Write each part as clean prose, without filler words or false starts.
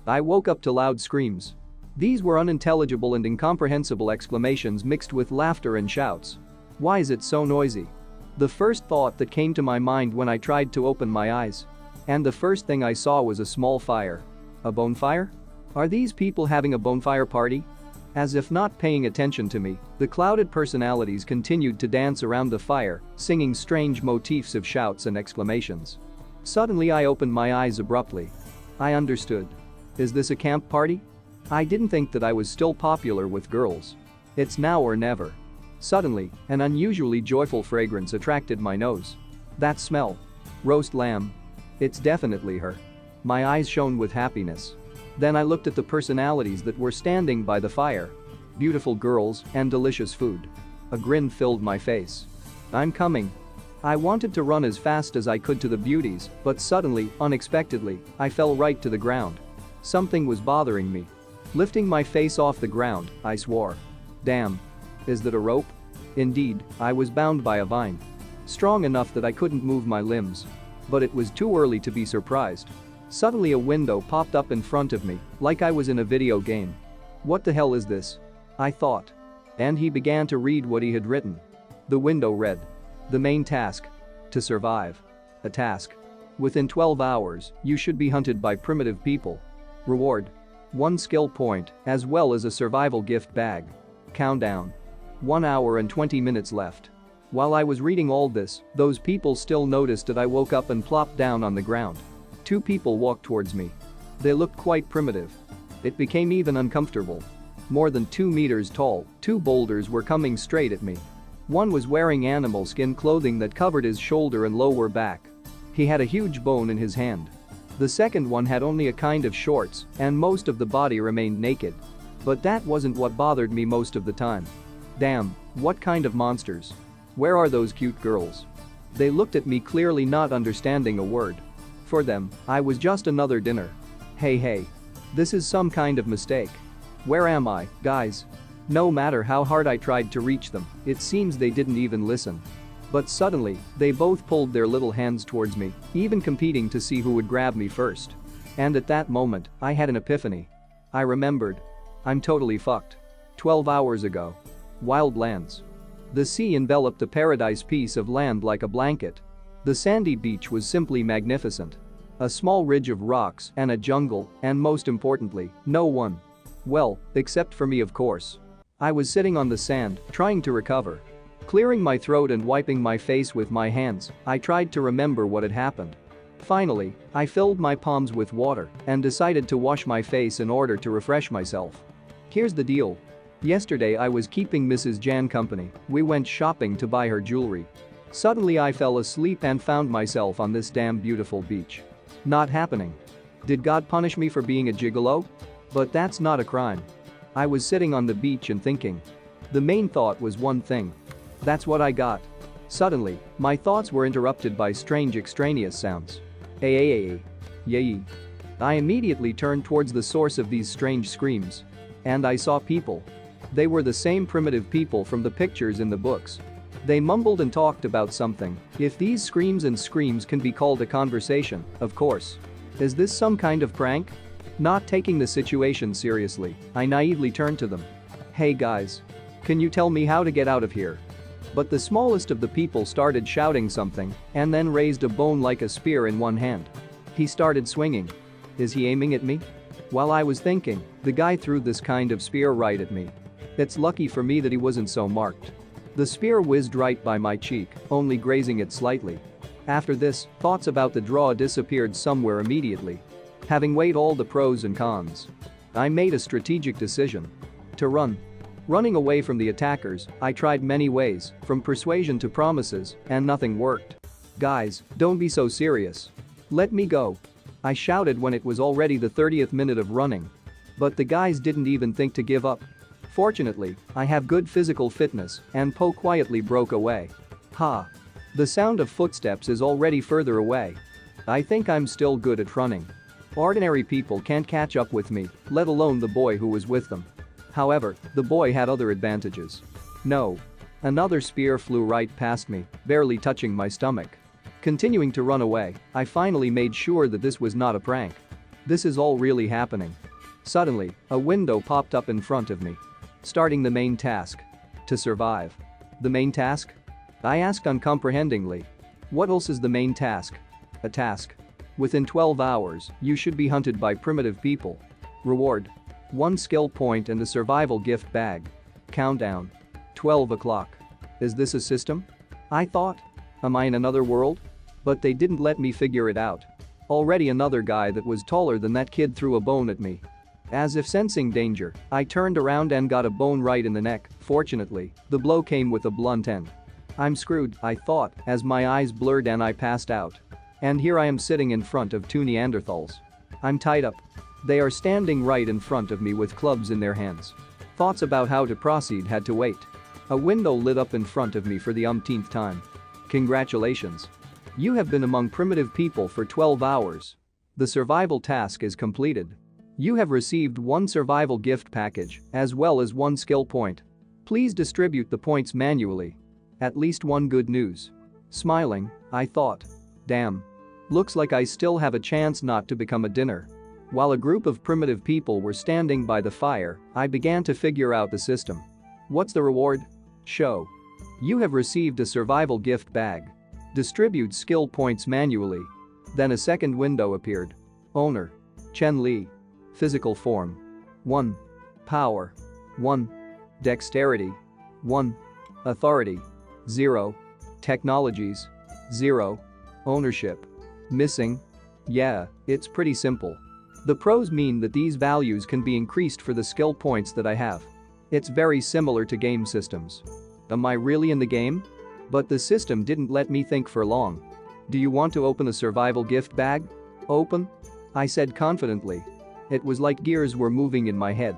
I woke up to loud screams. These were unintelligible and incomprehensible exclamations mixed with laughter and shouts. Why is it so noisy? The first thought that came to my mind when I tried to open my eyes. And the first thing I saw was a small fire. A bonfire? Are these people having a bonfire party? As if not paying attention to me, the clouded personalities continued to dance around the fire, singing strange motifs of shouts and exclamations. Suddenly I opened my eyes abruptly. I understood. Is this a camp party? I didn't think that I was still popular with girls. It's now or never. Suddenly, an unusually joyful fragrance attracted my nose. That smell. Roast lamb. It's definitely her. My eyes shone with happiness. Then I looked at the personalities that were standing by the fire. Beautiful girls and delicious food. A grin filled my face. I'm coming. I wanted to run as fast as I could to the beauties, but suddenly, unexpectedly, I fell right to the ground. Something was bothering me. Lifting my face off the ground, I swore. Damn. Is that a rope? Indeed, I was bound by a vine. Strong enough that I couldn't move my limbs. But it was too early to be surprised. Suddenly a window popped up in front of me, like I was in a video game. What the hell is this? I thought. And he began to read what he had written. The window read. The main task. To survive. A task. Within 12 hours, you should be hunted by primitive people. Reward. 1 skill point, as well as a survival gift bag. Countdown. 1 hour and 20 minutes left. While I was reading all this, those people still noticed that I woke up and plopped down on the ground. 2 people walked towards me. They looked quite primitive. It became even uncomfortable. More than 2 meters tall, 2 boulders were coming straight at me. One was wearing animal skin clothing that covered his shoulder and lower back. He had a huge bone in his hand. The second one had only a kind of shorts, and most of the body remained naked. But that wasn't what bothered me most of the time. Damn, what kind of monsters? Where are those cute girls? They looked at me clearly not understanding a word. For them, I was just another dinner. Hey. This is some kind of mistake. Where am I, guys? No matter how hard I tried to reach them, it seems they didn't even listen. But suddenly, they both pulled their little hands towards me, even competing to see who would grab me first. And at that moment, I had an epiphany. I remembered. I'm totally fucked. 12 hours ago. Wild lands. The sea enveloped a paradise piece of land like a blanket. The sandy beach was simply magnificent. A small ridge of rocks and a jungle, and most importantly, no one. Well, except for me of course. I was sitting on the sand, trying to recover. Clearing my throat and wiping my face with my hands, I tried to remember what had happened. Finally, I filled my palms with water and decided to wash my face in order to refresh myself. Here's the deal. Yesterday I was keeping Mrs. Jan company. We went shopping to buy her jewelry. Suddenly I fell asleep and found myself on this damn beautiful beach. Not happening. Did God punish me for being a gigolo? But that's not a crime. I was sitting on the beach and thinking. The main thought was one thing. That's what I got. Suddenly, my thoughts were interrupted by strange extraneous sounds. Yay. I immediately turned towards the source of these strange screams. And I saw people. They were the same primitive people from the pictures in the books. They mumbled and talked about something, if these screams can be called a conversation, of course. Is this some kind of prank? Not taking the situation seriously, I naively turned to them. Hey guys. Can you tell me how to get out of here? But the smallest of the people started shouting something and then raised a bone like a spear in one hand. He started swinging. Is he aiming at me? While I was thinking, the guy threw this kind of spear right at me. It's lucky for me that he wasn't so marked. The spear whizzed right by my cheek, only grazing it slightly. After this, thoughts about the draw disappeared somewhere immediately. Having weighed all the pros and cons, I made a strategic decision. To run. Running away from the attackers, I tried many ways, from persuasion to promises, and nothing worked. Guys, don't be so serious. Let me go. I shouted when it was already the 30th minute of running. But the guys didn't even think to give up. Fortunately, I have good physical fitness, and Po quietly broke away. Ha. The sound of footsteps is already further away. I think I'm still good at running. Ordinary people can't catch up with me, let alone the boy who was with them. However, the boy had other advantages. No. Another spear flew right past me, barely touching my stomach. Continuing to run away, I finally made sure that this was not a prank. This is all really happening. Suddenly, a window popped up in front of me. Starting the main task. To survive. The main task? I asked uncomprehendingly. What else is the main task? A task. Within 12 hours, you should be hunted by primitive people. Reward. 1 skill point and a survival gift bag. Countdown. 12 o'clock. Is this a system? I thought. Am I in another world? But they didn't let me figure it out. Already another guy that was taller than that kid threw a bone at me. As if sensing danger, I turned around and got a bone right in the neck. Fortunately, the blow came with a blunt end. I'm screwed, I thought, as my eyes blurred and I passed out. And here I am sitting in front of 2 Neanderthals. I'm tied up. They are standing right in front of me with clubs in their hands. Thoughts about how to proceed had to wait. A window lit up in front of me for the umpteenth time. Congratulations. You have been among primitive people for 12 hours. The survival task is completed. You have received 1 survival gift package, as well as 1 skill point. Please distribute the points manually. At least one good news. Smiling, I thought. Damn. Looks like I still have a chance not to become a dinner. While a group of primitive people were standing by the fire, I began to figure out the system. What's the reward? Show. You have received a survival gift bag. Distribute skill points manually. Then a second window appeared. Owner. Chen Li. Physical form. 1. Power. 1. Dexterity. 1. Authority. 0. Technologies. 0. Ownership. Missing. Yeah, it's pretty simple. The pros mean that these values can be increased for the skill points that I have. It's very similar to game systems. Am I really in the game? But the system didn't let me think for long. Do you want to open a survival gift bag? Open? I said confidently. It was like gears were moving in my head.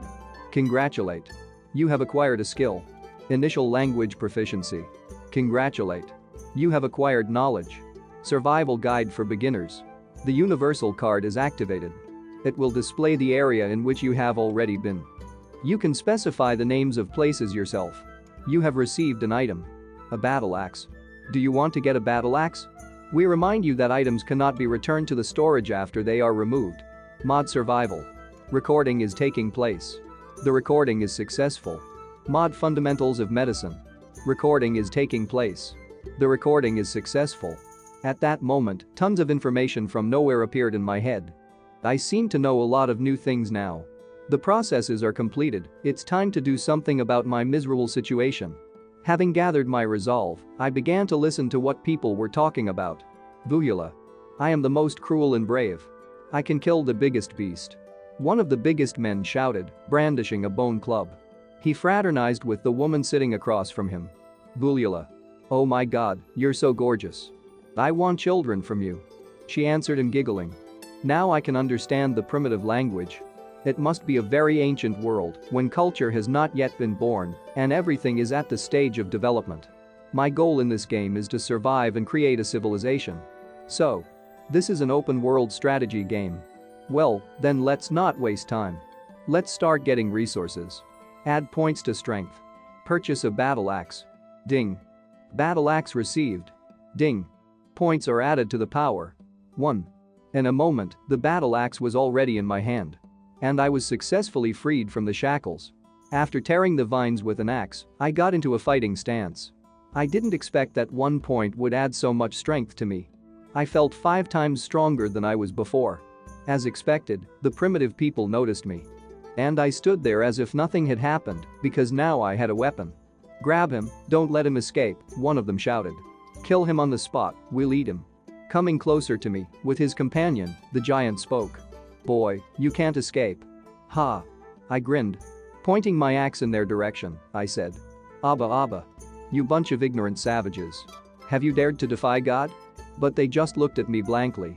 Congratulate. You have acquired a skill. Initial language proficiency. Congratulate. You have acquired knowledge. Survival guide for beginners. The universal card is activated. It will display the area in which you have already been. You can specify the names of places yourself. You have received an item. A battle axe. Do you want to get a battle axe? We remind you that items cannot be returned to the storage after they are removed. Mod survival. Recording is taking place. The recording is successful. Mod fundamentals of medicine. Recording is taking place. The recording is successful. At that moment, tons of information from nowhere appeared in my head. I seem to know a lot of new things now. The processes are completed, it's time to do something about my miserable situation. Having gathered my resolve, I began to listen to what people were talking about. Vuyula. I am the most cruel and brave. I can kill the biggest beast. One of the biggest men shouted, brandishing a bone club. He fraternized with the woman sitting across from him. Vuyula. Oh my god, you're so gorgeous. I want children from you. She answered him giggling. Now I can understand the primitive language. It must be a very ancient world when culture has not yet been born and everything is at the stage of development. My goal in this game is to survive and create a civilization. So, this is an open world strategy game. Well, then let's not waste time. Let's start getting resources. Add points to strength. Purchase a battle axe. Ding. Battle axe received. Ding. Points are added to the power. 1. In a moment, the battle axe was already in my hand. And I was successfully freed from the shackles. After tearing the vines with an axe, I got into a fighting stance. I didn't expect that 1 point would add so much strength to me. I felt 5 times stronger than I was before. As expected, the primitive people noticed me. And I stood there as if nothing had happened because now I had a weapon. Grab him, don't let him escape, one of them shouted. Kill him on the spot, we'll eat him. Coming closer to me, with his companion, the giant spoke. Boy, you can't escape. Ha. I grinned. Pointing my axe in their direction, I said. Abba Abba. You bunch of ignorant savages. Have you dared to defy God? But they just looked at me blankly.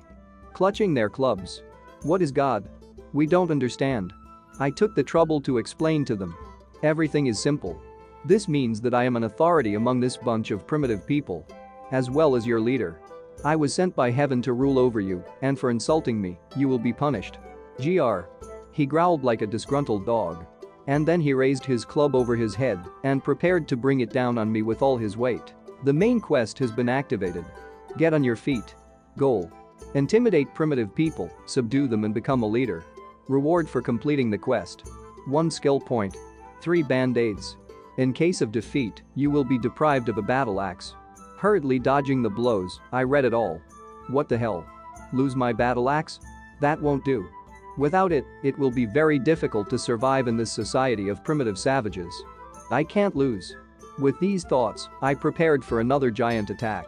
Clutching their clubs. What is God? We don't understand. I took the trouble to explain to them. Everything is simple. This means that I am an authority among this bunch of primitive people. As well as your leader. I was sent by heaven to rule over you, and for insulting me, you will be punished. Gr. He growled like a disgruntled dog. And then he raised his club over his head and prepared to bring it down on me with all his weight. The main quest has been activated. Get on your feet. Goal. Intimidate primitive people, subdue them and become a leader. Reward for completing the quest. 1 skill point. 3 band-aids. In case of defeat, you will be deprived of a battle axe. Hurriedly dodging the blows, I read it all. What the hell? Lose my battle axe? That won't do. Without it, it will be very difficult to survive in this society of primitive savages. I can't lose. With these thoughts, I prepared for another giant attack.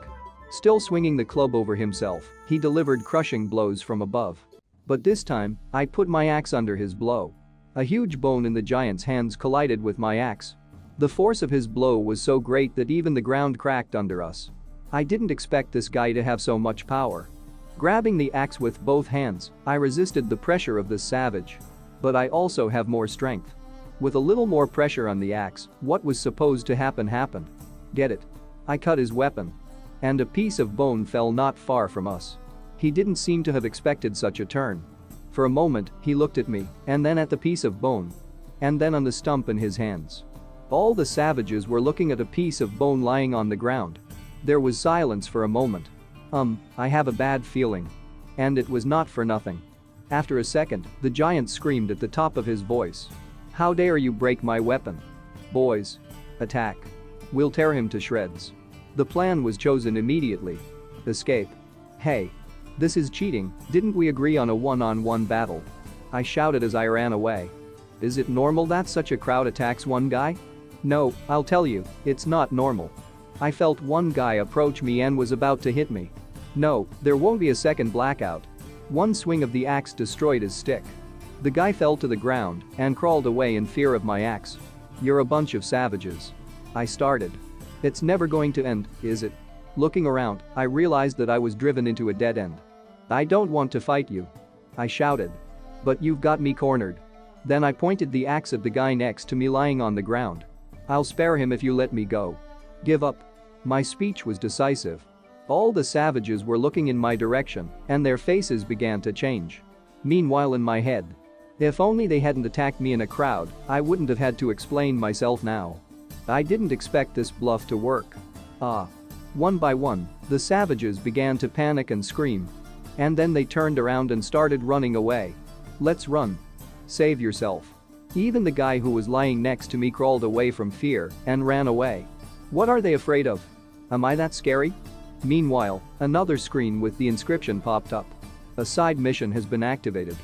Still swinging the club over himself, he delivered crushing blows from above. But this time, I put my axe under his blow. A huge bone in the giant's hands collided with my axe. The force of his blow was so great that even the ground cracked under us. I didn't expect this guy to have so much power. Grabbing the axe with both hands, I resisted the pressure of this savage. But I also have more strength. With a little more pressure on the axe, what was supposed to happen happened. Get it? I cut his weapon. And a piece of bone fell not far from us. He didn't seem to have expected such a turn. For a moment, he looked at me, and then at the piece of bone. And then on the stump in his hands. All the savages were looking at a piece of bone lying on the ground. There was silence for a moment. I have a bad feeling. And it was not for nothing. After a second, the giant screamed at the top of his voice. How dare you break my weapon? Boys. Attack. We'll tear him to shreds. The plan was chosen immediately. Escape. Hey. This is cheating, didn't we agree on a one-on-one battle? I shouted as I ran away. Is it normal that such a crowd attacks one guy? No, I'll tell you, it's not normal. I felt one guy approach me and was about to hit me. No, there won't be a second blackout. One swing of the axe destroyed his stick. The guy fell to the ground and crawled away in fear of my axe. You're a bunch of savages. I started. It's never going to end, is it? Looking around, I realized that I was driven into a dead end. I don't want to fight you. I shouted. But you've got me cornered. Then I pointed the axe at the guy next to me lying on the ground. I'll spare him if you let me go. Give up. My speech was decisive. All the savages were looking in my direction, and their faces began to change. Meanwhile in my head. If only they hadn't attacked me in a crowd, I wouldn't have had to explain myself now. I didn't expect this bluff to work. One by one, the savages began to panic and scream. And then they turned around and started running away. Let's run. Save yourself. Even the guy who was lying next to me crawled away from fear and ran away. What are they afraid of? Am I that scary? Meanwhile, another screen with the inscription popped up. A side mission has been activated.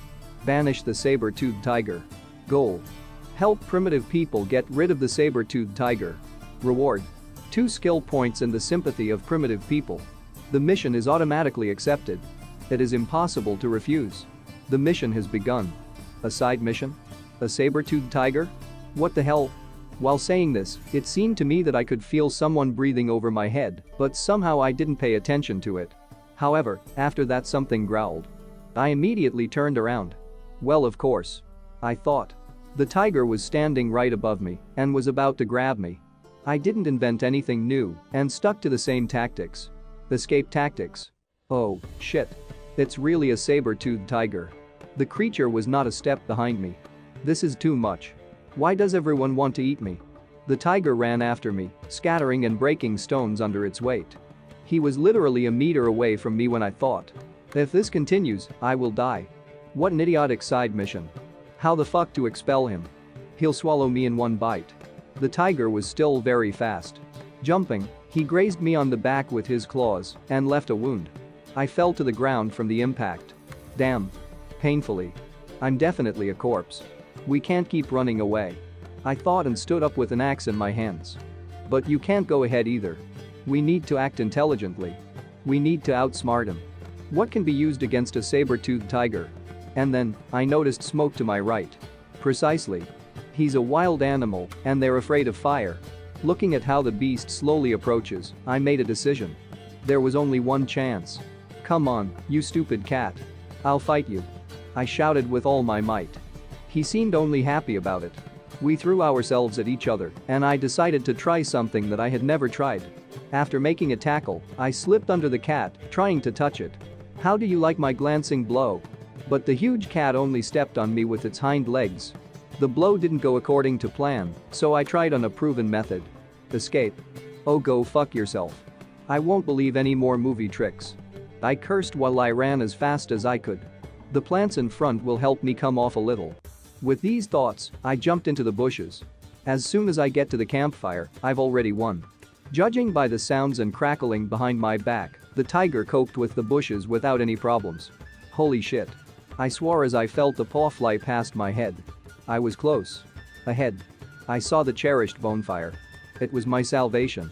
Banish the Sabertoothed Tiger. Goal. Help primitive people get rid of the Sabertoothed Tiger. Reward. 2 skill points and the sympathy of primitive people. The mission is automatically accepted. It is impossible to refuse. The mission has begun. A side mission? A saber-toothed tiger? What the hell? While saying this, it seemed to me that I could feel someone breathing over my head, but somehow I didn't pay attention to it. However, after that something growled. I immediately turned around. Well, of course. I thought. The tiger was standing right above me and was about to grab me. I didn't invent anything new and stuck to the same tactics. Escape tactics. Oh, shit. It's really a saber-toothed tiger. The creature was not a step behind me. This is too much. Why does everyone want to eat me? The tiger ran after me, scattering and breaking stones under its weight. He was literally a meter away from me when I thought. If this continues, I will die. What an idiotic side mission. How the fuck to expel him? He'll swallow me in one bite. The tiger was still very fast. Jumping, he grazed me on the back with his claws and left a wound. I fell to the ground from the impact. Damn. Painfully. I'm definitely a corpse. We can't keep running away. I thought and stood up with an axe in my hands. But you can't go ahead either. We need to act intelligently. We need to outsmart him. What can be used against a saber-toothed tiger? And then, I noticed smoke to my right. Precisely. He's a wild animal, and they're afraid of fire. Looking at how the beast slowly approaches, I made a decision. There was only one chance. Come on, you stupid cat. I'll fight you. I shouted with all my might. He seemed only happy about it. We threw ourselves at each other, and I decided to try something that I had never tried. After making a tackle, I slipped under the cat, trying to touch it. How do you like my glancing blow? But the huge cat only stepped on me with its hind legs. The blow didn't go according to plan, so I tried on a proven method. Escape. Oh, go fuck yourself. I won't believe any more movie tricks. I cursed while I ran as fast as I could. The plants in front will help me come off a little. With these thoughts, I jumped into the bushes. As soon as I get to the campfire, I've already won. Judging by the sounds and crackling behind my back, the tiger coped with the bushes without any problems. Holy shit. I swore as I felt the paw fly past my head. I was close. Ahead. I saw the cherished bonfire. It was my salvation.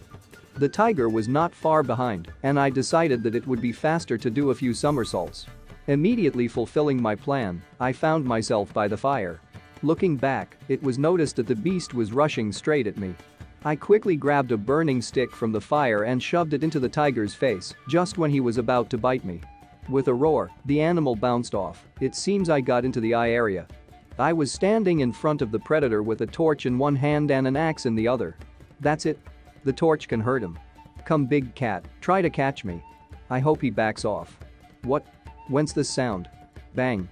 The tiger was not far behind, and I decided that it would be faster to do a few somersaults. Immediately fulfilling my plan, I found myself by the fire. Looking back, it was noticed that the beast was rushing straight at me. I quickly grabbed a burning stick from the fire and shoved it into the tiger's face just when he was about to bite me. With a roar, the animal bounced off. It seems I got into the eye area. I was standing in front of the predator with a torch in one hand and an axe in the other. That's it. The torch can hurt him. Come big cat, try to catch me. I hope he backs off. What? Whence this sound? Bang.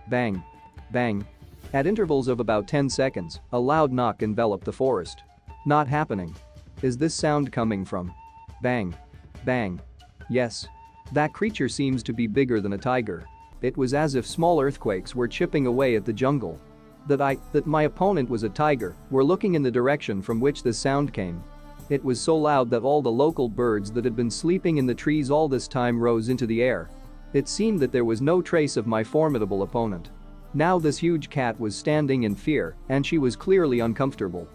Bang. Bang. At intervals of about 10 seconds, a loud knock enveloped the forest. Not happening. Is this sound coming from? Bang. Bang. Yes. That creature seems to be bigger than a tiger. It was as if small earthquakes were chipping away at the jungle. That my opponent was a tiger were looking in the direction from which the sound came. It was so loud that all the local birds that had been sleeping in the trees all this time rose into the air. It seemed that there was no trace of my formidable opponent. Now this huge cat was standing in fear, and she was clearly uncomfortable.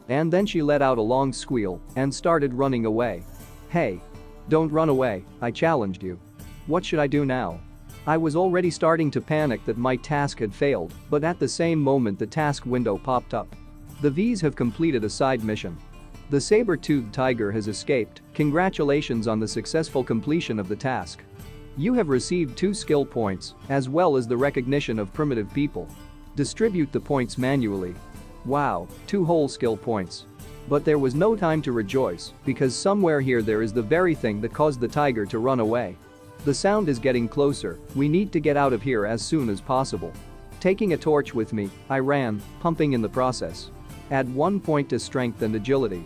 And then she let out a long squeal and started running away. Hey! Don't run away, I challenged you. What should I do now? I was already starting to panic that my task had failed, but at the same moment the task window popped up. The V's have completed a side mission. The Sabertoothed Tiger has escaped. Congratulations on the successful completion of the task. You have received 2 skill points, as well as the recognition of primitive people. Distribute the points manually. Wow, 2 whole skill points. But there was no time to rejoice, because somewhere here there is the very thing that caused the tiger to run away. The sound is getting closer, we need to get out of here as soon as possible. Taking a torch with me, I ran, pumping in the process. Add 1 point to strength and agility.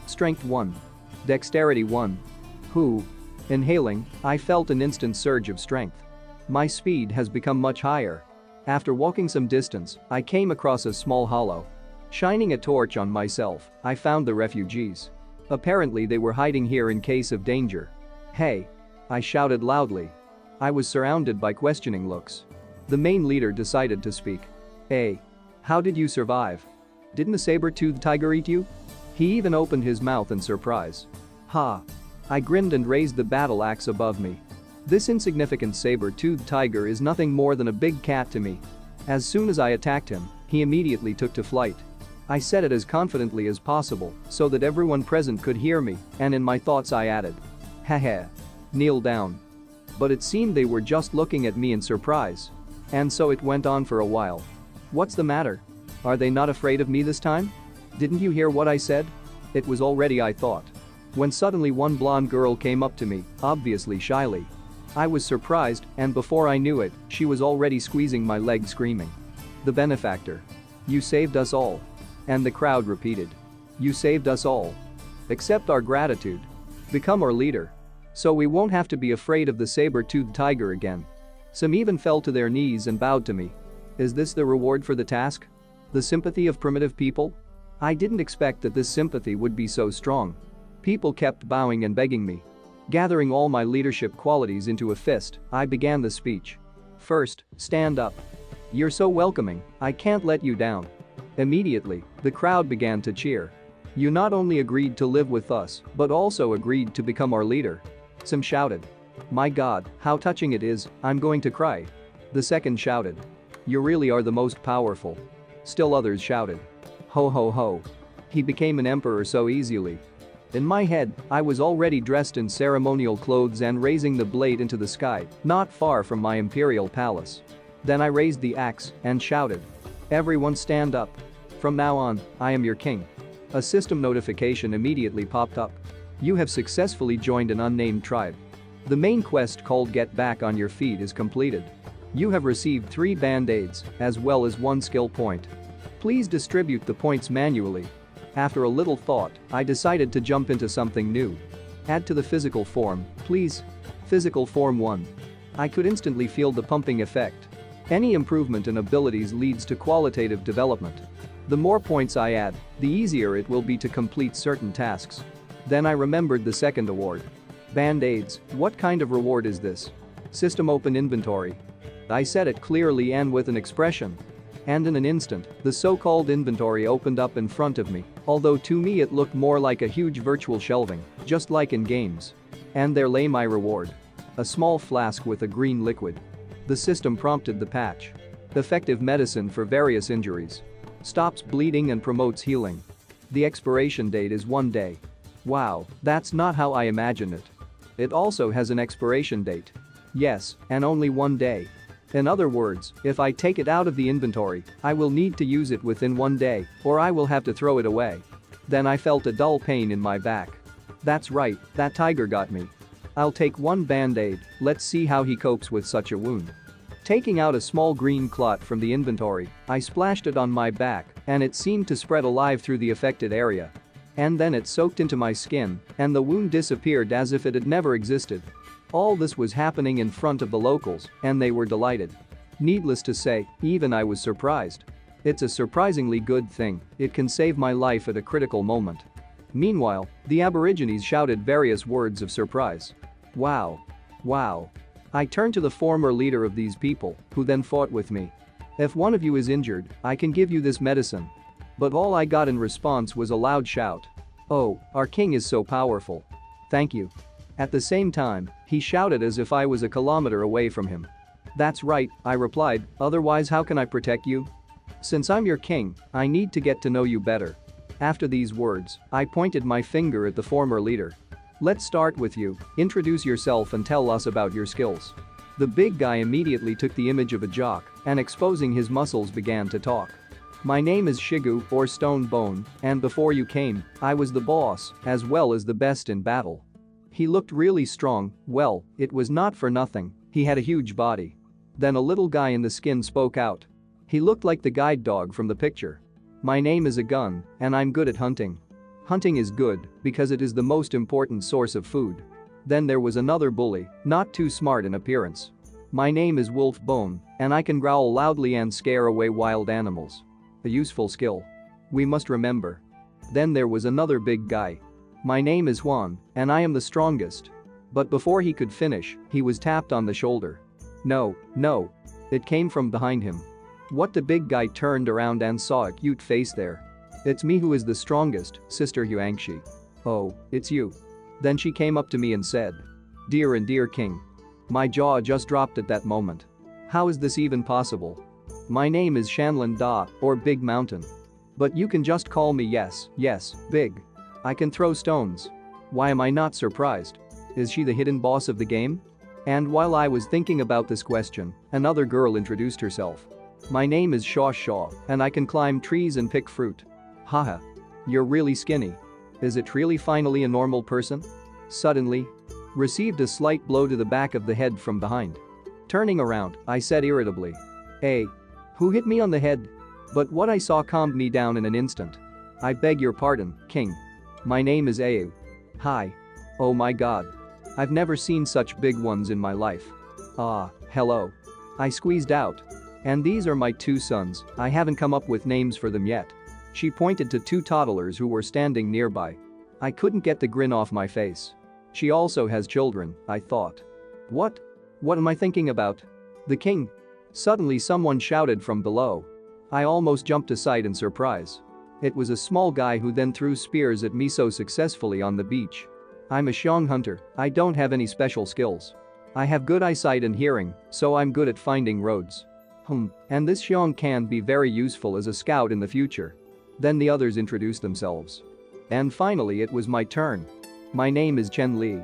Strength 1. Dexterity 1. Whoo. Inhaling, I felt an instant surge of strength. My speed has become much higher. After walking some distance, I came across a small hollow. Shining a torch on myself, I found the refugees. Apparently they were hiding here in case of danger. Hey! I shouted loudly. I was surrounded by questioning looks. The main leader decided to speak. Hey! How did you survive? Didn't the saber-toothed tiger eat you? He even opened his mouth in surprise. Ha! I grinned and raised the battle axe above me. This insignificant saber-toothed tiger is nothing more than a big cat to me. As soon as I attacked him, he immediately took to flight. I said it as confidently as possible so that everyone present could hear me, and in my thoughts I added, haha. Kneel down. But it seemed they were just looking at me in surprise. And so it went on for a while. What's the matter? Are they not afraid of me this time? Didn't you hear what I said? It was already I thought. When suddenly one blonde girl came up to me, obviously shyly. I was surprised, and before I knew it, she was already squeezing my leg screaming. The benefactor. You saved us all. And the crowd repeated. You saved us all. Accept our gratitude. Become our leader. So we won't have to be afraid of the saber-toothed tiger again. Some even fell to their knees and bowed to me. Is this the reward for the task? The sympathy of primitive people? I didn't expect that this sympathy would be so strong. People kept bowing and begging me. Gathering all my leadership qualities into a fist, I began the speech. First, stand up. You're so welcoming, I can't let you down. Immediately, the crowd began to cheer. You not only agreed to live with us, but also agreed to become our leader. Some shouted. My God, how touching it is, I'm going to cry. The second shouted. You really are the most powerful. Still others shouted. Ho ho ho. He became an emperor so easily. In my head, I was already dressed in ceremonial clothes and raising the blade into the sky, not far from my imperial palace. Then I raised the axe and shouted. Everyone stand up. From now on, I am your king. A system notification immediately popped up. You have successfully joined an unnamed tribe. The main quest called Get Back on Your Feet is completed. You have received 3 band-aids, as well as 1 skill point. Please distribute the points manually. After a little thought, I decided to jump into something new. Add to the physical form, please. Physical Form 1. I could instantly feel the pumping effect. Any improvement in abilities leads to qualitative development. The more points I add, the easier it will be to complete certain tasks. Then I remembered the second award. Band-aids, what kind of reward is this? System open inventory. I said it clearly and with an expression. And in an instant, the so-called inventory opened up in front of me, although to me it looked more like a huge virtual shelving, just like in games. And there lay my reward. A small flask with a green liquid. The system prompted the patch. Effective medicine for various injuries. Stops bleeding and promotes healing. The expiration date is 1 day. Wow, that's not how I imagined it. It also has an expiration date. Yes, and only 1 day. In other words, if I take it out of the inventory, I will need to use it within 1 day, or I will have to throw it away. Then I felt a dull pain in my back. That's right, that tiger got me. I'll take 1 band-aid, let's see how he copes with such a wound. Taking out a small green clot from the inventory, I splashed it on my back, and it seemed to spread alive through the affected area. And then it soaked into my skin, and the wound disappeared as if it had never existed. All this was happening in front of the locals, and they were delighted. Needless to say, even I was surprised. It's a surprisingly good thing, it can save my life at a critical moment. Meanwhile, the Aborigines shouted various words of surprise. Wow. Wow. I turned to the former leader of these people, who then fought with me. If one of you is injured, I can give you this medicine. But all I got in response was a loud shout. Oh, our king is so powerful. Thank you. At the same time, he shouted as if I was a kilometer away from him. That's right, I replied, otherwise how can I protect you? Since I'm your king, I need to get to know you better. After these words, I pointed my finger at the former leader. Let's start with you, introduce yourself and tell us about your skills. The big guy immediately took the image of a jock and exposing his muscles began to talk. My name is Shigu or Stone Bone, and before you came, I was the boss as well as the best in battle. He looked really strong, well, it was not for nothing, he had a huge body. Then a little guy in the skin spoke out. He looked like the guide dog from the picture. My name is a gun, and I'm good at hunting. Hunting is good because it is the most important source of food. Then there was another bully, not too smart in appearance. My name is Wolf Bone, and I can growl loudly and scare away wild animals. A useful skill. We must remember. Then there was another big guy. My name is Juan, and I am the strongest. But before he could finish, he was tapped on the shoulder. No. It came from behind him. What the big guy turned around and saw a cute face there. It's me who is the strongest, Sister Huangshi. Oh, it's you. Then she came up to me and said. Dear and dear king. My jaw just dropped at that moment. How is this even possible? My name is Shanlin Da, or Big Mountain. But you can just call me yes, Big. I can throw stones. Why am I not surprised? Is she the hidden boss of the game? And while I was thinking about this question, another girl introduced herself. My name is Shaw, and I can climb trees and pick fruit. Haha. You're really skinny. Is it really finally a normal person? Suddenly. Received a slight blow to the back of the head from behind. Turning around, I said irritably. Hey. Who hit me on the head? But what I saw calmed me down in an instant. I beg your pardon, king. My name is Au. Hi. Oh my god. I've never seen such big ones in my life. Ah, hello. I squeezed out. And these are my 2 sons, I haven't come up with names for them yet. She pointed to 2 toddlers who were standing nearby. I couldn't get the grin off my face. She also has children, I thought. What? What am I thinking about? The king? Suddenly someone shouted from below. I almost jumped aside in surprise. It was a small guy who then threw spears at me so successfully on the beach. I'm a Xiong hunter, I don't have any special skills. I have good eyesight and hearing, so I'm good at finding roads. And this Xiong can be very useful as a scout in the future. Then the others introduced themselves. And finally it was my turn. My name is Chen Li.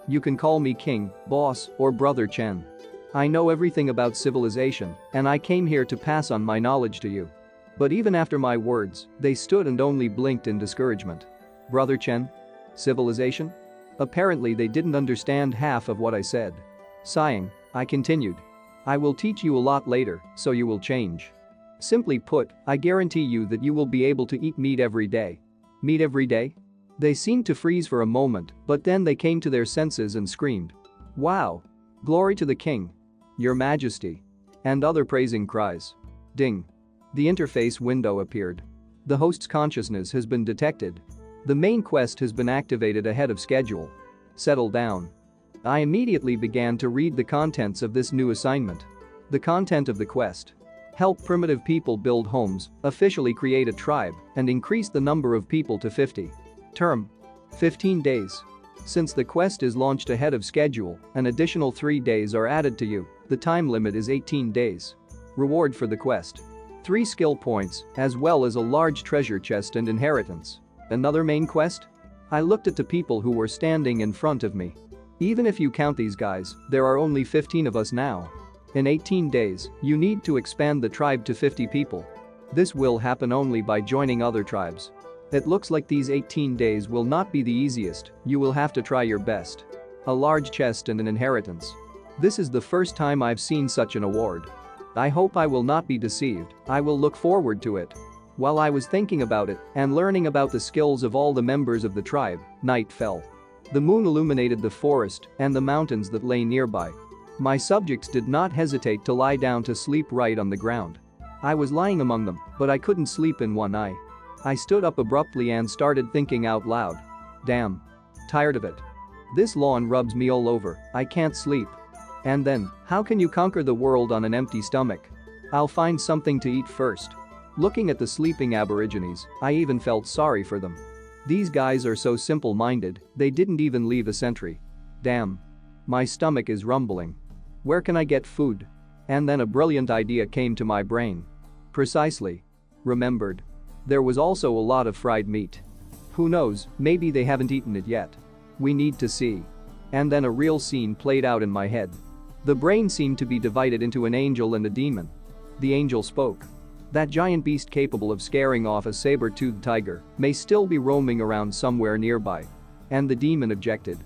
You can call me king, boss, or brother Chen. I know everything about civilization, and I came here to pass on my knowledge to you. But even after my words, they stood and only blinked in discouragement. Brother Chen? Civilization? Apparently they didn't understand half of what I said. Sighing, I continued. I will teach you a lot later, so you will change. Simply put, I guarantee you that you will be able to eat meat every day. Meat every day? They seemed to freeze for a moment, but then they came to their senses and screamed. Wow! Glory to the king! Your Majesty! And other praising cries. Ding! The interface window appeared. The host's consciousness has been detected. The main quest has been activated ahead of schedule. Settle down. I immediately began to read the contents of this new assignment. The content of the quest. Help primitive people build homes, officially create a tribe, and increase the number of people to 50. Term. 15 days. Since the quest is launched ahead of schedule, an additional 3 days are added to you. The time limit is 18 days. Reward for the quest. 3 skill points, as well as a large treasure chest and inheritance. Another main quest? I looked at the people who were standing in front of me. Even if you count these guys, there are only 15 of us now. In 18 days, you need to expand the tribe to 50 people. This will happen only by joining other tribes. It looks like these 18 days will not be the easiest, you will have to try your best. A large chest and an inheritance. This is the first time I've seen such an award. I hope I will not be deceived, I will look forward to it. While I was thinking about it and learning about the skills of all the members of the tribe, night fell. The moon illuminated the forest and the mountains that lay nearby. My subjects did not hesitate to lie down to sleep right on the ground. I was lying among them, but I couldn't sleep in one eye. I stood up abruptly and started thinking out loud. Damn. Tired of it. This lawn rubs me all over, I can't sleep. And then, how can you conquer the world on an empty stomach? I'll find something to eat first. Looking at the sleeping aborigines, I even felt sorry for them. These guys are so simple-minded, they didn't even leave a sentry. Damn. My stomach is rumbling. Where can I get food? And then a brilliant idea came to my brain. Precisely. Remembered. There was also a lot of fried meat. Who knows, maybe they haven't eaten it yet. We need to see. And then a real scene played out in my head. The brain seemed to be divided into an angel and a demon. The angel spoke. That giant beast capable of scaring off a saber-toothed tiger may still be roaming around somewhere nearby. And the demon objected.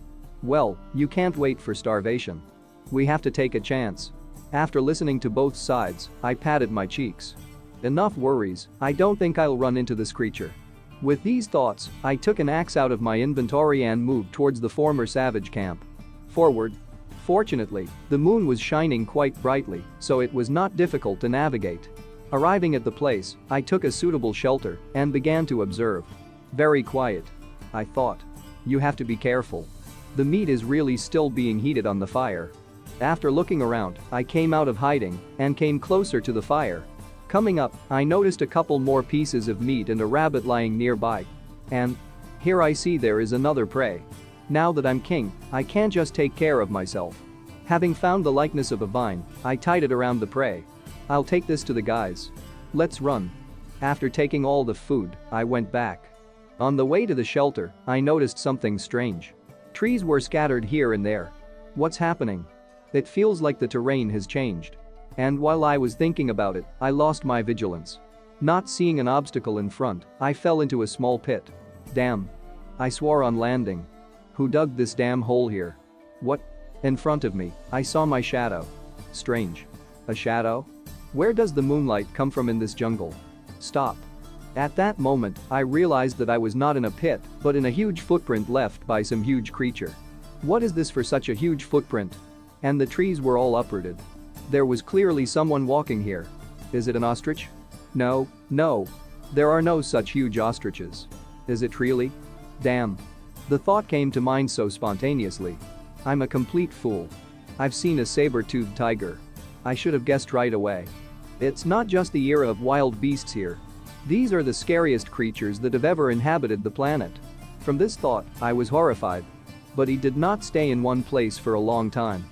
Well, you can't wait for starvation. We have to take a chance. After listening to both sides, I patted my cheeks. Enough worries, I don't think I'll run into this creature. With these thoughts, I took an axe out of my inventory and moved towards the former savage camp. Forward. Fortunately, the moon was shining quite brightly, so it was not difficult to navigate. Arriving at the place, I took a suitable shelter and began to observe. Very quiet. I thought. You have to be careful. The meat is really still being heated on the fire. After looking around, I came out of hiding and came closer to the fire. Coming up, I noticed a couple more pieces of meat and a rabbit lying nearby. And here I see there is another prey. Now that I'm king, I can't just take care of myself. Having found the likeness of a vine, I tied it around the prey. I'll take this to the guys. Let's run. After taking all the food, I went back. On the way to the shelter, I noticed something strange. Trees were scattered here and there. What's happening? It feels like the terrain has changed. And while I was thinking about it, I lost my vigilance. Not seeing an obstacle in front, I fell into a small pit. Damn. I swore on landing. Who dug this damn hole here? What? In front of me, I saw my shadow. Strange. A shadow? Where does the moonlight come from in this jungle? Stop. At that moment, I realized that I was not in a pit, but in a huge footprint left by some huge creature. What is this for such a huge footprint? And the trees were all uprooted. There was clearly someone walking here. Is it an ostrich? No. There are no such huge ostriches. Is it really? Damn. The thought came to mind so spontaneously. I'm a complete fool. I've seen a saber-toothed tiger. I should have guessed right away. It's not just the era of wild beasts here. These are the scariest creatures that have ever inhabited the planet. From this thought, I was horrified. But he did not stay in one place for a long time.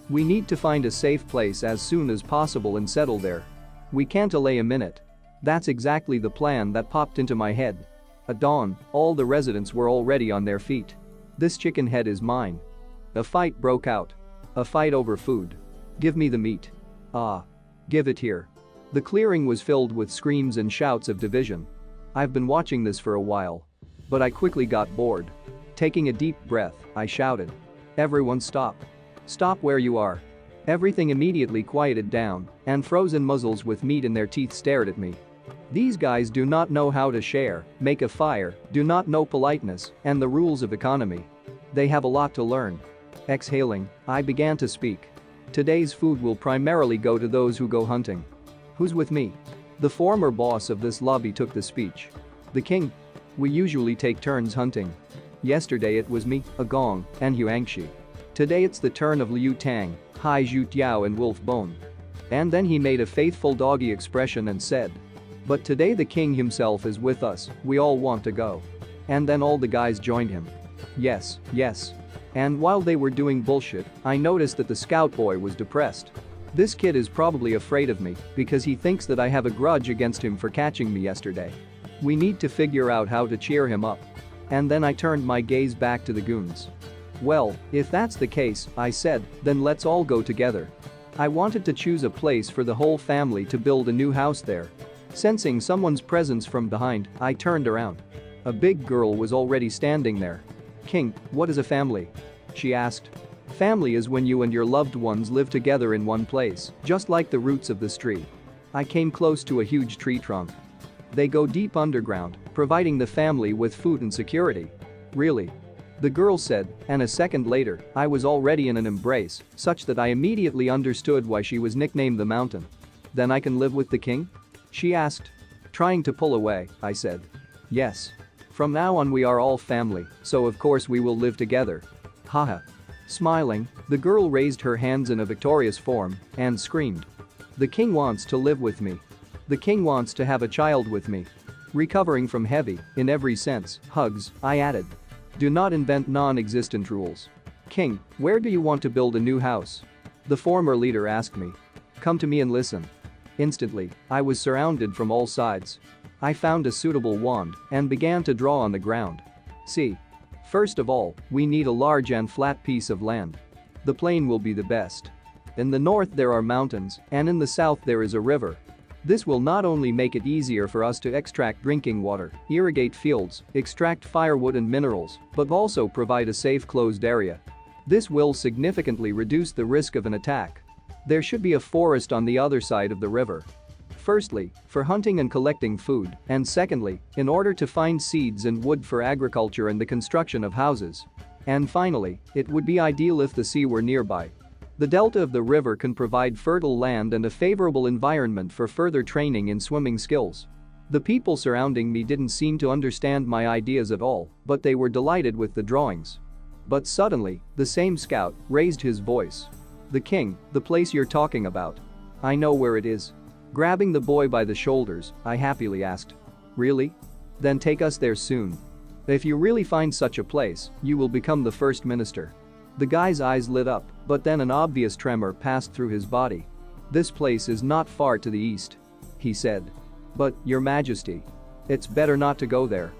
We need to find a safe place as soon as possible and settle there. We can't delay a minute. That's exactly the plan that popped into my head. At dawn, all the residents were already on their feet. This chicken head is mine. A fight broke out. A fight over food. Give me the meat. Ah. Give it here. The clearing was filled with screams and shouts of division. I've been watching this for a while. But I quickly got bored. Taking a deep breath, I shouted. Everyone stop. Stop where you are. Everything immediately quieted down, and frozen muzzles with meat in their teeth stared at me. These guys do not know how to share, make a fire, do not know politeness, and the rules of economy. They have a lot to learn. Exhaling, I began to speak. Today's food will primarily go to those who go hunting. Who's with me? The former boss of this lobby took the speech. The king. We usually take turns hunting. Yesterday it was me, a Gong, and Huangshi. Today it's the turn of Liu Tang, Hai Zhu Tiao and Wolf Bone. And then he made a faithful doggy expression and said. But today the king himself is with us, we all want to go. And then all the guys joined him. Yes, yes. And while they were doing bullshit, I noticed that the scout boy was depressed. This kid is probably afraid of me because he thinks that I have a grudge against him for catching me yesterday. We need to figure out how to cheer him up. And then I turned my gaze back to the goons. Well, if that's the case, I said, then let's all go together. I wanted to choose a place for the whole family to build a new house there. Sensing someone's presence from behind, I turned around. A big girl was already standing there. King, what is a family? She asked. Family is when you and your loved ones live together in one place, just like the roots of this tree. I came close to a huge tree trunk. They go deep underground, providing the family with food and security. Really? The girl said, and a second later, I was already in an embrace, such that I immediately understood why she was nicknamed the mountain. Then I can live with the king? She asked. Trying to pull away, I said. Yes. From now on we are all family, so of course we will live together. Haha. Smiling, the girl raised her hands in a victorious form and screamed. The king wants to live with me. The king wants to have a child with me. Recovering from heavy, in every sense, hugs, I added. Do not invent non-existent rules. King, where do you want to build a new house? The former leader asked me. Come to me and listen. Instantly, I was surrounded from all sides. I found a suitable wand and began to draw on the ground. See. First of all, we need a large and flat piece of land. The plain will be the best. In the north there are mountains, and in the south there is a river. This will not only make it easier for us to extract drinking water, irrigate fields, extract firewood and minerals, but also provide a safe closed area. This will significantly reduce the risk of an attack. There should be a forest on the other side of the river. Firstly, for hunting and collecting food, and secondly, in order to find seeds and wood for agriculture and the construction of houses. And finally, it would be ideal if the sea were nearby. The delta of the river can provide fertile land and a favorable environment for further training in swimming skills. The people surrounding me didn't seem to understand my ideas at all, but they were delighted with the drawings. But suddenly, the same scout raised his voice. The king, the place you're talking about. I know where it is. Grabbing the boy by the shoulders, I happily asked. Really? Then take us there soon. If you really find such a place, you will become the first minister. The guy's eyes lit up, but then an obvious tremor passed through his body. This place is not far to the east, he said. But, Your Majesty, it's better not to go there.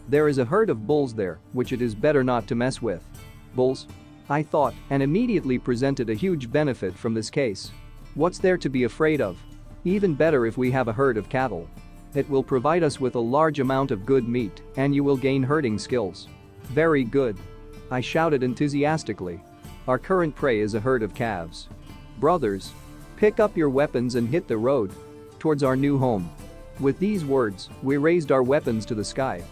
There is a herd of bulls there, which it is better not to mess with. Bulls? I thought, and immediately presented a huge benefit from this case. What's there to be afraid of? Even better if we have a herd of cattle. It will provide us with a large amount of good meat, and you will gain herding skills. Very good. I shouted enthusiastically. Our current prey is a herd of calves. Brothers, pick up your weapons and hit the road towards our new home. With these words, we raised our weapons to the sky.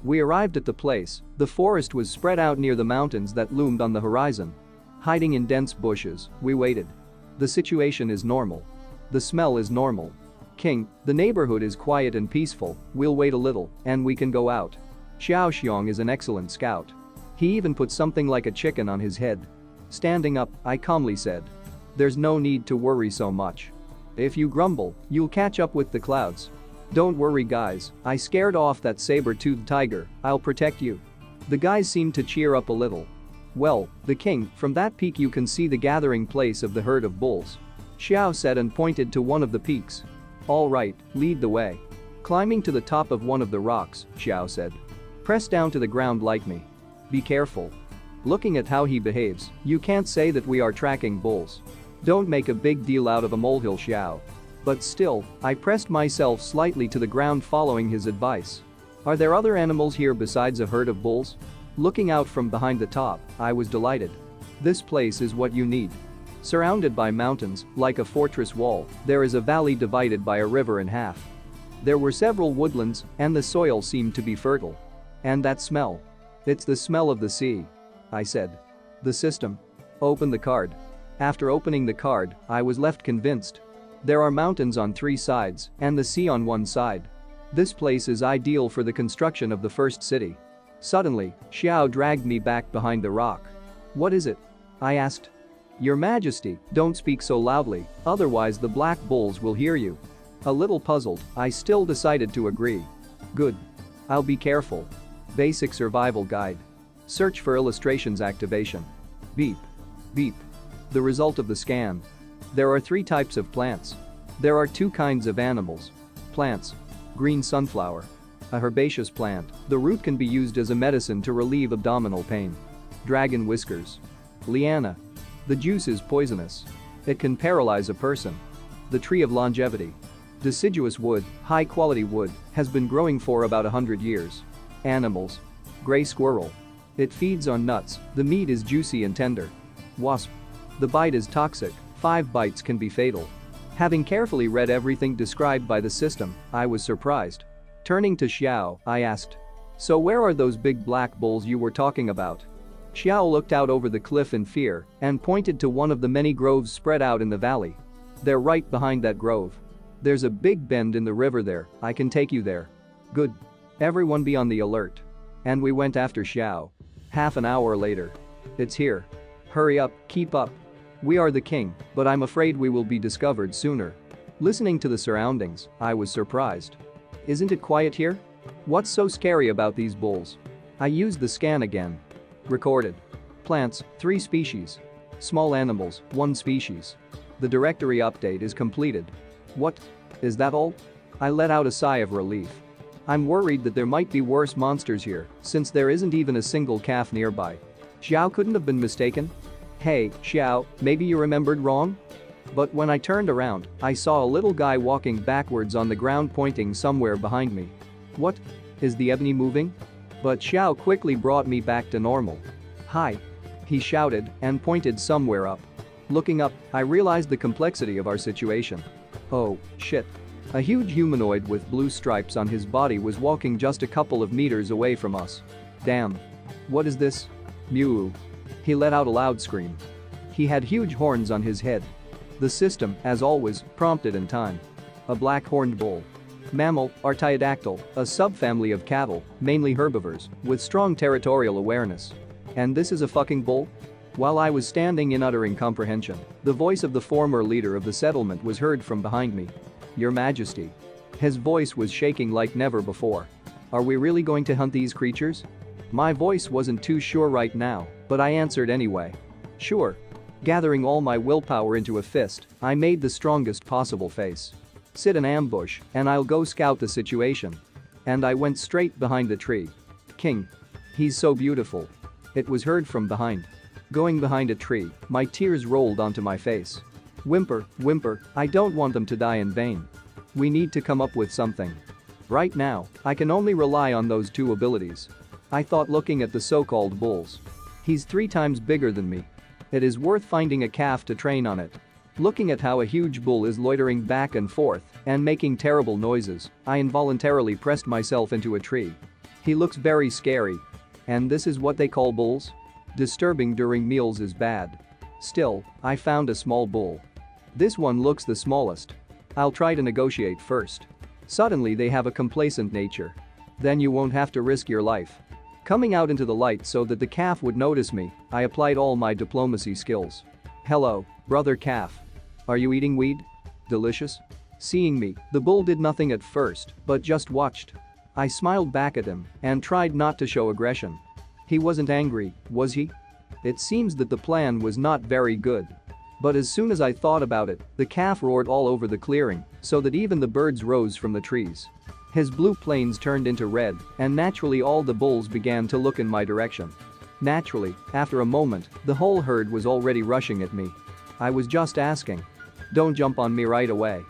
We arrived at the place. The forest was spread out near the mountains that loomed on the horizon. Hiding in dense bushes, we waited. The situation is normal. The smell is normal. King, the neighborhood is quiet and peaceful, we'll wait a little, and we can go out. Xiao Xiong is an excellent scout. He even put something like a chicken on his head. Standing up, I calmly said. There's no need to worry so much. If you grumble, you'll catch up with the clouds. Don't worry guys, I scared off that saber-toothed tiger, I'll protect you. The guys seemed to cheer up a little. Well, the king, from that peak you can see the gathering place of the herd of bulls. Xiao said and pointed to one of the peaks. All right, lead the way. Climbing to the top of one of the rocks, Xiao said. Press down to the ground like me. Be careful. Looking at how he behaves, you can't say that we are tracking bulls. Don't make a big deal out of a molehill, Xiao. But still, I pressed myself slightly to the ground following his advice. Are there other animals here besides a herd of bulls? Looking out from behind the top, I was delighted. This place is what you need. Surrounded by mountains, like a fortress wall, there is a valley divided by a river in half. There were several woodlands, and the soil seemed to be fertile. And that smell. It's the smell of the sea. I said. The system. Open the card. After opening the card, I was left convinced. There are mountains on 3 sides and the sea on 1 side. This place is ideal for the construction of the first city. Suddenly, Xiao dragged me back behind the rock. What is it? I asked. Your Majesty, don't speak so loudly, otherwise the black bulls will hear you. A little puzzled, I still decided to agree. Good. I'll be careful. Basic survival guide. Search for illustrations activation. Beep. Beep. The result of the scan. There are 3 types of plants. There are 2 kinds of animals. Plants. Green sunflower. A herbaceous plant, the root can be used as a medicine to relieve abdominal pain. Dragon whiskers. Liana. The juice is poisonous. It can paralyze a person. The tree of longevity. Deciduous wood, high-quality wood, has been growing for about 100 years. Animals. Gray squirrel. It feeds on nuts, the meat is juicy and tender. Wasp. The bite is toxic, 5 bites can be fatal. Having carefully read everything described by the system, I was surprised. Turning to Xiao, I asked. So where are those big black bulls you were talking about? Xiao looked out over the cliff in fear and pointed to one of the many groves spread out in the valley. They're right behind that grove. There's a big bend in the river there, I can take you there. Good. Everyone be on the alert. And we went after Xiao. Half an hour later. It's here. Hurry up, keep up. We are the king, but I'm afraid we will be discovered sooner. Listening to the surroundings, I was surprised. Isn't it quiet here? What's so scary about these bulls? I used the scan again. Recorded. Plants, 3 species. Small animals, 1 species. The directory update is completed. What? Is that all? I let out a sigh of relief. I'm worried that there might be worse monsters here, since there isn't even a single calf nearby. Xiao couldn't have been mistaken? Hey, Xiao, maybe you remembered wrong? But when I turned around, I saw a little guy walking backwards on the ground pointing somewhere behind me. What? Is the ebony moving? But Xiao quickly brought me back to normal. Hi. He shouted and pointed somewhere up. Looking up, I realized the complexity of our situation. Oh, shit. A huge humanoid with blue stripes on his body was walking just a couple of meters away from us. Damn. What is this? Mew. He let out a loud scream. He had huge horns on his head. The system, as always, prompted in time. A black horned bull. Mammal, Artiodactyl, a subfamily of cattle, mainly herbivores, with strong territorial awareness. And this is a fucking bull? While I was standing in utter incomprehension, the voice of the former leader of the settlement was heard from behind me. Your Majesty. His voice was shaking like never before. Are we really going to hunt these creatures? My voice wasn't too sure right now, but I answered anyway. Sure. Gathering all my willpower into a fist, I made the strongest possible face. Sit in ambush, and I'll go scout the situation. And I went straight behind the tree. King. He's so beautiful. It was heard from behind. Going behind a tree, my tears rolled onto my face. Whimper, whimper, I don't want them to die in vain. We need to come up with something. Right now, I can only rely on those 2 abilities. I thought looking at the so-called bulls. He's 3 times bigger than me. It is worth finding a calf to train on it. Looking at how a huge bull is loitering back and forth and making terrible noises, I involuntarily pressed myself into a tree. He looks very scary. And this is what they call bulls? Disturbing during meals is bad. Still, I found a small bull. This one looks the smallest. I'll try to negotiate first. Suddenly they have a complacent nature. Then you won't have to risk your life. Coming out into the light so that the calf would notice me, I applied all my diplomacy skills. Hello, brother calf. Are you eating weed? Delicious? Seeing me, the bull did nothing at first, but just watched. I smiled back at him and tried not to show aggression. He wasn't angry, was he? It seems that the plan was not very good. But as soon as I thought about it, the calf roared all over the clearing, so that even the birds rose from the trees. His blue plains turned into red, and naturally all the bulls began to look in my direction. Naturally, after a moment, the whole herd was already rushing at me. I was just asking. Don't jump on me right away.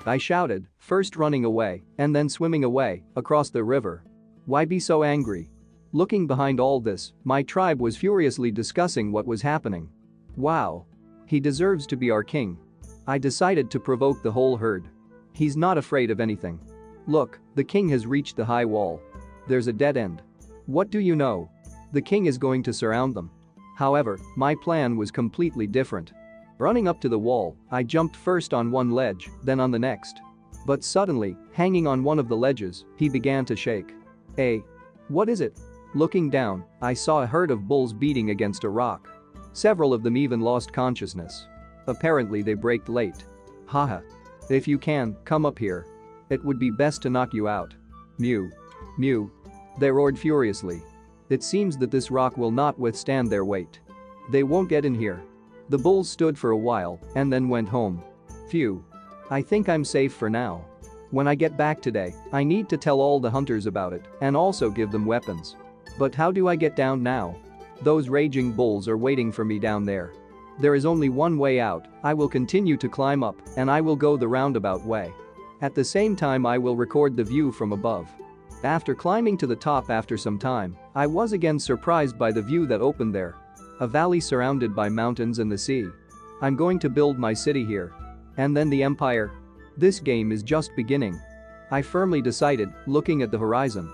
I shouted, first running away, and then swimming away, across the river. Why be so angry? Looking behind all this, my tribe was furiously discussing what was happening. Wow. He deserves to be our king. I decided to provoke the whole herd. He's not afraid of anything. Look, the king has reached the high wall. There's a dead end. What do you know? The king is going to surround them. However, my plan was completely different. Running up to the wall, I jumped first on one ledge, then on the next. But suddenly, hanging on one of the ledges, he began to shake. Hey! What is it? Looking down, I saw a herd of bulls beating against a rock. Several of them even lost consciousness. Apparently they braked late. Haha. If you can, come up here. It would be best to knock you out. Mew. Mew. They roared furiously. It seems that this rock will not withstand their weight. They won't get in here. The bulls stood for a while and then went home. Phew. I think I'm safe for now. When I get back today, I need to tell all the hunters about it and also give them weapons. But how do I get down now? Those raging bulls are waiting for me down there. There is only one way out. I will continue to climb up and I will go the roundabout way. At the same time I will record the view from above. After climbing to the top after some time, I was again surprised by the view that opened there. A valley surrounded by mountains and the sea. I'm going to build my city here. And then the empire. This game is just beginning. I firmly decided, looking at the horizon.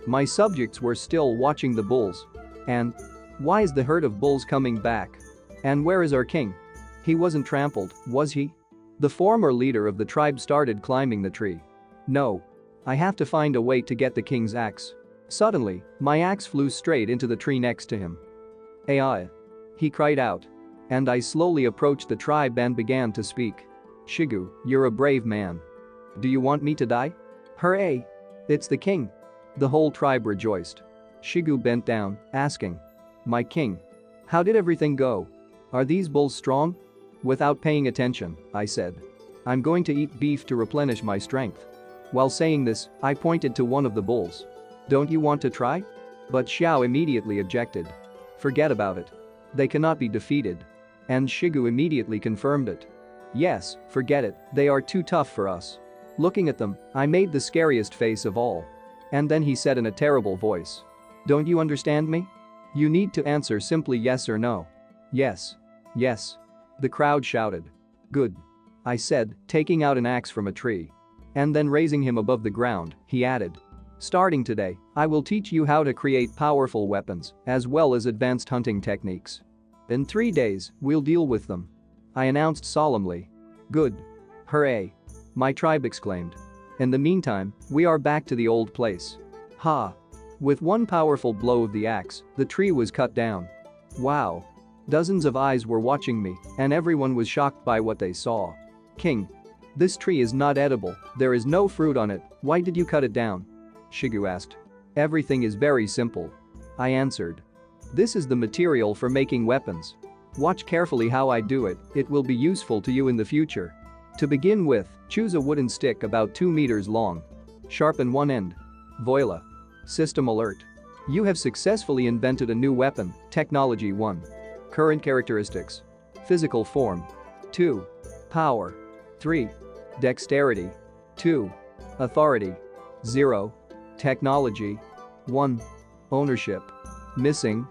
My subjects were still watching the bulls. And why is the herd of bulls coming back? And where is our king? He wasn't trampled, was he? The former leader of the tribe started climbing the tree. No. I have to find a way to get the king's axe. Suddenly, my axe flew straight into the tree next to him. Ai! He cried out. And I slowly approached the tribe and began to speak. Shigu, you're a brave man. Do you want me to die? Hooray! It's the king. The whole tribe rejoiced. Shigu bent down, asking. My king. How did everything go? Are these bulls strong? Without paying attention, I said. I'm going to eat beef to replenish my strength. While saying this, I pointed to one of the bulls. Don't you want to try? But Xiao immediately objected. Forget about it. They cannot be defeated. And Shigu immediately confirmed it. Yes, forget it, they are too tough for us. Looking at them, I made the scariest face of all. And then he said in a terrible voice. Don't you understand me? You need to answer simply yes or no. Yes. Yes. The crowd shouted. Good. I said, taking out an axe from a tree. And then raising him above the ground, he added. Starting today, I will teach you how to create powerful weapons, as well as advanced hunting techniques. In 3 days, we'll deal with them. I announced solemnly. Good. Hooray! My tribe exclaimed. In the meantime, we are back to the old place. Ha! With one powerful blow of the axe, the tree was cut down. Wow! Dozens of eyes were watching me, and everyone was shocked by what they saw. King. This tree is not edible, there is no fruit on it, why did you cut it down? Shigu asked. Everything is very simple. I answered. This is the material for making weapons. Watch carefully how I do it, it will be useful to you in the future. To begin with, choose a wooden stick about 2 meters long. Sharpen one end. Voila. System alert. You have successfully invented a new weapon, Technology 1. Current characteristics. Physical form. 2. Power. 3. Dexterity. 2. Authority. 0. Technology. 1. Ownership. Missing.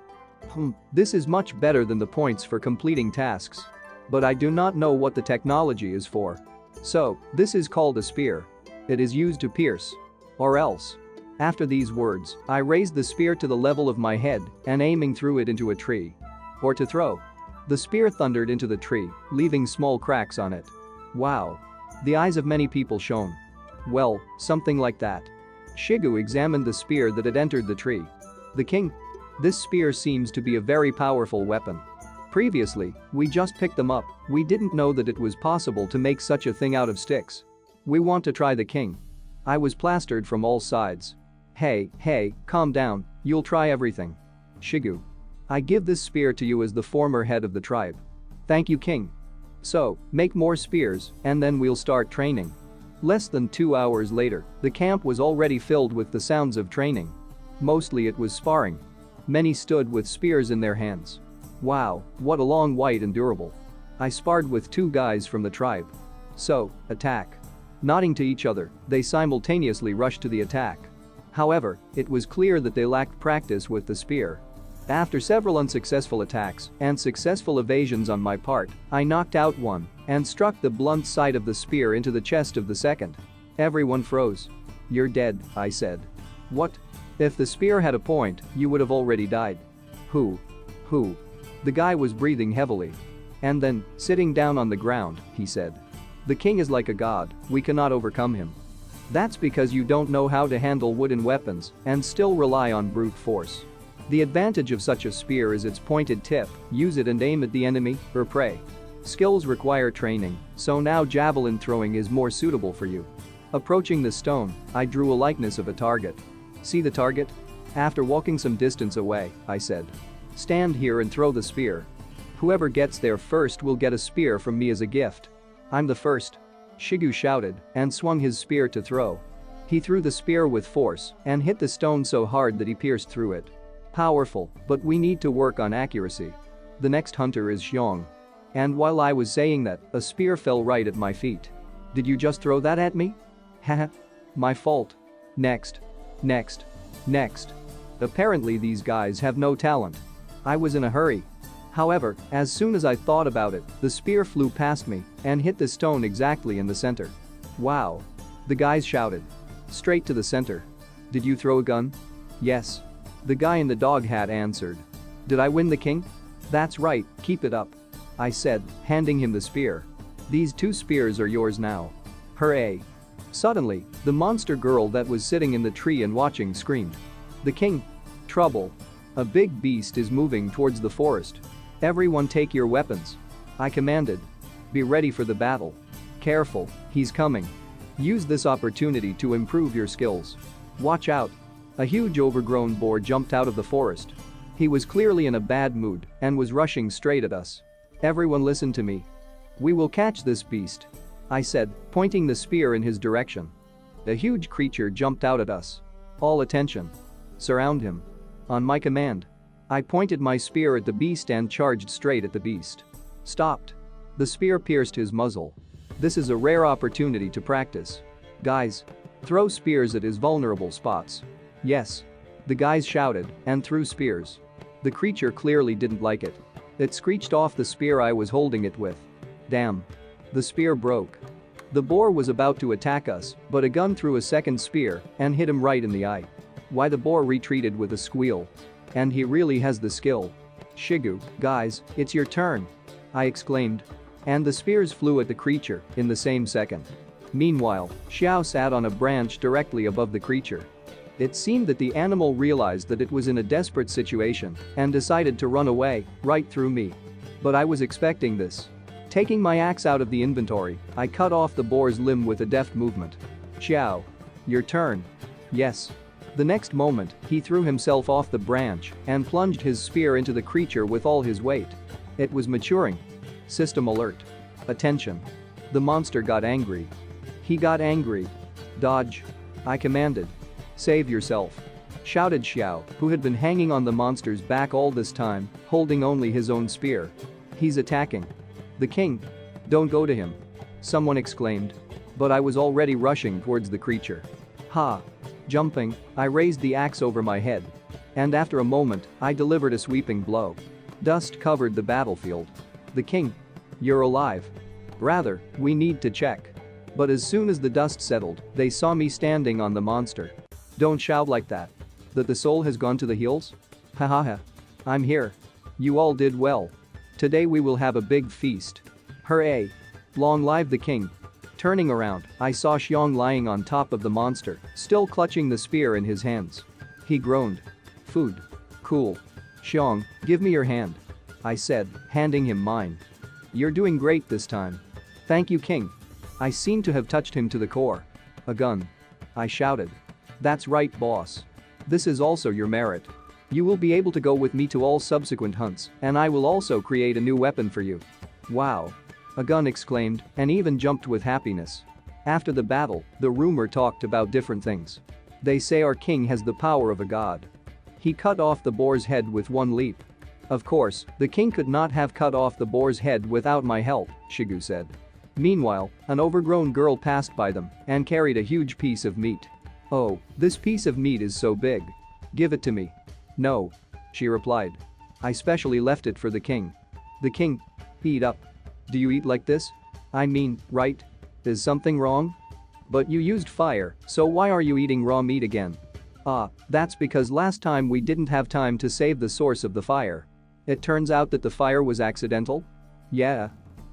This is much better than the points for completing tasks. But I do not know what the technology is for. So, this is called a spear. It is used to pierce. Or else. After these words, I raised the spear to the level of my head and aiming threw it into a tree. Or to throw. The spear thundered into the tree, leaving small cracks on it. Wow. The eyes of many people shone. Well, something like that. Shigu examined the spear that had entered the tree. The king. This spear seems to be a very powerful weapon. Previously, we just picked them up, we didn't know that it was possible to make such a thing out of sticks. We want to try the king. I was plastered from all sides. Hey, calm down, you'll try everything. Shigu. I give this spear to you as the former head of the tribe. Thank you, king. So, make more spears, and then we'll start training. Less than 2 hours later, the camp was already filled with the sounds of training. Mostly it was sparring. Many stood with spears in their hands. Wow, what a long white and durable. I sparred with 2 guys from the tribe. So, attack. Nodding to each other, they simultaneously rushed to the attack. However, it was clear that they lacked practice with the spear. After several unsuccessful attacks and successful evasions on my part, I knocked out one and struck the blunt side of the spear into the chest of the second. Everyone froze. You're dead, I said. What? If the spear had a point, you would have already died. Who? The guy was breathing heavily. And then, sitting down on the ground, he said. The king is like a god, we cannot overcome him. That's because you don't know how to handle wooden weapons and still rely on brute force. The advantage of such a spear is its pointed tip, use it and aim at the enemy or prey. Skills require training, so now javelin throwing is more suitable for you. Approaching the stone, I drew a likeness of a target. See the target? After walking some distance away, I said. Stand here and throw the spear. Whoever gets there first will get a spear from me as a gift. I'm the first. Shigu shouted and swung his spear to throw. He threw the spear with force and hit the stone so hard that he pierced through it. Powerful, but we need to work on accuracy. The next hunter is Xiong. And while I was saying that, a spear fell right at my feet. Did you just throw that at me? Haha. My fault. Next. Next. Next. Apparently these guys have no talent. I was in a hurry. However, as soon as I thought about it, the spear flew past me and hit the stone exactly in the center. Wow. The guys shouted. Straight to the center. Did you throw a gun? Yes. The guy in the dog hat answered. Did I win the king? That's right, keep it up. I said, handing him the spear. These 2 spears are yours now. Hooray. Suddenly, the monster girl that was sitting in the tree and watching screamed. The king. Trouble. A big beast is moving towards the forest. Everyone take your weapons. I commanded. Be ready for the battle. Careful, he's coming. Use this opportunity to improve your skills. Watch out. A huge overgrown boar jumped out of the forest. He was clearly in a bad mood and was rushing straight at us. Everyone listen to me. We will catch this beast. I said, pointing the spear in his direction. A huge creature jumped out at us. All attention. Surround him. On my command. I pointed my spear at the beast and charged straight at the beast. Stopped. The spear pierced his muzzle. This is a rare opportunity to practice. Guys. Throw spears at his vulnerable spots. Yes. The guys shouted and threw spears. The creature clearly didn't like it. It screeched off the spear I was holding it with. Damn. The spear broke. The boar was about to attack us, but a gun threw a second spear and hit him right in the eye. Why the boar retreated with a squeal. And he really has the skill. Shigu, guys, it's your turn. I exclaimed. And the spears flew at the creature in the same second. Meanwhile, Xiao sat on a branch directly above the creature. It seemed that the animal realized that it was in a desperate situation and decided to run away, right through me. But I was expecting this. Taking my axe out of the inventory, I cut off the boar's limb with a deft movement. Xiao. Your turn. Yes. The next moment, he threw himself off the branch and plunged his spear into the creature with all his weight. It was maturing. System alert. Attention. The monster got angry. He got angry. Dodge. I commanded. Save yourself. Shouted Xiao, who had been hanging on the monster's back all this time, holding only his own spear. He's attacking. The king. Don't go to him. Someone exclaimed. But I was already rushing towards the creature. Ha. Jumping, I raised the axe over my head. And after a moment, I delivered a sweeping blow. Dust covered the battlefield. The king. You're alive. Rather, we need to check. But as soon as the dust settled, they saw me standing on the monster. Don't shout like that. That the soul has gone to the hills? Ha ha ha. I'm here. You all did well. Today we will have a big feast. Hooray. Long live the king. Turning around, I saw Xiong lying on top of the monster, still clutching the spear in his hands. He groaned. Food. Cool. Xiong, give me your hand. I said, handing him mine. You're doing great this time. Thank you, king. I seem to have touched him to the core. A gun. I shouted. That's right, boss. This is also your merit. You will be able to go with me to all subsequent hunts, and I will also create a new weapon for you. Wow. A gun exclaimed and even jumped with happiness. After the battle, the rumor talked about different things. They say our king has the power of a god. He cut off the boar's head with one leap. Of course, the king could not have cut off the boar's head without my help, Shigu said. Meanwhile, an overgrown girl passed by them and carried a huge piece of meat. Oh, this piece of meat is so big. Give it to me. No. She replied. I specially left it for the king. The king. Eat up. Do you eat like this? I mean, right? Is something wrong? But you used fire, so why are you eating raw meat again? Ah, that's because last time we didn't have time to save the source of the fire. It turns out that the fire was accidental? Yeah.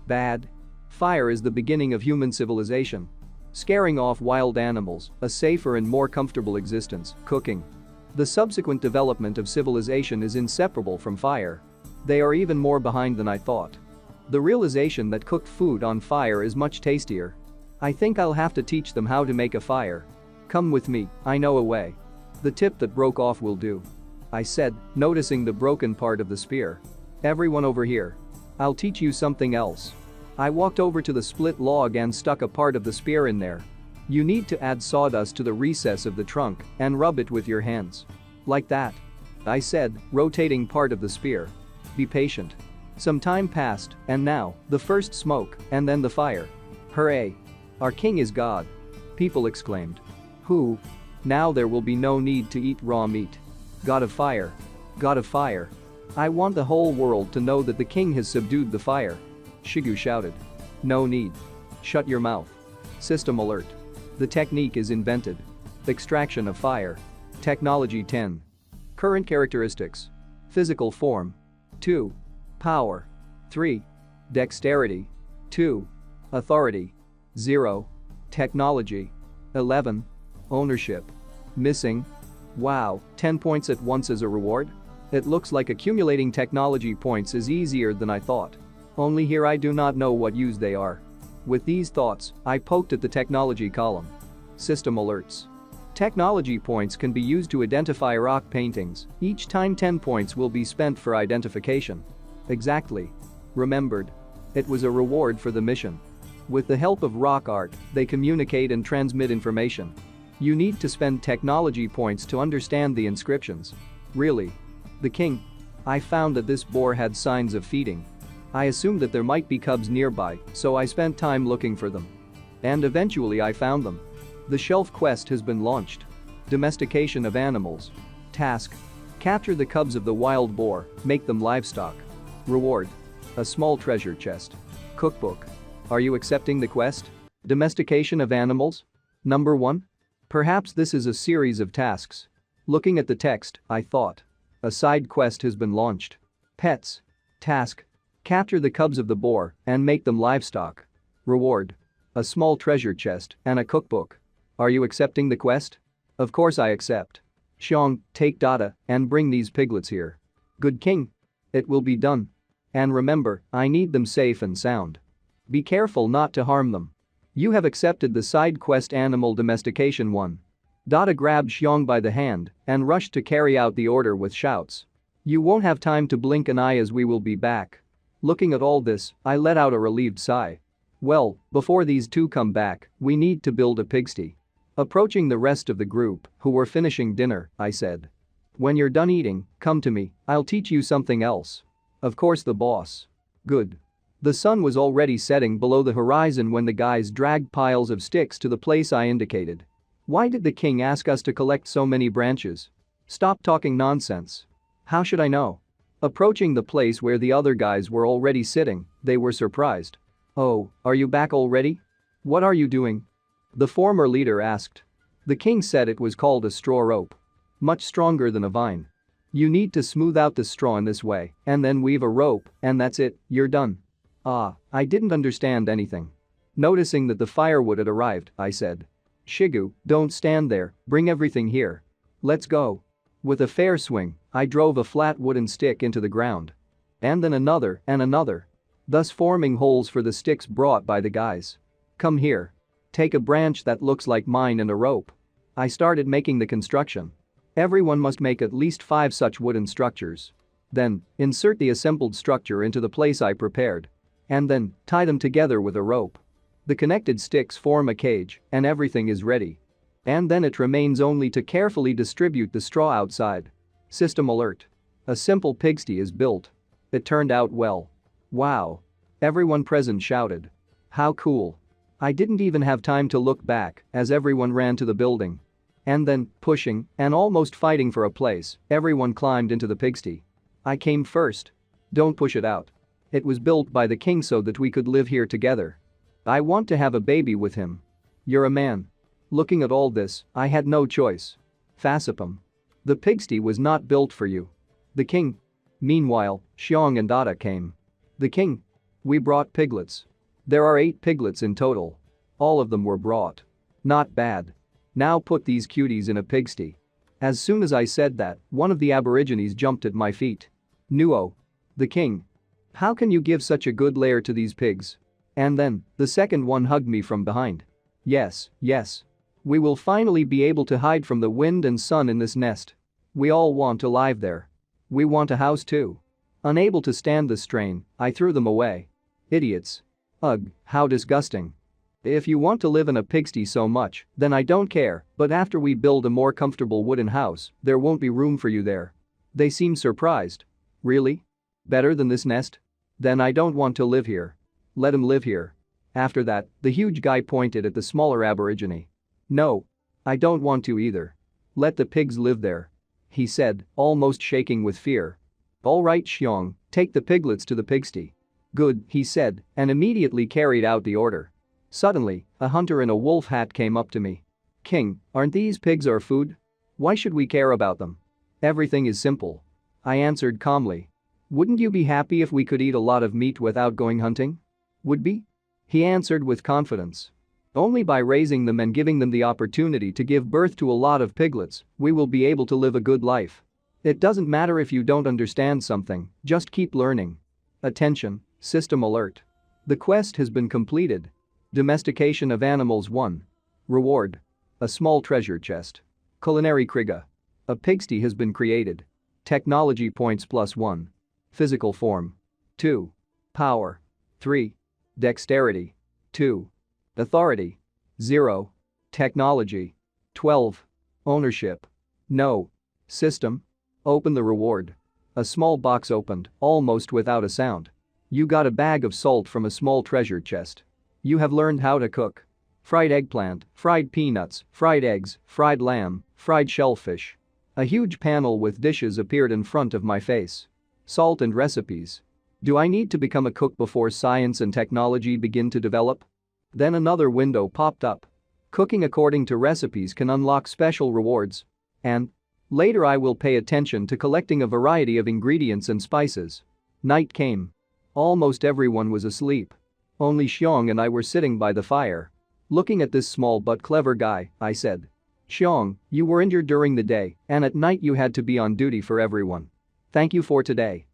Bad. Fire is the beginning of human civilization. Scaring off wild animals, a safer and more comfortable existence, cooking. The subsequent development of civilization is inseparable from fire. They are even more behind than I thought. The realization that cooked food on fire is much tastier. I think I'll have to teach them how to make a fire. Come with me, I know a way. The tip that broke off will do, I said, noticing the broken part of the spear. Everyone over here. I'll teach you something else. I walked over to the split log and stuck a part of the spear in there. You need to add sawdust to the recess of the trunk and rub it with your hands. Like that, I said, rotating part of the spear. Be patient. Some time passed, and now, the first smoke, and then the fire. Hooray! Our king is God. People exclaimed. Who? Now there will be no need to eat raw meat. God of fire. God of fire. I want the whole world to know that the king has subdued the fire. Shigu shouted. No need. Shut your mouth. System alert. The technique is invented. Extraction of fire. Technology 10. Current characteristics. Physical form. 2. Power. 3. Dexterity. 2. Authority. 0. Technology. 11. Ownership. Missing. Wow, 10 points at once as a reward? It looks like accumulating technology points is easier than I thought. Only here I do not know what use they are. With these thoughts, I poked at the technology column. System alerts. Technology points can be used to identify rock paintings. Each time 10 points will be spent for identification. Exactly. Remembered. It was a reward for the mission. With the help of rock art, they communicate and transmit information. You need to spend technology points to understand the inscriptions. Really? The king? I found that this boar had signs of feeding. I assumed that there might be cubs nearby, so I spent time looking for them. And eventually I found them. The shelf quest has been launched. Domestication of animals. Task. Capture the cubs of the wild boar, make them livestock. Reward. A small treasure chest. Cookbook. Are you accepting the quest? Domestication of animals? Number 1? Perhaps this is a series of tasks. Looking at the text, I thought. A side quest has been launched. Pets. Task. Capture the cubs of the boar and make them livestock. Reward. A small treasure chest and a cookbook. Are you accepting the quest? Of course I accept. Xiong, take Dada and bring these piglets here. Good king. It will be done. And remember, I need them safe and sound. Be careful not to harm them. You have accepted the side quest Animal Domestication 1. Dada grabbed Xiong by the hand and rushed to carry out the order with shouts. You won't have time to blink an eye as we will be back. Looking at all this, I let out a relieved sigh. Well, before these two come back, we need to build a pigsty. Approaching the rest of the group, who were finishing dinner, I said. When you're done eating, come to me, I'll teach you something else. Of course the boss. Good. The sun was already setting below the horizon when the guys dragged piles of sticks to the place I indicated. Why did the king ask us to collect so many branches? Stop talking nonsense. How should I know? Approaching the place where the other guys were already sitting, they were surprised. Oh, are you back already? What are you doing? The former leader asked. The king said it was called a straw rope. Much stronger than a vine. You need to smooth out the straw in this way, and then weave a rope, and that's it, you're done. Ah, I didn't understand anything. Noticing that the firewood had arrived, I said. Shigu, don't stand there, bring everything here. Let's go. With a fair swing, I drove a flat wooden stick into the ground. And then another and another. Thus forming holes for the sticks brought by the guys. Come here. Take a branch that looks like mine and a rope. I started making the construction. Everyone must make at least 5 such wooden structures. Then, insert the assembled structure into the place I prepared. And then, tie them together with a rope. The connected sticks form a cage, and everything is ready. And then it remains only to carefully distribute the straw outside. System alert. A simple pigsty is built. It turned out well. Wow. Everyone present shouted. How cool. I didn't even have time to look back as everyone ran to the building. And then, pushing and almost fighting for a place, everyone climbed into the pigsty. I came first. Don't push it out. It was built by the king so that we could live here together. I want to have a baby with him. You're a man. Looking at all this, I had no choice. Fasipum. The pigsty was not built for you. The king. Meanwhile, Xiong and Dada came. The king. We brought piglets. There are 8 piglets in total. All of them were brought. Not bad. Now put these cuties in a pigsty. As soon as I said that, one of the aborigines jumped at my feet. Nuo. The king. How can you give such a good lair to these pigs? And then, the second one hugged me from behind. Yes, yes. We will finally be able to hide from the wind and sun in this nest. We all want to live there. We want a house too. Unable to stand the strain, I threw them away. Idiots. Ugh, how disgusting. If you want to live in a pigsty so much, then I don't care, but after we build a more comfortable wooden house, there won't be room for you there. They seemed surprised. Really? Better than this nest? Then I don't want to live here. Let him live here. After that, the huge guy pointed at the smaller aborigine. No. I don't want to either. Let the pigs live there. He said, almost shaking with fear. All right, Xiong, take the piglets to the pigsty. Good, he said, and immediately carried out the order. Suddenly, a hunter in a wolf hat came up to me. King, aren't these pigs our food? Why should we care about them? Everything is simple. I answered calmly. Wouldn't you be happy if we could eat a lot of meat without going hunting? Would be? He answered with confidence. Only by raising them and giving them the opportunity to give birth to a lot of piglets, we will be able to live a good life. It doesn't matter if you don't understand something, just keep learning. Attention, system alert. The quest has been completed. Domestication of animals 1. Reward. A small treasure chest. Culinary Kriga. A pigsty has been created. Technology points +1. Physical form. 2. Power. 3. Dexterity. 2. Authority. 0. Technology. 12. Ownership. No. System. Open the reward. A small box opened, almost without a sound. You got a bag of salt from a small treasure chest. You have learned how to cook. Fried eggplant, fried peanuts, fried eggs, fried lamb, fried shellfish. A huge panel with dishes appeared in front of my face. Salt and recipes. Do I need to become a cook before science and technology begin to develop? Then another window popped up. Cooking according to recipes can unlock special rewards. And later I will pay attention to collecting a variety of ingredients and spices. Night came. Almost everyone was asleep. Only Xiong and I were sitting by the fire. Looking at this small but clever guy, I said. Xiong, you were injured during the day, and at night you had to be on duty for everyone. Thank you for today.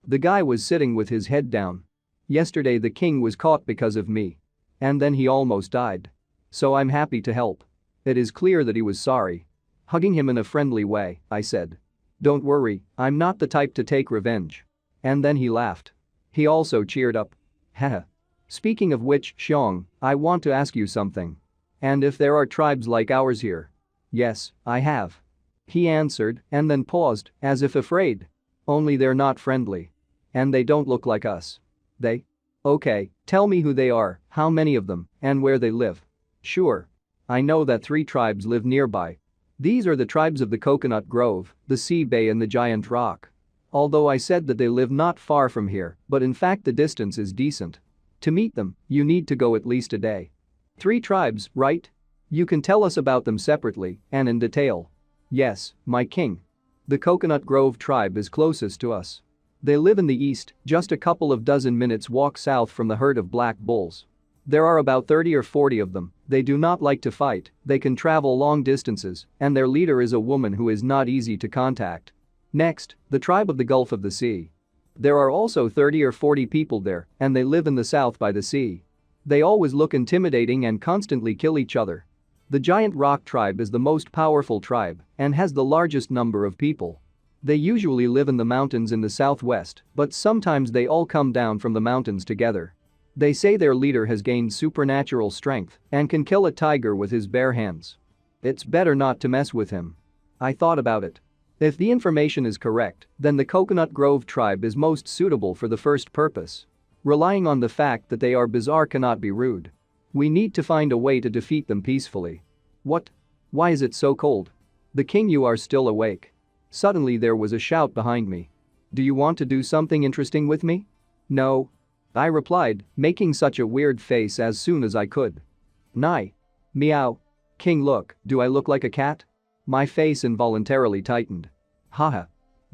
The guy was sitting with his head down. Yesterday the king was caught because of me. And then he almost died. So I'm happy to help. It is clear that he was sorry. Hugging him in a friendly way, I said. Don't worry, I'm not the type to take revenge. And then he laughed. He also cheered up. Haha. Speaking of which, Xiong, I want to ask you something. And if there are tribes like ours here? Yes, I have. He answered and then paused, as if afraid. Only they're not friendly. And they don't look like us. They? Okay, tell me who they are, how many of them, and where they live. Sure. I know that 3 tribes live nearby. These are the tribes of the Coconut Grove, the Sea Bay and the Giant Rock. Although I said that they live not far from here, but in fact the distance is decent. To meet them, you need to go at least a day. 3 tribes, right? You can tell us about them separately and in detail. Yes, my king. The Coconut Grove tribe is closest to us. They live in the east, just a couple of dozen minutes walk south from the herd of black bulls. There are about 30 or 40 of them. They do not like to fight, they can travel long distances, and their leader is a woman who is not easy to contact. Next, the tribe of the Gulf of the Sea. There are also 30 or 40 people there, and they live in the south by the sea. They always look intimidating and constantly kill each other. The Giant Rock tribe is the most powerful tribe and has the largest number of people. They usually live in the mountains in the southwest, but sometimes they all come down from the mountains together. They say their leader has gained supernatural strength and can kill a tiger with his bare hands. It's better not to mess with him. I thought about it. If the information is correct, then the Coconut Grove tribe is most suitable for the first purpose. Relying on the fact that they are bizarre cannot be rude. We need to find a way to defeat them peacefully. What? Why is it so cold? The king, you are still awake. Suddenly there was a shout behind me. Do you want to do something interesting with me? No. I replied, making such a weird face as soon as I could. Nye. Meow. King, look, do I look like a cat? My face involuntarily tightened. Haha.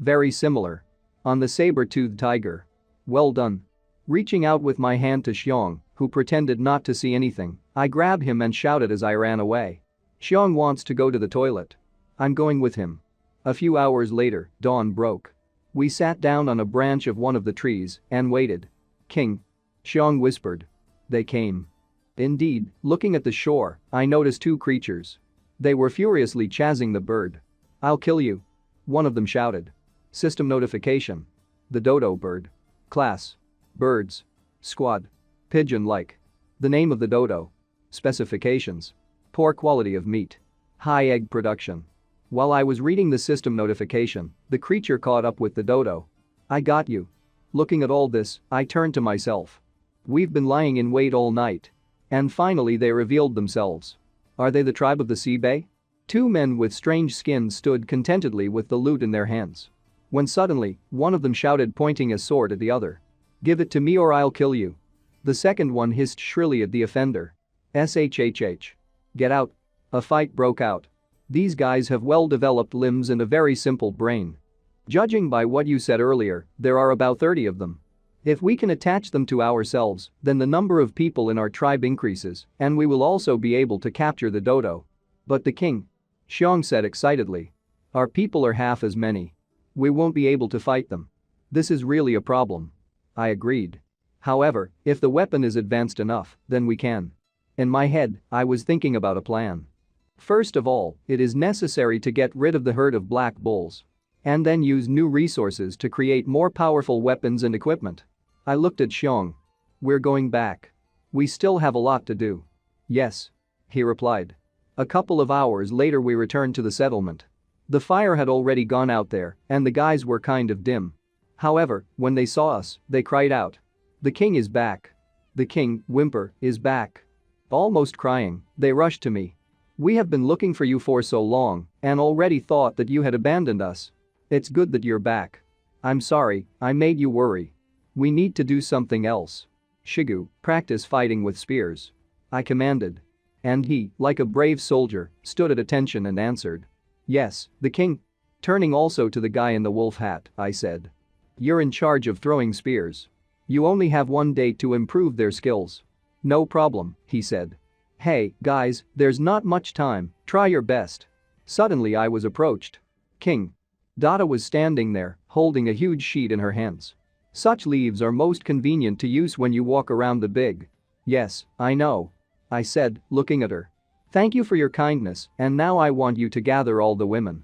Very similar. On the Sabertoothed Tiger. Well done. Reaching out with my hand to Xiong, who pretended not to see anything, I grabbed him and shouted as I ran away. Xiong wants to go to the toilet. I'm going with him. A few hours later, dawn broke. We sat down on a branch of one of the trees and waited. King. Xiong whispered. They came. Indeed, looking at the shore, I noticed two creatures. They were furiously chasing the bird. I'll kill you. One of them shouted. System notification. The dodo bird. Class. Birds. Squad. Pigeon-like. The name of the dodo. Specifications. Poor quality of meat. High egg production. While I was reading the system notification, the creature caught up with the dodo. I got you. Looking at all this, I turned to myself. We've been lying in wait all night. And finally they revealed themselves. Are they the tribe of the sea bay? Two men with strange skins stood contentedly with the loot in their hands. When suddenly, one of them shouted, pointing a sword at the other. Give it to me or I'll kill you. The second one hissed shrilly at the offender. SHHH. Get out. A fight broke out. These guys have well-developed limbs and a very simple brain. Judging by what you said earlier, there are about 30 of them. If we can attach them to ourselves, then the number of people in our tribe increases, and we will also be able to capture the dodo. But the king. Xiong said excitedly. Our people are half as many. We won't be able to fight them. This is really a problem. I agreed. However, if the weapon is advanced enough, then we can. In my head, I was thinking about a plan. First of all, it is necessary to get rid of the herd of black bulls. And then use new resources to create more powerful weapons and equipment. I looked at Xiong. We're going back. We still have a lot to do. Yes. He replied. A couple of hours later we returned to the settlement. The fire had already gone out there, and the guys were kind of dim. However, when they saw us, they cried out. The king is back. The king, Whimper, is back. Almost crying, they rushed to me. We have been looking for you for so long and already thought that you had abandoned us. It's good that you're back. I'm sorry, I made you worry. We need to do something else. Shigu, practice fighting with spears. I commanded. And he, like a brave soldier, stood at attention and answered. Yes, the king. Turning also to the guy in the wolf hat, I said. You're in charge of throwing spears. You only have 1 day to improve their skills. No problem, he said. Hey, guys, there's not much time, try your best. Suddenly I was approached. King. Dada was standing there, holding a huge sheet in her hands. Such leaves are most convenient to use when you walk around the big. Yes, I know. I said, looking at her. Thank you for your kindness, and now I want you to gather all the women.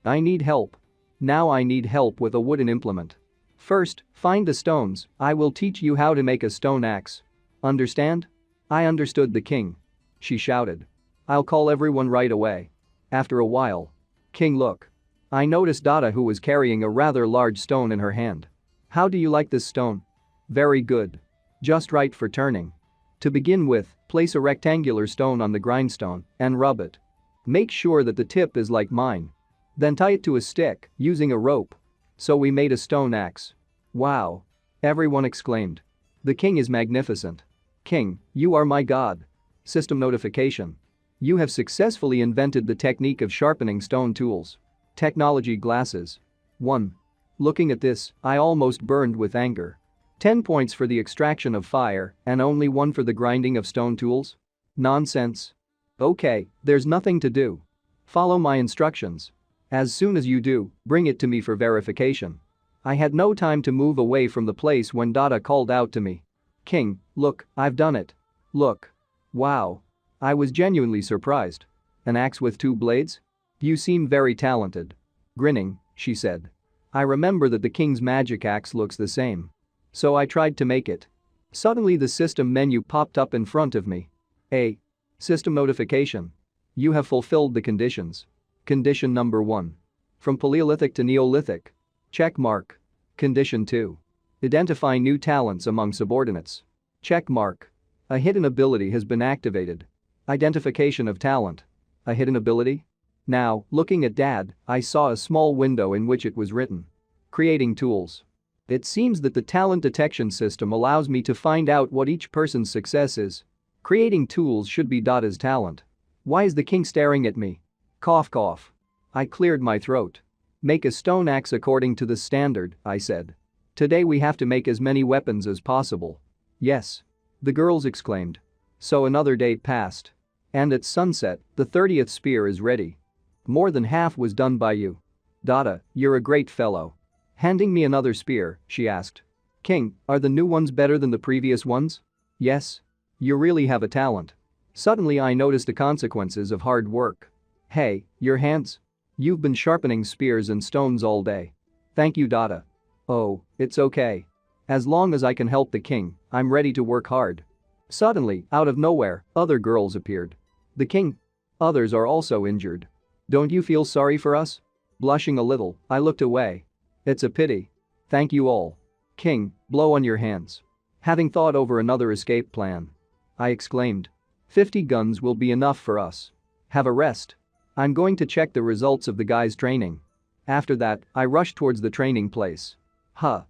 I need help. Now I need help with a wooden implement. First, find the stones, I will teach you how to make a stone axe. Understand? I understood the king. She shouted. I'll call everyone right away. After a while. King, look. I noticed Dada, who was carrying a rather large stone in her hand. How do you like this stone? Very good. Just right for turning. To begin with, place a rectangular stone on the grindstone and rub it. Make sure that the tip is like mine. Then tie it to a stick using a rope. So we made a stone axe. Wow. Everyone exclaimed. The king is magnificent. King, you are my god. System notification. You have successfully invented the technique of sharpening stone tools. Technology glasses. 1. Looking at this, I almost burned with anger. 10 points for the extraction of fire and only 1 for the grinding of stone tools? Nonsense. Okay, there's nothing to do. Follow my instructions. As soon as you do, bring it to me for verification. I had no time to move away from the place when Dada called out to me. King, look, I've done it. Look. Wow. I was genuinely surprised. An axe with 2 blades? You seem very talented. Grinning, she said. I remember that the king's magic axe looks the same. So I tried to make it. Suddenly the system menu popped up in front of me. A. System notification. You have fulfilled the conditions. Condition number 1. From Paleolithic to Neolithic. Check mark. Condition 2. Identify new talents among subordinates. Check mark. A hidden ability has been activated. Identification of talent. A hidden ability? Now, looking at Dad, I saw a small window in which it was written. Creating tools. It seems that the talent detection system allows me to find out what each person's success is. Creating tools should be Dada's talent. Why is the king staring at me? Cough cough. I cleared my throat. Make a stone axe according to the standard, I said. Today we have to make as many weapons as possible. Yes. The girls exclaimed. So another day passed. And at sunset, the 30th spear is ready. More than half was done by you. Dada, you're a great fellow. Handing me another spear, she asked. King, are the new ones better than the previous ones? Yes. You really have a talent. Suddenly I noticed the consequences of hard work. Hey, your hands? You've been sharpening spears and stones all day. Thank you, Dada. Oh, it's okay. As long as I can help the king, I'm ready to work hard. Suddenly, out of nowhere, other girls appeared. The king. Others are also injured. Don't you feel sorry for us? Blushing a little, I looked away. It's a pity. Thank you all. King, blow on your hands. Having thought over another escape plan. I exclaimed. 50 guns will be enough for us. Have a rest. I'm going to check the results of the guys' training. After that, I rushed towards the training place. Huh.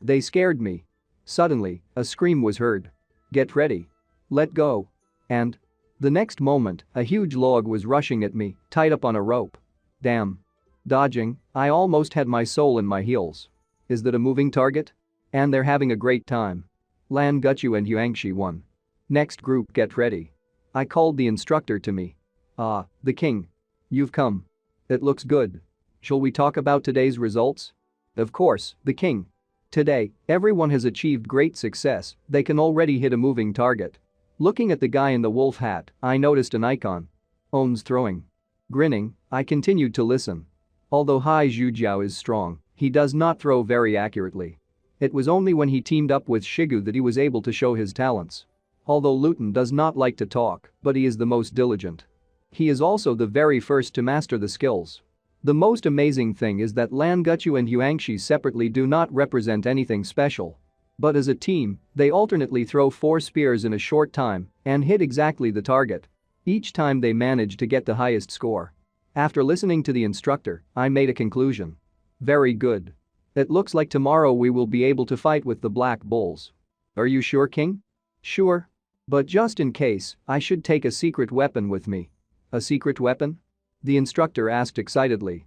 They scared me. Suddenly, a scream was heard. Get ready. Let go. And the next moment, a huge log was rushing at me, tied up on a rope. Damn. Dodging, I almost had my soul in my heels. Is that a moving target? And they're having a great time. Lan Guchu and Yuangshi won. Next group, get ready. I called the instructor to me. Ah, the king. You've come. It looks good. Shall we talk about today's results? Of course, the king. Today, everyone has achieved great success, they can already hit a moving target. Looking at the guy in the wolf hat, I noticed an icon. Owns throwing. Grinning, I continued to listen. Although Hai Zhujiao is strong, he does not throw very accurately. It was only when he teamed up with Shigu that he was able to show his talents. Although Luton does not like to talk, but he is the most diligent. He is also the very first to master the skills. The most amazing thing is that Lan Guchu and Yuangshi separately do not represent anything special. But as a team, they alternately throw 4 spears in a short time and hit exactly the target. Each time they manage to get the highest score. After listening to the instructor, I made a conclusion. Very good. It looks like tomorrow we will be able to fight with the Black Bulls. Are you sure, King? Sure. But just in case, I should take a secret weapon with me. A secret weapon? The instructor asked excitedly.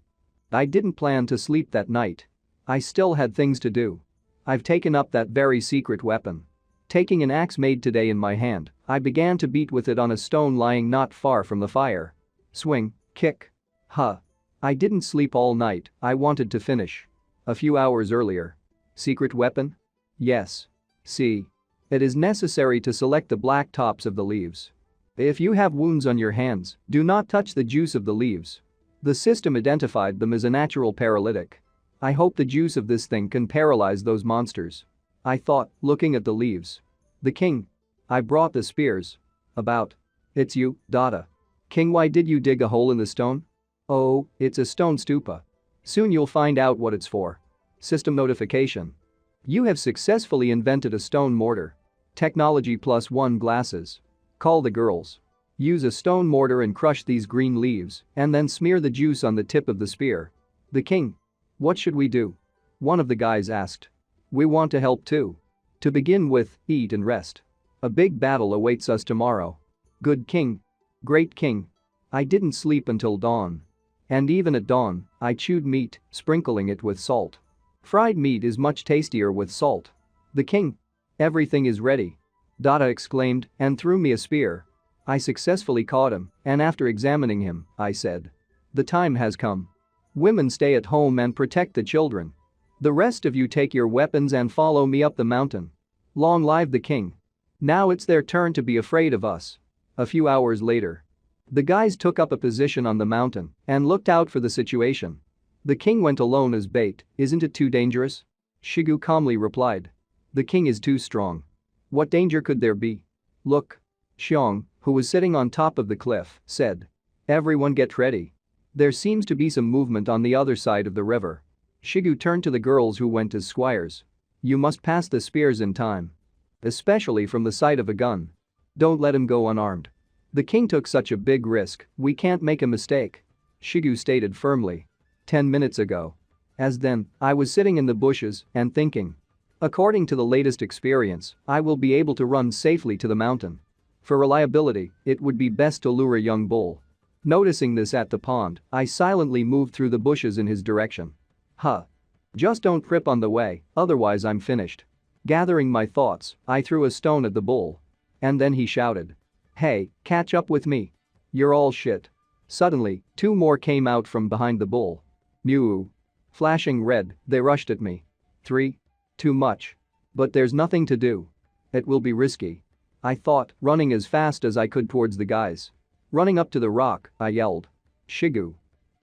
I didn't plan to sleep that night. I still had things to do. I've taken up that very secret weapon. Taking an axe made today in my hand, I began to beat with it on a stone lying not far from the fire. Swing, kick. Huh. I didn't sleep all night, I wanted to finish. A few hours earlier. Secret weapon? Yes. See. It is necessary to select the black tops of the leaves. If you have wounds on your hands, do not touch the juice of the leaves. The system identified them as a natural paralytic. I hope the juice of this thing can paralyze those monsters. I thought, looking at the leaves. The king. I brought the spears. About. It's you, Dada. King, why did you dig a hole in the stone? Oh, it's a stone stupa. Soon you'll find out what it's for. System notification. You have successfully invented a stone mortar. Technology +1 glasses. Call the girls. Use a stone mortar and crush these green leaves and then smear the juice on the tip of the spear. The king. What should we do? One of the guys asked. We want to help too. To begin with, eat and rest. A big battle awaits us tomorrow. Good king. Great king. I didn't sleep until dawn. And even at dawn, I chewed meat, sprinkling it with salt. Fried meat is much tastier with salt. The king. Everything is ready. Dada exclaimed and threw me a spear. I successfully caught him, and after examining him, I said. The time has come. Women stay at home and protect the children. The rest of you take your weapons and follow me up the mountain. Long live the king. Now it's their turn to be afraid of us. A few hours later. The guys took up a position on the mountain and looked out for the situation. The king went alone as bait, isn't it too dangerous? Shigu calmly replied. The king is too strong. What danger could there be? Look. Xiong, who was sitting on top of the cliff, said. Everyone get ready. There seems to be some movement on the other side of the river. Shigu turned to the girls who went as squires. You must pass the spears in time. Especially from the sight of a gun. Don't let him go unarmed. The king took such a big risk, we can't make a mistake. Shigu stated firmly. 10 minutes ago. As then, I was sitting in the bushes and thinking. According to the latest experience, I will be able to run safely to the mountain. For reliability, it would be best to lure a young bull. Noticing this at the pond, I silently moved through the bushes in his direction. Huh. Just don't trip on the way, otherwise I'm finished. Gathering my thoughts, I threw a stone at the bull. And then he shouted. Hey, catch up with me. You're all shit. Suddenly, two more came out from behind the bull. Mew. Flashing red, they rushed at me. 3. Too much. But there's nothing to do. It will be risky. I thought, running as fast as I could towards the guys. Running up to the rock, I yelled. Shigu.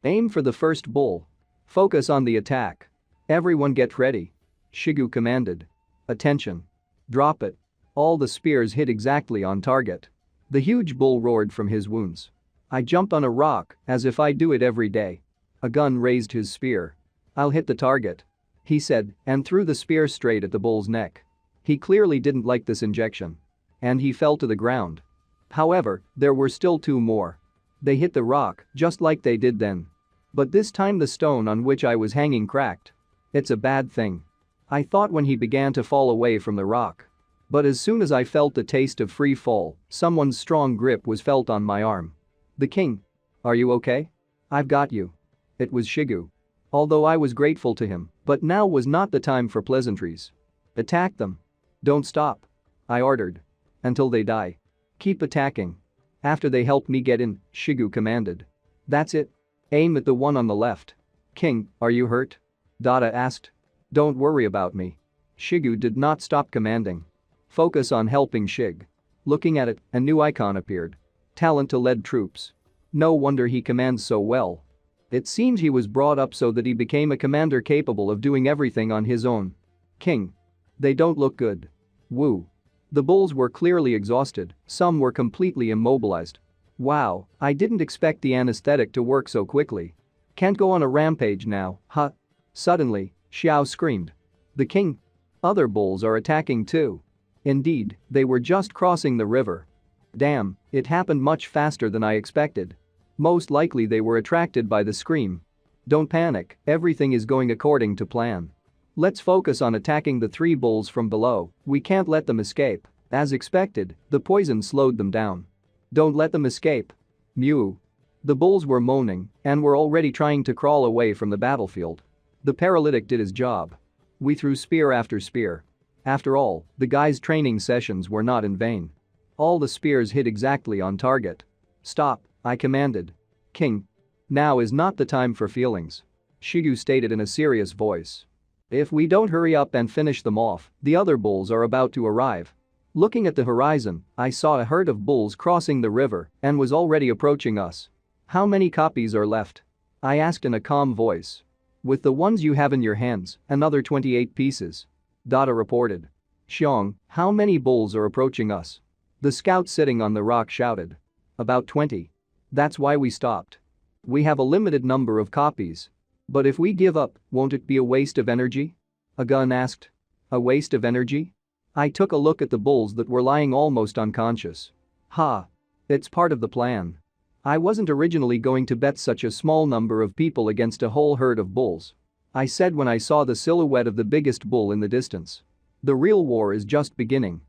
Aim for the first bull. Focus on the attack. Everyone get ready. Shigu commanded. Attention. Drop it. All the spears hit exactly on target. The huge bull roared from his wounds. I jumped on a rock, as if I do it every day. A gun raised his spear. I'll hit the target, he said, and threw the spear straight at the bull's neck. He clearly didn't like this injection. And he fell to the ground. However, there were still two more. They hit the rock, just like they did then. But this time the stone on which I was hanging cracked. It's a bad thing. I thought when he began to fall away from the rock. But as soon as I felt the taste of free fall, someone's strong grip was felt on my arm. The king. Are you okay? I've got you. It was Shigu. Although I was grateful to him, but now was not the time for pleasantries. Attack them. Don't stop. I ordered. Until they die. Keep attacking. After they help me get in, Shigu commanded. That's it. Aim at the one on the left. King, are you hurt? Dada asked. Don't worry about me. Shigu did not stop commanding. Focus on helping Shig. Looking at it, a new icon appeared. Talent to lead troops. No wonder he commands so well. It seems he was brought up so that he became a commander capable of doing everything on his own. King. They don't look good. Woo. The bulls were clearly exhausted, some were completely immobilized. Wow, I didn't expect the anesthetic to work so quickly. Can't go on a rampage now, huh? Suddenly, Xiao screamed. The king. Other bulls are attacking too. Indeed, they were just crossing the river. Damn, it happened much faster than I expected. Most likely they were attracted by the scream. Don't panic, everything is going according to plan. Let's focus on attacking the three bulls from below, we can't let them escape. As expected, the poison slowed them down. Don't let them escape. Mew. The bulls were moaning and were already trying to crawl away from the battlefield. The paralytic did his job. We threw spear after spear. After all, the guy's training sessions were not in vain. All the spears hit exactly on target. Stop, I commanded. King. Now is not the time for feelings. Shigu stated in a serious voice. If we don't hurry up and finish them off, the other bulls are about to arrive. Looking at the horizon, I saw a herd of bulls crossing the river and was already approaching us. How many copies are left? I asked in a calm voice. With the ones you have in your hands, another 28 pieces. Dada reported. Xiong, how many bulls are approaching us? The scout sitting on the rock shouted. About 20. That's why we stopped. We have a limited number of copies. But if we give up, won't it be a waste of energy? A gun asked. A waste of energy? I took a look at the bulls that were lying almost unconscious. Ha. It's part of the plan. I wasn't originally going to bet such a small number of people against a whole herd of bulls. I said when I saw the silhouette of the biggest bull in the distance. The real war is just beginning.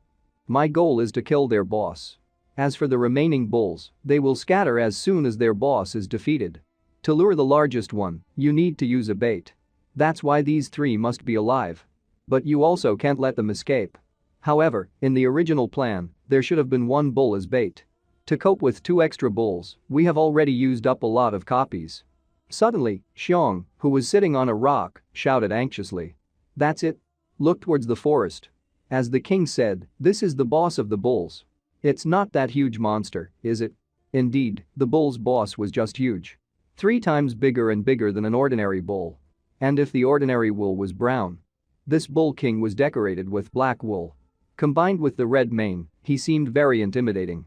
My goal is to kill their boss. As for the remaining bulls, they will scatter as soon as their boss is defeated. To lure the largest one, you need to use a bait. That's why these three must be alive. But you also can't let them escape. However, in the original plan, there should have been one bull as bait. To cope with 2 extra bulls, we have already used up a lot of copies. Suddenly, Xiong, who was sitting on a rock, shouted anxiously. That's it? Look towards the forest. As the king said, this is the boss of the bulls. It's not that huge monster, is it? Indeed, the bull's boss was just huge. 3 times bigger and bigger than an ordinary bull. And if the ordinary wool was brown, this bull king was decorated with black wool. Combined with the red mane, he seemed very intimidating.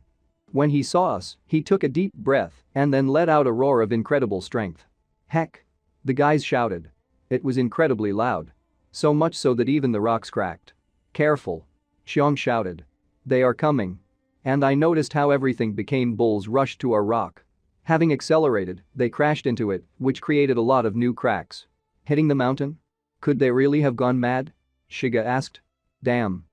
When he saw us, he took a deep breath and then let out a roar of incredible strength. Heck! The guys shouted. It was incredibly loud. So much so that even the rocks cracked. Careful! Xiong shouted. They are coming. And I noticed how everything became bulls rushed to our rock. Having accelerated, they crashed into it, which created a lot of new cracks. Hitting the mountain? Could they really have gone mad? Shiga asked. Damn.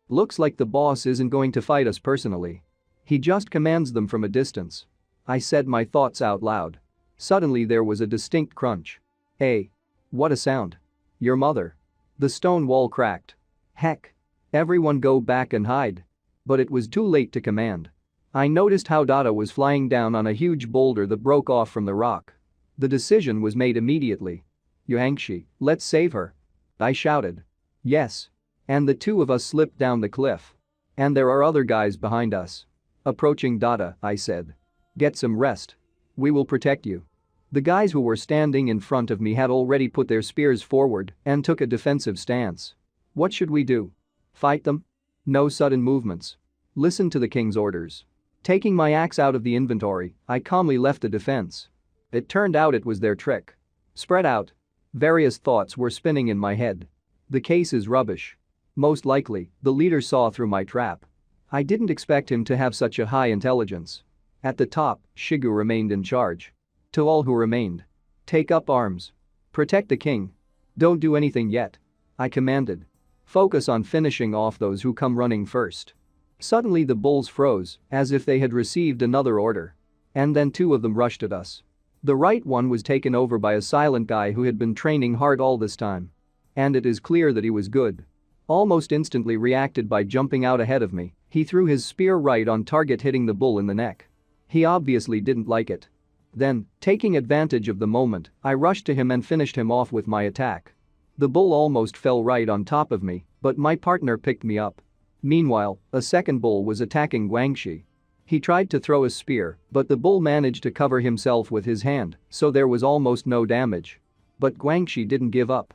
Looks like the boss isn't going to fight us personally. He just commands them from a distance. I said my thoughts out loud. Suddenly there was a distinct crunch. Hey! What a sound. Your mother. The stone wall cracked. Heck. Everyone go back and hide. But it was too late to command. I noticed how Dada was flying down on a huge boulder that broke off from the rock. The decision was made immediately. Yuangshi, let's save her. I shouted. Yes. And the two of us slipped down the cliff. And there are other guys behind us. Approaching Dada, I said. Get some rest. We will protect you. The guys who were standing in front of me had already put their spears forward and took a defensive stance. What should we do? Fight them? No sudden movements. Listen to the king's orders. Taking my axe out of the inventory, I calmly left the defense. It turned out it was their trick. Spread out. Various thoughts were spinning in my head. The case is rubbish. Most likely, the leader saw through my trap. I didn't expect him to have such a high intelligence. At the top, Shigu remained in charge. To all who remained. Take up arms. Protect the king. Don't do anything yet. I commanded. Focus on finishing off those who come running first. Suddenly the bulls froze, as if they had received another order. And then two of them rushed at us. The right one was taken over by a silent guy who had been training hard all this time. And it is clear that he was good. Almost instantly reacted by jumping out ahead of me, he threw his spear right on target, hitting the bull in the neck. He obviously didn't like it. Then, taking advantage of the moment, I rushed to him and finished him off with my attack. The bull almost fell right on top of me, but my partner picked me up. Meanwhile, a second bull was attacking Guangxi. He tried to throw a spear, but the bull managed to cover himself with his hand, so there was almost no damage. But Guangxi didn't give up.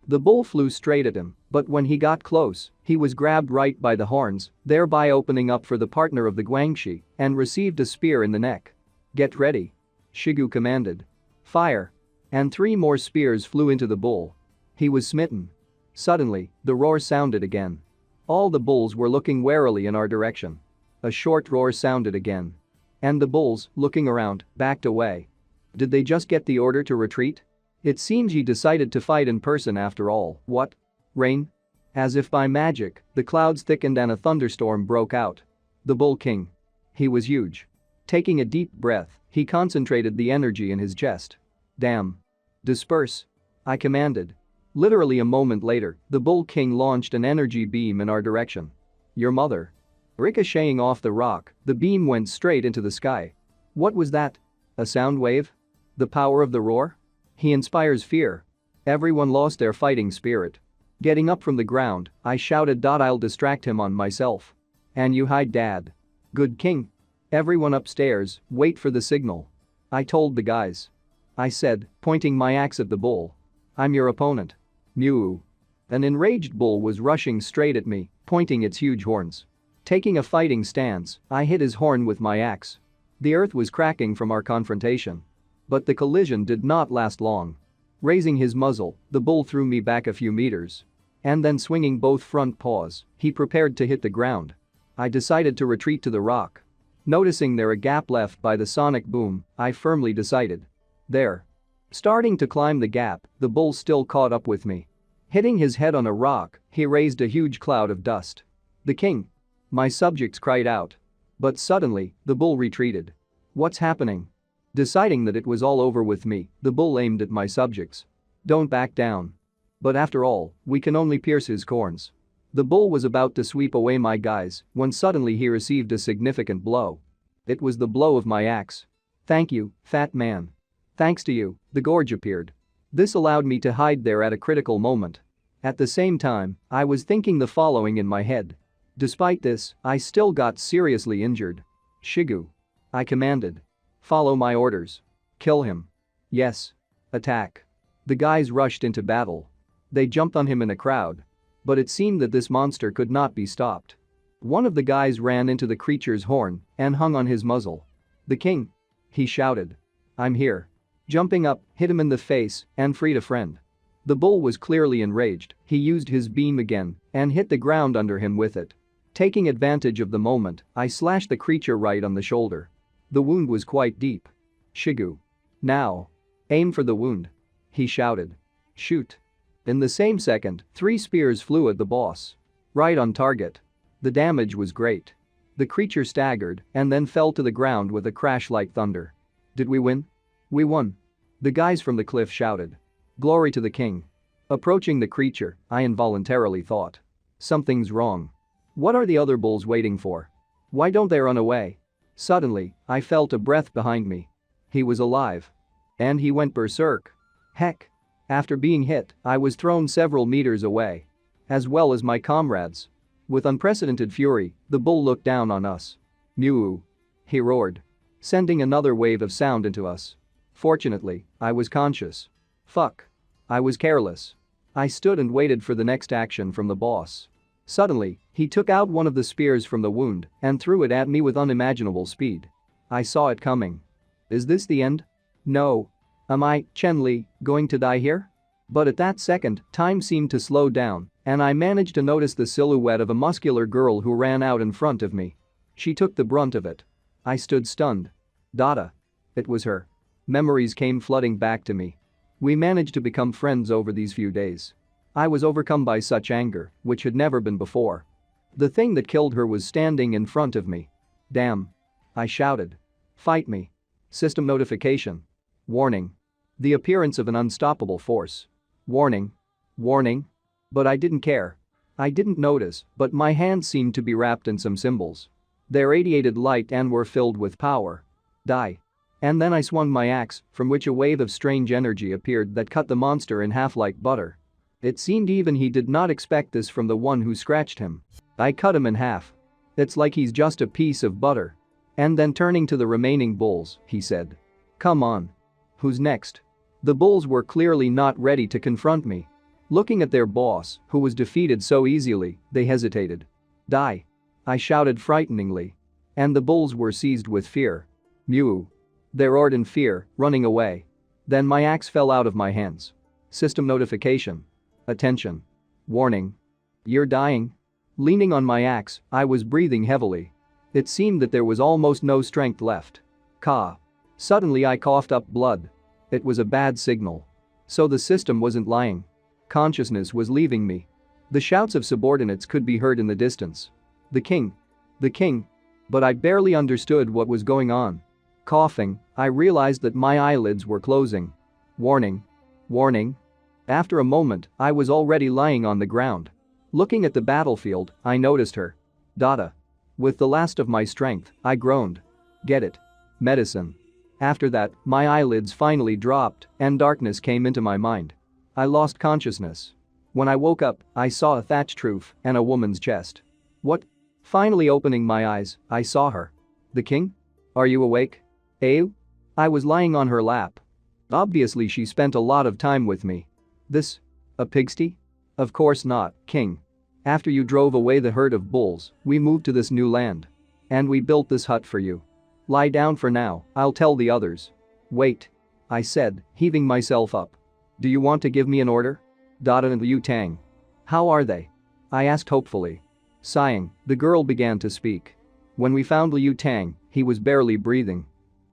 The bull flew straight at him, but when he got close, he was grabbed right by the horns, thereby opening up for the partner of the Guangxi, and received a spear in the neck. Get ready. Shigu commanded. Fire. And 3 more spears flew into the bull. He was smitten. Suddenly, the roar sounded again. All the bulls were looking warily in our direction. A short roar sounded again. And the bulls, looking around, backed away. Did they just get the order to retreat? It seems he decided to fight in person after all. What? Rain? As if by magic, the clouds thickened and a thunderstorm broke out. The Bull King. He was huge. Taking a deep breath, he concentrated the energy in his chest. Damn. Disperse. I commanded. Literally a moment later, the Bull King launched an energy beam in our direction. Your mother. Ricocheting off the rock, the beam went straight into the sky. What was that? A sound wave? The power of the roar? He inspires fear. Everyone lost their fighting spirit. Getting up from the ground, I shouted, I'll distract him on myself. And you hide, Dad. Good king. Everyone upstairs, wait for the signal. I told the guys. I said, pointing my axe at the bull. I'm your opponent. Mew. An enraged bull was rushing straight at me, pointing its huge horns. Taking a fighting stance, I hit his horn with my axe. The earth was cracking from our confrontation. But the collision did not last long. Raising his muzzle, the bull threw me back a few meters. And then swinging both front paws, he prepared to hit the ground. I decided to retreat to the rock. Noticing there a gap left by the sonic boom, I firmly decided. There. Starting to climb the gap, the bull still caught up with me. Hitting his head on a rock, he raised a huge cloud of dust. The king. My subjects cried out. But suddenly, the bull retreated. What's happening? Deciding that it was all over with me, the bull aimed at my subjects. Don't back down. But after all, we can only pierce his corns. The bull was about to sweep away my guys when suddenly he received a significant blow. It was the blow of my axe. Thank you, fat man. Thanks to you, the gorge appeared. This allowed me to hide there at a critical moment. At the same time, I was thinking the following in my head. Despite this, I still got seriously injured. Shigu. I commanded. Follow my orders. Kill him. Yes. Attack. The guys rushed into battle. They jumped on him in a crowd. But it seemed that this monster could not be stopped. One of the guys ran into the creature's horn and hung on his muzzle. The king. He shouted. I'm here. Jumping up, hit him in the face and freed a friend. The bull was clearly enraged. He used his beam again and hit the ground under him with it. Taking advantage of the moment, I slashed the creature right on the shoulder. The wound was quite deep. Shigu. Now. Aim for the wound. He shouted. Shoot. In the same second, 3 spears flew at the boss. Right on target. The damage was great. The creature staggered and then fell to the ground with a crash like thunder. Did we win? We won. The guys from the cliff shouted. Glory to the king. Approaching the creature, I involuntarily thought. Something's wrong. What are the other bulls waiting for? Why don't they run away? Suddenly, I felt a breath behind me. He was alive. And he went berserk. Heck. After being hit, I was thrown several meters away. As well as my comrades. With unprecedented fury, the bull looked down on us. Mew! He roared. Sending another wave of sound into us. Fortunately, I was conscious. Fuck. I was careless. I stood and waited for the next action from the boss. Suddenly, he took out one of the spears from the wound and threw it at me with unimaginable speed. I saw it coming. Is this the end? No. Am I, Chen Li, going to die here? But at that second, time seemed to slow down, and I managed to notice the silhouette of a muscular girl who ran out in front of me. She took the brunt of it. I stood stunned. Dada. It was her. Memories came flooding back to me. We managed to become friends over these few days. I was overcome by such anger, which had never been before. The thing that killed her was standing in front of me. Damn. I shouted. Fight me. System notification. Warning. The appearance of an unstoppable force. Warning. Warning. But I didn't care. I didn't notice, but my hands seemed to be wrapped in some symbols. They radiated light and were filled with power. Die. And then I swung my axe, from which a wave of strange energy appeared that cut the monster in half like butter. It seemed even he did not expect this from the one who scratched him. I cut him in half. It's like he's just a piece of butter. And then turning to the remaining bulls, he said. Come on. Who's next? The bulls were clearly not ready to confront me. Looking at their boss, who was defeated so easily, they hesitated. Die. I shouted frighteningly. And the bulls were seized with fear. Mew. They roared in fear, running away. Then my axe fell out of my hands. System notification. Attention. Warning. You're dying. Leaning on my axe, I was breathing heavily. It seemed that there was almost no strength left. Ka. Suddenly I coughed up blood. It was a bad signal. So the system wasn't lying. Consciousness was leaving me. The shouts of subordinates could be heard in the distance. The king. The king. But I barely understood what was going on. Coughing, I realized that my eyelids were closing. Warning. Warning. After a moment, I was already lying on the ground. Looking at the battlefield, I noticed her. Dada. With the last of my strength, I groaned. Get it. Medicine. After that, my eyelids finally dropped and darkness came into my mind. I lost consciousness. When I woke up, I saw a thatched roof and a woman's chest. What? Finally opening my eyes, I saw her. The king? Are you awake? Ew? I was lying on her lap. Obviously she spent a lot of time with me. This? A pigsty? Of course not, king. After you drove away the herd of bulls, we moved to this new land. And we built this hut for you. Lie down for now, I'll tell the others. Wait. I said, heaving myself up. Do you want to give me an order? Dada and Liu Tang. How are they? I asked hopefully. Sighing, the girl began to speak. When we found Liu Tang, he was barely breathing.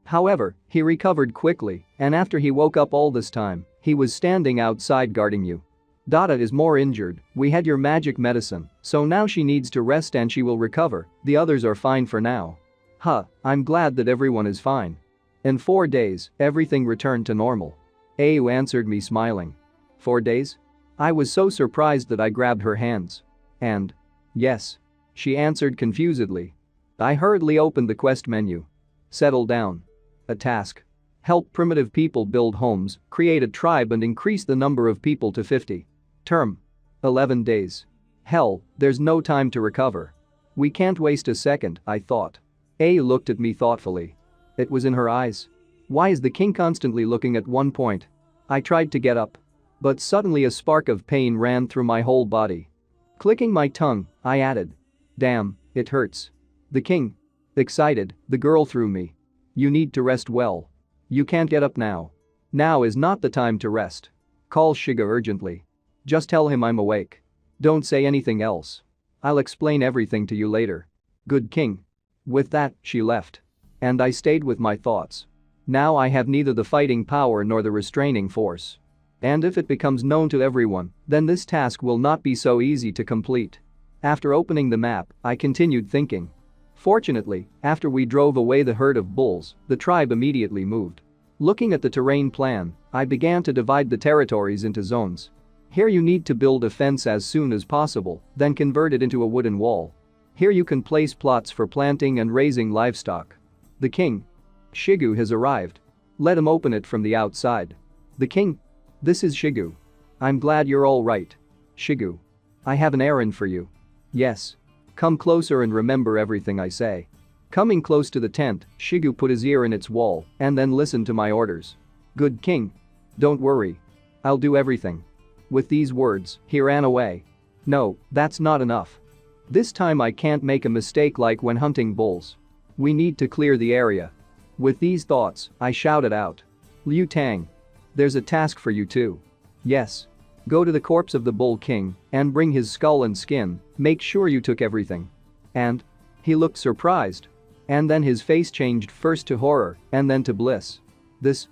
However, he recovered quickly, and after he woke up all this time, he was standing outside guarding you. Dada is more injured, we had your magic medicine, so now she needs to rest and she will recover, the others are fine for now. Huh, I'm glad that everyone is fine. In 4 days, everything returned to normal. Ayu answered me smiling. 4 days? I was so surprised that I grabbed her hands. And? Yes. She answered confusedly. I hurriedly opened the quest menu. Settle down. A task. Help primitive people build homes, create a tribe and increase the number of people to 50. Term. 11 days. Hell, there's no time to recover. We can't waste a second, I thought. Ayu looked at me thoughtfully. It was in her eyes. Why is the king constantly looking at one point? I tried to get up. But suddenly a spark of pain ran through my whole body. Clicking my tongue, I added. Damn, it hurts. The king. Excited, the girl threw me. You need to rest well. You can't get up now. Now is not the time to rest. Call Shiga urgently. Just tell him I'm awake. Don't say anything else. I'll explain everything to you later. Good king. With that, she left. And I stayed with my thoughts. Now I have neither the fighting power nor the restraining force. And if it becomes known to everyone, then this task will not be so easy to complete. After opening the map, I continued thinking. Fortunately, after we drove away the herd of bulls, the tribe immediately moved. Looking at the terrain plan, I began to divide the territories into zones. Here you need to build a fence as soon as possible, then convert it into a wooden wall. Here you can place plots for planting and raising livestock. The king. Shigu has arrived. Let him open it from the outside. The king. This is Shigu. I'm glad you're all right. Shigu. I have an errand for you. Yes. Come closer and remember everything I say. Coming close to the tent, Shigu put his ear in its wall and then listened to my orders. Good king. Don't worry. I'll do everything. With these words, he ran away. No, that's not enough. This time I can't make a mistake like when hunting bulls. We need to clear the area. With these thoughts, I shouted out. Liu Tang. There's a task for you too. Yes. Go to the corpse of the bull king and bring his skull and skin, make sure you took everything. And? He looked surprised. And then his face changed first to horror and then to bliss. This,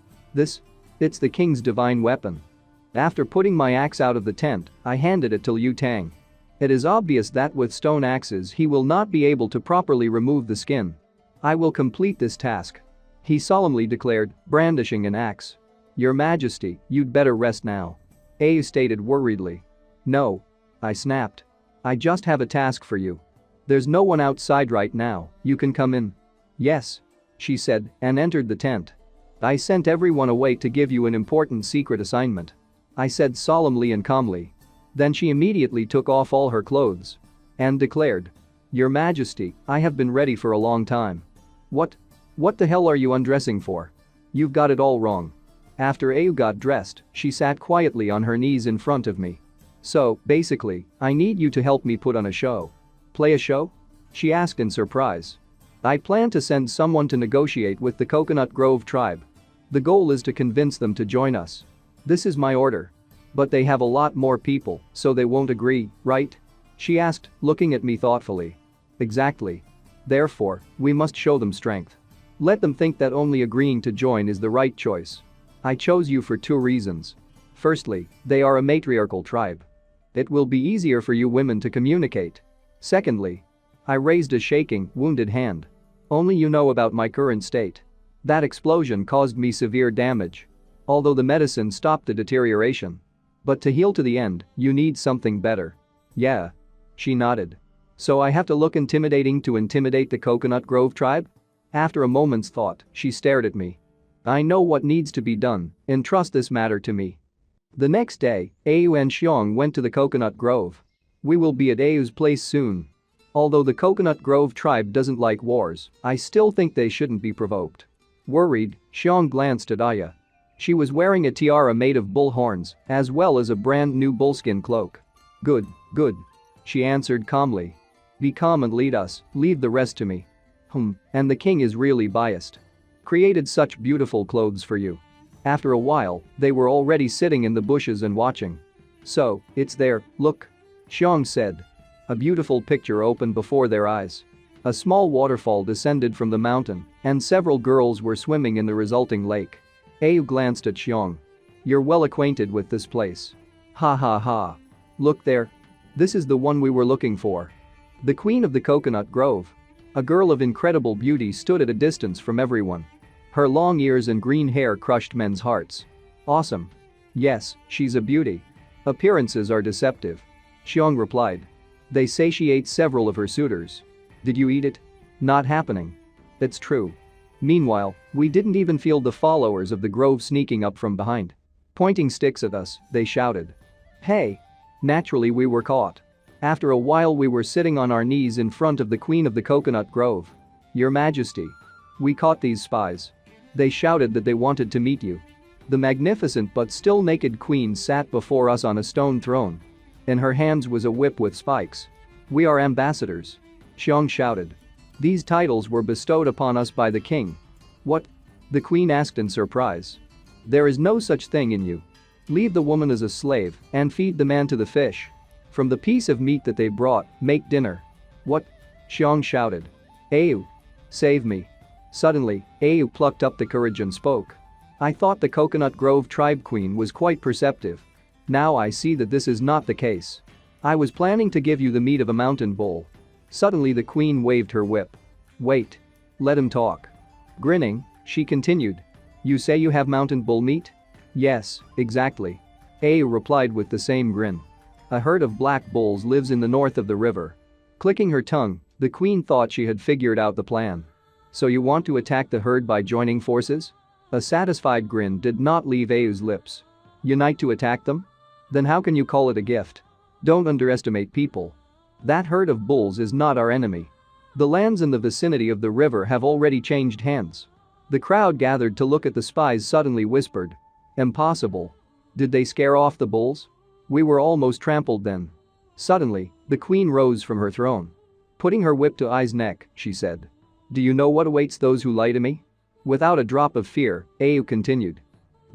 it's the king's divine weapon. After putting my axe out of the tent, I handed it to Liu Tang. It is obvious that with stone axes he will not be able to properly remove the skin. I will complete this task. He solemnly declared, brandishing an axe. Your Majesty, you'd better rest now. Ayu stated worriedly. No. I snapped. I just have a task for you. There's no one outside right now, you can come in. Yes. She said and entered the tent. I sent everyone away to give you an important secret assignment. I said solemnly and calmly. Then she immediately took off all her clothes. And declared. Your Majesty, I have been ready for a long time. What the hell are you undressing for? You've got it all wrong. After Ayu got dressed, she sat quietly on her knees in front of me. So, basically, I need you to help me put on a show. Play a show? She asked in surprise. I plan to send someone to negotiate with the Coconut Grove tribe. The goal is to convince them to join us. This is my order. But they have a lot more people, so they won't agree, right? She asked, looking at me thoughtfully. Exactly. Therefore, we must show them strength. Let them think that only agreeing to join is the right choice. I chose you for 2 reasons. Firstly, they are a matriarchal tribe. It will be easier for you women to communicate. Secondly, I raised a shaking, wounded hand. Only you know about my current state. That explosion caused me severe damage. Although the medicine stopped the deterioration. But to heal to the end, you need something better. Yeah. She nodded. So I have to look intimidating to intimidate the Coconut Grove tribe? After a moment's thought, she stared at me. I know what needs to be done, entrust this matter to me. The next day, Ayu and Xiong went to the Coconut Grove. We will be at Ayu's place soon. Although the Coconut Grove tribe doesn't like wars, I still think they shouldn't be provoked. Worried, Xiong glanced at Aya. She was wearing a tiara made of bull horns, as well as a brand new bullskin cloak. Good. She answered calmly. Be calm and lead us, leave the rest to me. And the king is really biased. Created such beautiful clothes for you. After a while, they were already sitting in the bushes and watching. So, it's there, look. Xiong said. A beautiful picture opened before their eyes. A small waterfall descended from the mountain, and several girls were swimming in the resulting lake. Ayu glanced at Xiong. You're well acquainted with this place. Ha ha ha. Look there. This is the one we were looking for. The queen of the Coconut Grove. A girl of incredible beauty stood at a distance from everyone. Her long ears and green hair crushed men's hearts. Awesome. Yes, she's a beauty. Appearances are deceptive. Xiong replied. They satiate several of her suitors. Did you eat it? Not happening. It's true. Meanwhile, we didn't even feel the followers of the grove sneaking up from behind. Pointing sticks at us, they shouted. Hey! Naturally we were caught. After a while we were sitting on our knees in front of the queen of the Coconut Grove. Your Majesty. We caught these spies. They shouted that they wanted to meet you. The magnificent but still naked queen sat before us on a stone throne. In her hands was a whip with spikes. We are ambassadors. Xiong shouted. These titles were bestowed upon us by the king. What? The queen asked in surprise. There is no such thing in you. Leave the woman as a slave and feed the man to the fish. From the piece of meat that they brought, make dinner. What? Xiong shouted. Ayu. Save me. Suddenly, Ayu plucked up the courage and spoke. I thought the Coconut Grove tribe queen was quite perceptive. Now I see that this is not the case. I was planning to give you the meat of a mountain bull. Suddenly the queen waved her whip. Wait. Let him talk. Grinning, she continued. You say you have mountain bull meat? Yes, exactly. Au replied with the same grin. A herd of black bulls lives in the north of the river. Clicking her tongue, the queen thought she had figured out the plan. So you want to attack the herd by joining forces? A satisfied grin did not leave Au's lips. Unite to attack them? Then how can you call it a gift? Don't underestimate people. That herd of bulls is not our enemy. The lands in the vicinity of the river have already changed hands. The crowd gathered to look at the spies suddenly whispered. Impossible. Did they scare off the bulls? We were almost trampled then. Suddenly, the queen rose from her throne. Putting her whip to Ai's neck, she said. Do you know what awaits those who lie to me? Without a drop of fear, Au continued.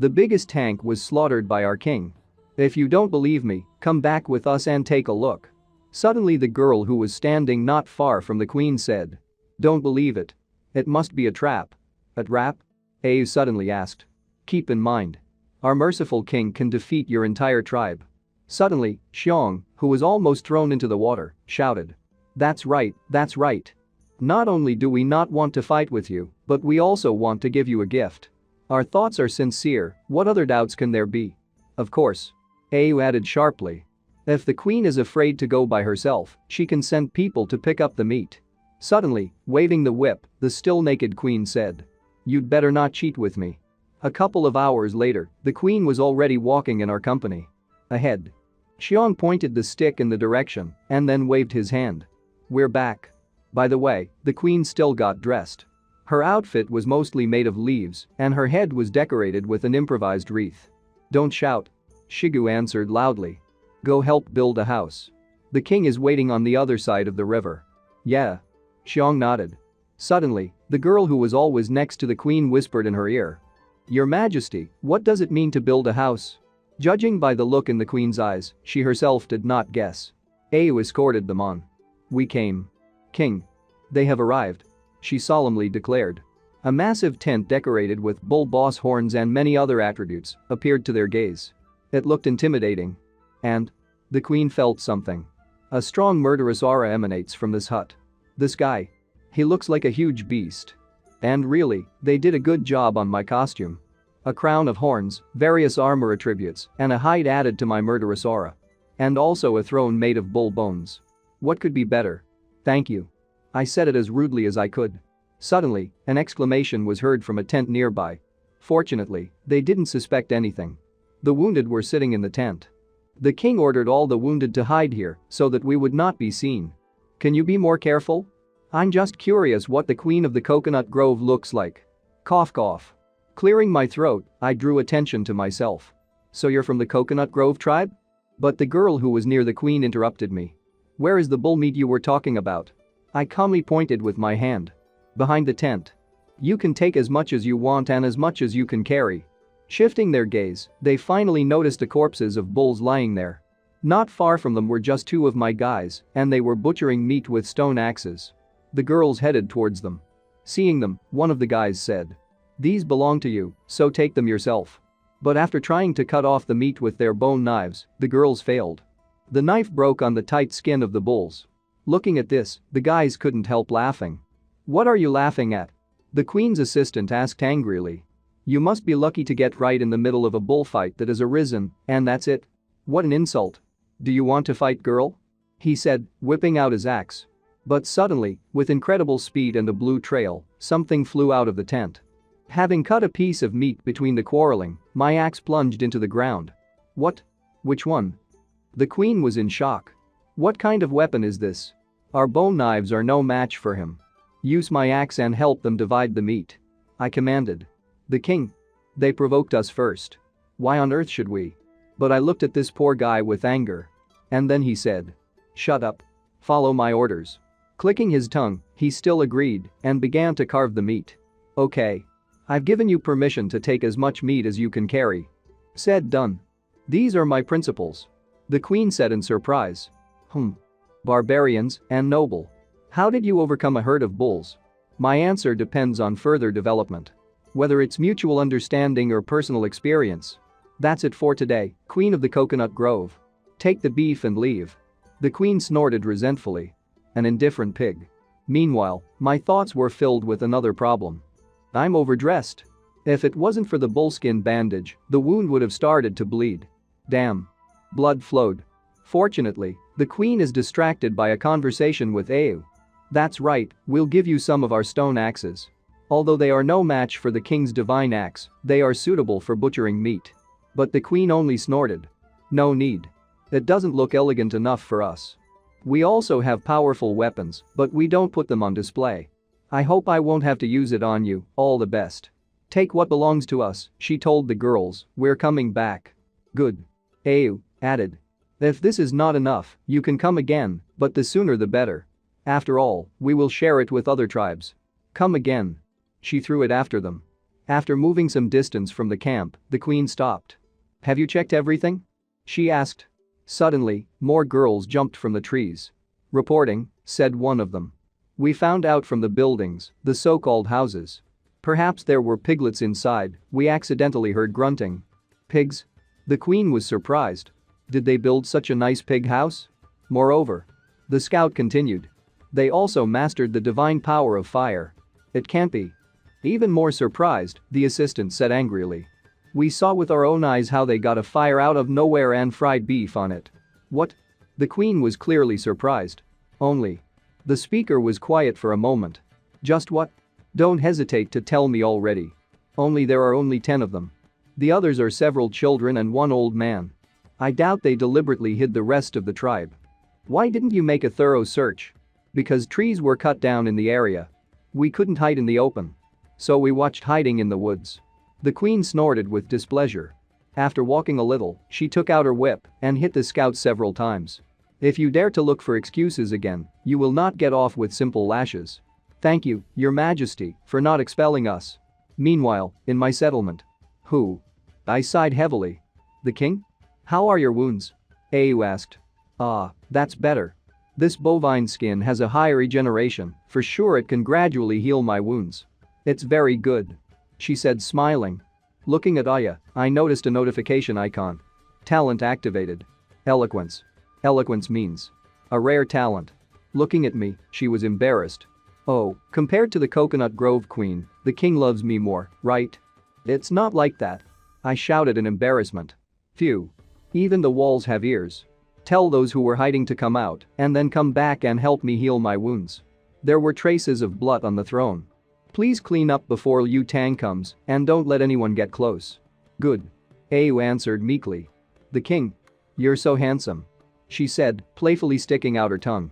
The biggest tank was slaughtered by our king. If you don't believe me, come back with us and take a look. Suddenly the girl who was standing not far from the queen said. Don't believe it. It must be a trap. A trap? Au suddenly asked. Keep in mind. Our merciful king can defeat your entire tribe. Suddenly, Xiong, who was almost thrown into the water, shouted. That's right, that's right. Not only do we not want to fight with you, but we also want to give you a gift. Our thoughts are sincere, what other doubts can there be? Of course. Au added sharply. If the queen is afraid to go by herself, she can send people to pick up the meat. Suddenly, waving the whip, the still naked queen said. You'd better not cheat with me. A couple of hours later, the queen was already walking in our company. Ahead. Xiong pointed the stick in the direction and then waved his hand. We're back. By the way, the queen still got dressed. Her outfit was mostly made of leaves and her head was decorated with an improvised wreath. Don't shout. Shigu answered loudly. Go help build a house. The king is waiting on the other side of the river. Yeah. Xiong nodded. Suddenly, the girl who was always next to the queen whispered in her ear. Your Majesty, what does it mean to build a house? Judging by the look in the queen's eyes, she herself did not guess. Au escorted them on. We came. King. They have arrived. She solemnly declared. A massive tent decorated with bull boss horns and many other attributes appeared to their gaze. It looked intimidating. And? The queen felt something. A strong murderous aura emanates from this hut. This guy. He looks like a huge beast. And really, they did a good job on my costume. A crown of horns, various armor attributes, and a hide added to my murderous aura. And also a throne made of bull bones. What could be better? Thank you. I said it as rudely as I could. Suddenly, an exclamation was heard from a tent nearby. Fortunately, they didn't suspect anything. The wounded were sitting in the tent. The king ordered all the wounded to hide here so that we would not be seen. Can you be more careful? I'm just curious what the queen of the coconut grove looks like. Cough cough. Clearing my throat, I drew attention to myself. So you're from the coconut grove tribe? But the girl who was near the queen interrupted me. Where is the bull meat you were talking about? I calmly pointed with my hand. Behind the tent. You can take as much as you want and as much as you can carry. Shifting their gaze, they finally noticed the corpses of bulls lying there. Not far from them were just two of my guys, and they were butchering meat with stone axes. The girls headed towards them. Seeing them, one of the guys said. These belong to you, so take them yourself. But after trying to cut off the meat with their bone knives, the girls failed. The knife broke on the tight skin of the bulls. Looking at this, the guys couldn't help laughing. What are you laughing at? The queen's assistant asked angrily. You must be lucky to get right in the middle of a bullfight that has arisen, and that's it? What an insult. Do you want to fight, girl? He said, whipping out his axe. But suddenly, with incredible speed and a blue trail, something flew out of the tent. Having cut a piece of meat between the quarreling, my axe plunged into the ground. What? Which one? The queen was in shock. What kind of weapon is this? Our bone knives are no match for him. Use my axe and help them divide the meat. I commanded. The king. They provoked us first. Why on earth should we? But I looked at this poor guy with anger. And then he said. Shut up. Follow my orders. Clicking his tongue, he still agreed and began to carve the meat. Okay. I've given you permission to take as much meat as you can carry. Said done. These are my principles. The queen said in surprise. Barbarians and noble. How did you overcome a herd of bulls? My answer depends on further development. Whether it's mutual understanding or personal experience. That's it for today, Queen of the Coconut Grove. Take the beef and leave. The queen snorted resentfully. An indifferent pig. Meanwhile, my thoughts were filled with another problem. I'm overdressed. If it wasn't for the bullskin bandage, the wound would have started to bleed. Damn. Blood flowed. Fortunately, the queen is distracted by a conversation with Au. That's right, we'll give you some of our stone axes. Although they are no match for the king's divine axe, they are suitable for butchering meat. But the queen only snorted. No need. It doesn't look elegant enough for us. We also have powerful weapons, but we don't put them on display. I hope I won't have to use it on you, all the best. Take what belongs to us, she told the girls, we're coming back. Good. Au added. If this is not enough, you can come again, but the sooner the better. After all, we will share it with other tribes. Come again. She threw it after them. After moving some distance from the camp, the queen stopped. Have you checked everything? She asked. Suddenly, more girls jumped from the trees. Reporting, said one of them. We found out from the buildings, the so-called houses. Perhaps there were piglets inside, we accidentally heard grunting. Pigs? The queen was surprised. Did they build such a nice pig house? Moreover, the scout continued. They also mastered the divine power of fire. It can't be. Even more surprised, the assistant said angrily. We saw with our own eyes how they got a fire out of nowhere and fried beef on it. What? The queen was clearly surprised. Only. The speaker was quiet for a moment. Just what? Don't hesitate to tell me already. Only there are only 10 of them. The others are several children and one old man. I doubt they deliberately hid the rest of the tribe. Why didn't you make a thorough search? Because trees were cut down in the area. We couldn't hide in the open. So we watched hiding in the woods. The queen snorted with displeasure. After walking a little, she took out her whip and hit the scout several times. If you dare to look for excuses again, you will not get off with simple lashes. Thank you, Your Majesty, for not expelling us. Meanwhile, in my settlement. Who? I sighed heavily. The king? How are your wounds? Au asked. Ah, that's better. This bovine skin has a high regeneration, for sure it can gradually heal my wounds. It's very good. She said smiling. Looking at Aya, I noticed a notification icon. Talent activated. Eloquence. Eloquence means a rare talent. Looking at me, she was embarrassed. Oh, compared to the Coconut Grove Queen, the king loves me more, right? It's not like that. I shouted in embarrassment. Phew. Even the walls have ears. Tell those who were hiding to come out and then come back and help me heal my wounds. There were traces of blood on the throne. Please clean up before Liu Tang comes and don't let anyone get close. Good. Au answered meekly. The king. You're so handsome. She said, playfully sticking out her tongue.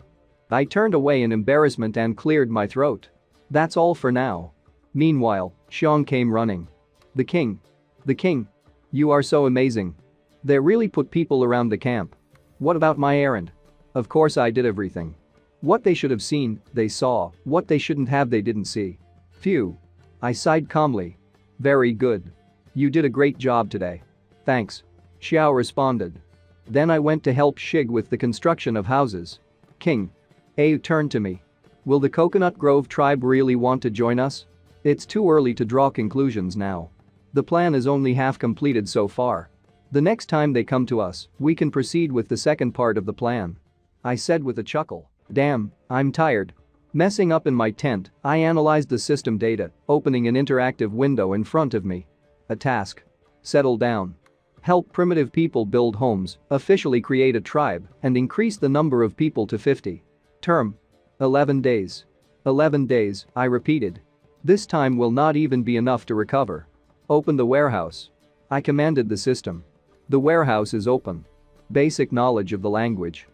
I turned away in embarrassment and cleared my throat. That's all for now. Meanwhile, Xiong came running. The king. The king. You are so amazing. They really put people around the camp. What about my errand? Of course I did everything. What they should have seen, they saw. What they shouldn't have, they didn't see. Phew. I sighed calmly. Very good. You did a great job today. Thanks. Xiao responded. Then I went to help Shig with the construction of houses. King. Au turned to me. Will the Coconut Grove tribe really want to join us? It's too early to draw conclusions now. The plan is only half completed so far. The next time they come to us, we can proceed with the second part of the plan. I said with a chuckle. Damn, I'm tired. Messing up in my tent, I analyzed the system data, opening an interactive window in front of me. A task. Settle down. Help primitive people build homes, officially create a tribe, and increase the number of people to 50. Term. 11 days. 11 days, I repeated. This time will not even be enough to recover. Open the warehouse. I commanded the system. The warehouse is open. Basic knowledge of the language.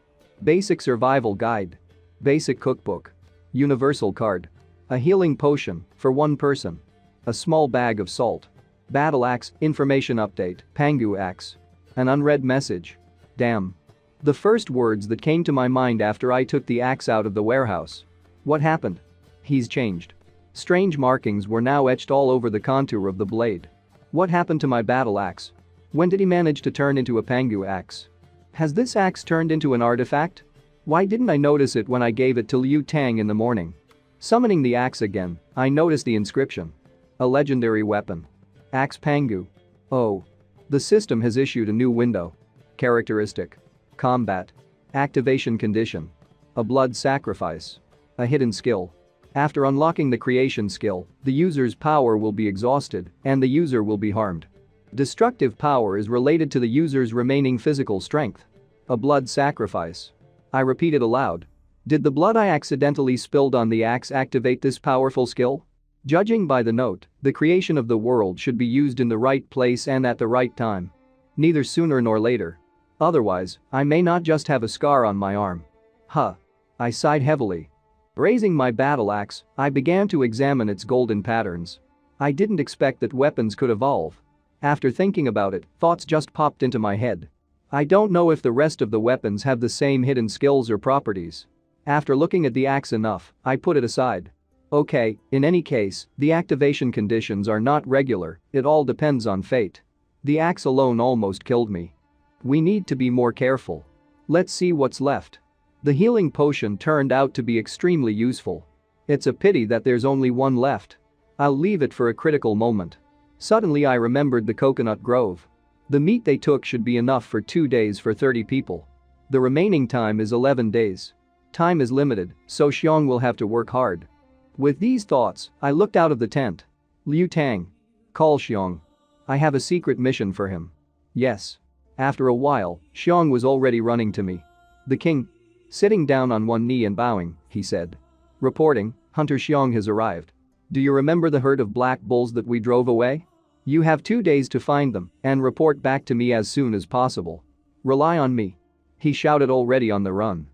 Basic survival guide. Basic cookbook. Universal card. A healing potion, for one person. A small bag of salt. Battle axe, information update, Pangu axe. An unread message. Damn. The first words that came to my mind after I took the axe out of the warehouse. What happened? He's changed. Strange markings were now etched all over the contour of the blade. What happened to my battle axe? When did he manage to turn into a Pangu axe? Has this axe turned into an artifact? Why didn't I notice it when I gave it to Liu Tang in the morning? Summoning the axe again, I noticed the inscription. A legendary weapon. Axe Pangu. Oh. The system has issued a new window. Characteristic. Combat. Activation condition. A blood sacrifice. A hidden skill. After unlocking the creation skill, the user's power will be exhausted and the user will be harmed. Destructive power is related to the user's remaining physical strength. A blood sacrifice. I repeated aloud. Did the blood I accidentally spilled on the axe activate this powerful skill? Judging by the note, the creation of the world should be used in the right place and at the right time. Neither sooner nor later. Otherwise, I may not just have a scar on my arm. Huh. I sighed heavily. Raising my battle axe, I began to examine its golden patterns. I didn't expect that weapons could evolve. After thinking about it, thoughts just popped into my head. I don't know if the rest of the weapons have the same hidden skills or properties. After looking at the axe enough, I put it aside. Okay, in any case, the activation conditions are not regular, it all depends on fate. The axe alone almost killed me. We need to be more careful. Let's see what's left. The healing potion turned out to be extremely useful. It's a pity that there's only one left. I'll leave it for a critical moment. Suddenly I remembered the coconut grove. The meat they took should be enough for 2 days for 30 people. The remaining time is 11 days. Time is limited, so Xiong will have to work hard. With these thoughts, I looked out of the tent. Liu Tang. Call Xiong. I have a secret mission for him. Yes. After a while, Xiong was already running to me. The king. Sitting down on one knee and bowing, he said. Reporting, Hunter Xiong has arrived. Do you remember the herd of black bulls that we drove away? You have 2 days to find them and report back to me as soon as possible. Rely on me. He shouted already on the run.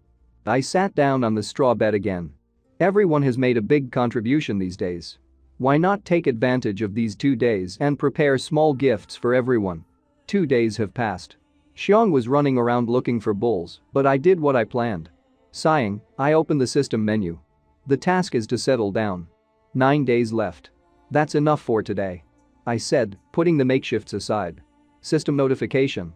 I sat down on the straw bed again. Everyone has made a big contribution these days. Why not take advantage of these 2 days and prepare small gifts for everyone? 2 days have passed. Xiong was running around looking for bulls, but I did what I planned. Sighing, I opened the system menu. The task is to settle down. 9 days left. That's enough for today. I said, putting the makeshifts aside. System notification.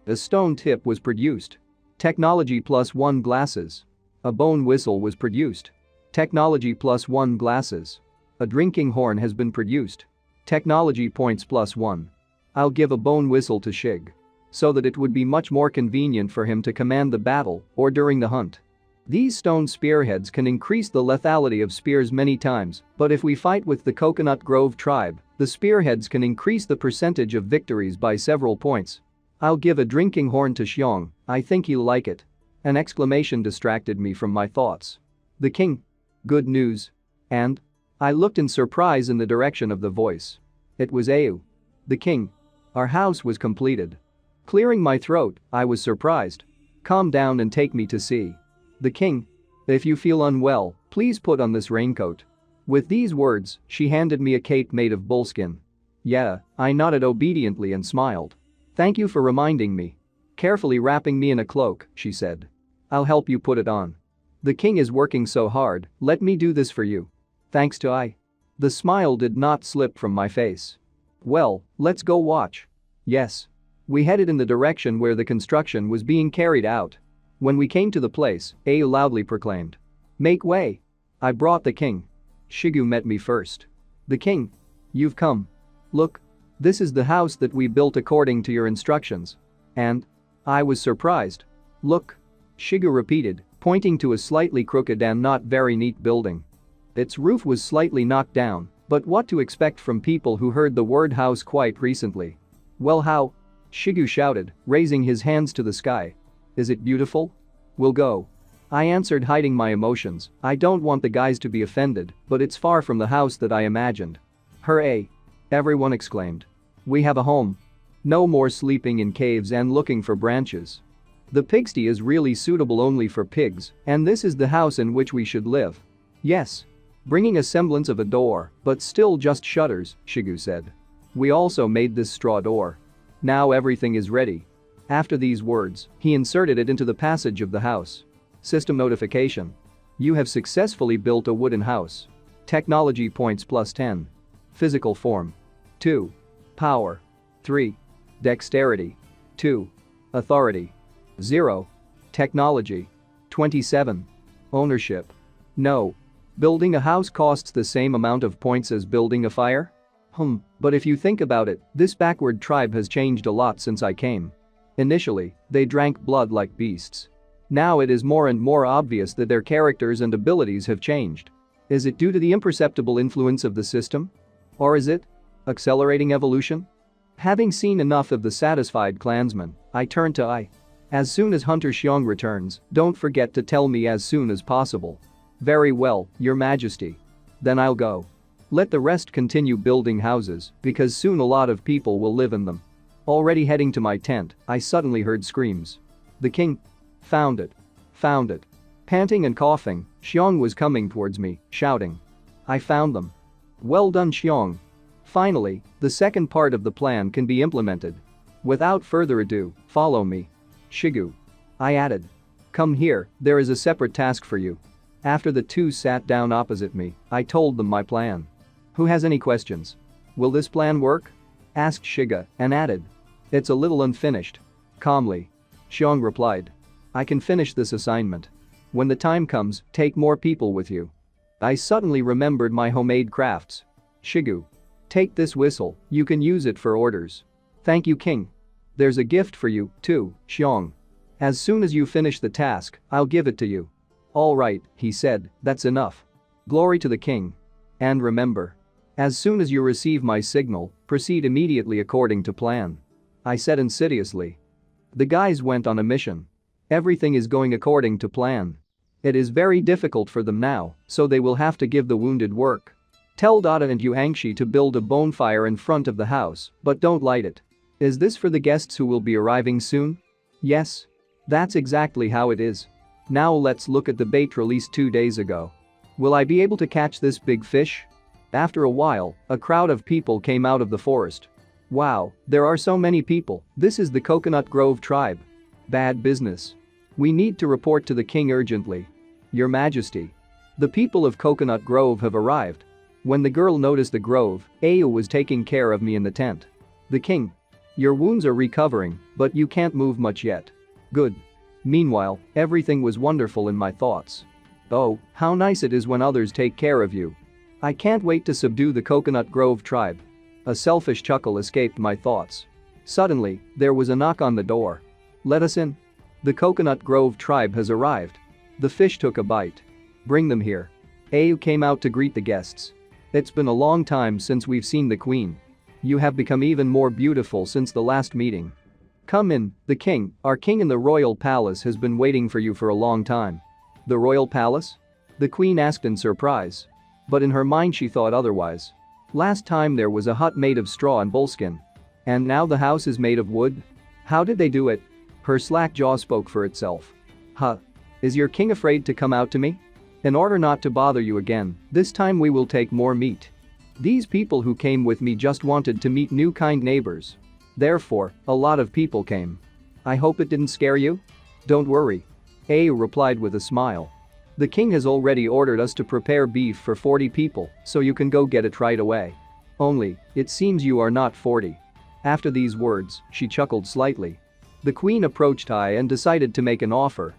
A stone tip was produced. Technology +1 glasses. A bone whistle was produced. Technology +1 glasses. A drinking horn has been produced. Technology points +1. I'll give a bone whistle to Shig. So that it would be much more convenient for him to command the battle or during the hunt. These stone spearheads can increase the lethality of spears many times, but if we fight with the Coconut Grove tribe, the spearheads can increase the percentage of victories by several points. I'll give a drinking horn to Xiong, I think he'll like it. An exclamation distracted me from my thoughts. The king. Good news. And? I looked in surprise in the direction of the voice. It was Au. The king. Our house was completed. Clearing my throat, I was surprised. Calm down and take me to see. The king. If you feel unwell, please put on this raincoat. With these words, she handed me a cape made of bullskin. Yeah, I nodded obediently and smiled. Thank you for reminding me. Carefully wrapping me in a cloak, she said. I'll help you put it on. The king is working so hard, let me do this for you. Thanks to I. The smile did not slip from my face. Well, let's go watch. Yes. We headed in the direction where the construction was being carried out. When we came to the place, Au loudly proclaimed. Make way. I brought the king. Shigu met me first. The king. You've come. Look. This is the house that we built according to your instructions. And? I was surprised. Look. Shigu repeated, pointing to a slightly crooked and not very neat building. Its roof was slightly knocked down, but what to expect from people who heard the word house quite recently? Well, how? Shigu shouted, raising his hands to the sky. Is it beautiful? We'll go. I answered, hiding my emotions. I don't want the guys to be offended, but it's far from the house that I imagined. Hooray! Everyone exclaimed. We have a home. No more sleeping in caves and looking for branches. The pigsty is really suitable only for pigs, and this is the house in which we should live. Yes. Bringing a semblance of a door, but still just shutters, Shigu said. We also made this straw door. Now everything is ready. After these words, he inserted it into the passage of the house. System notification. You have successfully built a wooden house. Technology points +10. Physical form. 2. Power. 3. Dexterity. 2. Authority. 0. Technology. 27. Ownership. No. Building a house costs the same amount of points as building a fire? But if you think about it, this backward tribe has changed a lot since I came. Initially, they drank blood like beasts. Now it is more and more obvious that their characters and abilities have changed. Is it due to the imperceptible influence of the system? Or is it accelerating evolution? Having seen enough of the satisfied clansman, I turn to I. As soon as Hunter Xiong returns, don't forget to tell me as soon as possible. Very well, Your Majesty. Then I'll go. Let the rest continue building houses, because soon a lot of people will live in them. Already heading to my tent, I suddenly heard screams. The king. Found it. Found it. Panting and coughing, Xiong was coming towards me, shouting. I found them. Well done, Xiong. Finally, the second part of the plan can be implemented. Without further ado, follow me. Shigu. I added. Come here, there is a separate task for you. After the two sat down opposite me, I told them my plan. Who has any questions? Will this plan work? Asked Shiga and added. It's a little unfinished. Calmly. Xiong replied. I can finish this assignment. When the time comes, take more people with you. I suddenly remembered my homemade crafts. Shigu. Take this whistle, you can use it for orders. Thank you, King. There's a gift for you, too, Xiong. As soon as you finish the task, I'll give it to you. All right, he said, that's enough. Glory to the king. And remember. As soon as you receive my signal, proceed immediately according to plan. I said insidiously. The guys went on a mission. Everything is going according to plan. It is very difficult for them now, so they will have to give the wounded work. Tell Dada and Yuangshi to build a bonfire in front of the house, but don't light it. Is this for the guests who will be arriving soon? Yes. That's exactly how it is. Now let's look at the bait released 2 days ago. Will I be able to catch this big fish? After a while, a crowd of people came out of the forest. Wow, there are so many people, this is the Coconut Grove tribe. Bad business. We need to report to the king urgently. Your Majesty. The people of Coconut Grove have arrived. When the girl noticed the grove, Ayu was taking care of me in the tent. The king. Your wounds are recovering, but you can't move much yet. Good. Meanwhile, everything was wonderful in my thoughts. Oh, how nice it is when others take care of you. I can't wait to subdue the Coconut Grove tribe. A selfish chuckle escaped my thoughts. Suddenly, there was a knock on the door. Let us in. The Coconut Grove tribe has arrived. The fish took a bite. Bring them here. Ayu came out to greet the guests. It's been a long time since we've seen the queen. You have become even more beautiful since the last meeting. Come in, the king, our king in the royal palace has been waiting for you for a long time. The royal palace? The queen asked in surprise. But in her mind she thought otherwise. Last time there was a hut made of straw and bullskin. And now the house is made of wood? How did they do it? Her slack jaw spoke for itself. Huh. Is your king afraid to come out to me? In order not to bother you again, this time we will take more meat. These people who came with me just wanted to meet new kind neighbors. Therefore, a lot of people came. I hope it didn't scare you? Don't worry. Ayu replied with a smile. The king has already ordered us to prepare beef for 40 people, so you can go get it right away. Only, it seems you are not 40. After these words, she chuckled slightly. The queen approached I and decided to make an offer.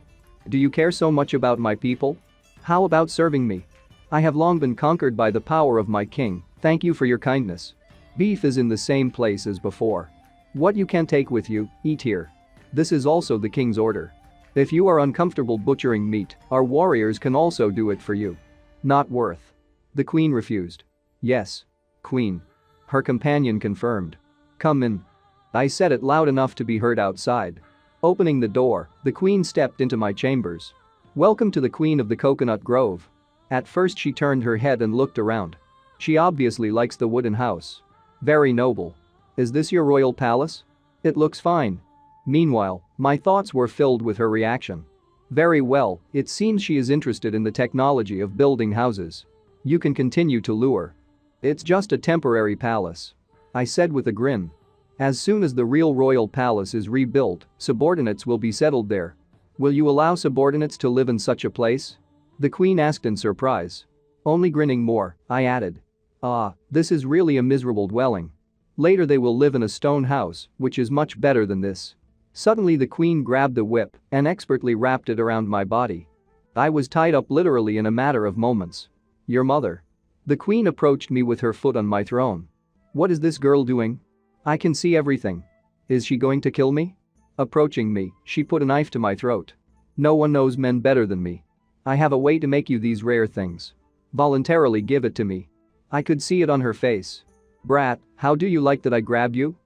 Do you care so much about my people? How about serving me? I have long been conquered by the power of my king, thank you for your kindness. Beef is in the same place as before. What you can take with you, eat here. This is also the king's order. If you are uncomfortable butchering meat, our warriors can also do it for you. Not worth. The queen refused. Yes. Queen. Her companion confirmed. Come in. I said it loud enough to be heard outside. Opening the door, the queen stepped into my chambers. Welcome to the queen of the Coconut Grove. At first she turned her head and looked around. She obviously likes the wooden house. Very noble. Is this your royal palace? It looks fine. Meanwhile, my thoughts were filled with her reaction. Very well, it seems she is interested in the technology of building houses. You can continue to lure. It's just a temporary palace. I said with a grin. As soon as the real royal palace is rebuilt, subordinates will be settled there. Will you allow subordinates to live in such a place? The queen asked in surprise. Only grinning more, I added. Ah, this is really a miserable dwelling. Later they will live in a stone house, which is much better than this. Suddenly the queen grabbed a whip and expertly wrapped it around my body. I was tied up literally in a matter of moments. Your mother. The queen approached me with her foot on my throne. What is this girl doing? I can see everything. Is she going to kill me? Approaching me, she put a knife to my throat. No one knows men better than me. I have a way to make you these rare things. Voluntarily give it to me. I could see it on her face. Brat, how do you like that I grabbed you?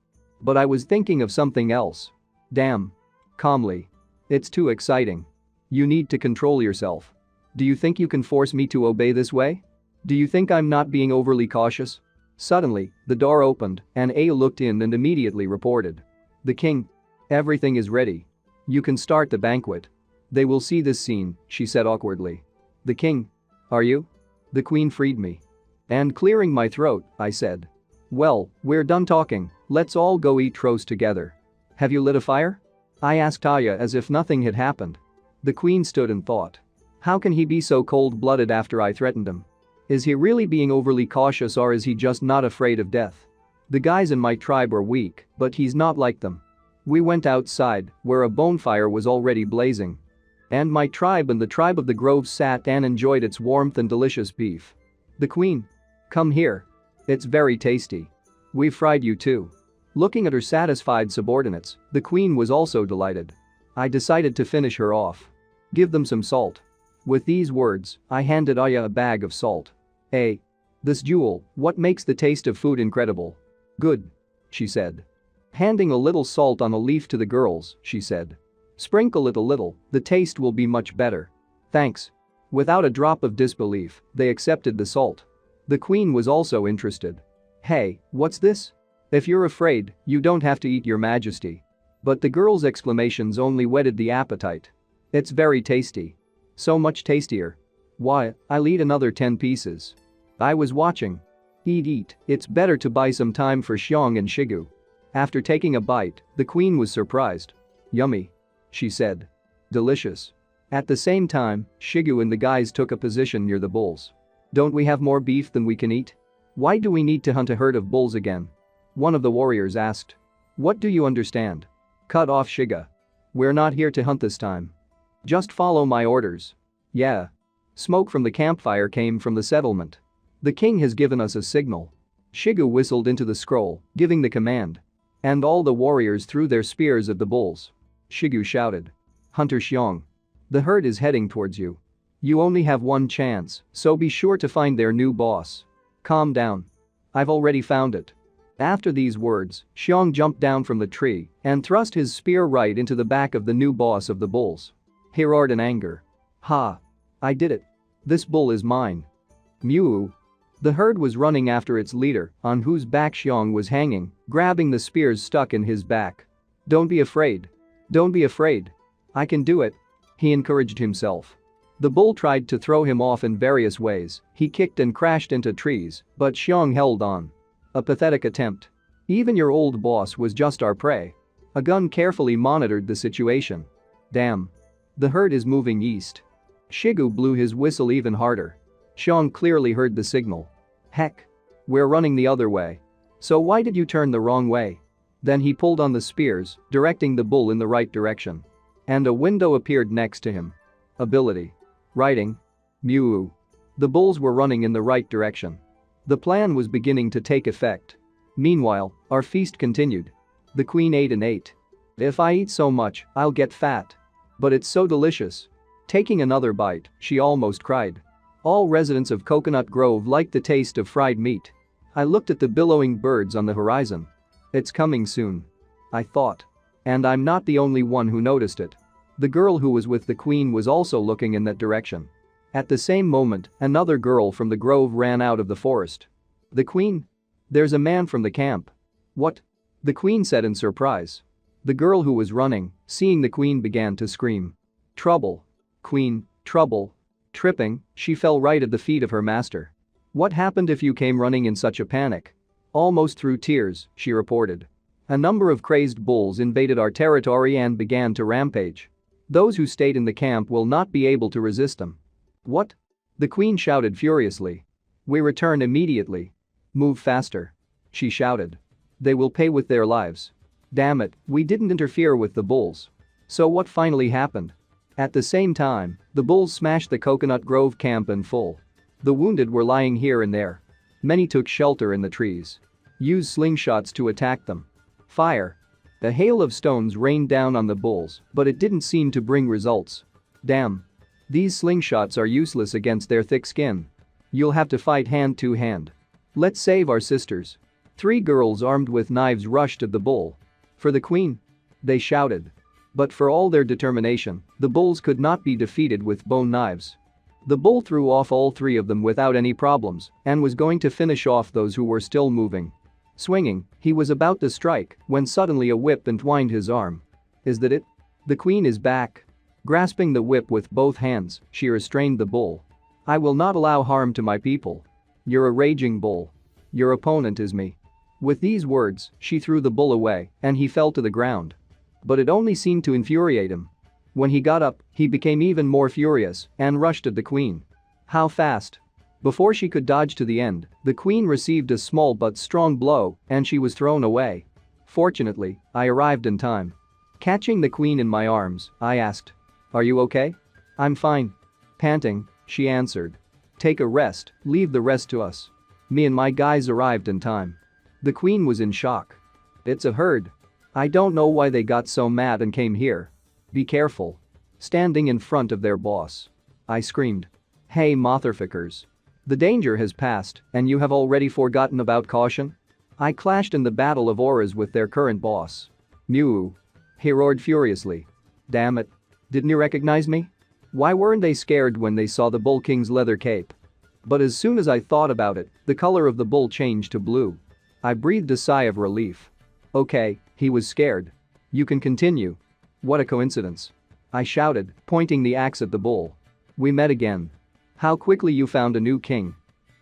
But I was thinking of something else. Damn. Calmly. It's too exciting. You need to control yourself. Do you think you can force me to obey this way? Do you think I'm not being overly cautious? Suddenly, the door opened and A looked in and immediately reported. The king. Everything is ready. You can start the banquet. They will see this scene, she said awkwardly. The king. Are you? The queen freed me. And clearing my throat, I said. Well, we're done talking, let's all go eat roast together. Have you lit a fire? I asked Aya as if nothing had happened. The queen stood and thought. How can he be so cold-blooded after I threatened him? Is he really being overly cautious or is he just not afraid of death? The guys in my tribe are weak, but he's not like them. We went outside, where a bonfire was already blazing. And my tribe and the tribe of the grove sat and enjoyed its warmth and delicious beef. The queen. Come here. It's very tasty. We fried you too. Looking at her satisfied subordinates, the queen was also delighted. I decided to finish her off. Give them some salt. With these words, I handed Aya a bag of salt. Hey. This jewel, what makes the taste of food incredible? Good. She said. Handing a little salt on a leaf to the girls, she said. Sprinkle it a little, the taste will be much better. Thanks. Without a drop of disbelief, they accepted the salt. The queen was also interested. Hey, what's this? If you're afraid, you don't have to eat, your majesty. But the girls' exclamations only whetted the appetite. It's very tasty. So much tastier. Why, I'll eat another 10 pieces. I was watching. Eat, it's better to buy some time for Xiong and Shigu. After taking a bite, the queen was surprised. Yummy. She said. Delicious. At the same time, Shigu and the guys took a position near the bulls. Don't we have more beef than we can eat? Why do we need to hunt a herd of bulls again? One of the warriors asked. What do you understand? Cut off Shiga. We're not here to hunt this time. Just follow my orders. Yeah. Smoke from the campfire came from the settlement. The king has given us a signal. Shigu whistled into the scroll, giving the command. And all the warriors threw their spears at the bulls. Shigu shouted. Hunter Xiong. The herd is heading towards you. You only have one chance, so be sure to find their new boss. Calm down. I've already found it. After these words, Xiong jumped down from the tree and thrust his spear right into the back of the new boss of the bulls. He roared in anger. Ha! I did it. This bull is mine. Mew. The herd was running after its leader, on whose back Xiong was hanging, grabbing the spears stuck in his back. Don't be afraid. Don't be afraid. I can do it. He encouraged himself. The bull tried to throw him off in various ways, he kicked and crashed into trees, but Xiong held on. A pathetic attempt. Even your old boss was just our prey. A gun carefully monitored the situation. Damn. The herd is moving east. Shigu blew his whistle even harder. Xiong clearly heard the signal. Heck. We're running the other way. So why did you turn the wrong way? Then he pulled on the spears, directing the bull in the right direction. And a window appeared next to him. Ability. Riding. Mew. The bulls were running in the right direction. The plan was beginning to take effect. Meanwhile, our feast continued. The queen ate and ate. If I eat so much, I'll get fat. But it's so delicious. Taking another bite, she almost cried. All residents of Coconut Grove liked the taste of fried meat. I looked at the billowing birds on the horizon. It's coming soon. I thought. And I'm not the only one who noticed it. The girl who was with the queen was also looking in that direction. At the same moment, another girl from the grove ran out of the forest. The queen? There's a man from the camp. What? The queen said in surprise. The girl who was running, seeing the queen, began to scream. Trouble. Queen, trouble. Tripping, she fell right at the feet of her master. What happened if you came running in such a panic? Almost through tears, she reported. A number of crazed bulls invaded our territory and began to rampage. Those who stayed in the camp will not be able to resist them. What? The queen shouted furiously. We return immediately. Move faster. She shouted. They will pay with their lives. Damn it, we didn't interfere with the bulls. So what finally happened? At the same time, the bulls smashed the Coconut Grove camp in full. The wounded were lying here and there. Many took shelter in the trees. Used slingshots to attack them. Fire. A hail of stones rained down on the bulls, but it didn't seem to bring results. Damn. These slingshots are useless against their thick skin. You'll have to fight hand to hand. Let's save our sisters. 3 girls armed with knives rushed at the bull. For the queen? They shouted. But for all their determination, the bulls could not be defeated with bone knives. The bull threw off all 3 of them without any problems and was going to finish off those who were still moving. Swinging, he was about to strike when suddenly a whip entwined his arm. Is that it? The queen is back. Grasping the whip with both hands, she restrained the bull. I will not allow harm to my people. You're a raging bull. Your opponent is me. With these words, she threw the bull away and he fell to the ground. But it only seemed to infuriate him. When he got up, he became even more furious and rushed at the queen. How fast? Before she could dodge to the end, the queen received a small but strong blow and she was thrown away. Fortunately, I arrived in time. Catching the queen in my arms, I asked, "Are you okay?" "I'm fine." Panting, she answered. "Take a rest, leave the rest to us." Me and my guys arrived in time. The queen was in shock. It's a herd. I don't know why they got so mad and came here. Be careful. Standing in front of their boss, I screamed. Hey motherfuckers. The danger has passed and you have already forgotten about caution? I clashed in the battle of auras with their current boss. Mew. He roared furiously. Damn it. Didn't you recognize me? Why weren't they scared when they saw the Bull King's leather cape? But as soon as I thought about it, the color of the bull changed to blue. I breathed a sigh of relief. Okay, he was scared. You can continue. What a coincidence. I shouted, pointing the axe at the bull. We met again. How quickly you found a new king.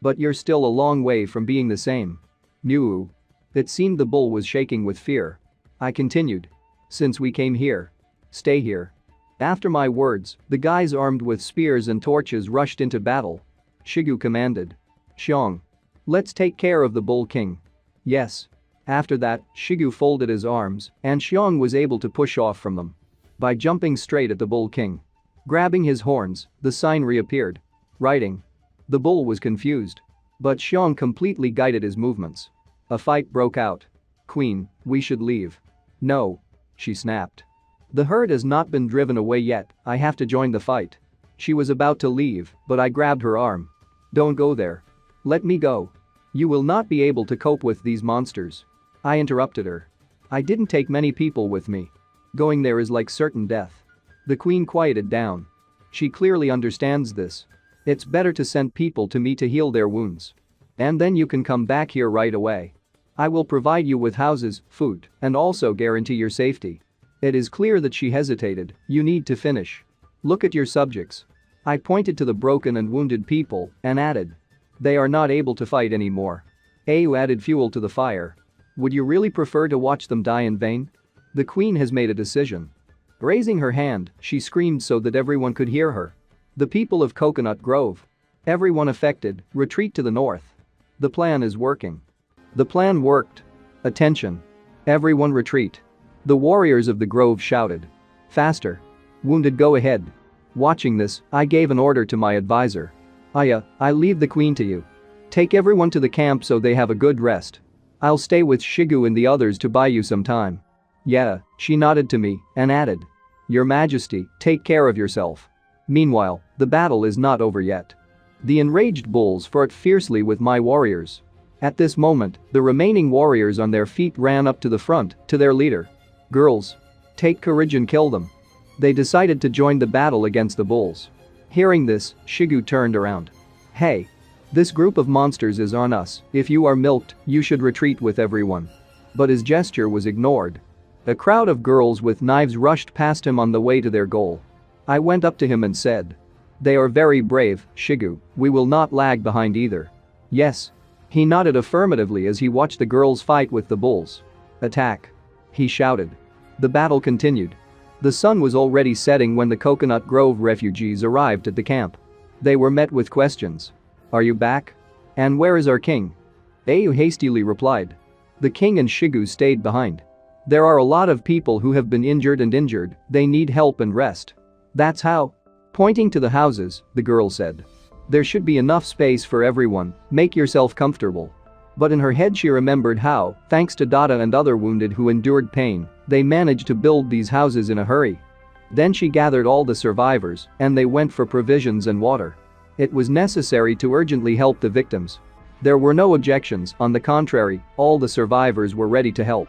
But you're still a long way from being the same. Mew. It seemed the bull was shaking with fear. I continued. Since we came here. Stay here. After my words, the guys armed with spears and torches rushed into battle. Shigu commanded. Xiong. Let's take care of the Bull King. Yes. After that, Shigu folded his arms and Xiong was able to push off from them. By jumping straight at the Bull King. Grabbing his horns, the sign reappeared. Writing. The bull was confused. But Xiong completely guided his movements. A fight broke out. Queen, we should leave. No. She snapped. The herd has not been driven away yet, I have to join the fight. She was about to leave, but I grabbed her arm. Don't go there. Let me go. You will not be able to cope with these monsters. I interrupted her. I didn't take many people with me. Going there is like certain death. The queen quieted down. She clearly understands this. It's better to send people to me to heal their wounds. And then you can come back here right away. I will provide you with houses, food, and also guarantee your safety. It is clear that she hesitated, you need to finish. Look at your subjects. I pointed to the broken and wounded people and added. They are not able to fight anymore. Ayu added fuel to the fire. Would you really prefer to watch them die in vain? The queen has made a decision. Raising her hand, she screamed so that everyone could hear her. The people of Coconut Grove. Everyone affected, retreat to the north. The plan is working. The plan worked. Attention. Everyone retreat. The warriors of the grove shouted. Faster. Wounded, go ahead. Watching this, I gave an order to my advisor. I leave the queen to you. Take everyone to the camp so they have a good rest. I'll stay with Shigu and the others to buy you some time. Yeah, she nodded to me and added. Your Majesty, take care of yourself. Meanwhile, the battle is not over yet. The enraged bulls fought fiercely with my warriors. At this moment, the remaining warriors on their feet ran up to the front, to their leader. Girls. Take courage and kill them. They decided to join the battle against the bulls. Hearing this, Shigu turned around. Hey. This group of monsters is on us, if you are milked, you should retreat with everyone. But his gesture was ignored. A crowd of girls with knives rushed past him on the way to their goal. I went up to him and said. They are very brave, Shigu, we will not lag behind either. Yes. He nodded affirmatively as he watched the girls fight with the bulls. Attack. He shouted. The battle continued. The sun was already setting when the Coconut Grove refugees arrived at the camp. They were met with questions. Are you back? And where is our king? Ayu hastily replied. The king and Shigu stayed behind. There are a lot of people who have been injured, they need help and rest. That's how? Pointing to the houses, the girl said. There should be enough space for everyone, make yourself comfortable. But in her head she remembered how, thanks to Dada and other wounded who endured pain, they managed to build these houses in a hurry. Then she gathered all the survivors and they went for provisions and water. It was necessary to urgently help the victims. There were no objections, on the contrary, all the survivors were ready to help.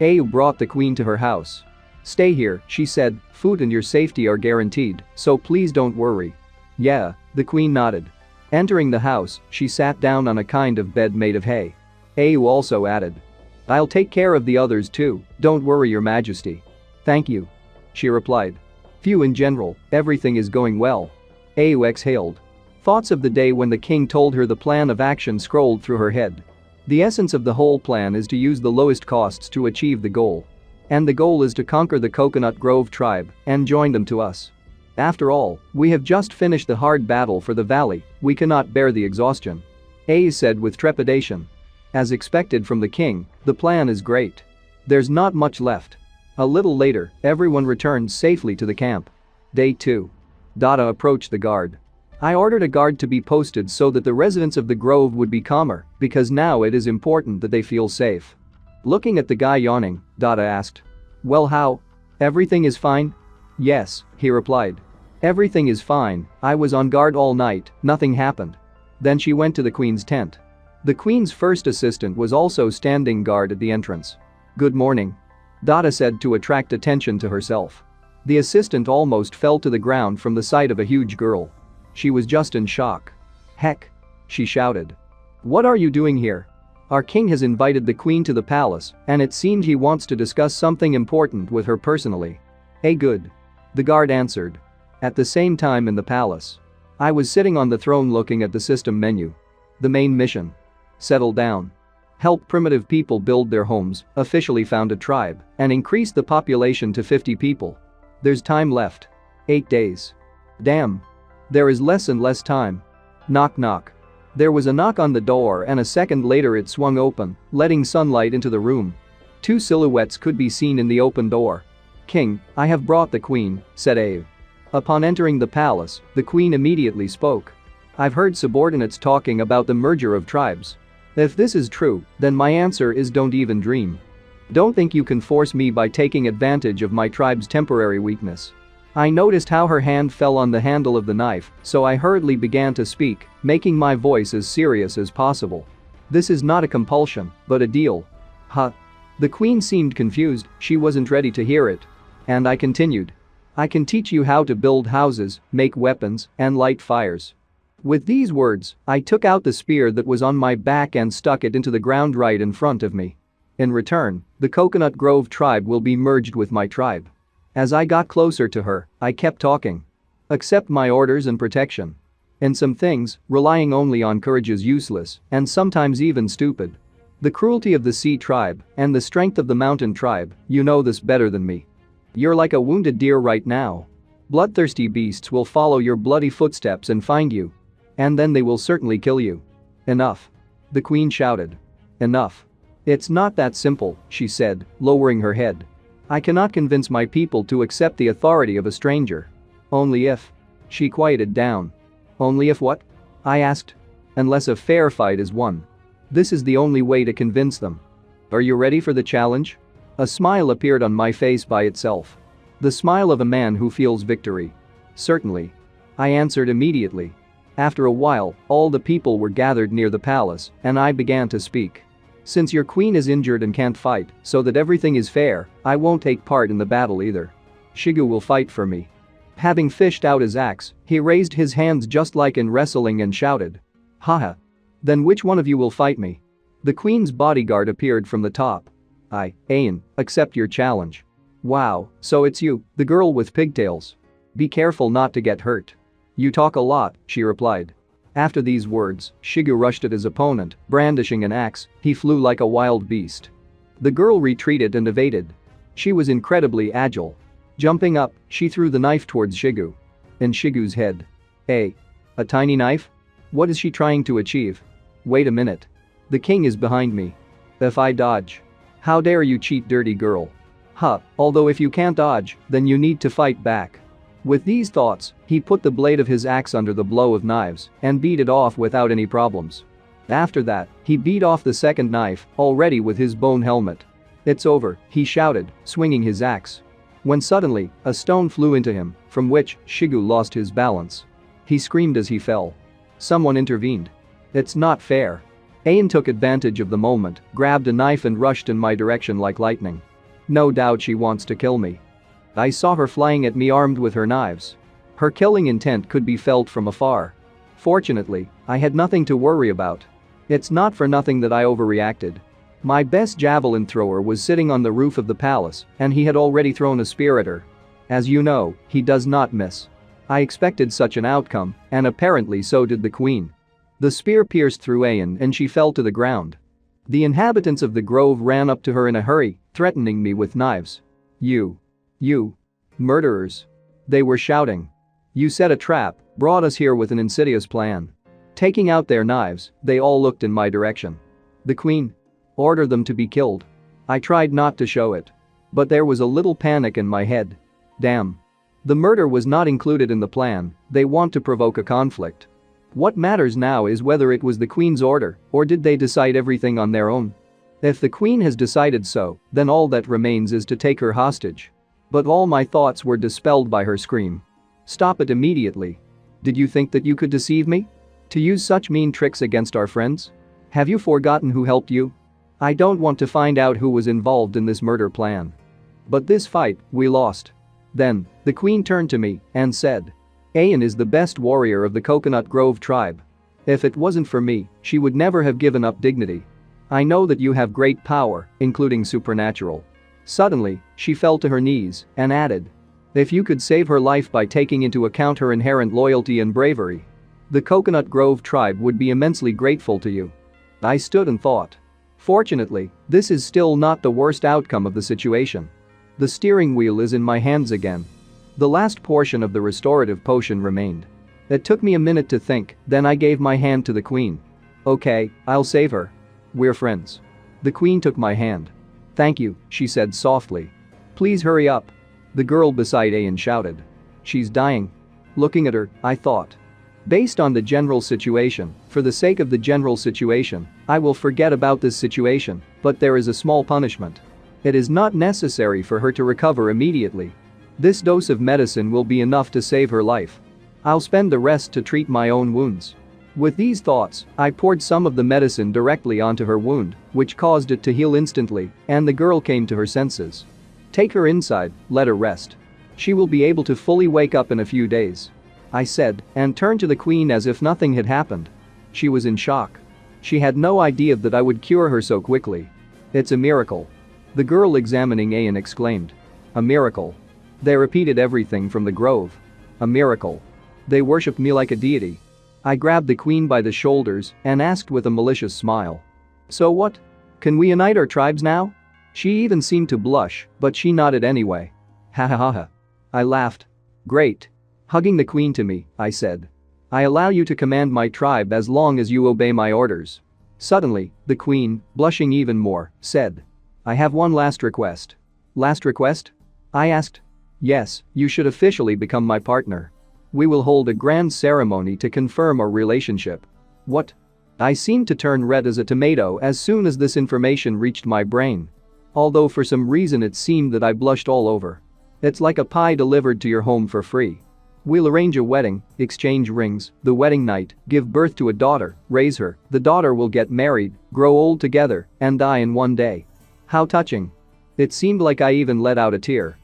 Ayu brought the queen to her house. "Stay here," she said, "food and your safety are guaranteed, so please don't worry." "Yeah," the queen nodded. Entering the house, she sat down on a kind of bed made of hay. Ayu also added, "I'll take care of the others too, don't worry your majesty." "Thank you," she replied. "Phew, in general, everything is going well." Ayu exhaled. Thoughts of the day when the king told her the plan of action scrolled through her head. The essence of the whole plan is to use the lowest costs to achieve the goal. And the goal is to conquer the Coconut Grove tribe and join them to us. After all, we have just finished the hard battle for the valley, we cannot bear the exhaustion. Ayu said with trepidation. As expected from the king, the plan is great. There's not much left. A little later, everyone returned safely to the camp. Day 2. Dada approached the guard. I ordered a guard to be posted so that the residents of the grove would be calmer, because now it is important that they feel safe. Looking at the guy yawning, Dada asked, "Well, how? Everything is fine?" "Yes," he replied. "Everything is fine, I was on guard all night, nothing happened." Then she went to the queen's tent. The queen's first assistant was also standing guard at the entrance. "Good morning," Dada said to attract attention to herself. The assistant almost fell to the ground from the sight of a huge girl. She was just in shock. "Heck!" she shouted. "What are you doing here? Our king has invited the queen to the palace and it seemed he wants to discuss something important with her personally." "Hey, good," the guard answered. At the same time in the palace. I was sitting on the throne looking at the system menu. The main mission. Settle down. Help primitive people build their homes, officially found a tribe, and increase the population to 50 people. There's time left. 8 days. Damn. There is less and less time. Knock knock. There was a knock on the door and a second later it swung open, letting sunlight into the room. 2 silhouettes could be seen in the open door. "King, I have brought the queen," said Ayu. Upon entering the palace, the queen immediately spoke. "I've heard subordinates talking about the merger of tribes. If this is true, then my answer is don't even dream. Don't think you can force me by taking advantage of my tribe's temporary weakness." I noticed how her hand fell on the handle of the knife, so I hurriedly began to speak, making my voice as serious as possible. "This is not a compulsion, but a deal." "Huh?" The queen seemed confused, she wasn't ready to hear it. And I continued. "I can teach you how to build houses, make weapons, and light fires." With these words, I took out the spear that was on my back and stuck it into the ground right in front of me. In return, the Coconut Grove tribe will be merged with my tribe. As I got closer to her, I kept talking. "Accept my orders and protection. In some things, relying only on courage is useless, and sometimes even stupid. The cruelty of the Sea tribe and the strength of the Mountain tribe, you know this better than me. You're like a wounded deer right now. Bloodthirsty beasts will follow your bloody footsteps and find you. And then they will certainly kill you." "Enough," the queen shouted. "Enough. It's not that simple," she said, lowering her head. "I cannot convince my people to accept the authority of a stranger. Only if..." She quieted down. "Only if what?" I asked. "Unless a fair fight is won. This is the only way to convince them. Are you ready for the challenge?" A smile appeared on my face by itself. The smile of a man who feels victory. "Certainly," I answered immediately. After a while, all the people were gathered near the palace, and I began to speak. "Since your queen is injured and can't fight, so that everything is fair, I won't take part in the battle either. Shigu will fight for me." Having fished out his axe, he raised his hands just like in wrestling and shouted. "Haha. Then which one of you will fight me?" The queen's bodyguard appeared from the top. "I, Ayan, accept your challenge." "Wow, so it's you, the girl with pigtails. Be careful not to get hurt." "You talk a lot," she replied. After these words, Shigu rushed at his opponent, brandishing an axe, he flew like a wild beast. The girl retreated and evaded. She was incredibly agile. Jumping up, she threw the knife towards Shigu. In Shigu's head. "Hey. A tiny knife? What is she trying to achieve? Wait a minute. The king is behind me. If I dodge. How dare you cheat, dirty girl. Huh, although if you can't dodge, then you need to fight back." With these thoughts, he put the blade of his axe under the blow of knives and beat it off without any problems. After that, he beat off the second knife, already with his bone helmet. "It's over," he shouted, swinging his axe. when suddenly, a stone flew into him, from which Shigu lost his balance. He screamed as he fell. Someone intervened. It's not fair. Ayan took advantage of the moment, grabbed a knife and rushed in my direction like lightning. No doubt she wants to kill me. I saw her flying at me armed with her knives. Her killing intent could be felt from afar. Fortunately, I had nothing to worry about. It's not for nothing that I overreacted. My best javelin thrower was sitting on the roof of the palace, and he had already thrown a spear at her. As you know, he does not miss. I expected such an outcome, and apparently so did the queen. The spear pierced through Ayan and she fell to the ground. The inhabitants of the grove ran up to her in a hurry, threatening me with knives. You murderers. They were shouting. You set a trap, brought us here with an insidious plan. Taking out their knives, they all looked in my direction. The queen. Order them to be killed. I tried not to show it. But there was a little panic in my head. Damn. The murder was not included in the plan, they want to provoke a conflict. What matters now is whether it was the queen's order, or did they decide everything on their own? If the queen has decided so, then all that remains is to take her hostage. But all my thoughts were dispelled by her scream. Stop it immediately. Did you think that you could deceive me? To use such mean tricks against our friends? Have you forgotten who helped you? I don't want to find out who was involved in this murder plan. But this fight, we lost. Then, the queen turned to me and said, Ayan is the best warrior of the Coconut Grove tribe. If it wasn't for me, she would never have given up dignity. I know that you have great power, including supernatural. Suddenly, she fell to her knees and added, if you could save her life by taking into account her inherent loyalty and bravery, the Coconut Grove tribe would be immensely grateful to you. I stood and thought. Fortunately, this is still not the worst outcome of the situation. The steering wheel is in my hands again. The last portion of the restorative potion remained. It took me a minute to think, then I gave my hand to the queen. Okay, I'll save her. We're friends. The queen took my hand. Thank you, she said softly. Please hurry up. The girl beside Ayan shouted. She's dying. Looking at her, I thought. Based on the general situation, for the sake of the general situation, I will forget about this situation, but there is a small punishment. It is not necessary for her to recover immediately. This dose of medicine will be enough to save her life. I'll spend the rest to treat my own wounds. With these thoughts, I poured some of the medicine directly onto her wound, which caused it to heal instantly, and the girl came to her senses. Take her inside, let her rest. She will be able to fully wake up in a few days. I said, and turned to the queen as if nothing had happened. She was in shock. She had no idea that I would cure her so quickly. It's a miracle. The girl examining Ayan exclaimed. A miracle. They repeated everything from the grove. A miracle. They worshipped me like a deity. I grabbed the queen by the shoulders and asked with a malicious smile. So what? Can we unite our tribes now? She even seemed to blush, but she nodded anyway. Ha ha ha ha. I laughed. Great. Hugging the queen to me, I said. I allow you to command my tribe as long as you obey my orders. Suddenly, the queen, blushing even more, said. I have one last request. Last request? I asked. Yes, you should officially become my partner. We will hold a grand ceremony to confirm our relationship. What? I seemed to turn red as a tomato as soon as this information reached my brain. Although for some reason it seemed that I blushed all over. It's like a pie delivered to your home for free. We'll arrange a wedding, exchange rings, the wedding night, give birth to a daughter, raise her, the daughter will get married, grow old together, and die in one day. How touching. It seemed like I even let out a tear.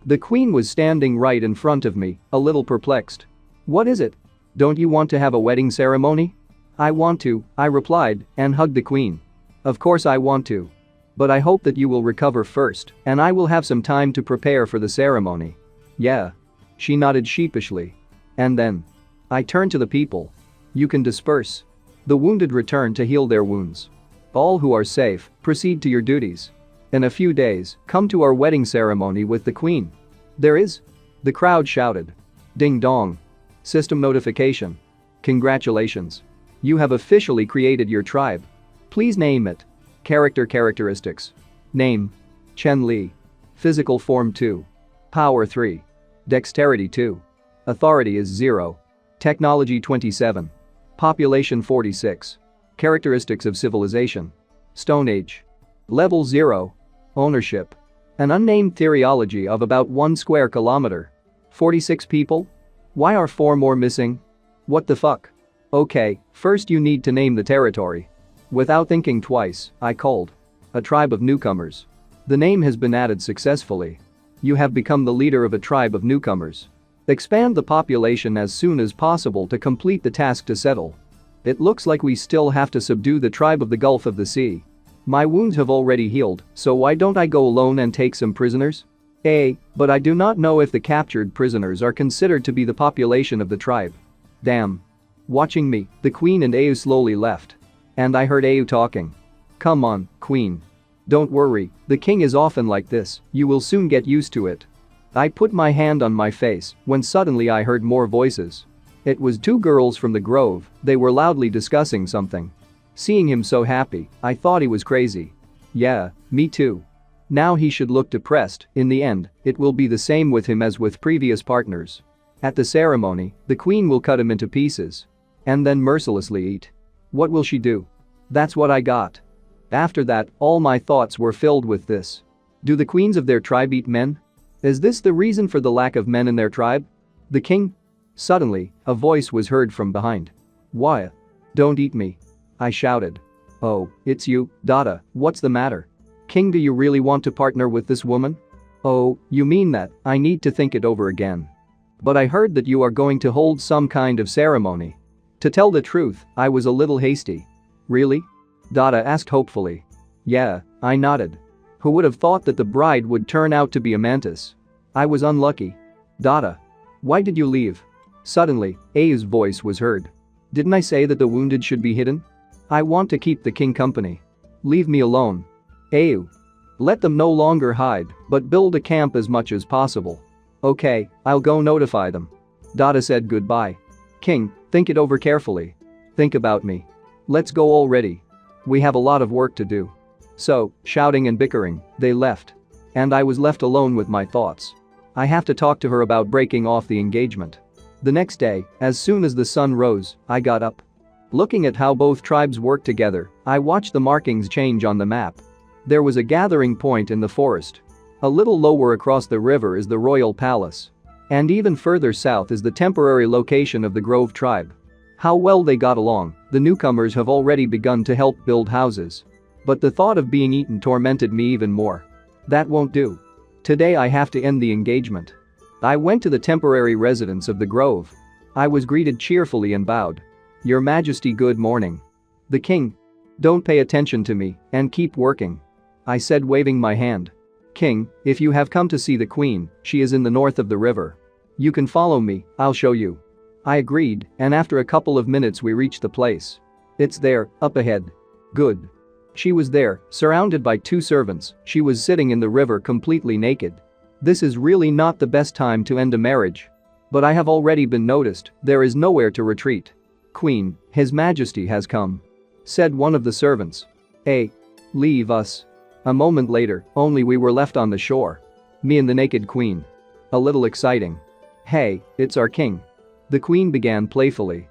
The queen was standing right in front of me, a little perplexed. What is it? Don't you want to have a wedding ceremony? I want to, I replied, and hugged the queen. Of course I want to. But I hope that you will recover first, and I will have some time to prepare for the ceremony. Yeah. She nodded sheepishly. And then. I turned to the people. You can disperse. The wounded return to heal their wounds. All who are safe, proceed to your duties. In a few days, come to our wedding ceremony with the queen. There is. The crowd shouted. Ding dong. System notification. Congratulations. You have officially created your tribe. Please name it. Characteristics. Name. Chen Li. Physical form 2. Power 3. Dexterity 2. Authority is 0. Technology 27. Population 46. Characteristics of civilization. Stone Age. Level 0. Ownership. An unnamed theoryology of about 1 square kilometer. 46 people? Why are 4 more missing? What the fuck? Okay, first you need to name the territory. Without thinking twice, I called. A tribe of newcomers. The name has been added successfully. You have become the leader of a tribe of newcomers. Expand the population as soon as possible to complete the task to settle. It looks like we still have to subdue the tribe of the Gulf of the Sea. My wounds have already healed, so why don't I go alone and take some prisoners? But I do not know if the captured prisoners are considered to be the population of the tribe. Damn. Watching me, the queen and Au slowly left. And I heard Au talking. Come on, queen. Don't worry, the king is often like this, you will soon get used to it. I put my hand on my face when suddenly I heard more voices. It was 2 girls from the grove, they were loudly discussing something. Seeing him so happy, I thought he was crazy. Yeah, me too. Now he should look depressed, in the end, it will be the same with him as with previous partners. At the ceremony, the queen will cut him into pieces. And then mercilessly eat. What will she do? That's what I got. After that, all my thoughts were filled with this. Do the queens of their tribe eat men? Is this the reason for the lack of men in their tribe? The king? Suddenly, a voice was heard from behind. Why? Don't eat me. I shouted. Oh, it's you, Dada, what's the matter? King, do you really want to partner with this woman? Oh, you mean that, I need to think it over again. But I heard that you are going to hold some kind of ceremony. To tell the truth, I was a little hasty. Really? Dada asked hopefully. Yeah, I nodded. Who would have thought that the bride would turn out to be a mantis? I was unlucky. Dada. Why did you leave? Suddenly, Au's voice was heard. Didn't I say that the wounded should be hidden? I want to keep the king company. Leave me alone. Au. Let them no longer hide, but build a camp as much as possible. Okay, I'll go notify them. Dada said goodbye. King, think it over carefully. Think about me. Let's go already. We have a lot of work to do. So, shouting and bickering, they left. And I was left alone with my thoughts. I have to talk to her about breaking off the engagement. The next day, as soon as the sun rose, I got up. Looking at how both tribes work together, I watched the markings change on the map. There was a gathering point in the forest. A little lower across the river is the royal palace. And even further south is the temporary location of the Grove tribe. How well they got along, the newcomers have already begun to help build houses. But the thought of being eaten tormented me even more. That won't do. Today I have to end the engagement. I went to the temporary residence of the Grove. I was greeted cheerfully and bowed. Your Majesty, good morning. The king. Don't pay attention to me and keep working. I said, waving my hand. King, if you have come to see the queen, she is in the north of the river. You can follow me, I'll show you. I agreed, and after a couple of minutes we reached the place. It's there, up ahead. Good. She was there, surrounded by 2 servants, she was sitting in the river completely naked. This is really not the best time to end a marriage. But I have already been noticed, there is nowhere to retreat. Queen, His Majesty has come. Said one of the servants. Hey. Leave us. A moment later, only we were left on the shore. Me and the naked queen. A little exciting. Hey, it's our king. The queen began playfully.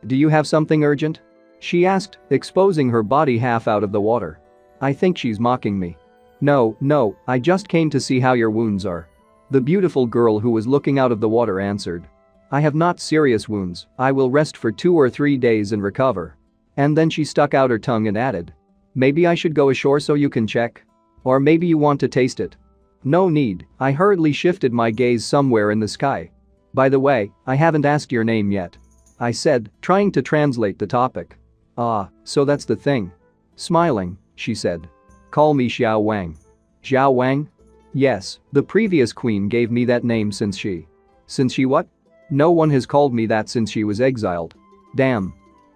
Do you have something urgent? She asked, exposing her body half out of the water. I think she's mocking me. No, I just came to see how your wounds are. The beautiful girl who was looking out of the water answered. I have not serious wounds, I will rest for 2 or 3 days and recover. And then she stuck out her tongue and added. Maybe I should go ashore so you can check? Or maybe you want to taste it? No need, I hurriedly shifted my gaze somewhere in the sky. By the way, I haven't asked your name yet. I said, trying to translate the topic. Ah, so that's the thing. Smiling, she said. Call me Xiao Wang. Xiao Wang? Yes, the previous queen gave me that name since she what? No one has called me that since she was exiled. Damn.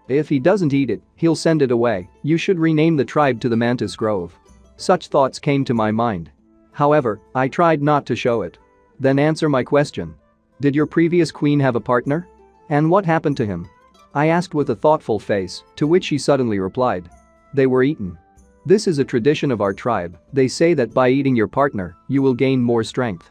If he doesn't eat it, he'll send it away. You should rename the tribe to the Mantis Grove. Such thoughts came to my mind. However, I tried not to show it. Then answer my question. Did your previous queen have a partner? And what happened to him? I asked with a thoughtful face, to which she suddenly replied. They were eaten. This is a tradition of our tribe, they say that by eating your partner, you will gain more strength.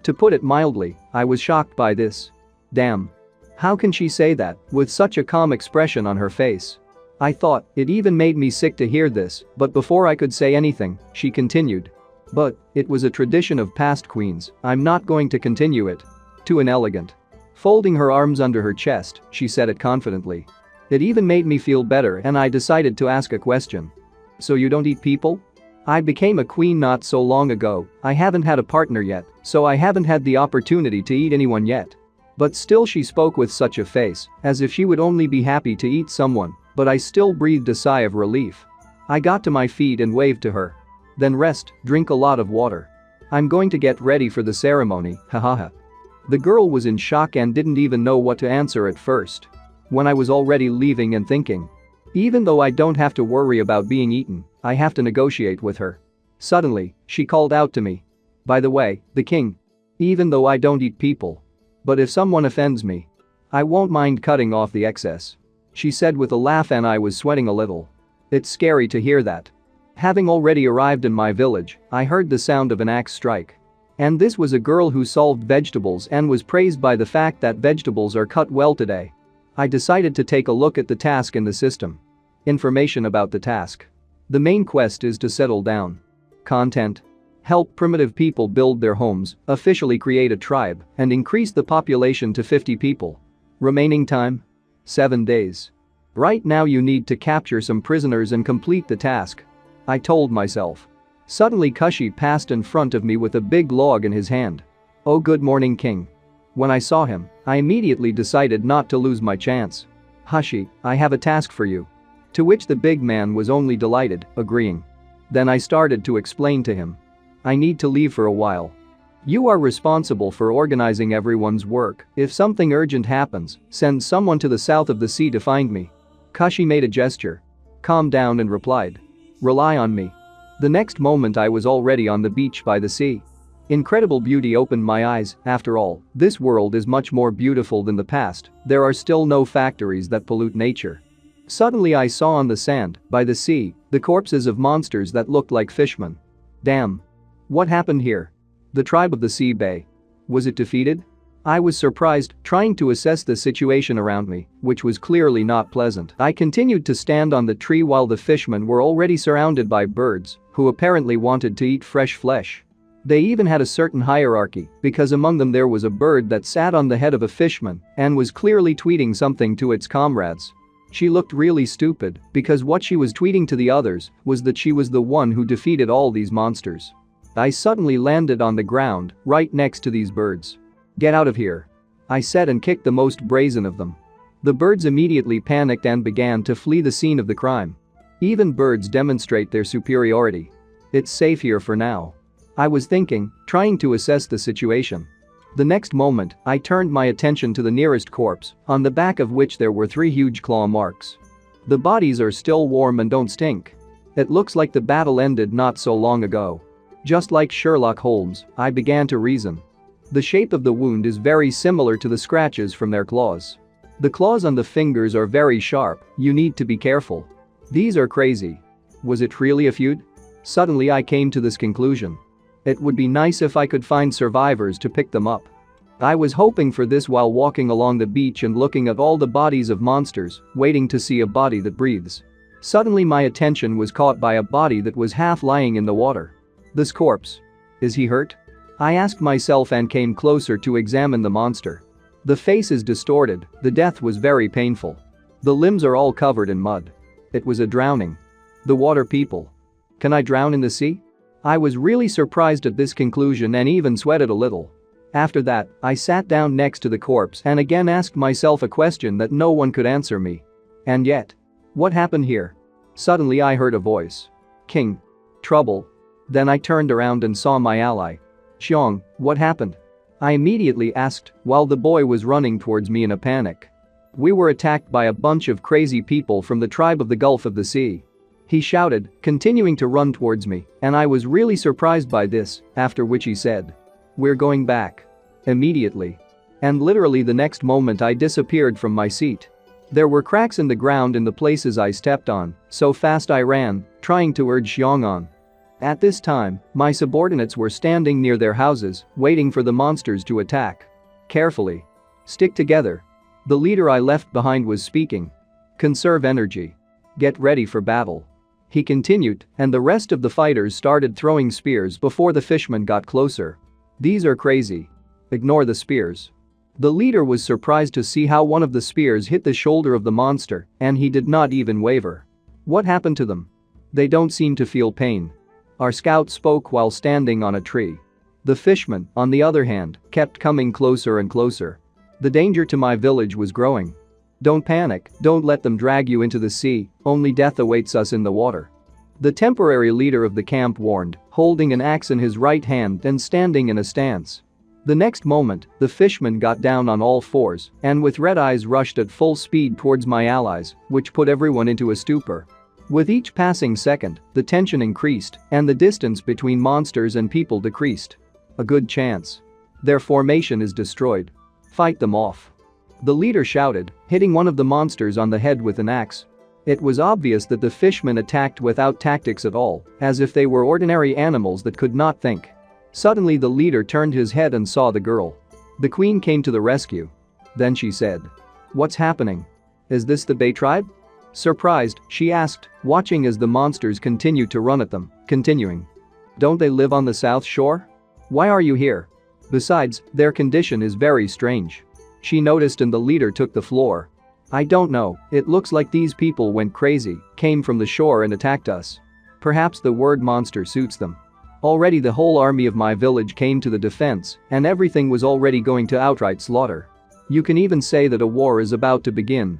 To put it mildly, I was shocked by this. Damn. How can she say that, with such a calm expression on her face? I thought, it even made me sick to hear this, but before I could say anything, she continued. But it was a tradition of past queens, I'm not going to continue it. Too inelegant. Folding her arms under her chest, she said it confidently. It even made me feel better and I decided to ask a question. So you don't eat people? I became a queen not so long ago, I haven't had a partner yet, so I haven't had the opportunity to eat anyone yet. But still she spoke with such a face, as if she would only be happy to eat someone, but I still breathed a sigh of relief. I got to my feet and waved to her. Then rest, drink a lot of water. I'm going to get ready for the ceremony, hahaha. The girl was in shock and didn't even know what to answer at first. When I was already leaving and thinking, even though I don't have to worry about being eaten, I have to negotiate with her. Suddenly, she called out to me. By the way, the king. Even though I don't eat people. But if someone offends me, I won't mind cutting off the excess. She said with a laugh and I was sweating a little. It's scary to hear that. Having already arrived in my village, I heard the sound of an axe strike. And this was a girl who solved vegetables and was praised by the fact that vegetables are cut well today. I decided to take a look at the task in the system. Information about the task. The main quest is to settle down. Content. Help primitive people build their homes, officially create a tribe, and increase the population to 50 people. Remaining time? 7 days. Right now you need to capture some prisoners and complete the task. I told myself. Suddenly Kushi passed in front of me with a big log in his hand. Oh, good morning, king. When I saw him, I immediately decided not to lose my chance. Hushi, I have a task for you. To which the big man was only delighted, agreeing. Then I started to explain to him. I need to leave for a while. You are responsible for organizing everyone's work. If something urgent happens, send someone to the south of the sea to find me. Kushi made a gesture. Calmed down and replied. Rely on me. The next moment I was already on the beach by the sea. Incredible beauty opened my eyes. After all, this world is much more beautiful than the past. There are still no factories that pollute nature. Suddenly I saw on the sand, by the sea, the corpses of monsters that looked like fishmen. Damn. What happened here? The tribe of the sea bay. Was it defeated? I was surprised, trying to assess the situation around me, which was clearly not pleasant. I continued to stand on the tree while the fishmen were already surrounded by birds, who apparently wanted to eat fresh flesh. They even had a certain hierarchy, because among them there was a bird that sat on the head of a fishman and was clearly tweeting something to its comrades. She looked really stupid, because what she was tweeting to the others was that she was the one who defeated all these monsters. I suddenly landed on the ground, right next to these birds. Get out of here. I said and kicked the most brazen of them. The birds immediately panicked and began to flee the scene of the crime. Even birds demonstrate their superiority. It's safe here for now. I was thinking, trying to assess the situation. The next moment, I turned my attention to the nearest corpse, on the back of which there were 3 huge claw marks. The bodies are still warm and don't stink. It looks like the battle ended not so long ago. Just like Sherlock Holmes, I began to reason. The shape of the wound is very similar to the scratches from their claws. The claws on the fingers are very sharp, you need to be careful. These are crazy. Was it really a feud? Suddenly I came to this conclusion. It would be nice if I could find survivors to pick them up. I was hoping for this while walking along the beach and looking at all the bodies of monsters, waiting to see a body that breathes. Suddenly my attention was caught by a body that was half lying in the water. This corpse. Is he hurt? I asked myself and came closer to examine the monster. The face is distorted, the death was very painful. The limbs are all covered in mud. It was a drowning. The water people. Can I drown in the sea? I was really surprised at this conclusion and even sweated a little. After that, I sat down next to the corpse and again asked myself a question that no one could answer me. And yet, what happened here? Suddenly I heard a voice. King. Trouble. Then I turned around and saw my ally. Xiong, what happened? I immediately asked, while the boy was running towards me in a panic. We were attacked by a bunch of crazy people from the tribe of the Gulf of the Sea. He shouted, continuing to run towards me, and I was really surprised by this, after which he said. We're going back. Immediately. And literally the next moment I disappeared from my seat. There were cracks in the ground in the places I stepped on, so fast I ran, trying to urge Xiong on. At this time, my subordinates were standing near their houses, waiting for the monsters to attack. Carefully. Stick together. The leader I left behind was speaking. Conserve energy. Get ready for battle. He continued, and the rest of the fighters started throwing spears before the fishman got closer. These are crazy. Ignore the spears. The leader was surprised to see how one of the spears hit the shoulder of the monster, and he did not even waver. What happened to them? They don't seem to feel pain. Our scout spoke while standing on a tree. The fishman, on the other hand, kept coming closer and closer. The danger to my village was growing. Don't panic, don't let them drag you into the sea, only death awaits us in the water. The temporary leader of the camp warned, holding an axe in his right hand and standing in a stance. The next moment, the fishman got down on all fours and with red eyes rushed at full speed towards my allies, which put everyone into a stupor. With each passing second, the tension increased and the distance between monsters and people decreased. A good chance. Their formation is destroyed. Fight them off. The leader shouted, hitting one of the monsters on the head with an axe. It was obvious that the fishmen attacked without tactics at all, as if they were ordinary animals that could not think. Suddenly the leader turned his head and saw the girl. The queen came to the rescue. Then she said, "What's happening? Is this the Bay tribe?" Surprised, she asked, watching as the monsters continued to run at them, continuing. "Don't they live on the south shore? Why are you here? Besides, their condition is very strange." She noticed and the leader took the floor. "I don't know, it looks like these people went crazy, came from the shore and attacked us. Perhaps the word monster suits them. Already the whole army of my village came to the defense and everything was already going to outright slaughter. You can even say that a war is about to begin."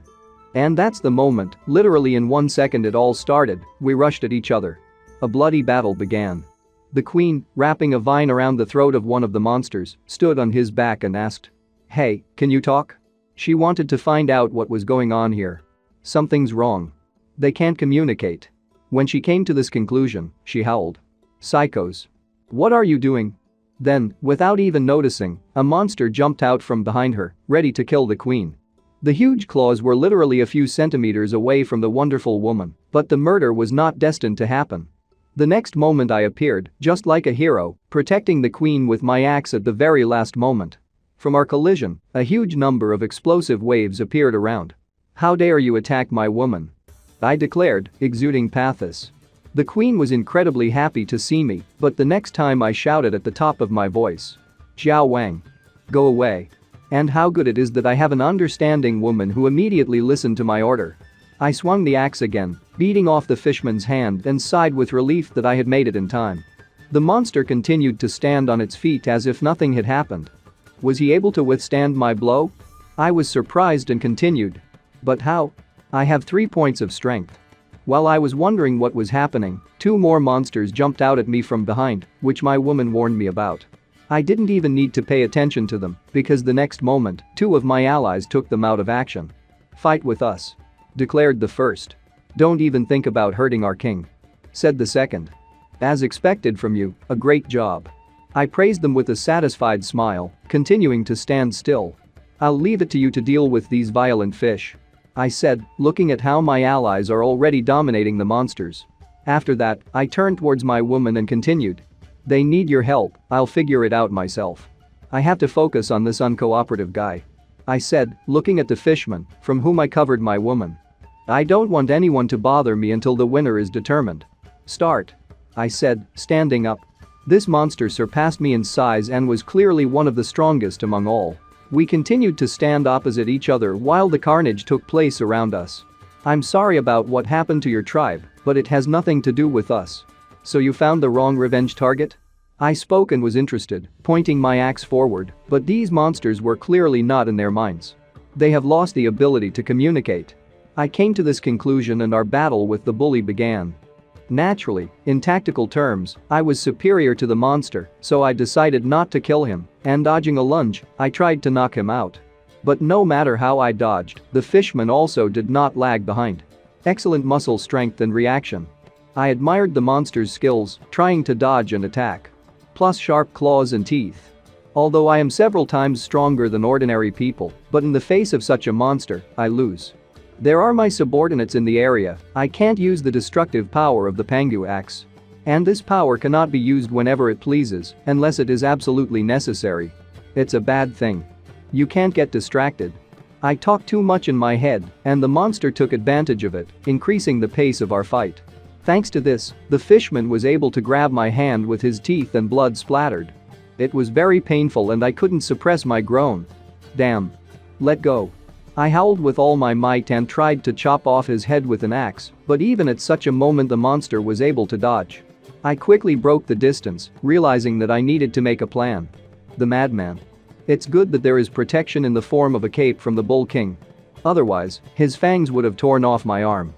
And that's the moment, literally in 1 second it all started, we rushed at each other. A bloody battle began. The queen, wrapping a vine around the throat of one of the monsters, stood on his back and asked, "Hey, can you talk?" She wanted to find out what was going on here. Something's wrong. They can't communicate. When she came to this conclusion, she howled. "Psychos. What are you doing?" Then, without even noticing, a monster jumped out from behind her, ready to kill the queen. The huge claws were literally a few centimeters away from the wonderful woman, but the murder was not destined to happen. The next moment I appeared, just like a hero, protecting the queen with my axe at the very last moment. From our collision, a huge number of explosive waves appeared around. "How dare you attack my woman?" I declared, exuding pathos. The queen was incredibly happy to see me, but the next time I shouted at the top of my voice. "Xiao Wang. Go away." And how good it is that I have an understanding woman who immediately listened to my order. I swung the axe again, beating off the fishman's hand and sighed with relief that I had made it in time. The monster continued to stand on its feet as if nothing had happened. Was he able to withstand my blow? I was surprised and continued. "But how? I have 3 points of strength." While I was wondering what was happening, 2 more monsters jumped out at me from behind, which my woman warned me about. I didn't even need to pay attention to them, because the next moment, 2 of my allies took them out of action. "Fight with us," declared the first. "Don't even think about hurting our king," said the second. "As expected from you, a great job." I praised them with a satisfied smile, continuing to stand still. "I'll leave it to you to deal with these violent fish," I said, looking at how my allies are already dominating the monsters. After that, I turned towards my woman and continued. "They need your help, I'll figure it out myself. I have to focus on this uncooperative guy," I said, looking at the fishman, from whom I covered my woman. "I don't want anyone to bother me until the winner is determined." "Start," I said, standing up. This monster surpassed me in size and was clearly one of the strongest among all. We continued to stand opposite each other while the carnage took place around us. "I'm sorry about what happened to your tribe, but it has nothing to do with us. So you found the wrong revenge target?" I spoke and was interested, pointing my axe forward, but these monsters were clearly not in their minds. They have lost the ability to communicate. I came to this conclusion and our battle with the bully began. Naturally, in tactical terms, I was superior to the monster, so I decided not to kill him, and dodging a lunge, I tried to knock him out. But no matter how I dodged, the fishman also did not lag behind. Excellent muscle strength and reaction. I admired the monster's skills, trying to dodge and attack. Plus sharp claws and teeth. Although I am several times stronger than ordinary people, but in the face of such a monster, I lose. There are my subordinates in the area, I can't use the destructive power of the Pangu axe. And this power cannot be used whenever it pleases, unless it is absolutely necessary. It's a bad thing. You can't get distracted. I talked too much in my head, and the monster took advantage of it, increasing the pace of our fight. Thanks to this, the fishman was able to grab my hand with his teeth and blood splattered. It was very painful and I couldn't suppress my groan. Damn. Let go. I howled with all my might and tried to chop off his head with an axe, but even at such a moment the monster was able to dodge. I quickly broke the distance, realizing that I needed to make a plan. The madman. It's good that there is protection in the form of a cape from the Bull King. Otherwise, his fangs would have torn off my arm.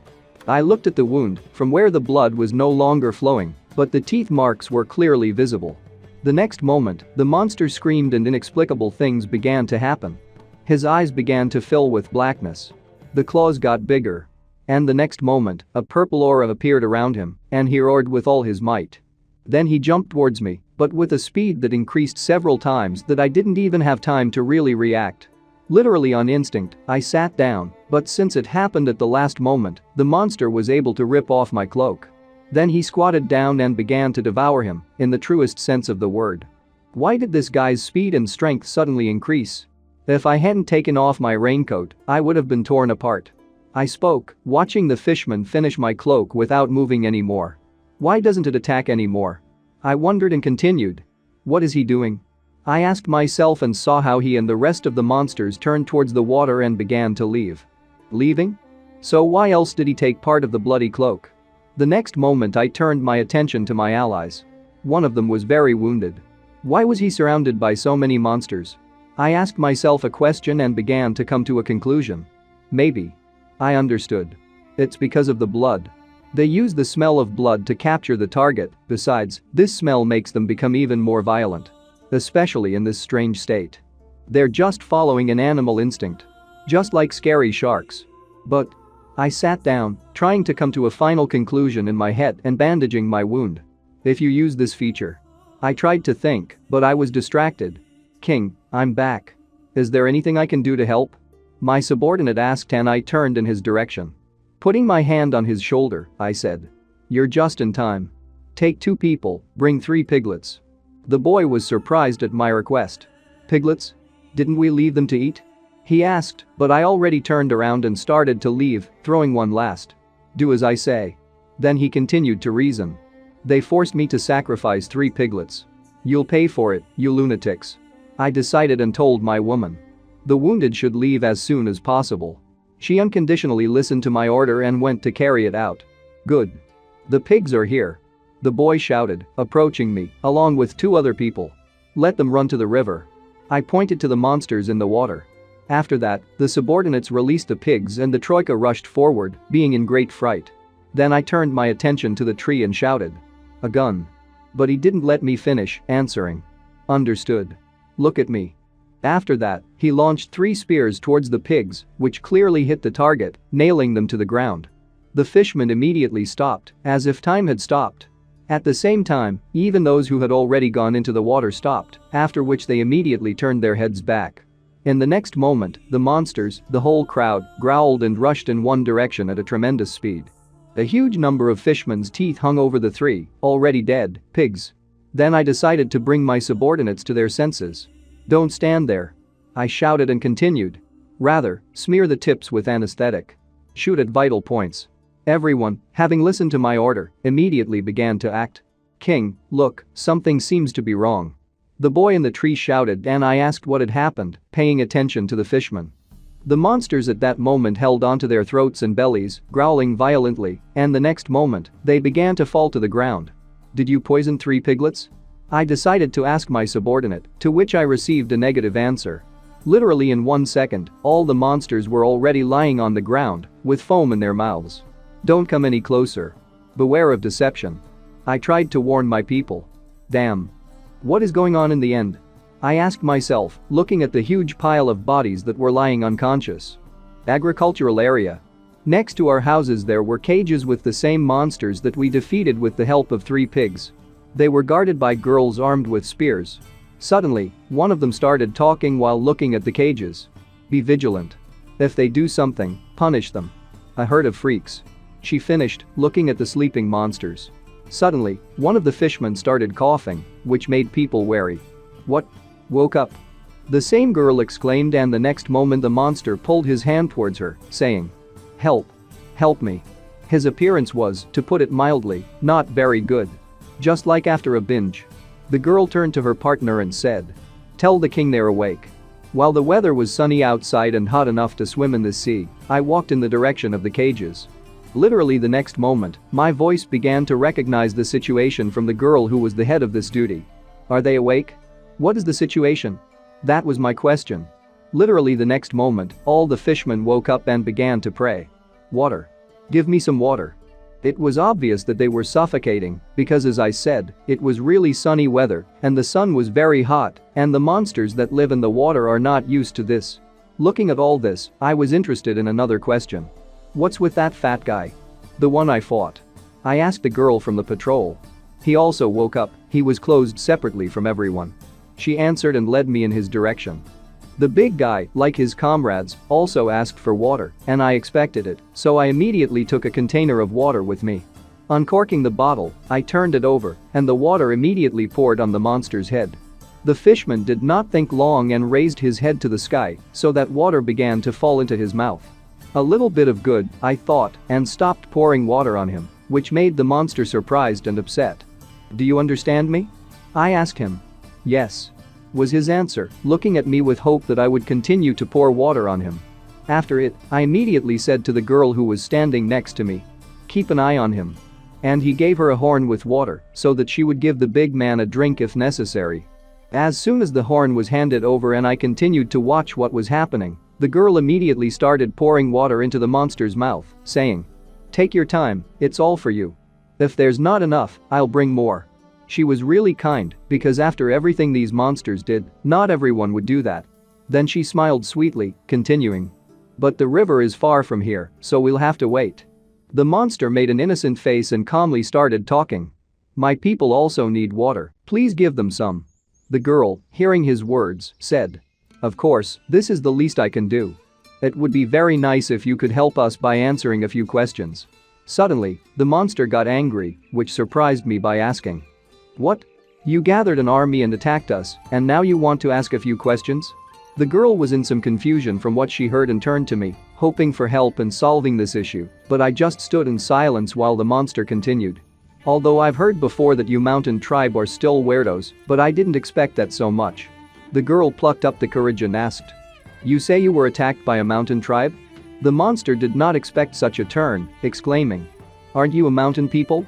I looked at the wound, from where the blood was no longer flowing, but the teeth marks were clearly visible. The next moment, the monster screamed and inexplicable things began to happen. His eyes began to fill with blackness. The claws got bigger. And the next moment, a purple aura appeared around him, and he roared with all his might. Then he jumped towards me, but with a speed that increased several times that I didn't even have time to really react. Literally on instinct, I sat down, but since it happened at the last moment, the monster was able to rip off my cloak. Then he squatted down and began to devour him, in the truest sense of the word. Why did this guy's speed and strength suddenly increase? If I hadn't taken off my raincoat, I would have been torn apart. I spoke, watching the fishman finish my cloak without moving anymore. Why doesn't it attack anymore? I wondered and continued. What is he doing? I asked myself and saw how he and the rest of the monsters turned towards the water and began to leave. Leaving? So why else did he take part of the bloody cloak? The next moment I turned my attention to my allies. One of them was very wounded. Why was he surrounded by so many monsters? I asked myself a question and began to come to a conclusion. Maybe. I understood. It's because of the blood. They use the smell of blood to capture the target. Besides, this smell makes them become even more violent. Especially in this strange state. They're just following an animal instinct. Just like scary sharks. But I sat down, trying to come to a final conclusion in my head and bandaging my wound. If you use this feature. I tried to think, but I was distracted. King, I'm back. Is there anything I can do to help? My subordinate asked and I turned in his direction. Putting my hand on his shoulder, I said. You're just in time. Take 2 people, bring 3 piglets. The boy was surprised at my request. Piglets? Didn't we leave them to eat? He asked, but I already turned around and started to leave, throwing one last. Do as I say. Then he continued to reason. They forced me to sacrifice 3 piglets. You'll pay for it, you lunatics. I decided and told my woman. The wounded should leave as soon as possible. She unconditionally listened to my order and went to carry it out. Good. The pigs are here. The boy shouted, approaching me, along with 2 other people. Let them run to the river. I pointed to the monsters in the water. After that, the subordinates released the pigs and the troika rushed forward, being in great fright. Then I turned my attention to the tree and shouted. A gun. But he didn't let me finish answering. Understood. Look at me. After that, he launched 3 spears towards the pigs, which clearly hit the target, nailing them to the ground. The fishermen immediately stopped, as if time had stopped. At the same time, even those who had already gone into the water stopped, after which they immediately turned their heads back. In the next moment, the monsters, the whole crowd, growled and rushed in one direction at a tremendous speed. A huge number of fishmen's teeth hung over the 3, already dead, pigs. Then I decided to bring my subordinates to their senses. Don't stand there. I shouted and continued. Rather, smear the tips with anesthetic. Shoot at vital points. Everyone, having listened to my order, immediately began to act. King, look, something seems to be wrong. The boy in the tree shouted and I asked what had happened, paying attention to the fishermen. The monsters at that moment held onto their throats and bellies, growling violently, and the next moment, they began to fall to the ground. Did you poison 3 piglets? I decided to ask my subordinate, to which I received a negative answer. Literally in 1 second, all the monsters were already lying on the ground, with foam in their mouths. Don't come any closer. Beware of deception. I tried to warn my people. Damn. What is going on in the end? I asked myself, looking at the huge pile of bodies that were lying unconscious. Agricultural area. Next to our houses there were cages with the same monsters that we defeated with the help of 3 pigs. They were guarded by girls armed with spears. Suddenly, one of them started talking while looking at the cages. Be vigilant. If they do something, punish them. A herd of freaks. She finished, looking at the sleeping monsters. Suddenly, one of the fishermen started coughing, which made people wary. What? Woke up. The same girl exclaimed and the next moment the monster pulled his hand towards her, saying, Help. Help me. His appearance was, to put it mildly, not very good. Just like after a binge. The girl turned to her partner and said, "Tell the king they're awake." While the weather was sunny outside and hot enough to swim in the sea, I walked in the direction of the cages. Literally the next moment, my voice began to recognize the situation from the girl who was the head of this duty. "Are they awake? What is the situation?" That was my question. Literally the next moment, all the fishmen woke up and began to pray. "Water. Give me some water." It was obvious that they were suffocating because, as I said, it was really sunny weather and the sun was very hot, and the monsters that live in the water are not used to this. Looking at all this, I was interested in another question. "What's with that fat guy? The one I fought?" I asked the girl from the patrol. "He also woke up, he was closed separately from everyone." She answered and led me in his direction. The big guy, like his comrades, also asked for water, and I expected it, so I immediately took a container of water with me. Uncorking the bottle, I turned it over, and the water immediately poured on the monster's head. The fishman did not think long and raised his head to the sky so that water began to fall into his mouth. A little bit of good, I thought, and stopped pouring water on him, which made the monster surprised and upset. "Do you understand me?" I asked him. "Yes," was his answer, looking at me with hope that I would continue to pour water on him. After it, I immediately said to the girl who was standing next to me, "Keep an eye on him." And he gave her a horn with water so that she would give the big man a drink if necessary. As soon as the horn was handed over and I continued to watch what was happening, the girl immediately started pouring water into the monster's mouth, saying, "Take your time, it's all for you. If there's not enough, I'll bring more." She was really kind because after everything these monsters did, not everyone would do that. Then she smiled sweetly, continuing, "But the river is far from here, so we'll have to wait." The monster made an innocent face and calmly started talking. "My people also need water, please give them some." The girl, hearing his words, said, "Of course, this is the least I can do. It would be very nice if you could help us by answering a few questions." Suddenly, the monster got angry, which surprised me by asking, "What? You gathered an army and attacked us, and now you want to ask a few questions?" The girl was in some confusion from what she heard and turned to me, hoping for help in solving this issue, but I just stood in silence while the monster continued. "Although I've heard before that you mountain tribe are still weirdos, but I didn't expect that so much." The girl plucked up the courage and asked, "You say you were attacked by a mountain tribe?" The monster did not expect such a turn, exclaiming, "Aren't you a mountain people?"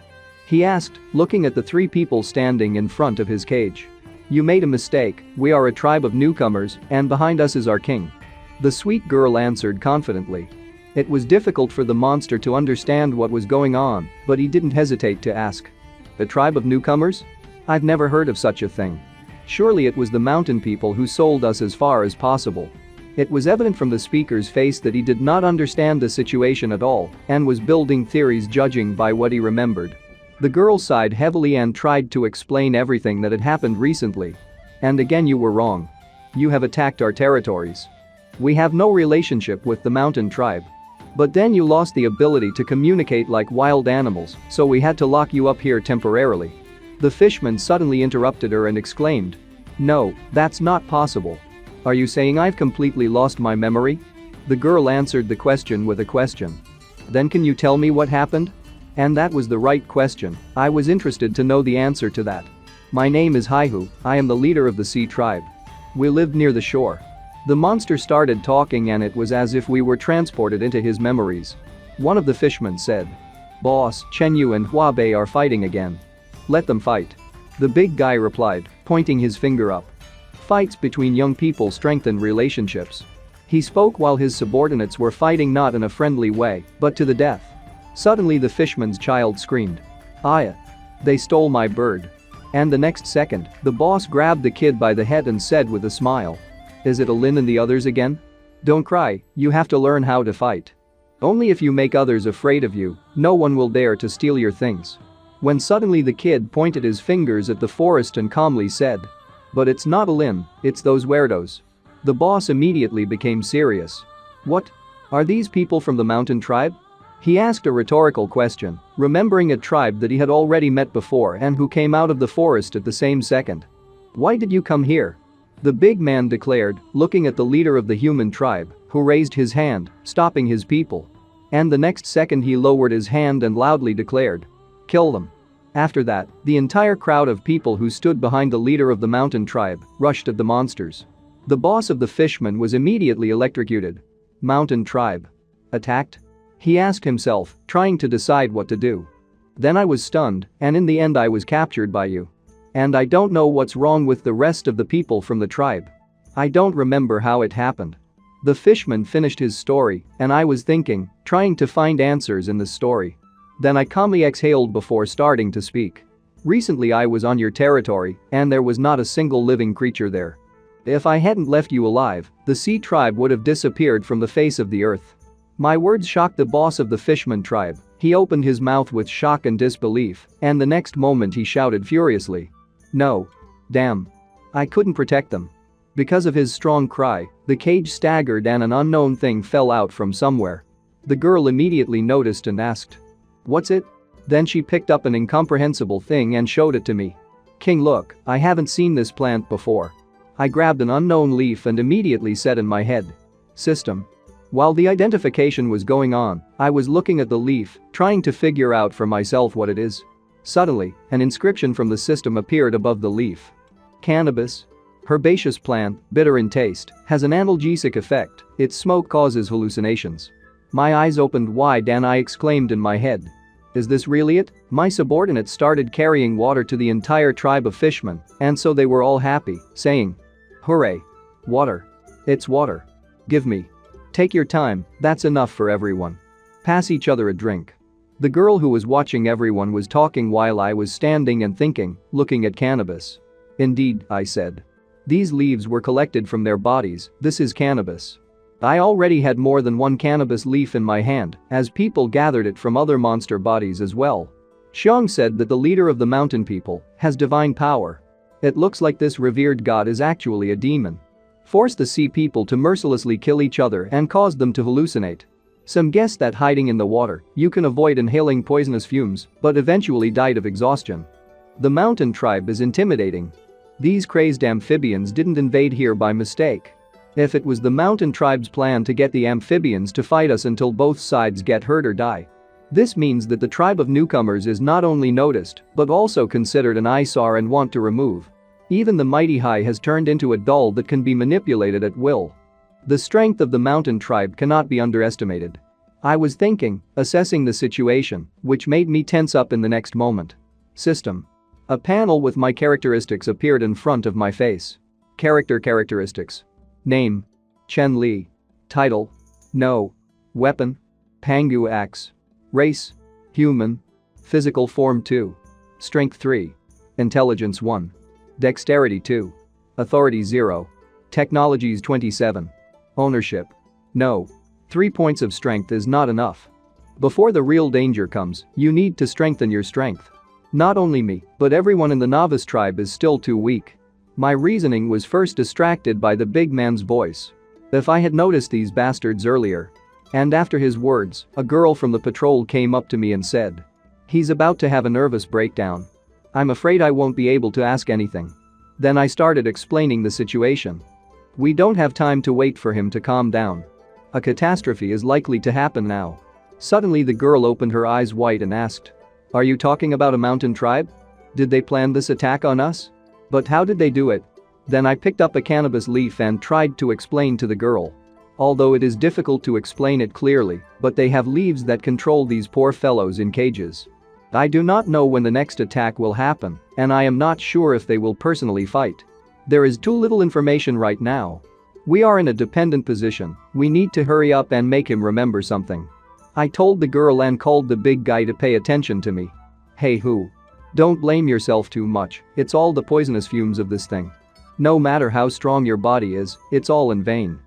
He asked, looking at the three people standing in front of his cage. "You made a mistake, we are a tribe of newcomers, and behind us is our king." The sweet girl answered confidently. It was difficult for the monster to understand what was going on, but he didn't hesitate to ask, "A tribe of newcomers? I've never heard of such a thing. Surely it was the mountain people who sold us as far as possible." It was evident from the speaker's face that he did not understand the situation at all and was building theories judging by what he remembered. The girl sighed heavily and tried to explain everything that had happened recently. "And again you were wrong. You have attacked our territories. We have no relationship with the mountain tribe. But then you lost the ability to communicate like wild animals, so we had to lock you up here temporarily." The fishman suddenly interrupted her and exclaimed, "No, that's not possible. Are you saying I've completely lost my memory?" The girl answered the question with a question. "Then can you tell me what happened?" And that was the right question. I was interested to know the answer to that. "My name is Haihu, I am the leader of the sea tribe. We lived near the shore." The monster started talking and it was as if we were transported into his memories. One of the fishermen said, "Boss, Chen Li and Huabei are fighting again. Let them fight." The big guy replied, pointing his finger up. "Fights between young people strengthen relationships." He spoke while his subordinates were fighting not in a friendly way, but to the death. Suddenly the fisherman's child screamed, "Aya! They stole my bird." And the next second, the boss grabbed the kid by the head and said with a smile, "Is it Lin and the others again? Don't cry, you have to learn how to fight. Only if you make others afraid of you, no one will dare to steal your things." When suddenly the kid pointed his fingers at the forest and calmly said, "But it's not a Lin, it's those weirdos." The boss immediately became serious. "What? Are these people from the mountain tribe?" He asked a rhetorical question, remembering a tribe that he had already met before and who came out of the forest at the same second. "Why did you come here?" The big man declared, looking at the leader of the human tribe, who raised his hand, stopping his people. And the next second he lowered his hand and loudly declared, "Kill them." After that, the entire crowd of people who stood behind the leader of the mountain tribe rushed at the monsters. The boss of the fishmen was immediately electrocuted. Mountain tribe attacked? He asked himself, trying to decide what to do. Then I was stunned, and in the end I was captured by you. And I don't know what's wrong with the rest of the people from the tribe. I don't remember how it happened. The fishman finished his story, and I was thinking, trying to find answers in the story. Then I calmly exhaled before starting to speak. Recently I was on your territory, and there was not a single living creature there. If I hadn't left you alive, the sea tribe would have disappeared from the face of the earth. My words shocked the boss of the fishman tribe. He opened his mouth with shock and disbelief, and the next moment he shouted furiously, "No. Damn. I couldn't protect them." Because of his strong cry, the cage staggered and an unknown thing fell out from somewhere. The girl immediately noticed and asked, "What's it?" Then she picked up an incomprehensible thing and showed it to me. "King, look, I haven't seen this plant before." I grabbed an unknown leaf and immediately said in my head, "System." While the identification was going on, I was looking at the leaf, trying to figure out for myself what it is. Suddenly, an inscription from the system appeared above the leaf. Cannabis. Herbaceous plant, bitter in taste, has an analgesic effect. Its smoke causes hallucinations. My eyes opened wide and I exclaimed in my head, "Is this really it?" My subordinates started carrying water to the entire tribe of fishmen, and so they were all happy, saying, "Hooray! Water. It's water. Give me. Take your time, that's enough for everyone. Pass each other a drink." The girl who was watching everyone was talking while I was standing and thinking, looking at cannabis. "Indeed," I said. "These leaves were collected from their bodies, this is cannabis." I already had more than one cannabis leaf in my hand, as people gathered it from other monster bodies as well. Xiang said that the leader of the mountain people has divine power. It looks like this revered god is actually a demon. Forced the sea people to mercilessly kill each other and caused them to hallucinate. Some guessed that hiding in the water, you can avoid inhaling poisonous fumes, but eventually died of exhaustion. The mountain tribe is intimidating. These crazed amphibians didn't invade here by mistake. If it was the mountain tribe's plan to get the amphibians to fight us until both sides get hurt or die. This means that the tribe of newcomers is not only noticed, but also considered an eyesore and want to remove. Even the mighty high has turned into a doll that can be manipulated at will. The strength of the mountain tribe cannot be underestimated. I was thinking, assessing the situation, which made me tense up in the next moment. System. A panel with my characteristics appeared in front of my face. Characteristics. Name. Chen Li. Title. No. Weapon. Pangu axe. Race. Human. Physical form 2. Strength 3. Intelligence 1. Dexterity 2. Authority 0. Technologies 27. Ownership. No. 3 points of strength is not enough. Before the real danger comes, you need to strengthen your strength. Not only me, but everyone in the novice tribe is still too weak. My reasoning was first distracted by the big man's voice. If I had noticed these bastards earlier. And after his words, a girl from the patrol came up to me and said, "He's about to have a nervous breakdown. I'm afraid I won't be able to ask anything." Then I started explaining the situation. "We don't have time to wait for him to calm down. A catastrophe is likely to happen now." Suddenly the girl opened her eyes wide and asked, "Are you talking about a mountain tribe? Did they plan this attack on us? But how did they do it?" Then I picked up a cannabis leaf and tried to explain to the girl. Although it is difficult to explain it clearly, but they have leaves that control these poor fellows in cages. I do not know when the next attack will happen, and I am not sure if they will personally fight. There is too little information right now. We are in a dependent position, we need to hurry up and make him remember something. I told the girl and called the big guy to pay attention to me. "Hey who? Don't blame yourself too much, it's all the poisonous fumes of this thing. No matter how strong your body is, it's all in vain.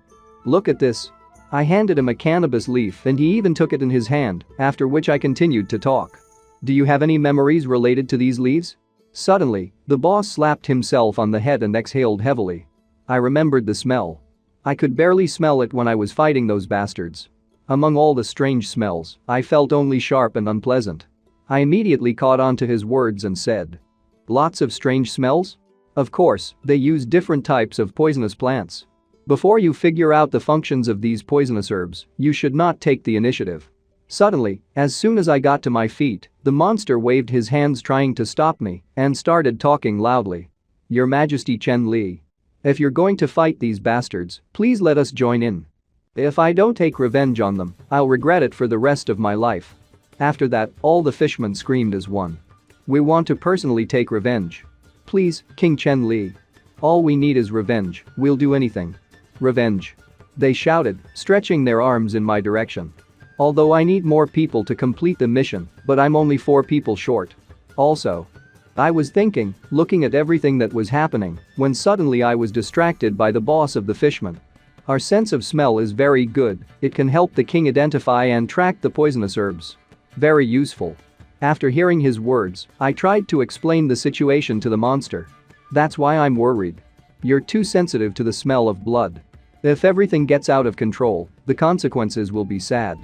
Look at this." I handed him a cannabis leaf and he even took it in his hand, after which I continued to talk. "Do you have any memories related to these leaves?" Suddenly, the boss slapped himself on the head and exhaled heavily. I remembered the smell. I could barely smell it when I was fighting those bastards. Among all the strange smells, I felt only sharp and unpleasant. I immediately caught on to his words and said, "Lots of strange smells? Of course, they use different types of poisonous plants. Before you figure out the functions of these poisonous herbs, you should not take the initiative. Suddenly, as soon as I got to my feet, the monster waved his hands trying to stop me and started talking loudly. Your Majesty Chen Li. If you're going to fight these bastards, please let us join in. If I don't take revenge on them, I'll regret it for the rest of my life. After that, all the fishermen screamed as one. We want to personally take revenge. Please, King Chen Li. All we need is revenge, we'll do anything. Revenge. They shouted, stretching their arms in my direction. Although I need more people to complete the mission, but I'm only 4 people short. Also, I was thinking, looking at everything that was happening, when suddenly I was distracted by the boss of the fishmen. Our sense of smell is very good, it can help the king identify and track the poisonous herbs. Very useful. After hearing his words, I tried to explain the situation to the monster. That's why I'm worried. You're too sensitive to the smell of blood. If everything gets out of control, the consequences will be sad.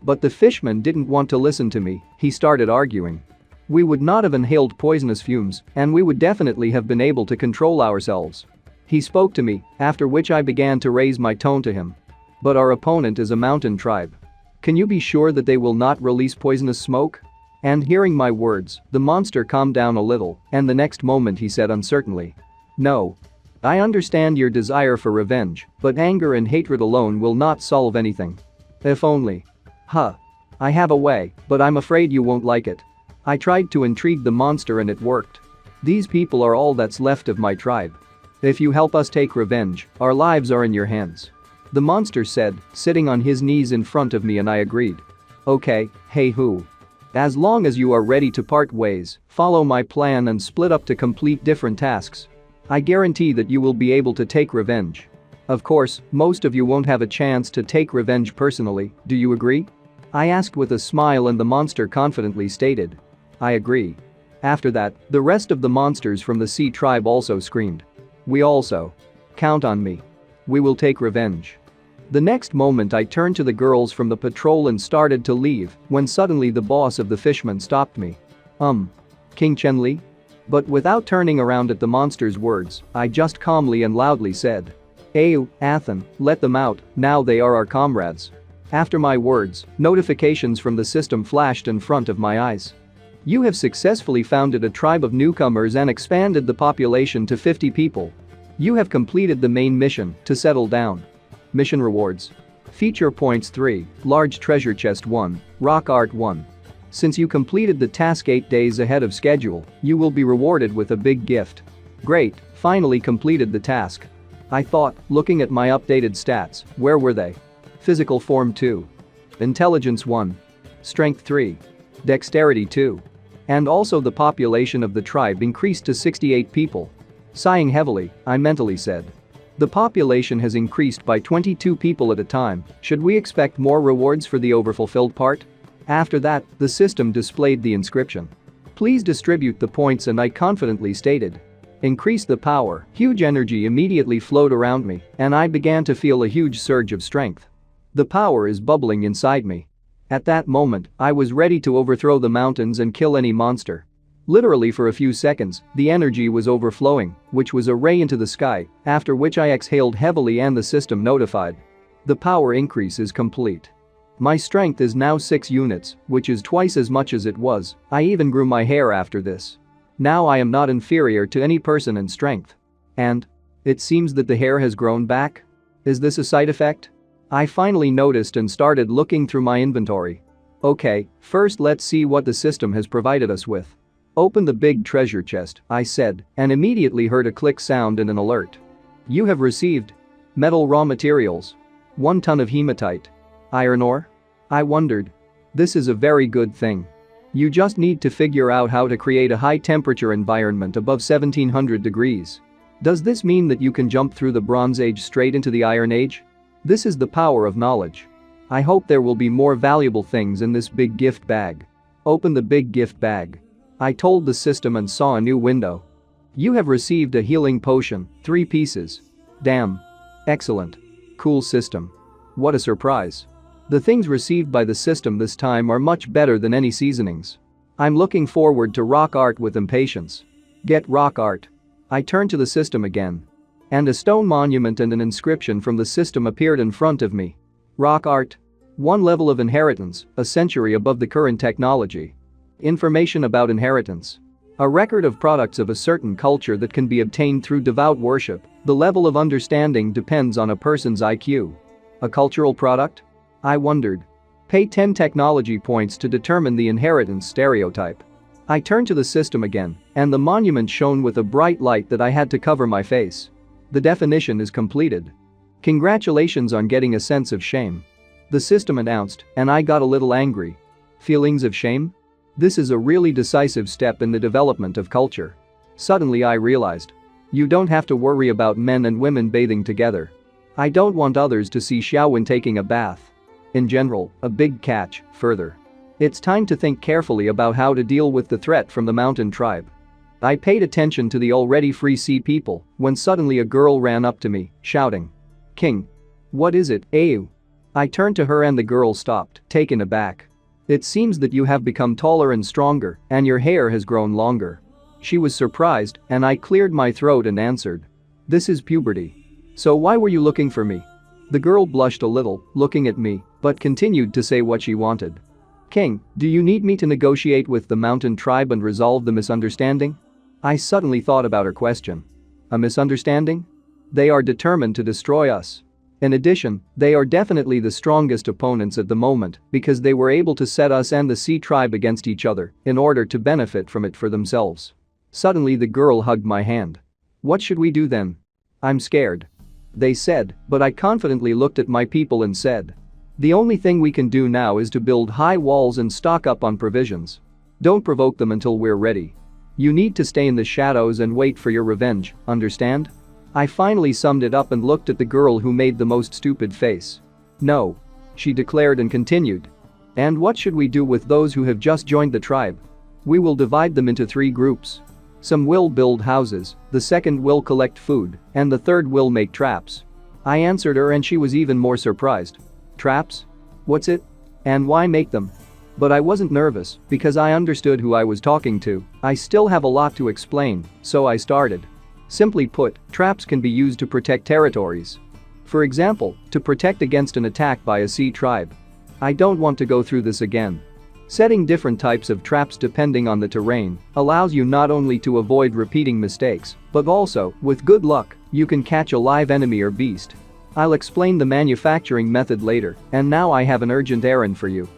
But the fishman didn't want to listen to me, he started arguing. We would not have inhaled poisonous fumes, and we would definitely have been able to control ourselves. He spoke to me, after which I began to raise my tone to him. But our opponent is a mountain tribe. Can you be sure that they will not release poisonous smoke? And hearing my words, the monster calmed down a little, and the next moment he said uncertainly. No. I understand your desire for revenge, but anger and hatred alone will not solve anything. If only. I have a way, but I'm afraid you won't like it. I tried to intrigue the monster and it worked. These people are all that's left of my tribe. If you help us take revenge, our lives are in your hands. The monster said, sitting on his knees in front of me, and I agreed. Okay, hey who? As long as you are ready to part ways, follow my plan and split up to complete different tasks. I guarantee that you will be able to take revenge. Of course, most of you won't have a chance to take revenge personally, do you agree? I asked with a smile, and the monster confidently stated. I agree. After that, the rest of the monsters from the sea tribe also screamed. We also. Count on me. We will take revenge. The next moment I turned to the girls from the patrol and started to leave when suddenly the boss of the fishmen stopped me. King Chen Li? But without turning around at the monster's words, I just calmly and loudly said. Ayu, Athen, let them out, now they are our comrades. After my words, notifications from the system flashed in front of my eyes. You have successfully founded a tribe of newcomers and expanded the population to 50 people. You have completed the main mission to settle down. Mission rewards. Feature points 3, large treasure chest 1, rock art 1. Since you completed the task 8 days ahead of schedule, you will be rewarded with a big gift. Great, finally completed the task. I thought, looking at my updated stats, where were they? Physical form 2. Intelligence 1. Strength 3. Dexterity 2. And also the population of the tribe increased to 68 people. Sighing heavily, I mentally said. The population has increased by 22 people at a time, should we expect more rewards for the overfulfilled part? After that, the system displayed the inscription. Please distribute the points, and I confidently stated. Increase the power. Huge energy immediately flowed around me, and I began to feel a huge surge of strength. The power is bubbling inside me. At that moment, I was ready to overthrow the mountains and kill any monster. Literally for a few seconds, the energy was overflowing, which was a ray into the sky, after which I exhaled heavily and the system notified. The power increase is complete. My strength is now 6 units, which is twice as much as it was. I even grew my hair after this. Now I am not inferior to any person in strength. And? It seems that the hair has grown back? Is this a side effect? I finally noticed and started looking through my inventory. Okay, first let's see what the system has provided us with. Open the big treasure chest, I said, and immediately heard a click sound and an alert. You have received metal raw materials. 1 ton of hematite. Iron ore? I wondered. This is a very good thing. You just need to figure out how to create a high temperature environment above 1700 degrees. Does this mean that you can jump through the Bronze Age straight into the Iron Age? This is the power of knowledge. I hope there will be more valuable things in this big gift bag. Open the big gift bag. I told the system and saw a new window. You have received a healing potion, 3 pieces. Damn. Excellent. Cool system. What a surprise. The things received by the system this time are much better than any seasonings. I'm looking forward to rock art with impatience. Get rock art. I turned to the system again. And a stone monument and an inscription from the system appeared in front of me. Rock art. One level of inheritance, a century above the current technology. Information about inheritance. A record of products of a certain culture that can be obtained through devout worship. The level of understanding depends on a person's IQ. A cultural product? I wondered. Pay 10 technology points to determine the inheritance stereotype. I turned to the system again, and the monument shone with a bright light that I had to cover my face. The definition is completed. Congratulations on getting a sense of shame. The system announced, and I got a little angry. Feelings of shame? This is a really decisive step in the development of culture. Suddenly I realized. You don't have to worry about men and women bathing together. I don't want others to see Xiaowen taking a bath. In general, a big catch, further. It's time to think carefully about how to deal with the threat from the mountain tribe. I paid attention to the already free sea people when suddenly a girl ran up to me, shouting. King. What is it, Ayu? I turned to her and the girl stopped, taken aback. It seems that you have become taller and stronger, and your hair has grown longer. She was surprised, and I cleared my throat and answered. This is puberty. So why were you looking for me? The girl blushed a little, looking at me, but continued to say what she wanted. King, do you need me to negotiate with the mountain tribe and resolve the misunderstanding? I suddenly thought about her question. A misunderstanding? They are determined to destroy us. In addition, they are definitely the strongest opponents at the moment because they were able to set us and the sea tribe against each other in order to benefit from it for themselves. Suddenly the girl hugged my hand. What should we do then? I'm scared. They said, but I confidently looked at my people and said. The only thing we can do now is to build high walls and stock up on provisions. Don't provoke them until we're ready. You need to stay in the shadows and wait for your revenge, understand? I finally summed it up and looked at the girl who made the most stupid face. No. She declared and continued. And what should we do with those who have just joined the tribe? We will divide them into 3 groups. Some will build houses, the second will collect food, and the third will make traps. I answered her and she was even more surprised. Traps? What's it? And why make them? But I wasn't nervous because I understood who I was talking to. I still have a lot to explain, so I started. Simply put, traps can be used to protect territories. For example, to protect against an attack by a sea tribe. I don't want to go through this again. Setting different types of traps depending on the terrain allows you not only to avoid repeating mistakes, but also, with good luck, you can catch a live enemy or beast. I'll explain the manufacturing method later, and now I have an urgent errand for you.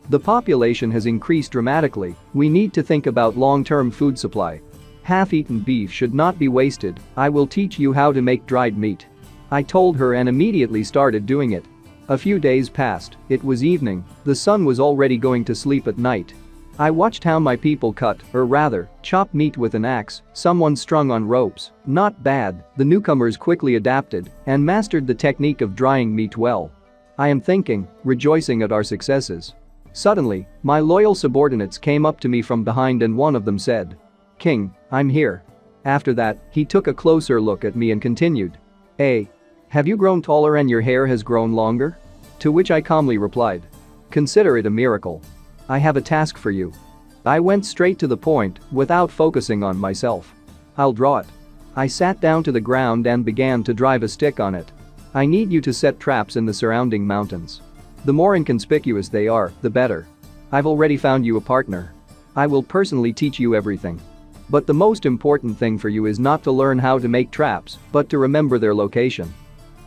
The population has increased dramatically. We need to think about long-term food supply. Half-eaten beef should not be wasted. I will teach you how to make dried meat. I told her and immediately started doing it. A few days passed, it was evening, the sun was already going to sleep at night. I watched how my people cut, or rather, chop meat with an axe, someone strung on ropes. Not bad, the newcomers quickly adapted and mastered the technique of drying meat well. I am thinking, rejoicing at our successes. Suddenly, my loyal subordinates came up to me from behind and one of them said, King, I'm here. After that, he took a closer look at me and continued. Hey. Have you grown taller and your hair has grown longer? To which I calmly replied. Consider it a miracle. I have a task for you. I went straight to the point, without focusing on myself. I'll draw it. I sat down to the ground and began to drive a stick on it. I need you to set traps in the surrounding mountains. The more inconspicuous they are, the better. I've already found you a partner. I will personally teach you everything. But the most important thing for you is not to learn how to make traps, but to remember their location.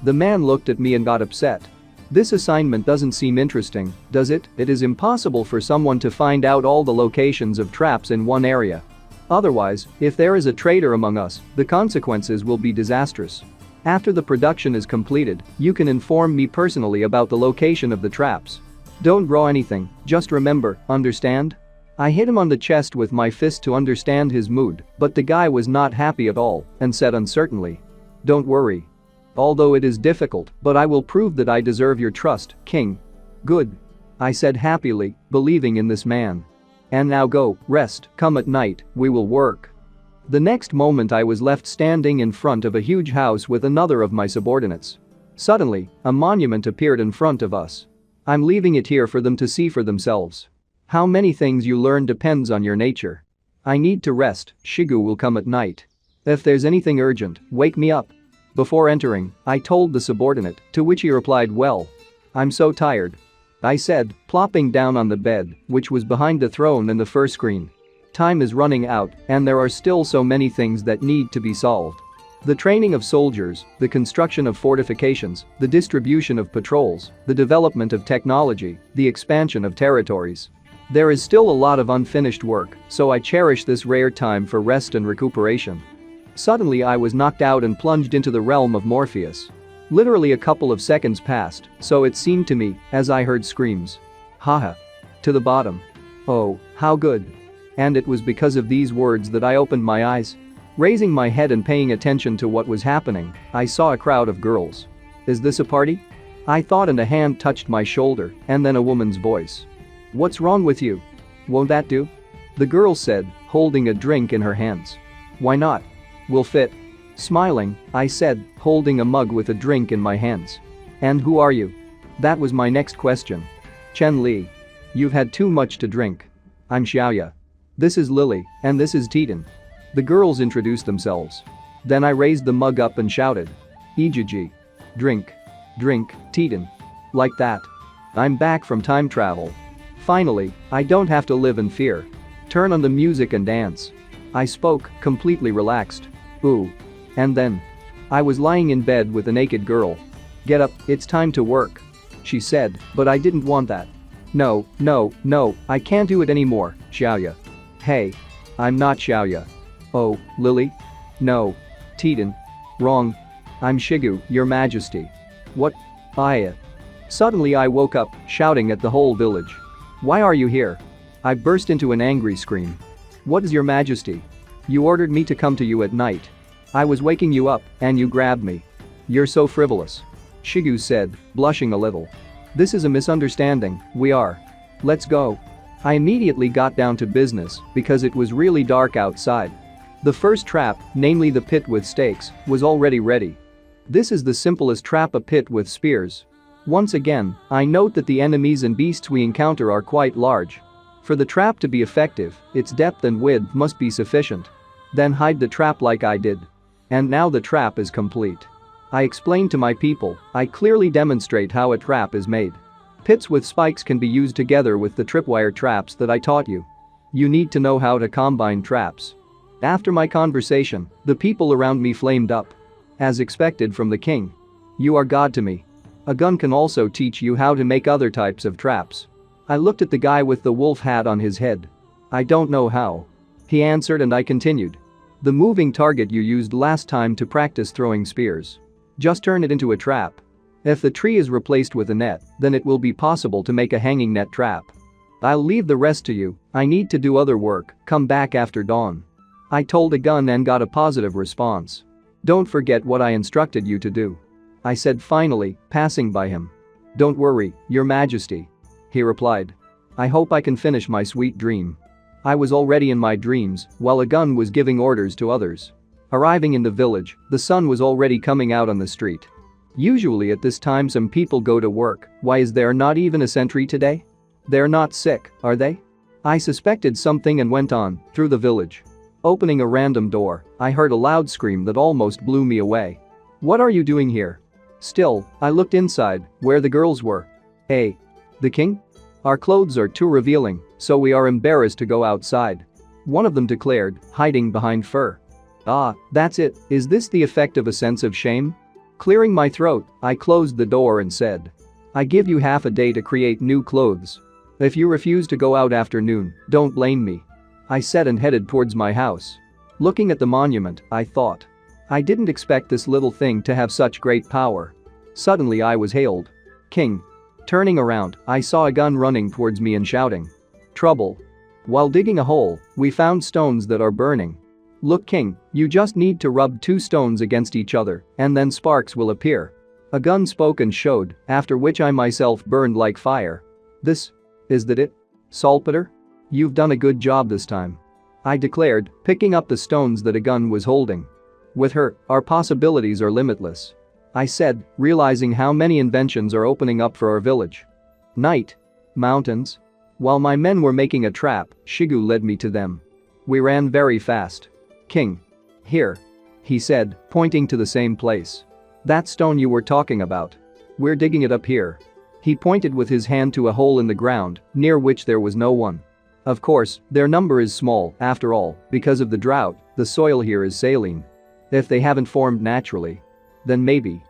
The man looked at me and got upset. This assignment doesn't seem interesting, does it? It is impossible for someone to find out all the locations of traps in one area. Otherwise, if there is a traitor among us, the consequences will be disastrous. After the production is completed, you can inform me personally about the location of the traps. Don't draw anything, just remember, understand? I hit him on the chest with my fist to understand his mood, but the guy was not happy at all and said uncertainly. Don't worry. Although it is difficult, but I will prove that I deserve your trust, King. Good. I said happily, believing in this man. And now go, rest, come at night, we will work. The next moment I was left standing in front of a huge house with another of my subordinates. Suddenly, a monument appeared in front of us. I'm leaving it here for them to see for themselves. How many things you learn depends on your nature. I need to rest, Shigu will come at night. If there's anything urgent, wake me up. Before entering, I told the subordinate, to which he replied well. I'm so tired. I said, plopping down on the bed, which was behind the throne in the first screen. Time is running out, and there are still so many things that need to be solved. The training of soldiers, the construction of fortifications, the distribution of patrols, the development of technology, the expansion of territories. There is still a lot of unfinished work, so I cherish this rare time for rest and recuperation. Suddenly I was knocked out and plunged into the realm of Morpheus. Literally a couple of seconds passed, so it seemed to me, as I heard screams. Haha. To the bottom. Oh, how good. And it was because of these words that I opened my eyes. Raising my head and paying attention to what was happening, I saw a crowd of girls. Is this a party? I thought, and a hand touched my shoulder, and then a woman's voice. What's wrong with you? Won't that do? The girl said, holding a drink in her hands. Why not? Will fit. Smiling, I said, holding a mug with a drink in my hands. And who are you? That was my next question. Chen Li. You've had too much to drink. I'm Xiaoya. This is Lily, and this is Titan. The girls introduced themselves. Then I raised the mug up and shouted. Ijiji. Drink. Drink, Titan. Like that. I'm back from time travel. Finally, I don't have to live in fear. Turn on the music and dance. I spoke, completely relaxed. Ooh. And then. I was lying in bed with a naked girl. Get up, it's time to work. She said, but I didn't want that. No, I can't do it anymore, Xiaoya. Hey. I'm not Xiaoya. Oh, Lily? No. Titan. Wrong. I'm Shigu, your majesty. What? Aya. Suddenly I woke up, shouting at the whole village. Why are you here? I burst into an angry scream. What is your majesty? You ordered me to come to you at night. I was waking you up, and you grabbed me. You're so frivolous. Shigu said, blushing a little. This is a misunderstanding, we are. Let's go. I immediately got down to business because it was really dark outside. The first trap, namely the pit with stakes, was already ready. This is the simplest trap, a pit with spears. Once again, I note that the enemies and beasts we encounter are quite large. For the trap to be effective, its depth and width must be sufficient. Then hide the trap like I did. And now the trap is complete. I explain to my people, I clearly demonstrate how a trap is made. Pits with spikes can be used together with the tripwire traps that I taught you. You need to know how to combine traps. After my conversation, the people around me flamed up. As expected from the king. You are God to me. A gun can also teach you how to make other types of traps. I looked at the guy with the wolf hat on his head. I don't know how. He answered and I continued. The moving target you used last time to practice throwing spears. Just turn it into a trap. If the tree is replaced with a net, then it will be possible to make a hanging net trap. I'll leave the rest to you, I need to do other work, come back after dawn. I told a gun and got a positive response. Don't forget what I instructed you to do. I said finally, passing by him. Don't worry, your majesty. He replied. I hope I can finish my sweet dream. I was already in my dreams while a gun was giving orders to others. Arriving in the village, the sun was already coming out on the street. Usually at this time some people go to work, why is there not even a sentry today? They're not sick, are they? I suspected something and went on, through the village. Opening a random door, I heard a loud scream that almost blew me away. What are you doing here? Still, I looked inside, where the girls were. Hey. The king? Our clothes are too revealing, so we are embarrassed to go outside. One of them declared, hiding behind fur. Ah, that's it, is this the effect of a sense of shame? Clearing my throat, I closed the door and said. I give you half a day to create new clothes. If you refuse to go out after noon, don't blame me. I said and headed towards my house. Looking at the monument, I thought. I didn't expect this little thing to have such great power. Suddenly I was hailed. King. Turning around, I saw a gun running towards me and shouting. Trouble. While digging a hole, we found stones that are burning. Look, King, you just need to rub 2 stones against each other, and then sparks will appear. A gun spoke and showed, after which I myself burned like fire. Is that it? Saltpeter? You've done a good job this time. I declared, picking up the stones that a gun was holding. With her, our possibilities are limitless. I said, realizing how many inventions are opening up for our village. Night. Mountains. While my men were making a trap, Shigu led me to them. We ran very fast. King. Here. He said, pointing to the same place. That stone you were talking about. We're digging it up here. He pointed with his hand to a hole in the ground, near which there was no one. Of course, their number is small, after all, because of the drought, the soil here is saline. If they haven't formed naturally, then maybe.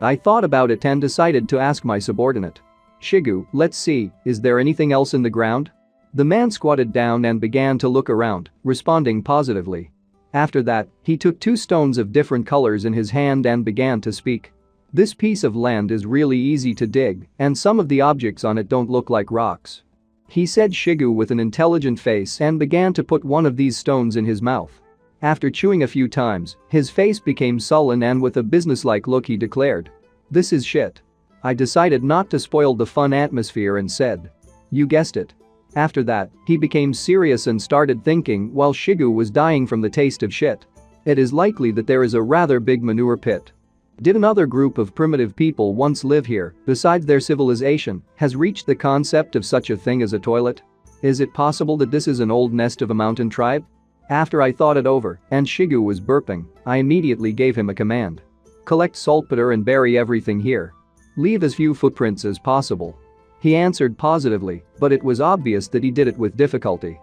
I thought about it and decided to ask my subordinate. Shigu, let's see, is there anything else in the ground? The man squatted down and began to look around, responding positively. After that, he took 2 stones of different colors in his hand and began to speak. This piece of land is really easy to dig, and some of the objects on it don't look like rocks. He said Shigu with an intelligent face and began to put one of these stones in his mouth. After chewing a few times, his face became sullen and with a businesslike look he declared, "This is shit." I decided not to spoil the fun atmosphere and said, "You guessed it." After that, he became serious and started thinking while Shigu was dying from the taste of shit. It is likely that there is a rather big manure pit. Did another group of primitive people once live here, besides their civilization, has reached the concept of such a thing as a toilet? Is it possible that this is an old nest of a mountain tribe? After I thought it over, and Shigu was burping, I immediately gave him a command. Collect saltpeter and bury everything here. Leave as few footprints as possible. He answered positively, but it was obvious that he did it with difficulty.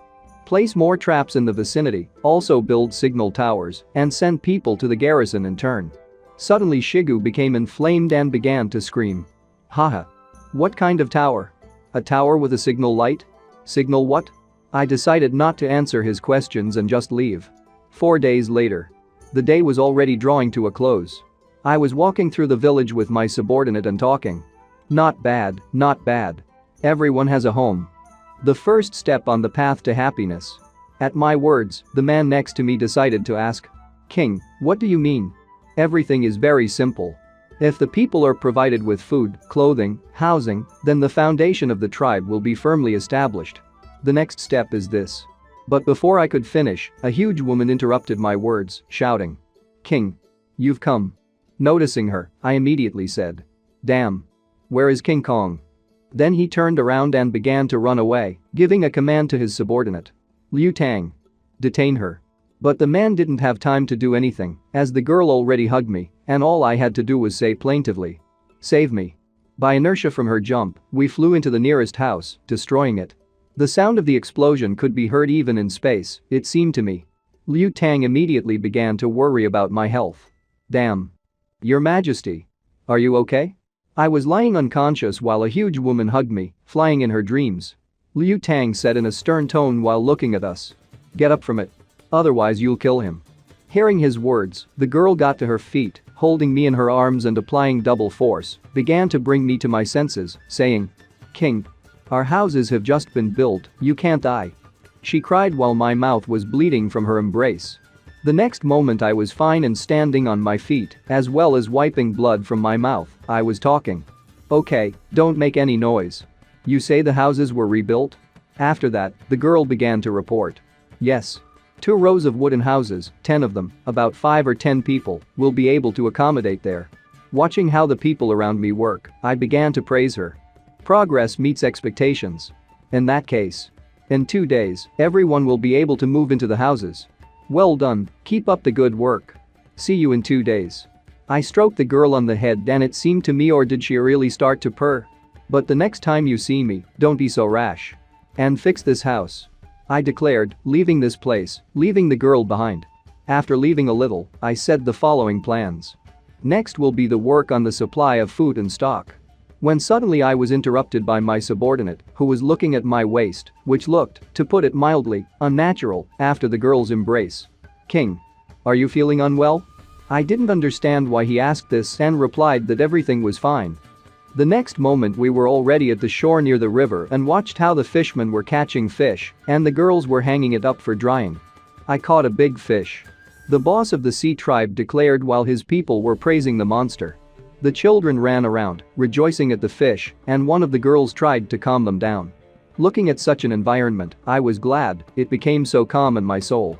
Place more traps in the vicinity, also build signal towers, and send people to the garrison in turn. Suddenly Shigu became inflamed and began to scream. Haha. What kind of tower? A tower with a signal light? Signal what? I decided not to answer his questions and just leave. 4 days later. The day was already drawing to a close. I was walking through the village with my subordinate and talking. Not bad, not bad. Everyone has a home. The first step on the path to happiness. At my words, the man next to me decided to ask. King, what do you mean? Everything is very simple. If the people are provided with food, clothing, housing, then the foundation of the tribe will be firmly established. The next step is this. But before I could finish, a huge woman interrupted my words, shouting. King. You've come. Noticing her, I immediately said. Damn. Where is King Kong? Then he turned around and began to run away, giving a command to his subordinate. Liu Tang. Detain her. But the man didn't have time to do anything, as the girl already hugged me, and all I had to do was say plaintively. Save me. By inertia from her jump, we flew into the nearest house, destroying it. The sound of the explosion could be heard even in space, it seemed to me. Liu Tang immediately began to worry about my health. Damn. Your Majesty. Are you okay? I was lying unconscious while a huge woman hugged me, flying in her dreams. Liu Tang said in a stern tone while looking at us. Get up from it. Otherwise you'll kill him. Hearing his words, the girl got to her feet, holding me in her arms and applying double force, began to bring me to my senses, saying, King. Our houses have just been built, you can't die. She cried while my mouth was bleeding from her embrace. The next moment I was fine and standing on my feet, as well as wiping blood from my mouth. I was talking. Okay, don't make any noise. You say the houses were rebuilt? After that, the girl began to report. Yes. 2 rows of wooden houses, 10 of them, about 5 or 10 people, will be able to accommodate there. Watching how the people around me work, I began to praise her. Progress meets expectations. In that case. In 2 days, everyone will be able to move into the houses. Well done, keep up the good work. See you in 2 days. I stroked the girl on the head and it seemed to me, or did she really start to purr? But the next time you see me, don't be so rash. And fix this house. I declared, leaving this place, leaving the girl behind. After leaving a little, I said the following plans. Next will be the work on the supply of food and stock. When suddenly I was interrupted by my subordinate, who was looking at my waist, which looked, to put it mildly, unnatural, after the girl's embrace. King. Are you feeling unwell? I didn't understand why he asked this and replied that everything was fine. The next moment we were already at the shore near the river and watched how the fishermen were catching fish and the girls were hanging it up for drying. I caught a big fish. The boss of the sea tribe declared while his people were praising the monster. The children ran around, rejoicing at the fish, and one of the girls tried to calm them down. Looking at such an environment, I was glad, it became so calm in my soul.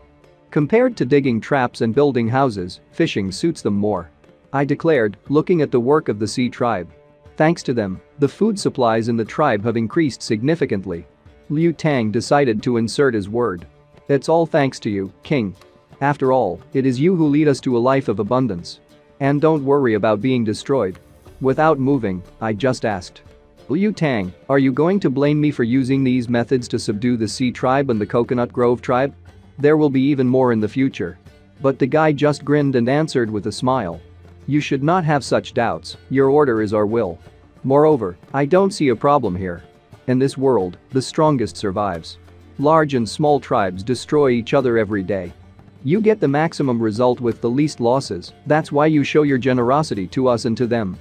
Compared to digging traps and building houses, fishing suits them more. I declared, looking at the work of the sea tribe. Thanks to them, the food supplies in the tribe have increased significantly. Liu Tang decided to insert his word. It's all thanks to you, King. After all, it is you who lead us to a life of abundance. And don't worry about being destroyed. Without moving, I just asked. Liu Tang, are you going to blame me for using these methods to subdue the Sea tribe and the Coconut Grove tribe? There will be even more in the future. But the guy just grinned and answered with a smile. You should not have such doubts, your order is our will. Moreover, I don't see a problem here. In this world, the strongest survives. Large and small tribes destroy each other every day. You get the maximum result with the least losses, that's why you show your generosity to us and to them.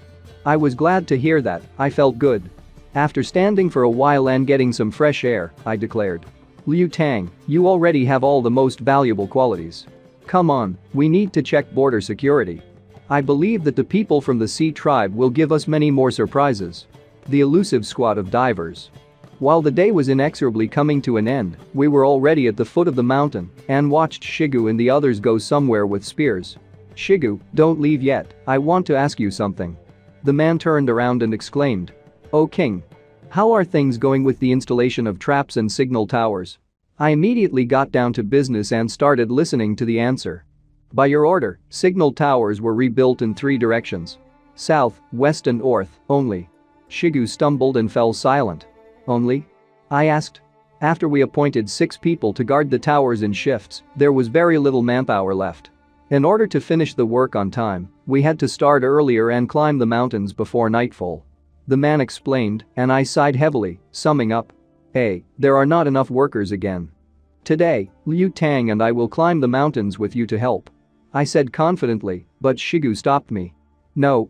I was glad to hear that, I felt good. After standing for a while and getting some fresh air, I declared. Liu Tang, you already have all the most valuable qualities. Come on, we need to check border security. I believe that the people from the Sea tribe will give us many more surprises. The elusive squad of divers. While the day was inexorably coming to an end, we were already at the foot of the mountain and watched Shigu and the others go somewhere with spears. Shigu, don't leave yet, I want to ask you something. The man turned around and exclaimed. Oh King. How are things going with the installation of traps and signal towers? I immediately got down to business and started listening to the answer. By your order, signal towers were rebuilt in 3 directions. South, west and north, only. Shigu stumbled and fell silent. Only? I asked. After we appointed 6 people to guard the towers in shifts, there was very little manpower left. In order to finish the work on time, we had to start earlier and climb the mountains before nightfall. The man explained, and I sighed heavily, summing up. Hey, there are not enough workers again. Today, Liu Tang and I will climb the mountains with you to help. I said confidently, but Shigu stopped me. No,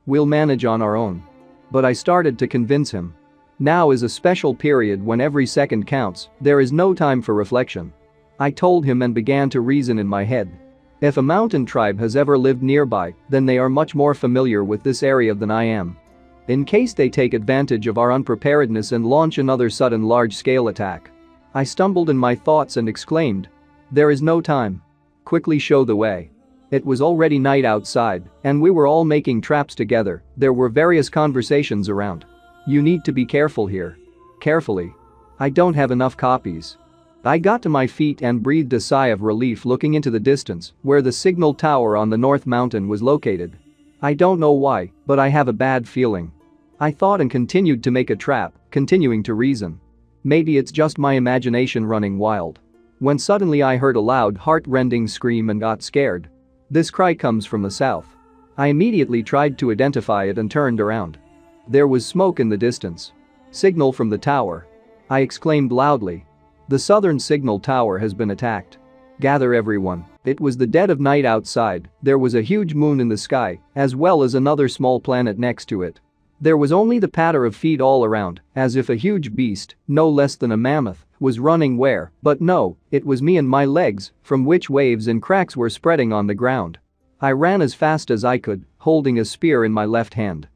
we'll manage on our own. But I started to convince him. Now is a special period when every second counts, there is no time for reflection. I told him and began to reason in my head. If a mountain tribe has ever lived nearby, then they are much more familiar with this area than I am. In case they take advantage of our unpreparedness and launch another sudden large-scale attack. I stumbled in my thoughts and exclaimed. There is no time. Quickly show the way. It was already night outside, and we were all making traps together, there were various conversations around. You need to be careful here. Carefully. I don't have enough copies. I got to my feet and breathed a sigh of relief looking into the distance, where the signal tower on the North Mountain was located. I don't know why, but I have a bad feeling. I thought and continued to make a trap, continuing to reason. Maybe it's just my imagination running wild. When suddenly I heard a loud, heart-rending scream and got scared. This cry comes from the south. I immediately tried to identify it and turned around. There was smoke in the distance. Signal from the tower. I exclaimed loudly. The southern signal tower has been attacked. Gather everyone. It was the dead of night outside, there was a huge moon in the sky, as well as another small planet next to it. There was only the patter of feet all around, as if a huge beast, no less than a mammoth, was running where, but no, it was me and my legs, from which waves and cracks were spreading on the ground. I ran as fast as I could, holding a spear in my left hand.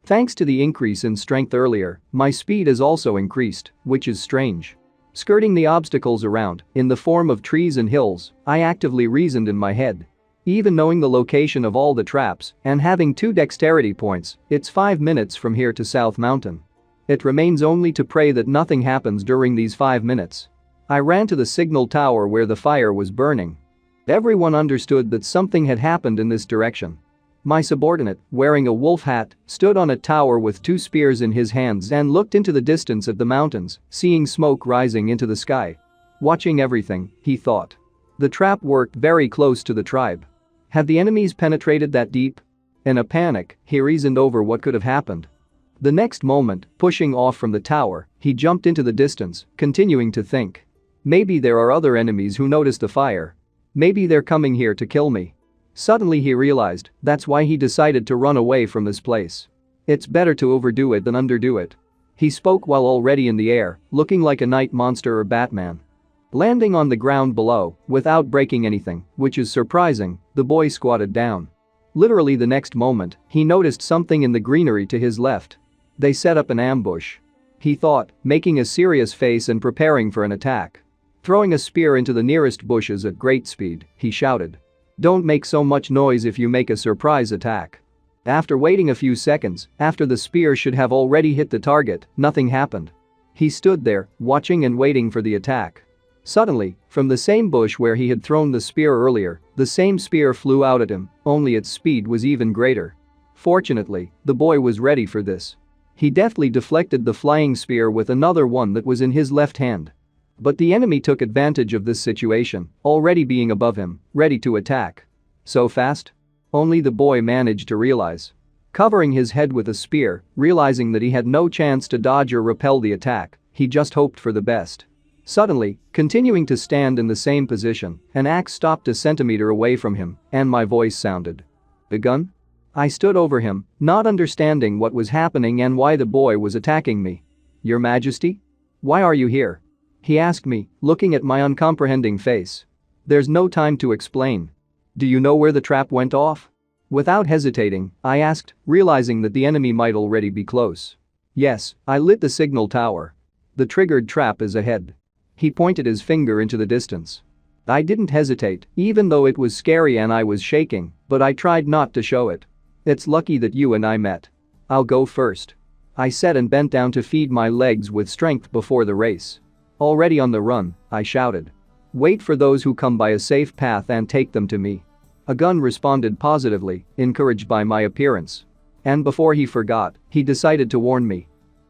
Thanks to the increase in strength earlier, my speed has also increased, which is strange. Skirting the obstacles around, in the form of trees and hills, I actively reasoned in my head. Even knowing the location of all the traps and having 2 dexterity points, it's 5 minutes from here to South Mountain. It remains only to pray that nothing happens during these 5 minutes. I ran to the signal tower where the fire was burning. Everyone understood that something had happened in this direction. My subordinate, wearing a wolf hat, stood on a tower with 2 spears in his hands and looked into the distance at the mountains, seeing smoke rising into the sky. Watching everything, he thought. The trap worked very close to the tribe. Had the enemies penetrated that deep? In a panic, he reasoned over what could have happened. The next moment, pushing off from the tower, he jumped into the distance, continuing to think. Maybe there are other enemies who noticed the fire. Maybe they're coming here to kill me. Suddenly he realized that's why he decided to run away from this place. It's better to overdo it than underdo it. He spoke while already in the air, looking like a night monster or Batman. Landing on the ground below, without breaking anything, which is surprising, the boy squatted down. Literally the next moment, he noticed something in the greenery to his left. They set up an ambush. He thought, making a serious face and preparing for an attack. Throwing a spear into the nearest bushes at great speed, he shouted. Don't make so much noise if you make a surprise attack. After waiting a few seconds, after the spear should have already hit the target, nothing happened. He stood there, watching and waiting for the attack. Suddenly, from the same bush where he had thrown the spear earlier, the same spear flew out at him, only its speed was even greater. Fortunately, the boy was ready for this. He deftly deflected the flying spear with another one that was in his left hand. But the enemy took advantage of this situation, already being above him, ready to attack. So fast? Only the boy managed to realize. Covering his head with a spear, realizing that he had no chance to dodge or repel the attack, he just hoped for the best. Suddenly, continuing to stand in the same position, an axe stopped a centimeter away from him, and my voice sounded. "A gun?" I stood over him, not understanding what was happening and why the boy was attacking me. "Your Majesty? Why are you here?" he asked me, looking at my uncomprehending face. "There's no time to explain. Do you know where the trap went off?" Without hesitating, I asked, realizing that the enemy might already be close. "Yes, I lit the signal tower. The triggered trap is ahead." He pointed his finger into the distance. I didn't hesitate, even though it was scary and I was shaking, but I tried not to show it. "It's lucky that you and I met. I'll go first," I said and bent down to feed my legs with strength before the race. Already on the run, I shouted. "Wait for those who come by a safe path and take them to me." A gun responded positively, encouraged by my appearance. And before he forgot, he decided to warn me.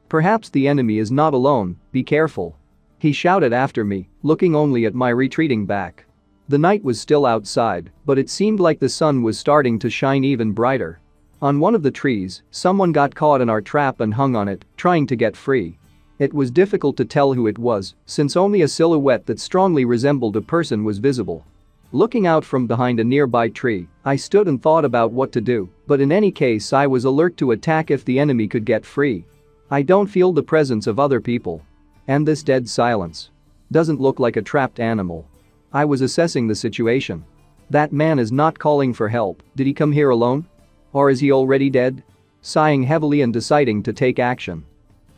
"Perhaps the enemy is not alone, be careful," he shouted after me, looking only at my retreating back. The night was still outside, but it seemed like the sun was starting to shine even brighter. On one of the trees, someone got caught in our trap and hung on it, trying to get free. It was difficult to tell who it was, since only a silhouette that strongly resembled a person was visible. Looking out from behind a nearby tree, I stood and thought about what to do, but in any case I was alert to attack if the enemy could get free. I don't feel the presence of other people. And this dead silence. Doesn't look like a trapped animal. I was assessing the situation. That man is not calling for help, did he come here alone? Or is he already dead? Sighing heavily and deciding to take action.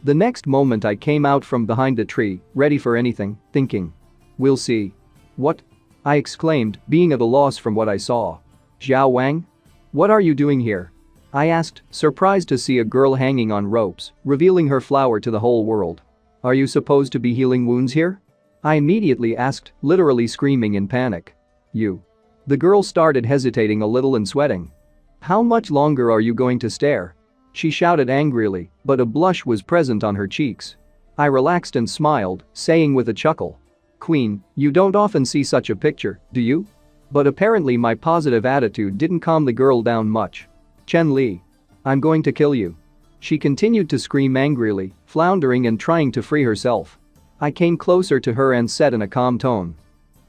The next moment I came out from behind a tree, ready for anything, thinking. "We'll see." "What?" I exclaimed, being at a loss from what I saw. "Xiao Wang? What are you doing here?" I asked, surprised to see a girl hanging on ropes, revealing her flower to the whole world. "Are you supposed to be healing wounds here?" I immediately asked, literally screaming in panic. "You." The girl started hesitating a little and sweating. "How much longer are you going to stare?" she shouted angrily, but a blush was present on her cheeks. I relaxed and smiled, saying with a chuckle. "Queen, you don't often see such a picture, do you?" But apparently my positive attitude didn't calm the girl down much. "Chen Li. I'm going to kill you." She continued to scream angrily, floundering and trying to free herself. I came closer to her and said in a calm tone.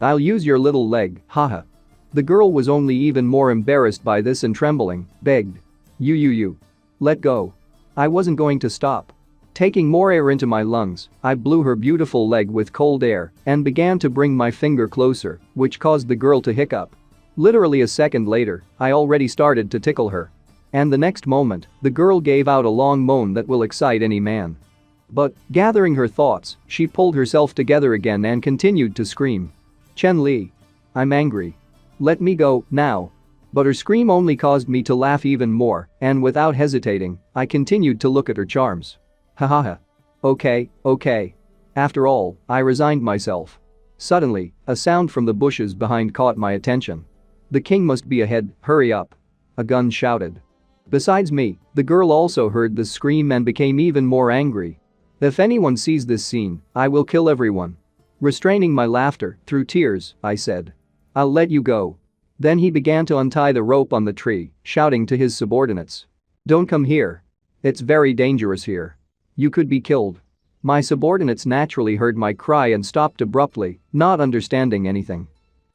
"I'll use your little leg, haha." The girl was only even more embarrassed by this and trembling, begged. You. Let go." I wasn't going to stop. Taking more air into my lungs, I blew her beautiful leg with cold air and began to bring my finger closer, which caused the girl to hiccup. Literally a second later, I already started to tickle her. And the next moment, the girl gave out a long moan that will excite any man. But, gathering her thoughts, she pulled herself together again and continued to scream. "Chen Li. I'm angry. Let me go, now." But her scream only caused me to laugh even more, and without hesitating, I continued to look at her charms. Hahaha. Okay. After all, I resigned myself. Suddenly, a sound from the bushes behind caught my attention. "The king must be ahead, hurry up," a gun shouted. Besides me, the girl also heard the scream and became even more angry. "If anyone sees this scene, I will kill everyone." Restraining my laughter, through tears, I said. "I'll let you go." Then he began to untie the rope on the tree, shouting to his subordinates. "Don't come here. It's very dangerous here. You could be killed." My subordinates naturally heard my cry and stopped abruptly, not understanding anything.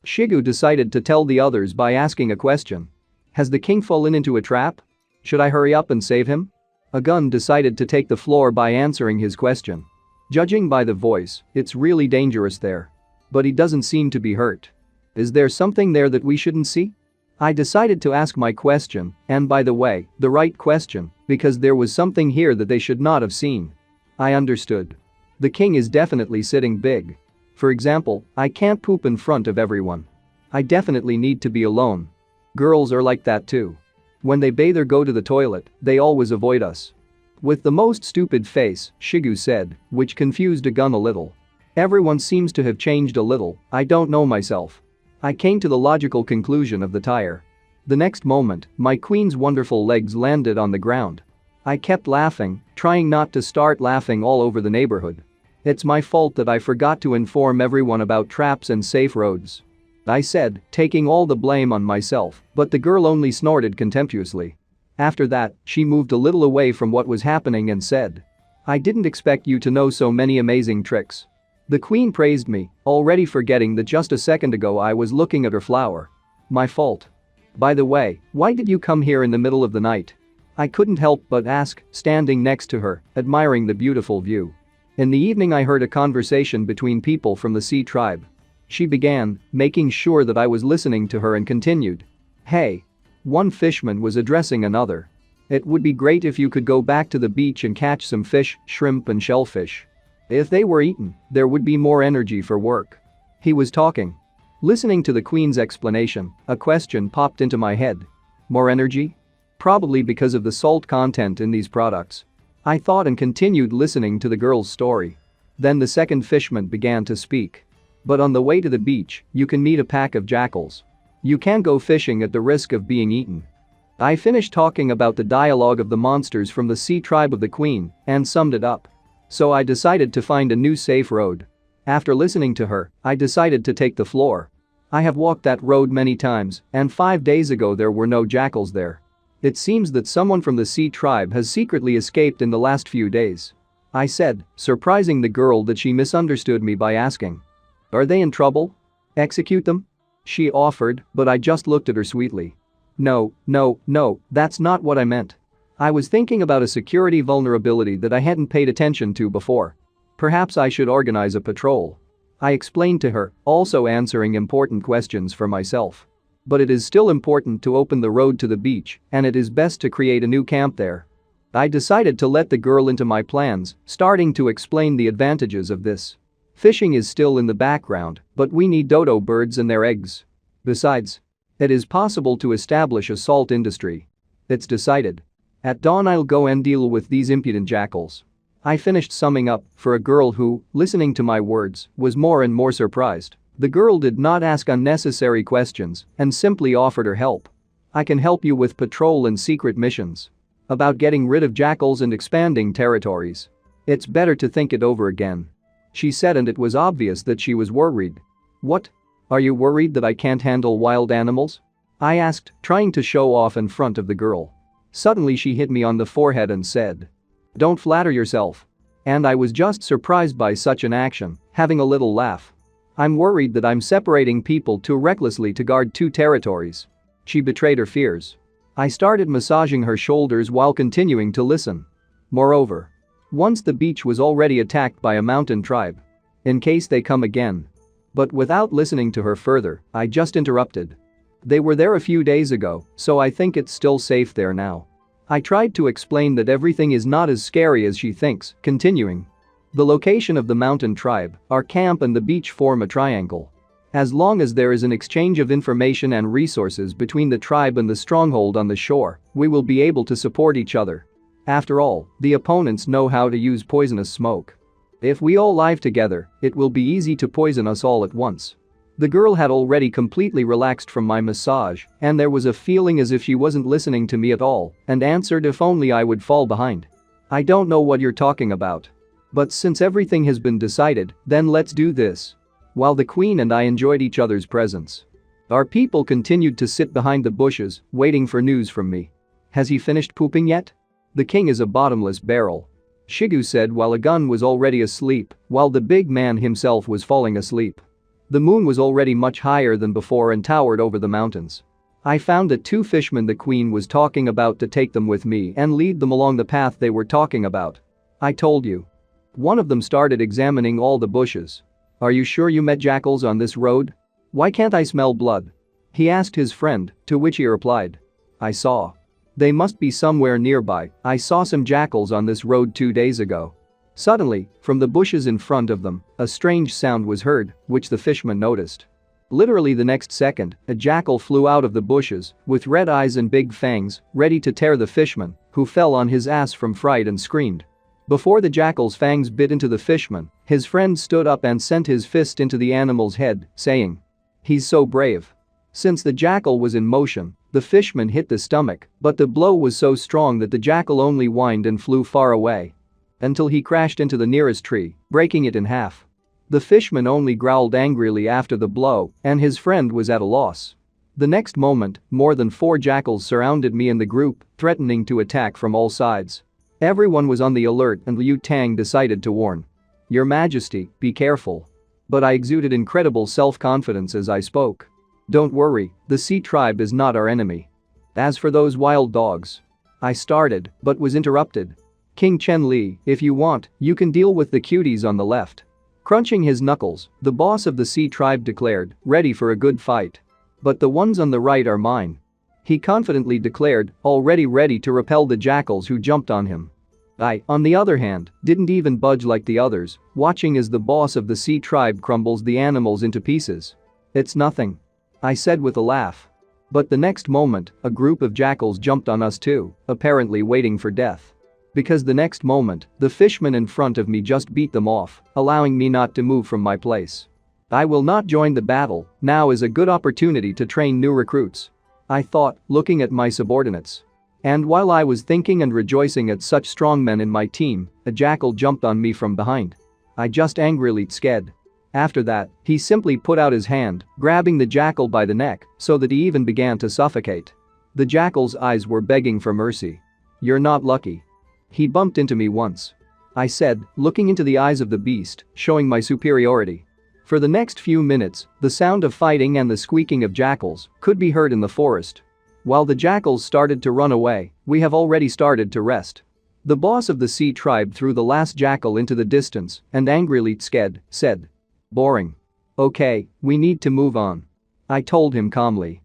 Shigu decided to tell the others by asking a question. "Has the king fallen into a trap? Should I hurry up and save him?" A gun decided to take the floor by answering his question. "Judging by the voice, it's really dangerous there. But he doesn't seem to be hurt. Is there something there that we shouldn't see?" I decided to ask my question, and by the way, the right question, because there was something here that they should not have seen. I understood. The king is definitely sitting big. For example, I can't poop in front of everyone. I definitely need to be alone. Girls are like that too. When they bathe or go to the toilet, they always avoid us. With the most stupid face, Shigu said, which confused a gun a little. Everyone seems to have changed a little, I don't know myself. I came to the logical conclusion of the tire. The next moment, my queen's wonderful legs landed on the ground. I kept laughing, trying not to start laughing all over the neighborhood. It's my fault that I forgot to inform everyone about traps and safe roads. I said, taking all the blame on myself, but the girl only snorted contemptuously. After that, she moved a little away from what was happening and said, "I didn't expect you to know so many amazing tricks." The queen praised me, already forgetting that just a second ago I was looking at her flower. My fault. By the way, why did you come here in the middle of the night? I couldn't help but ask, standing next to her, admiring the beautiful view. In the evening I heard a conversation between people from the Sea tribe. She began, making sure that I was listening to her and continued. Hey. One fisherman was addressing another. It would be great if you could go back to the beach and catch some fish, shrimp and shellfish. If they were eaten, there would be more energy for work. He was talking. Listening to the queen's explanation, a question popped into my head. More energy? Probably because of the salt content in these products. I thought and continued listening to the girl's story. Then the second fisherman began to speak. But on the way to the beach, you can meet a pack of jackals. You can't go fishing at the risk of being eaten. I finished talking about the dialogue of the monsters from the Sea tribe of the queen and summed it up. So I decided to find a new safe road. After listening to her, I decided to take the floor. I have walked that road many times, and 5 days ago there were no jackals there. It seems that someone from the Sea tribe has secretly escaped in the last few days. I said, surprising the girl that she misunderstood me by asking. Are they in trouble? Execute them? She offered, but I just looked at her sweetly. No, that's not what I meant. I was thinking about a security vulnerability that I hadn't paid attention to before. Perhaps I should organize a patrol. I explained to her, also answering important questions for myself. But it is still important to open the road to the beach, and it is best to create a new camp there. I decided to let the girl into my plans, starting to explain the advantages of this. Fishing is still in the background, but we need dodo birds and their eggs. Besides, it is possible to establish a salt industry. It's decided. At dawn I'll go and deal with these impudent jackals. I finished summing up for a girl who, listening to my words, was more and more surprised. The girl did not ask unnecessary questions and simply offered her help. I can help you with patrol and secret missions. About getting rid of jackals and expanding territories. It's better to think it over again. She said, and it was obvious that she was worried. What? Are you worried that I can't handle wild animals? I asked, trying to show off in front of the girl. Suddenly she hit me on the forehead and said, "Don't flatter yourself." And I was just surprised by such an action, having a little laugh. I'm worried that I'm separating people too recklessly to guard two territories. She betrayed her fears. I started massaging her shoulders while continuing to listen. Moreover, once the beach was already attacked by a mountain tribe. In case they come again. But without listening to her further, I just interrupted. They were there a few days ago, so I think it's still safe there now. I tried to explain that everything is not as scary as she thinks, continuing. The location of the mountain tribe, our camp and the beach form a triangle. As long as there is an exchange of information and resources between the tribe and the stronghold on the shore, we will be able to support each other. After all, the opponents know how to use poisonous smoke. If we all live together, it will be easy to poison us all at once. The girl had already completely relaxed from my massage, and there was a feeling as if she wasn't listening to me at all and answered if only I would fall behind. I don't know what you're talking about. But since everything has been decided, then let's do this. While the queen and I enjoyed each other's presence. Our people continued to sit behind the bushes, waiting for news from me. Has he finished pooping yet? The king is a bottomless barrel. Shigu said while a gun was already asleep, while the big man himself was falling asleep. The moon was already much higher than before and towered over the mountains. I found the two fishermen the queen was talking about to take them with me and lead them along the path they were talking about. I told you. One of them started examining all the bushes. Are you sure you met jackals on this road? Why can't I smell blood? He asked his friend, to which he replied. I saw. They must be somewhere nearby. I saw some jackals on this road 2 days ago. Suddenly, from the bushes in front of them, a strange sound was heard, which the fisherman noticed. Literally the next second, a jackal flew out of the bushes, with red eyes and big fangs, ready to tear the fisherman, who fell on his ass from fright and screamed. Before the jackal's fangs bit into the fisherman, his friend stood up and sent his fist into the animal's head, saying, "He's so brave." Since the jackal was in motion, The fishman hit the stomach, but the blow was so strong that the jackal only whined and flew far away. Until he crashed into the nearest tree, breaking it in half. The fishman only growled angrily after the blow, and his friend was at a loss. The next moment, more than 4 jackals surrounded me and the group, threatening to attack from all sides. Everyone was on the alert and Liu Tang decided to warn. "Your Majesty, be careful." But I exuded incredible self-confidence as I spoke. "Don't worry, the sea tribe is not our enemy. As for those wild dogs." I started, but was interrupted. "King Chen Li, if you want, you can deal with the cuties on the left." Crunching his knuckles, the boss of the sea tribe declared, ready for a good fight. "But the ones on the right are mine." He confidently declared, already ready to repel the jackals who jumped on him. I, on the other hand, didn't even budge like the others, watching as the boss of the sea tribe crumbles the animals into pieces. "It's nothing," I said with a laugh. But the next moment, a group of jackals jumped on us too, apparently waiting for death. Because the next moment, the fishman in front of me just beat them off, allowing me not to move from my place. I will not join the battle, now is a good opportunity to train new recruits. I thought, looking at my subordinates. And while I was thinking and rejoicing at such strong men in my team, a jackal jumped on me from behind. I just angrily sked. After that, he simply put out his hand, grabbing the jackal by the neck, so that he even began to suffocate. The jackal's eyes were begging for mercy. "You're not lucky. He bumped into me once," I said, looking into the eyes of the beast, showing my superiority. For the next few minutes, the sound of fighting and the squeaking of jackals could be heard in the forest. While the jackals started to run away, we have already started to rest. The boss of the sea tribe threw the last jackal into the distance and angrily said, "Boring. Okay, we need to move on." I told him calmly.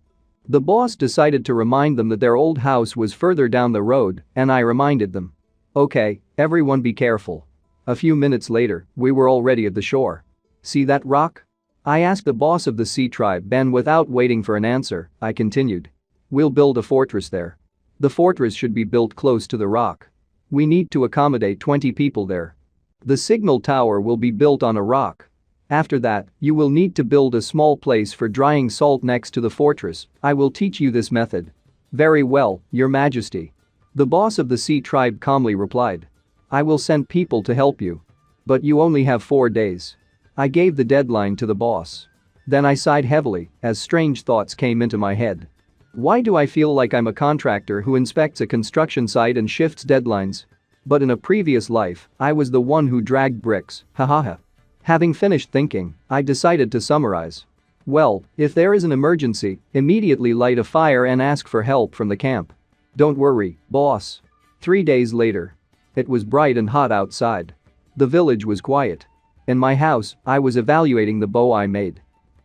The boss decided to remind them that their old house was further down the road, and I reminded them. "Okay, everyone be careful." A few minutes later, we were already at the shore. "See that rock?" I asked the boss of the sea tribe, and without waiting for an answer, I continued. "We'll build a fortress there. The fortress should be built close to the rock. We need to accommodate 20 people there. The signal tower will be built on a rock. After that, you will need to build a small place for drying salt next to the fortress. I will teach you this method." "Very well, Your Majesty." The boss of the sea tribe calmly replied. "I will send people to help you. But you only have 4 days." I gave the deadline to the boss. Then I sighed heavily as strange thoughts came into my head. Why do I feel like I'm a contractor who inspects a construction site and shifts deadlines? But in a previous life, I was the one who dragged bricks, hahaha. Having finished thinking, I decided to summarize. Well, if there is an emergency, immediately light a fire and ask for help from the camp. Don't worry, boss. 3 days later. It was bright and hot outside. The village was quiet. In my house, I was evaluating the bow I made.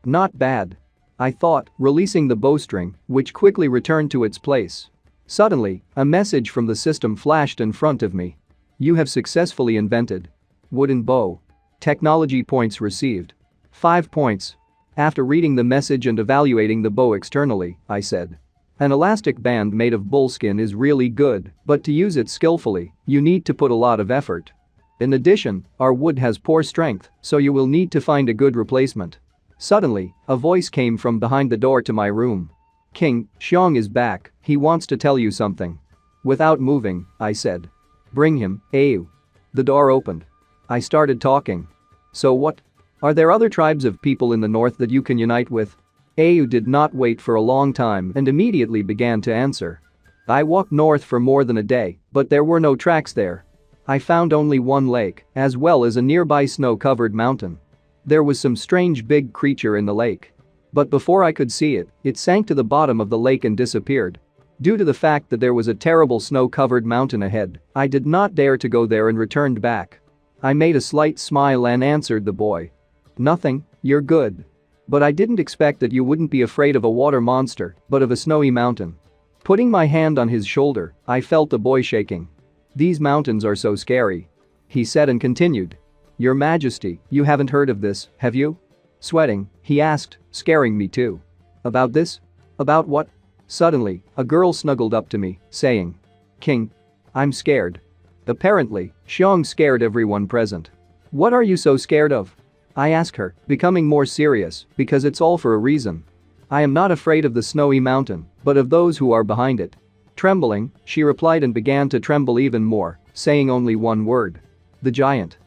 Not bad, I thought, releasing the bowstring, which quickly returned to its place. Suddenly, a message from the system flashed in front of me. You have successfully invented wooden bow. Technology points received. 5 points. After reading the message and evaluating the bow externally, I said. An elastic band made of bullskin is really good, but to use it skillfully, you need to put a lot of effort. In addition, our wood has poor strength, so you will need to find a good replacement. Suddenly, a voice came from behind the door to my room. King Xiong is back, he wants to tell you something. Without moving, I said. Bring him, Ayu. The door opened. I started talking. So what? Are there other tribes of people in the north that you can unite with? Ayu did not wait for a long time and immediately began to answer. I walked north for more than a day, but there were no tracks there. I found only one lake, as well as a nearby snow-covered mountain. There was some strange big creature in the lake. But before I could see it, it sank to the bottom of the lake and disappeared. Due to the fact that there was a terrible snow-covered mountain ahead, I did not dare to go there and returned back. I made a slight smile and answered the boy. Nothing, you're good. But I didn't expect that you wouldn't be afraid of a water monster, but of a snowy mountain. Putting my hand on his shoulder, I felt the boy shaking. These mountains are so scary. He said and continued. Your Majesty, you haven't heard of this, have you? Sweating, he asked, scaring me too. About this? About what? Suddenly, a girl snuggled up to me, saying. King. I'm scared. Apparently, Xiong scared everyone present. What are you so scared of? I asked her, becoming more serious, because it's all for a reason. I am not afraid of the snowy mountain, but of those who are behind it. Trembling, she replied and began to tremble even more, saying only one word. The giant.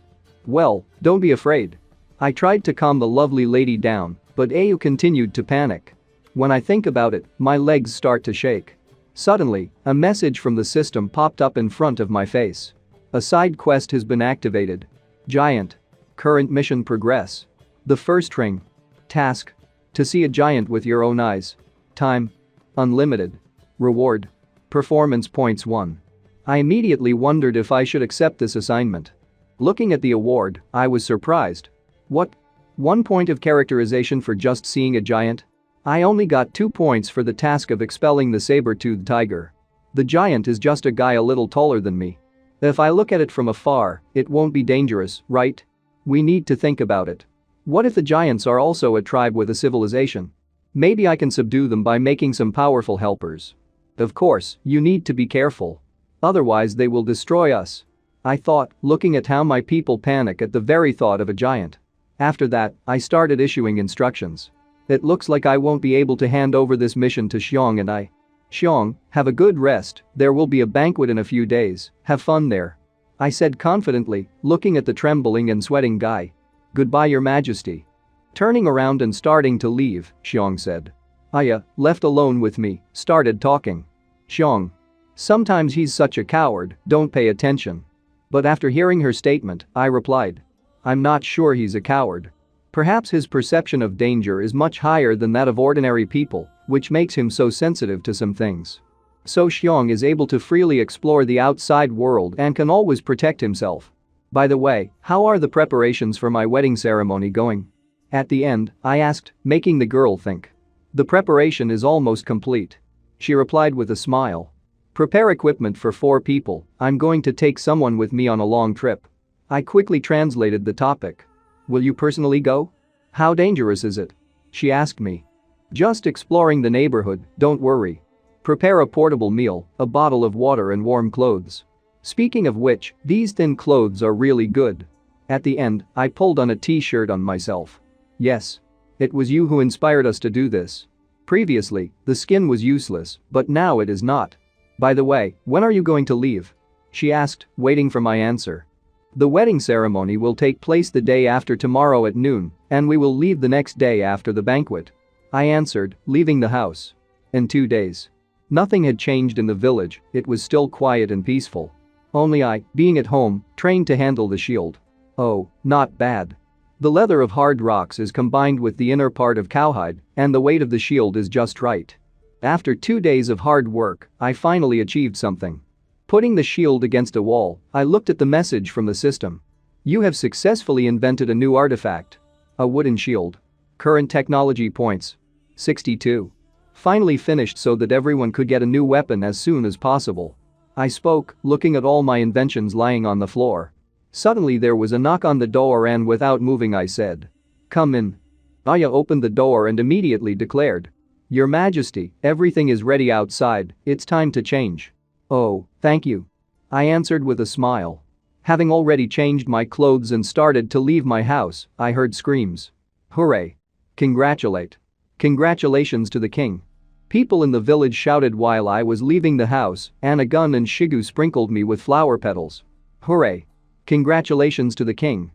Well, don't be afraid. I tried to calm the lovely lady down, but Ayu continued to panic. When I think about it, my legs start to shake. Suddenly, a message from the system popped up in front of my face. A side quest has been activated. Giant. Current mission progress. The first ring. Task. To see a giant with your own eyes. Time. Unlimited. Reward. Performance points 1. I immediately wondered if I should accept this assignment. Looking at the award, I was surprised. What? 1 point of characterization for just seeing a giant? I only got 2 points for the task of expelling the Sabertoothed Tiger. The giant is just a guy a little taller than me. If I look at it from afar, it won't be dangerous, right? We need to think about it. What if the giants are also a tribe with a civilization? Maybe I can subdue them by making some powerful helpers. Of course, you need to be careful. Otherwise they will destroy us. I thought, looking at how my people panic at the very thought of a giant. After that, I started issuing instructions. It looks like I won't be able to hand over this mission to Xiong and I. Xiong, have a good rest, there will be a banquet in a few days, have fun there. I said confidently, looking at the trembling and sweating guy. Goodbye, Your Majesty. Turning around and starting to leave, Xiong said. Aya, left alone with me, started talking. Xiong. Sometimes he's such a coward, don't pay attention. But after hearing her statement, I replied. I'm not sure he's a coward. Perhaps his perception of danger is much higher than that of ordinary people, which makes him so sensitive to some things. So Xiong is able to freely explore the outside world and can always protect himself. By the way, how are the preparations for my wedding ceremony going? At the end, I asked, making the girl think. The preparation is almost complete. She replied with a smile. Prepare equipment for 4 people, I'm going to take someone with me on a long trip. I quickly translated the topic. Will you personally go? How dangerous is it? She asked me. Just exploring the neighborhood, don't worry. Prepare a portable meal, a bottle of water and warm clothes. Speaking of which, these thin clothes are really good. At the end, I pulled on a t-shirt on myself. Yes. It was you who inspired us to do this. Previously, the skin was useless, but now it is not. By the way, when are you going to leave? She asked, waiting for my answer. The wedding ceremony will take place the day after tomorrow at noon, and we will leave the next day after the banquet. I answered, leaving the house. In 2 days. Nothing had changed in the village, it was still quiet and peaceful. Only I, being at home, trained to handle the shield. Oh, not bad. The leather of hard rocks is combined with the inner part of cowhide, and the weight of the shield is just right. After 2 days of hard work, I finally achieved something. Putting the shield against a wall, I looked at the message from the system. You have successfully invented a new artifact. A wooden shield. Current technology points. 62. Finally finished so that everyone could get a new weapon as soon as possible. I spoke, looking at all my inventions lying on the floor. Suddenly there was a knock on the door and without moving I said. Come in. Aya opened the door and immediately declared. Your Majesty, everything is ready outside, it's time to change. Oh, thank you. I answered with a smile. Having already changed my clothes and started to leave my house, I heard screams. Hooray. Congratulate. Congratulations to the king. People in the village shouted while I was leaving the house, and a gun and Shigu sprinkled me with flower petals. Hooray. Congratulations to the king.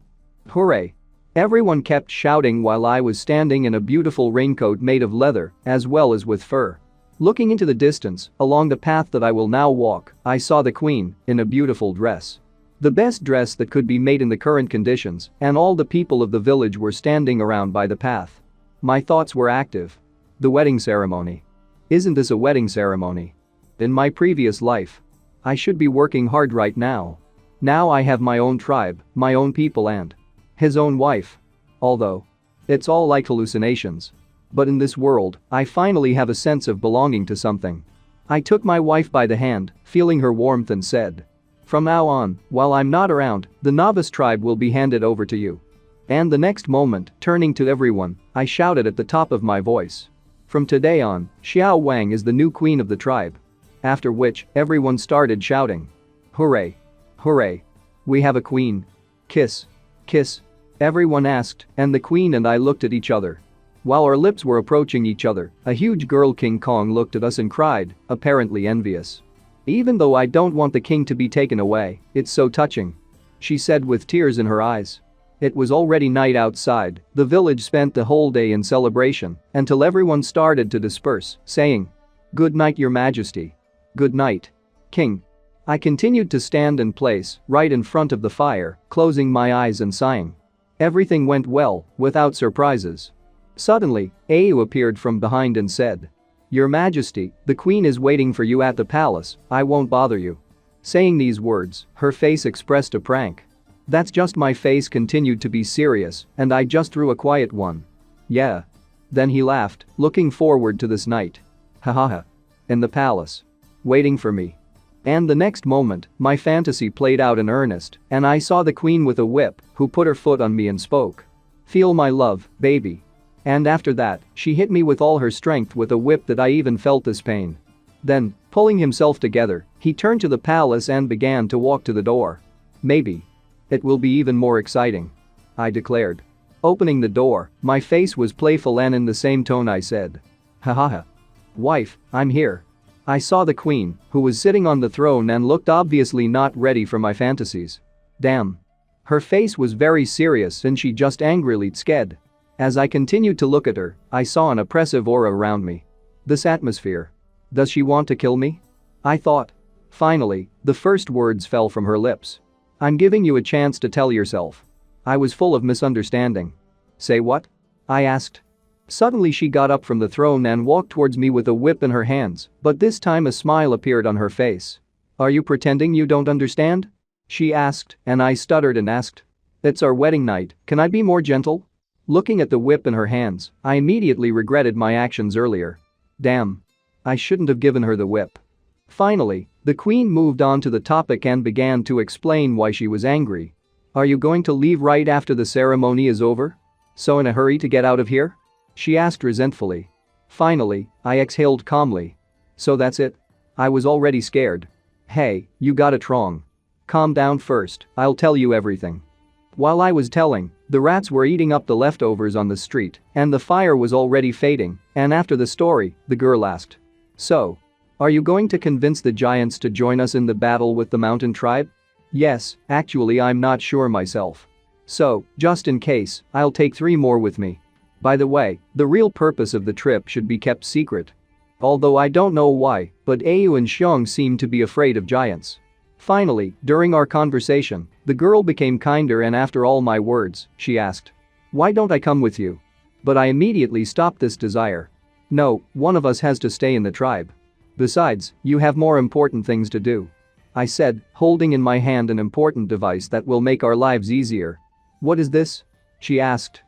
Hooray. Everyone kept shouting while I was standing in a beautiful raincoat made of leather, as well as with fur. Looking into the distance, along the path that I will now walk, I saw the queen, in a beautiful dress. The best dress that could be made in the current conditions, and all the people of the village were standing around by the path. My thoughts were active. The wedding ceremony. Isn't this a wedding ceremony? In my previous life. I should be working hard right now. Now I have my own tribe, my own people and his own wife. Although it's all like hallucinations. But in this world, I finally have a sense of belonging to something. I took my wife by the hand, feeling her warmth and said. From now on, while I'm not around, the novice tribe will be handed over to you. And the next moment, turning to everyone, I shouted at the top of my voice. From today on, Xiao Wang is the new queen of the tribe. After which, everyone started shouting. Hooray. Hooray. We have a queen. Kiss. Kiss. Everyone asked, and the queen and I looked at each other. While our lips were approaching each other, a huge girl King Kong looked at us and cried, apparently envious. "Even though I don't want the king to be taken away, it's so touching," she said with tears in her eyes. It was already night outside. The village spent the whole day in celebration until everyone started to disperse, saying, "Good night, Your Majesty. Good night, King." I continued to stand in place, right in front of the fire, closing my eyes and sighing. Everything went well, without surprises. Suddenly, Au appeared from behind and said, "Your Majesty, the Queen is waiting for you at the palace, I won't bother you." Saying these words, her face expressed a prank. That's just my face continued to be serious, and I just threw a quiet one. "Yeah." Then he laughed, looking forward to this night. Hahaha. In the palace. Waiting for me. And the next moment, my fantasy played out in earnest, and I saw the queen with a whip, who put her foot on me and spoke. "Feel my love, baby." And after that, she hit me with all her strength with a whip that I even felt this pain. Then, pulling himself together, he turned to the palace and began to walk to the door. "Maybe. It will be even more exciting," I declared. Opening the door, my face was playful and in the same tone I said, "Hahaha. Wife, I'm here." I saw the queen, who was sitting on the throne and looked obviously not ready for my fantasies. Damn. Her face was very serious and she just angrily sked. As I continued to look at her, I saw an oppressive aura around me. This atmosphere. Does she want to kill me? I thought. Finally, the first words fell from her lips. "I'm giving you a chance to tell yourself." I was full of misunderstanding. "Say what?" I asked. Suddenly she got up from the throne and walked towards me with a whip in her hands, but this time a smile appeared on her face. "Are you pretending you don't understand?" she asked, and I stuttered and asked. "It's our wedding night, can I be more gentle?" Looking at the whip in her hands, I immediately regretted my actions earlier. Damn. I shouldn't have given her the whip. Finally, the queen moved on to the topic and began to explain why she was angry. "Are you going to leave right after the ceremony is over? So in a hurry to get out of here?" she asked resentfully. Finally, I exhaled calmly. "So that's it?" I was already scared. "Hey, you got it wrong. Calm down first, I'll tell you everything." While I was telling, the rats were eating up the leftovers on the street, and the fire was already fading, and after the story, the girl asked, "So, are you going to convince the giants to join us in the battle with the mountain tribe?" "Yes, actually I'm not sure myself. So, just in case, I'll take 3 more with me. By the way, the real purpose of the trip should be kept secret. Although I don't know why, but Au and Xiong seem to be afraid of giants." Finally, during our conversation, the girl became kinder and after all my words, she asked, "Why don't I come with you?" But I immediately stopped this desire. "No, one of us has to stay in the tribe. Besides, you have more important things to do," I said, holding in my hand an important device that will make our lives easier. "What is this?" she asked.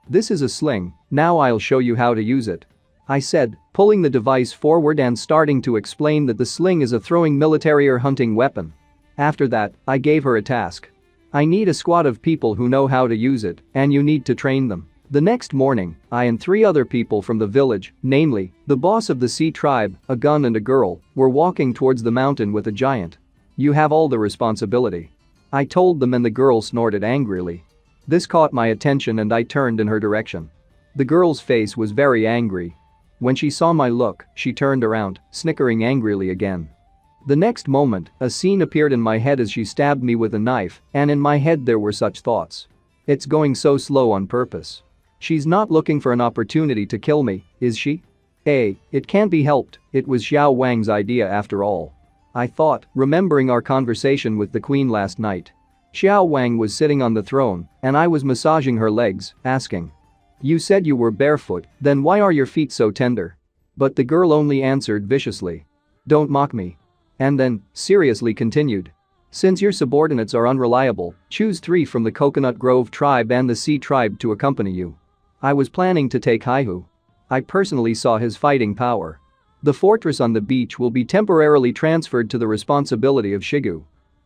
"This is a sling, now I'll show you how to use it," I said, pulling the device forward and starting to explain that the sling is a throwing military or hunting weapon. After that, I gave her a task. "I need a squad of people who know how to use it, and you need to train them." The next morning, I and 3 other people from the village, namely, the boss of the Sea tribe, a gun and a girl, were walking towards the mountain with a giant. "You have all the responsibility," I told them and the girl snorted angrily. This caught my attention and I turned in her direction. The girl's face was very angry. When she saw my look, she turned around, snickering angrily again. The next moment, a scene appeared in my head as she stabbed me with a knife, and in my head there were such thoughts. It's going so slow on purpose. She's not looking for an opportunity to kill me, is she? Hey, it can't be helped, it was Xiao Wang's idea after all. I thought, remembering our conversation with the queen last night. Xiao Wang was sitting on the throne, and I was massaging her legs, asking, "You said you were barefoot, then why are your feet so tender?" But the girl only answered viciously, "Don't mock me." And then, seriously continued, "Since your subordinates are unreliable, choose 3 from the Coconut Grove tribe and the Sea tribe to accompany you." I was planning to take Haihu. I personally saw his fighting power. The fortress on the beach will be temporarily transferred to the responsibility of Shigu.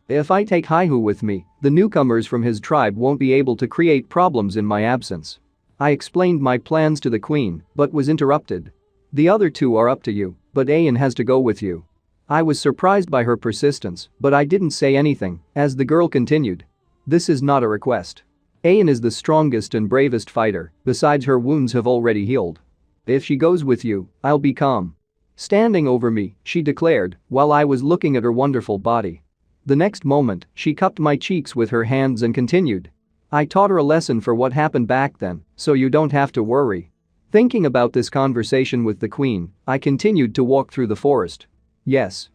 If I take Haihu with me, the newcomers from his tribe won't be able to create problems in my absence. I explained my plans to the queen, but was interrupted. "The other 2 are up to you, but Ayan has to go with you." I was surprised by her persistence, but I didn't say anything, as the girl continued. "This is not a request. Ayan is the strongest and bravest fighter, besides her wounds have already healed. If she goes with you, I'll be calm. Standing over me, she declared, while I was looking at her wonderful body. The next moment, she cupped my cheeks with her hands and continued. I taught her a lesson for what happened back then, so you don't have to worry. Thinking about this conversation with the queen, I continued to walk through the forest. Yes.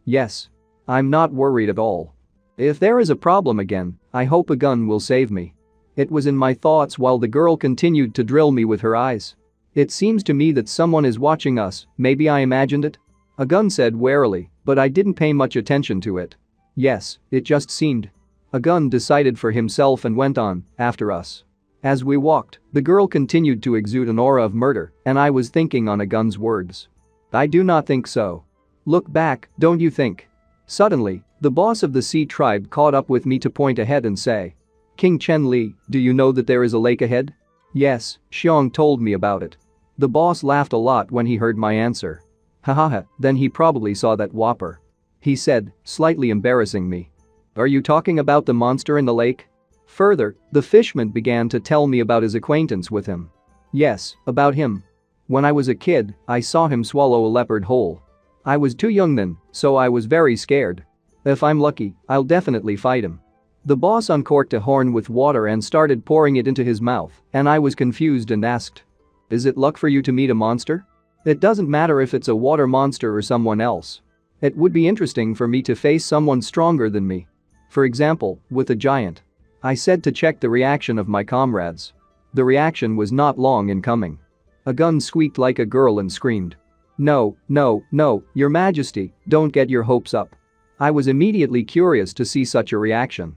I'm not worried at all. If there is a problem again, I hope a gun will save me. It was in my thoughts while the girl continued to drill me with her eyes. It seems to me that someone is watching us, maybe I imagined it? A gun said warily, but I didn't pay much attention to it. Yes, it just seemed. A gun decided for himself and went on, after us. As we walked, the girl continued to exude an aura of murder, and I was thinking on a gun's words. I do not think so. Look back, don't you think? Suddenly, the boss of the sea tribe caught up with me to point ahead and say. King Chen Li, do you know that there is a lake ahead? Yes, Xiong told me about it. The boss laughed a lot when he heard my answer. Hahaha, then he probably saw that whopper. He said, slightly embarrassing me. Are you talking about the monster in the lake? Further, the fishman began to tell me about his acquaintance with him. Yes, about him. When I was a kid, I saw him swallow a leopard whole. I was too young then, so I was very scared. If I'm lucky, I'll definitely fight him. The boss uncorked a horn with water and started pouring it into his mouth, and I was confused and asked. Is it luck for you to meet a monster? It doesn't matter if it's a water monster or someone else. It would be interesting for me to face someone stronger than me. For example, with a giant. I said to check the reaction of my comrades. The reaction was not long in coming. A gun squeaked like a girl and screamed. No, your majesty, don't get your hopes up. I was immediately curious to see such a reaction.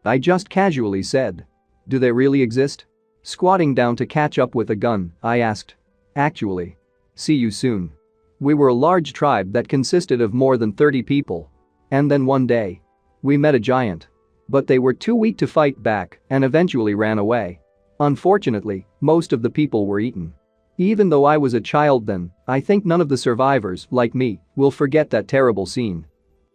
I just casually said. Do they really exist? Squatting down to catch up with a gun, I asked. Actually. See you soon. We were a large tribe that consisted of more than 30 people. And then one day. We met a giant. But they were too weak to fight back and eventually ran away. Unfortunately, most of the people were eaten. Even though I was a child then, I think none of the survivors, like me, will forget that terrible scene.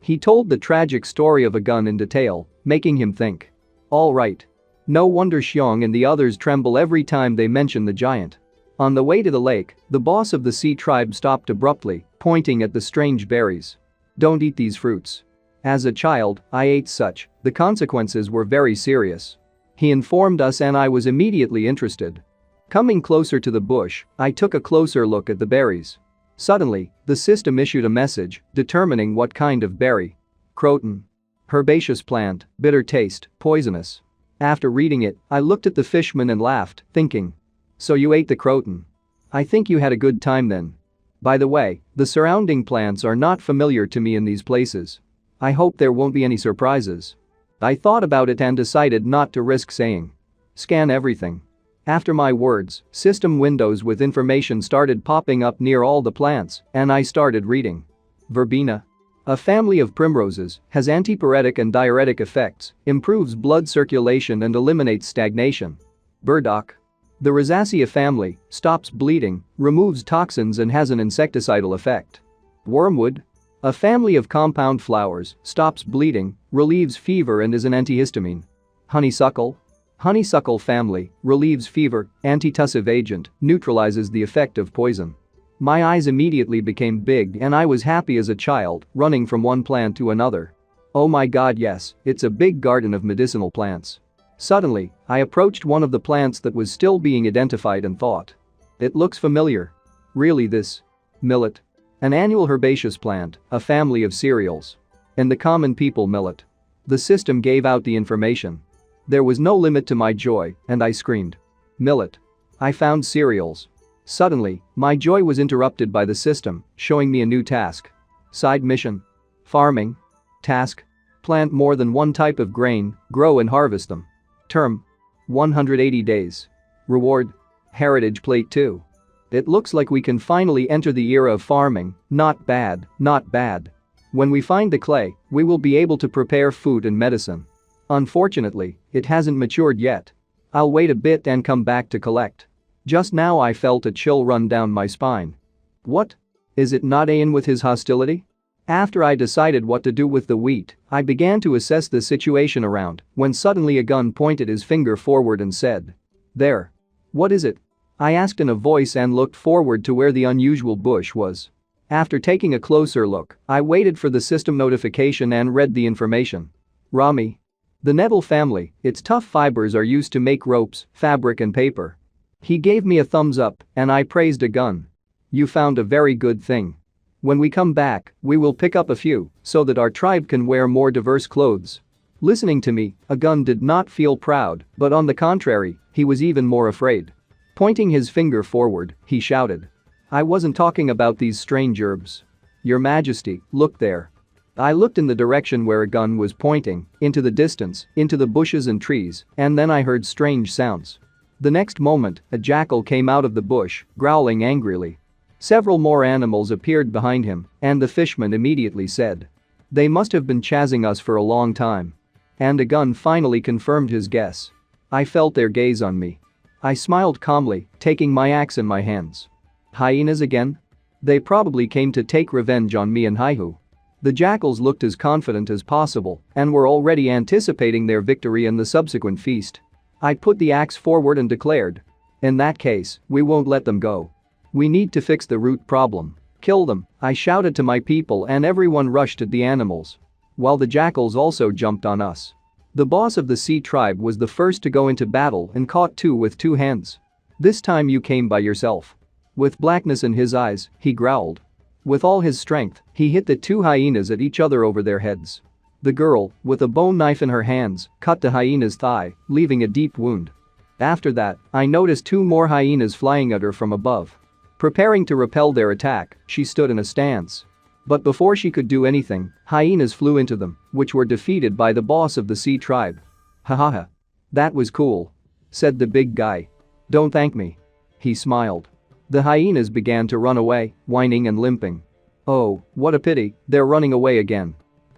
He told the tragic story of a gun in detail, making him think. All right. No wonder Xiong and the others tremble every time they mention the giant. On the way to the lake, the boss of the sea tribe stopped abruptly, pointing at the strange berries. Don't eat these fruits. As a child, I ate such, the consequences were very serious. He informed us and I was immediately interested. Coming closer to the bush, I took a closer look at the berries. Suddenly, the system issued a message, determining what kind of berry. Croton. Herbaceous plant, bitter taste, poisonous. After reading it, I looked at the fishman and laughed, thinking. So you ate the croton. I think you had a good time then. By the way, the surrounding plants are not familiar to me in these places. I hope there won't be any surprises. I thought about it and decided not to risk saying. Scan everything. After my words, system windows with information started popping up near all the plants, and I started reading. Verbena. A family of primroses, has antipyretic and diuretic effects, improves blood circulation and eliminates stagnation. Burdock. The Rosacea family, stops bleeding, removes toxins and has an insecticidal effect. Wormwood. A family of compound flowers, stops bleeding, relieves fever and is an antihistamine. Honeysuckle. Honeysuckle family, relieves fever, antitussive agent, neutralizes the effect of poison. My eyes immediately became big and I was happy as a child, running from one plant to another. Oh my god, yes, it's a big garden of medicinal plants. Suddenly, I approached one of the plants that was still being identified and thought. It looks familiar. Really this? Millet. An annual herbaceous plant, a family of cereals. And the common people millet. The system gave out the information. There was no limit to my joy, and I screamed. Millet. I found cereals. Suddenly, my joy was interrupted by the system, showing me a new task. Side mission. Farming. Task. Plant more than one type of grain, grow and harvest them. Term. 180 days. Reward. Heritage plate 2. It looks like we can finally enter the era of farming, not bad, not bad. When we find the clay, we will be able to prepare food and medicine. Unfortunately, it hasn't matured yet. I'll wait a bit and come back to collect. Just now I felt a chill run down my spine. What? Is it not Ayan with his hostility? After I decided what to do with the wheat, I began to assess the situation around when suddenly a gun pointed his finger forward and said, "There." "What is it?" I asked in a voice and looked forward to where the unusual bush was. After taking a closer look, I waited for the system notification and read the information. Rami. The nettle family, its tough fibers are used to make ropes, fabric and paper. He gave me a thumbs up and I praised a gun. You found a very good thing. When we come back, we will pick up a few so that our tribe can wear more diverse clothes. Listening to me, a gun did not feel proud, but on the contrary, he was even more afraid. Pointing his finger forward, he shouted. I wasn't talking about these strange herbs. Your Majesty, look there. I looked in the direction where a gun was pointing, into the distance, into the bushes and trees, and then I heard strange sounds. The next moment, a jackal came out of the bush, growling angrily. Several more animals appeared behind him, and the fishman immediately said. They must have been chasing us for a long time. And a gun finally confirmed his guess. I felt their gaze on me. I smiled calmly, taking my axe in my hands. Hyenas again? They probably came to take revenge on me and Haihu. The jackals looked as confident as possible and were already anticipating their victory in the subsequent feast. I put the axe forward and declared. In that case, we won't let them go. We need to fix the root problem. Kill them, I shouted to my people and everyone rushed at the animals. While the jackals also jumped on us. The boss of the sea tribe was the first to go into battle and caught two with two hands. This time you came by yourself. With blackness in his eyes, he growled. With all his strength, he hit the two hyenas at each other over their heads. The girl, with a bone knife in her hands, cut the hyena's thigh, leaving a deep wound. After that, I noticed two more hyenas flying at her from above. Preparing to repel their attack, she stood in a stance. But before she could do anything, hyenas flew into them, which were defeated by the boss of the sea tribe. Hahaha. That was cool. Said the big guy. Don't thank me. He smiled. The hyenas began to run away, whining and limping. Oh, what a pity, they're running away again.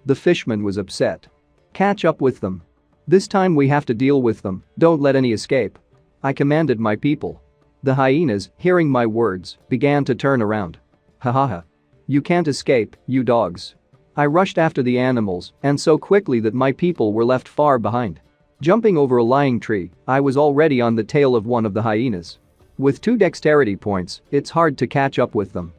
The fishman was upset. Catch up with them. This time we have to deal with them, don't let any escape. I commanded my people. The hyenas, hearing my words, began to turn around. Hahaha. You can't escape, you dogs. I rushed after the animals, and so quickly that my people were left far behind. Jumping over a lying tree, I was already on the tail of one of the hyenas. With 2 dexterity points, it's hard to catch up with them.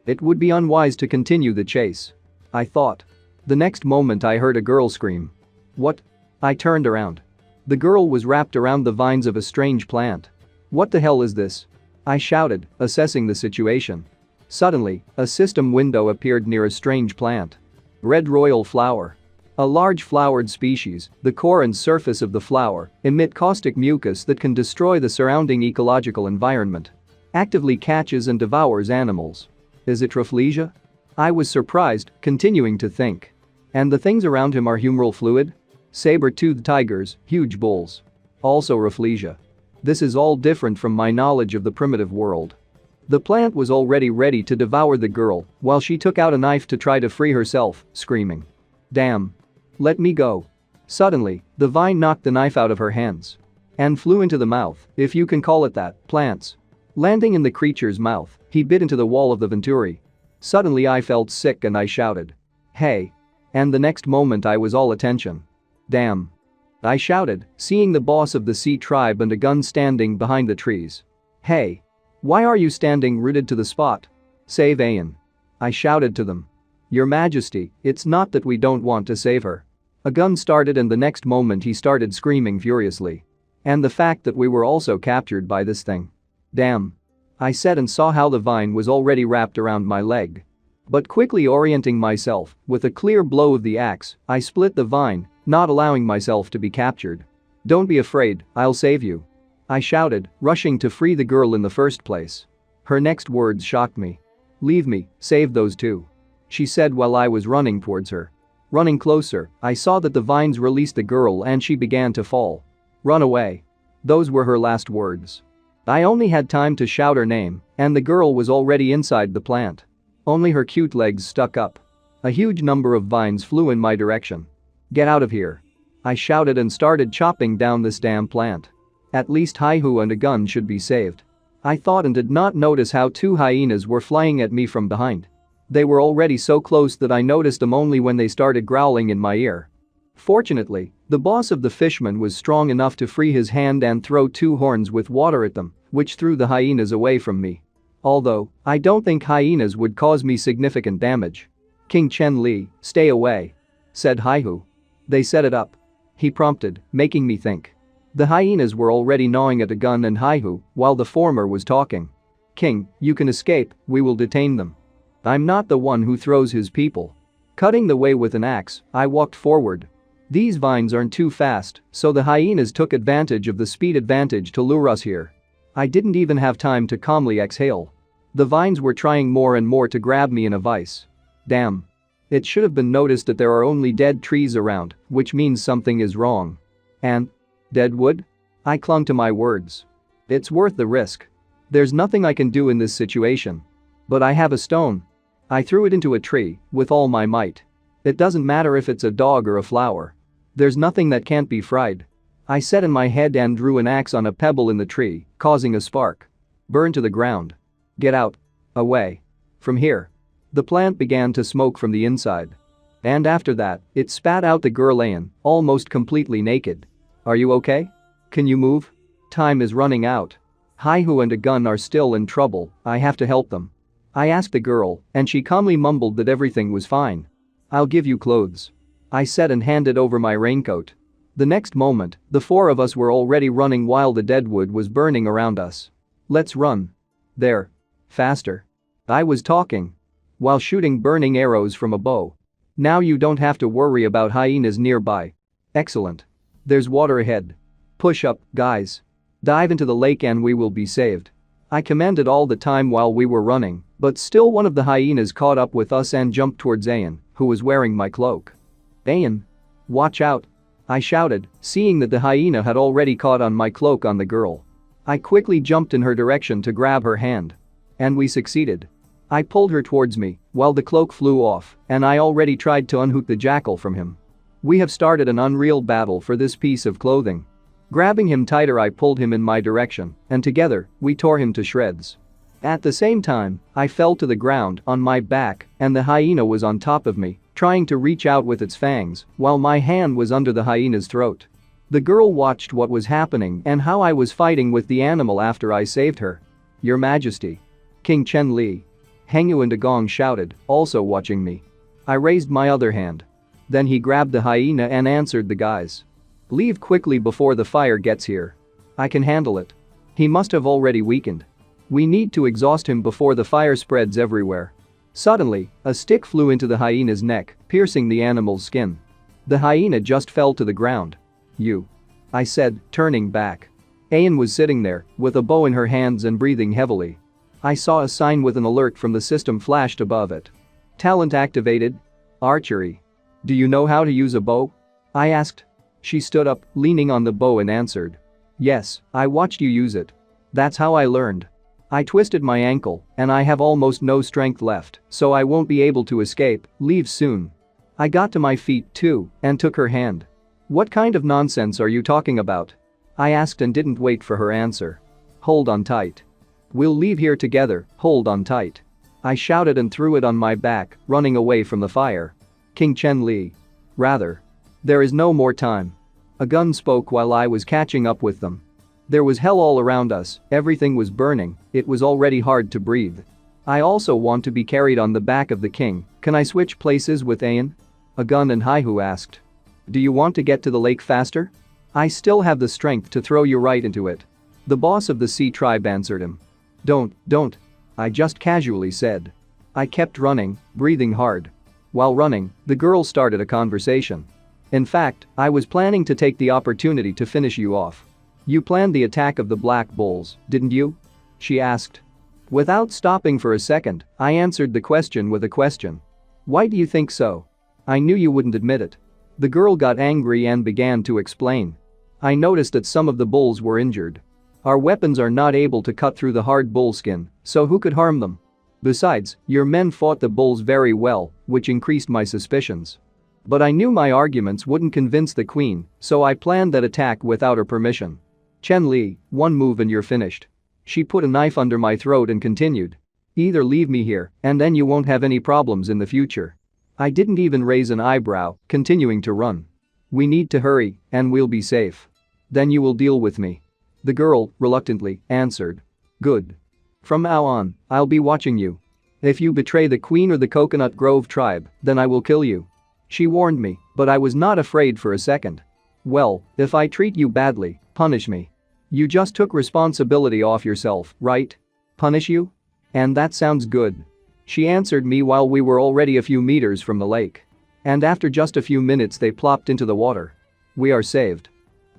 It would be unwise to continue the chase. I thought. The next moment I heard a girl scream. What? I turned around. The girl was wrapped around the vines of a strange plant. What the hell is this? I shouted, assessing the situation. Suddenly, a system window appeared near a strange plant. Red royal flower. A large flowered species, the core and surface of the flower emit caustic mucus that can destroy the surrounding ecological environment. Actively catches and devours animals. Is it Rafflesia? I was surprised, continuing to think. And the things around him are humoral fluid? Sabertoothed tigers, huge bulls. Also Rafflesia. This is all different from my knowledge of the primitive world. The plant was already ready to devour the girl while she took out a knife to try to free herself, screaming. Damn. Let me go. Suddenly, the vine knocked the knife out of her hands. And flew into the mouth, if you can call it that, plants. Landing in the creature's mouth, he bit into the wall of the venturi. Suddenly I felt sick and I shouted. Hey. And the next moment I was all attention. Damn. I shouted, seeing the boss of the sea tribe and a gun standing behind the trees. Hey. Why are you standing rooted to the spot? Save Ayan. I shouted to them. Your Majesty, it's not that we don't want to save her. A gun started and the next moment he started screaming furiously. And the fact that we were also captured by this thing. Damn. I said and saw how the vine was already wrapped around my leg. But quickly orienting myself, with a clear blow of the axe, I split the vine, not allowing myself to be captured. Don't be afraid, I'll save you. I shouted, rushing to free the girl in the first place. Her next words shocked me. Leave me, save those two. She said while I was running towards her. Running closer, I saw that the vines released the girl and she began to fall. Run away. Those were her last words. I only had time to shout her name, and the girl was already inside the plant. Only her cute legs stuck up. A huge number of vines flew in my direction. Get out of here. I shouted and started chopping down this damn plant. At least Haihu and a gun should be saved. I thought and did not notice how 2 hyenas were flying at me from behind. They were already so close that I noticed them only when they started growling in my ear. Fortunately, the boss of the fishermen was strong enough to free his hand and throw two horns with water at them, which threw the hyenas away from me. Although, I don't think hyenas would cause me significant damage. King Chen Li, stay away, said Haihu. They set it up, he prompted, making me think. The hyenas were already gnawing at a gun and Haihu, while the former was talking. King, you can escape, we will detain them. I'm not the one who throws his people. Cutting the way with an axe, I walked forward. These vines aren't too fast, so the hyenas took advantage of the speed advantage to lure us here. I didn't even have time to calmly exhale. The vines were trying more and more to grab me in a vice. Damn. It should have been noticed that there are only dead trees around, which means something is wrong. And? Dead wood? I clung to my words. It's worth the risk. There's nothing I can do in this situation. But I have a stone. I threw it into a tree with all my might. It doesn't matter if it's a dog or a flower. There's nothing that can't be fried. I said in my head and drew an axe on a pebble in the tree, causing a spark. Burn to the ground. Get out. Away. From here. The plant began to smoke from the inside. And after that, it spat out the girl Ayan, almost completely naked. Are you okay? Can you move? Time is running out. Haihu and a gun are still in trouble, I have to help them. I asked the girl, and she calmly mumbled that everything was fine. I'll give you clothes, I said and handed over my raincoat. The next moment, the four of us were already running while the deadwood was burning around us. Let's run. There. Faster. I was talking while shooting burning arrows from a bow. Now you don't have to worry about hyenas nearby. Excellent. There's water ahead. Push up, guys. Dive into the lake and we will be saved. I commanded all the time while we were running, but still one of the hyenas caught up with us and jumped towards Ayan, who was wearing my cloak. Ayan. Watch out. I shouted, seeing that the hyena had already caught on my cloak on the girl. I quickly jumped in her direction to grab her hand. And we succeeded. I pulled her towards me, while the cloak flew off, and I already tried to unhook the jackal from him. We have started an unreal battle for this piece of clothing. Grabbing him tighter, I pulled him in my direction, and together, we tore him to shreds. At the same time, I fell to the ground on my back, and the hyena was on top of me, trying to reach out with its fangs, while my hand was under the hyena's throat. The girl watched what was happening and how I was fighting with the animal after I saved her. Your Majesty. King Chen Li. Hengyu and Agong shouted, also watching me. I raised my other hand. Then he grabbed the hyena and answered the guys. Leave quickly before the fire gets here. I can handle it. He must have already weakened. We need to exhaust him before the fire spreads everywhere. Suddenly, a stick flew into the hyena's neck, piercing the animal's skin. The hyena just fell to the ground. You. I said, turning back. Ayan was sitting there, with a bow in her hands and breathing heavily. I saw a sign with an alert from the system flashed above it. Talent activated. Archery. Do you know how to use a bow? I asked. She stood up, leaning on the bow and answered. Yes, I watched you use it. That's how I learned. I twisted my ankle, and I have almost no strength left, so I won't be able to escape, leave soon. I got to my feet too, and took her hand. What kind of nonsense are you talking about? I asked and didn't wait for her answer. Hold on tight. We'll leave here together, hold on tight. I shouted and threw it on my back, running away from the fire. King Chen Li. Rather. There is no more time. A gun spoke while I was catching up with them. There was hell all around us, everything was burning, it was already hard to breathe. I also want to be carried on the back of the king, can I switch places with Ayan? A gun and Haihu asked. Do you want to get to the lake faster? I still have the strength to throw you right into it. The boss of the sea tribe answered him. Don't. I just casually said. I kept running, breathing hard. While running, the girl started a conversation. In fact, I was planning to take the opportunity to finish you off. You planned the attack of the black bulls, didn't you? She asked. Without stopping for a second, I answered the question with a question. Why do you think so? I knew you wouldn't admit it. The girl got angry and began to explain. I noticed that some of the bulls were injured. Our weapons are not able to cut through the hard bull skin, so who could harm them? Besides, your men fought the bulls very well, which increased my suspicions. But I knew my arguments wouldn't convince the queen, so I planned that attack without her permission. Chen Li, one move and you're finished. She put a knife under my throat and continued. Either leave me here, and then you won't have any problems in the future. I didn't even raise an eyebrow, continuing to run. We need to hurry, and we'll be safe. Then you will deal with me. The girl, reluctantly, answered. Good. From now on, I'll be watching you. If you betray the queen or the Coconut Grove tribe, then I will kill you. She warned me, but I was not afraid for a second. Well, if I treat you badly, punish me. You just took responsibility off yourself, right? Punish you? And that sounds good. She answered me while we were already a few meters from the lake. And after just a few minutes they plopped into the water. We are saved.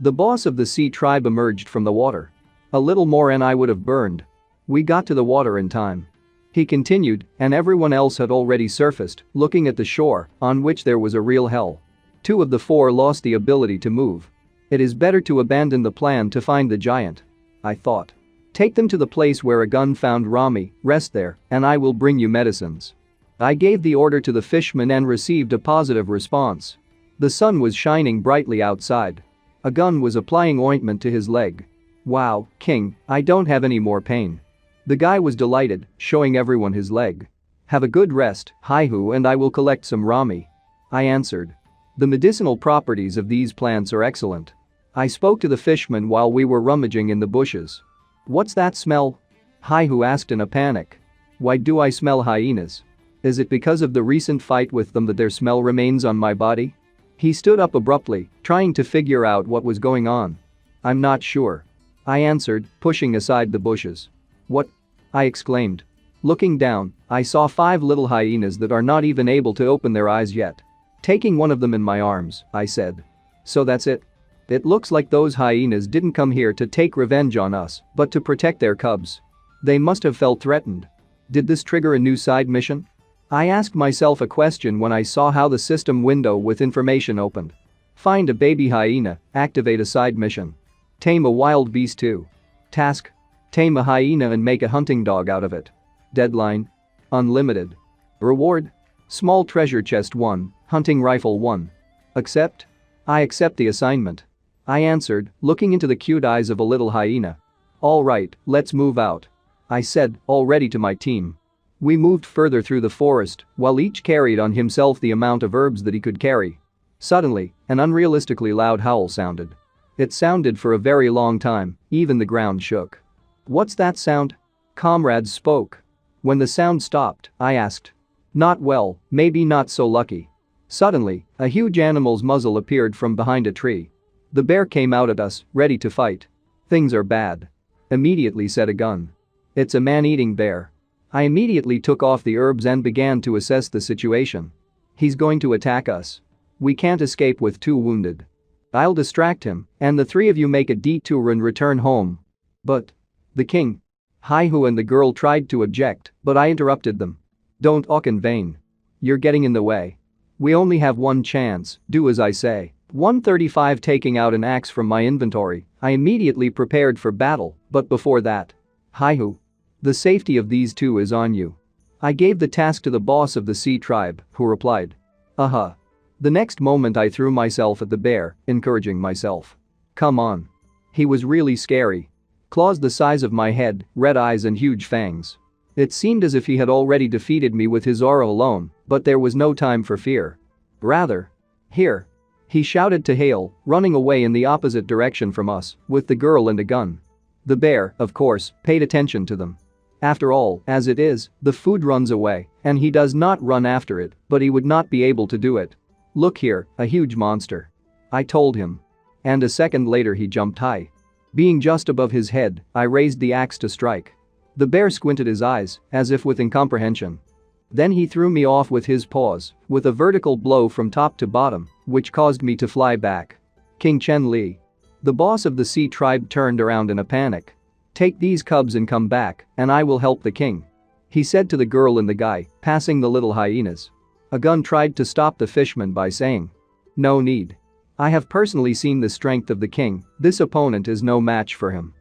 The boss of the sea tribe emerged from the water. A little more and I would have burned. We got to the water in time. He continued, and everyone else had already surfaced, looking at the shore, on which there was a real hell. 2 of the 4 lost the ability to move. It is better to abandon the plan to find the giant. I thought. Take them to the place where a gun found Rami, rest there, and I will bring you medicines. I gave the order to the fisherman and received a positive response. The sun was shining brightly outside. A gun was applying ointment to his leg. Wow, King, I don't have any more pain. The guy was delighted, showing everyone his leg. Have a good rest, Haihu, and I will collect some Rami. I answered. The medicinal properties of these plants are excellent. I spoke to the fishman while we were rummaging in the bushes. What's that smell? Haihu asked in a panic. Why do I smell hyenas? Is it because of the recent fight with them that their smell remains on my body? He stood up abruptly, trying to figure out what was going on. I'm not sure. I answered, pushing aside the bushes. What? I exclaimed. Looking down, I saw 5 little hyenas that are not even able to open their eyes yet. Taking one of them in my arms, I said. So that's it? It looks like those hyenas didn't come here to take revenge on us, but to protect their cubs. They must have felt threatened. Did this trigger a new side mission? I asked myself a question when I saw how the system window with information opened. Find a baby hyena, activate a side mission. Tame a wild beast too. Task. Tame a hyena and make a hunting dog out of it. Deadline. Unlimited. Reward. Small treasure chest 1, hunting rifle 1. Accept? I accept the assignment. I answered, looking into the cute eyes of a little hyena. All right, let's move out. I said, already to my team. We moved further through the forest, while each carried on himself the amount of herbs that he could carry. Suddenly, an unrealistically loud howl sounded. It sounded for a very long time, even the ground shook. What's that sound? Comrades spoke. When the sound stopped, I asked. Not well, maybe not so lucky. Suddenly, a huge animal's muzzle appeared from behind a tree. The bear came out at us, ready to fight. Things are bad. Immediately said a gun. It's a man-eating bear. I immediately took off the herbs and began to assess the situation. He's going to attack us. We can't escape with 2 wounded. I'll distract him, and the 3 of you make a detour and return home. But. The king. Haihu and the girl tried to object, but I interrupted them. Don't talk in vain. You're getting in the way. We only have 1 chance, do as I say. 135 Taking out an axe from my inventory, I immediately prepared for battle, but before that. Haihu. The safety of these 2 is on you. I gave the task to the boss of the sea tribe, who replied. The next moment I threw myself at the bear, encouraging myself. Come on. He was really scary. Claws the size of my head, red eyes and huge fangs. It seemed as if he had already defeated me with his aura alone, but there was no time for fear. Rather. Here. He shouted to Hale, running away in the opposite direction from us, with the girl and a gun. The bear, of course, paid attention to them. After all, as it is, the food runs away, and he does not run after it, but he would not be able to do it. Look here, a huge monster. I told him. And a second later he jumped high. Being just above his head, I raised the axe to strike. The bear squinted his eyes, as if with incomprehension. Then he threw me off with his paws, with a vertical blow from top to bottom, which caused me to fly back. King Chen Li. The boss of the sea tribe turned around in a panic. Take these cubs and come back, and I will help the king. He said to the girl and the guy, passing the little hyenas. A gun tried to stop the fishman by saying. No need. I have personally seen the strength of the king, this opponent is no match for him.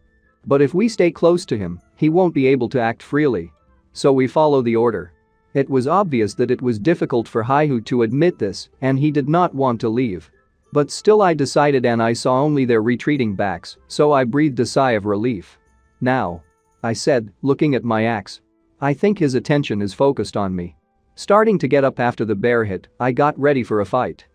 But if we stay close to him, he won't be able to act freely. So we follow the order. It was obvious that it was difficult for Haihu to admit this, and he did not want to leave. But still I decided, and I saw only their retreating backs, so I breathed a sigh of relief. Now. I said, looking at my axe. I think his attention is focused on me. Starting to get up after the bear hit, I got ready for a fight.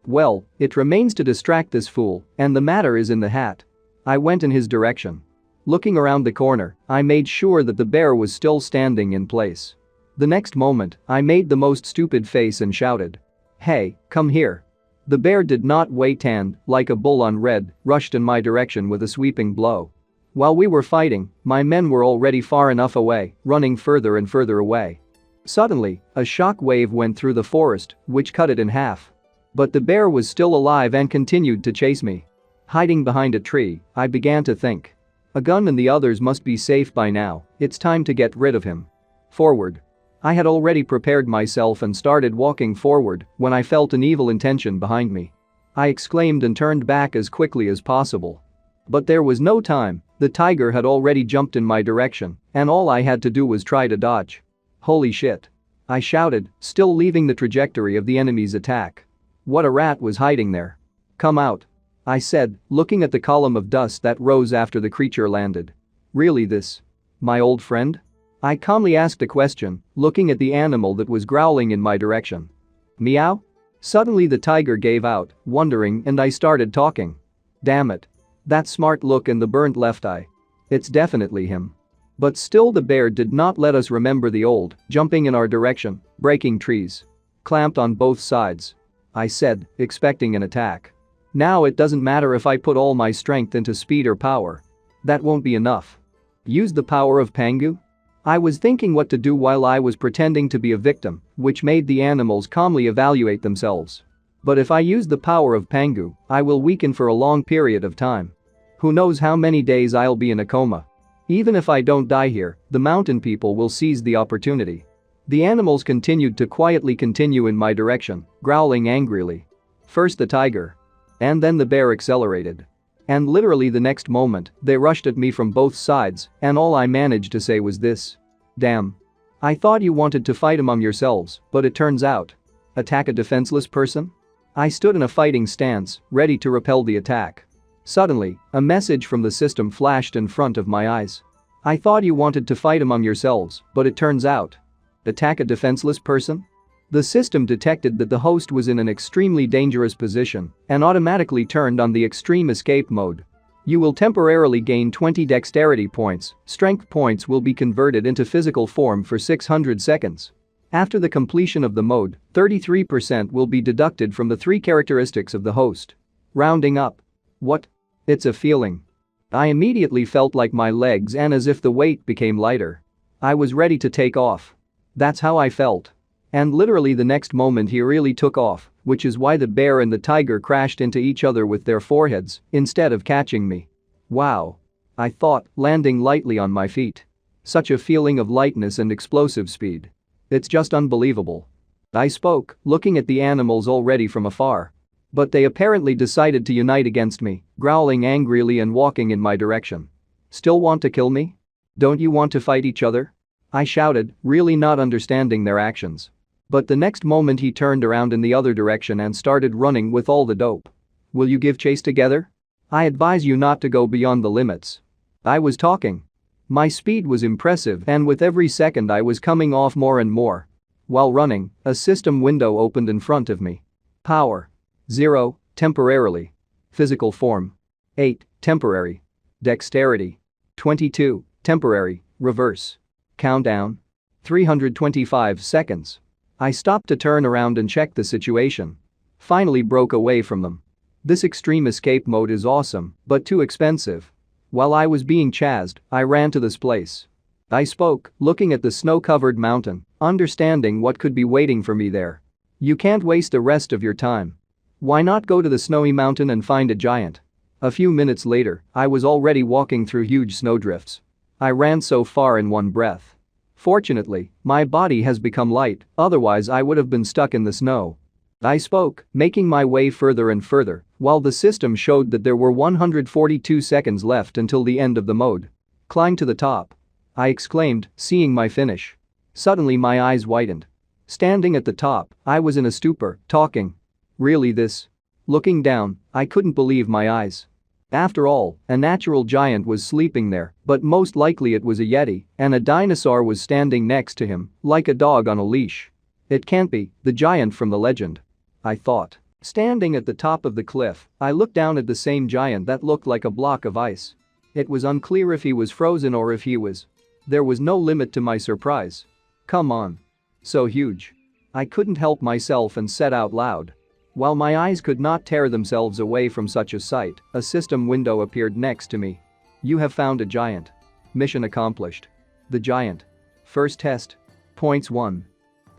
Well, it remains to distract this fool, and the matter is in the hat. I went in his direction. Looking around the corner, I made sure that the bear was still standing in place. The next moment, I made the most stupid face and shouted, "Hey, come here." The bear did not wait and, like a bull on red, rushed in my direction with a sweeping blow. While we were fighting, my men were already far enough away, running further and further away. Suddenly, a shock wave went through the forest, which cut it in half. But the bear was still alive and continued to chase me. Hiding behind a tree, I began to think. A gun and the others must be safe by now, it's time to get rid of him. Forward. I had already prepared myself and started walking forward when I felt an evil intention behind me. I exclaimed and turned back as quickly as possible. But there was no time, the tiger had already jumped in my direction, and all I had to do was try to dodge. Holy shit. I shouted, still leaving the trajectory of the enemy's attack. What a rat was hiding there. Come out. I said, looking at the column of dust that rose after the creature landed. Really this? My old friend? I calmly asked a question, looking at the animal that was growling in my direction. Meow? Suddenly the tiger gave out, wondering, and I started talking. Damn it. That smart look in the burnt left eye. It's definitely him. But still the bear did not let us remember the old, jumping in our direction, breaking trees. Clamped on both sides. I said, expecting an attack. Now it doesn't matter if I put all my strength into speed or power. That won't be enough. Use the power of Pangu? I was thinking what to do while I was pretending to be a victim, which made the animals calmly evaluate themselves. But if I use the power of Pangu, I will weaken for a long period of time. Who knows how many days I'll be in a coma. Even if I don't die here, the mountain people will seize the opportunity. The animals continued to quietly continue in my direction, growling angrily. First the tiger. And then the bear accelerated. And literally the next moment, they rushed at me from both sides, and all I managed to say was this. Damn. I thought you wanted to fight among yourselves, but it turns out. Attack a defenseless person? I stood in a fighting stance, ready to repel the attack. Suddenly, a message from the system flashed in front of my eyes. I thought you wanted to fight among yourselves, but it turns out. Attack a defenseless person? The system detected that the host was in an extremely dangerous position and automatically turned on the extreme escape mode. You will temporarily gain 20 dexterity points, strength points will be converted into physical form for 600 seconds. After the completion of the mode, 33% will be deducted from the 3 characteristics of the host. Rounding up. What? It's a feeling. I immediately felt like my legs and as if the weight became lighter. I was ready to take off. That's how I felt. And literally the next moment he really took off, which is why the bear and the tiger crashed into each other with their foreheads instead of catching me. Wow. I thought, landing lightly on my feet. Such a feeling of lightness and explosive speed. It's just unbelievable. I spoke, looking at the animals already from afar. But they apparently decided to unite against me, growling angrily and walking in my direction. Still want to kill me? Don't you want to fight each other? I shouted, really not understanding their actions. But the next moment he turned around in the other direction and started running with all the dope. Will you give chase together? I advise you not to go beyond the limits. I was talking. My speed was impressive and with every second I was coming off more and more. While running, a system window opened in front of me. Power. 0, temporarily. Physical form. 8, temporary. Dexterity. 22, temporary, reverse. Countdown. 325 seconds. I stopped to turn around and check the situation. Finally broke away from them. This extreme escape mode is awesome, but too expensive. While I was being chased, I ran to this place. I spoke, looking at the snow-covered mountain, understanding what could be waiting for me there. You can't waste the rest of your time. Why not go to the snowy mountain and find a giant? A few minutes later, I was already walking through huge snowdrifts. I ran so far in one breath. Fortunately, my body has become light, otherwise I would have been stuck in the snow. I spoke, making my way further and further, while the system showed that there were 142 seconds left until the end of the mode. Climb to the top. I exclaimed, seeing my finish. Suddenly my eyes widened. Standing at the top, I was in a stupor, talking. Really this? Looking down, I couldn't believe my eyes. After all, a natural giant was sleeping there, but most likely it was a yeti, and a dinosaur was standing next to him, like a dog on a leash. It can't be the giant from the legend, I thought. Standing at the top of the cliff, I looked down at the same giant that looked like a block of ice. It was unclear if he was frozen or if he was. There was no limit to my surprise. Come on. So huge. I couldn't help myself and said out loud. While my eyes could not tear themselves away from such a sight, a system window appeared next to me. You have found a giant. Mission accomplished. The giant. First test. Points 1.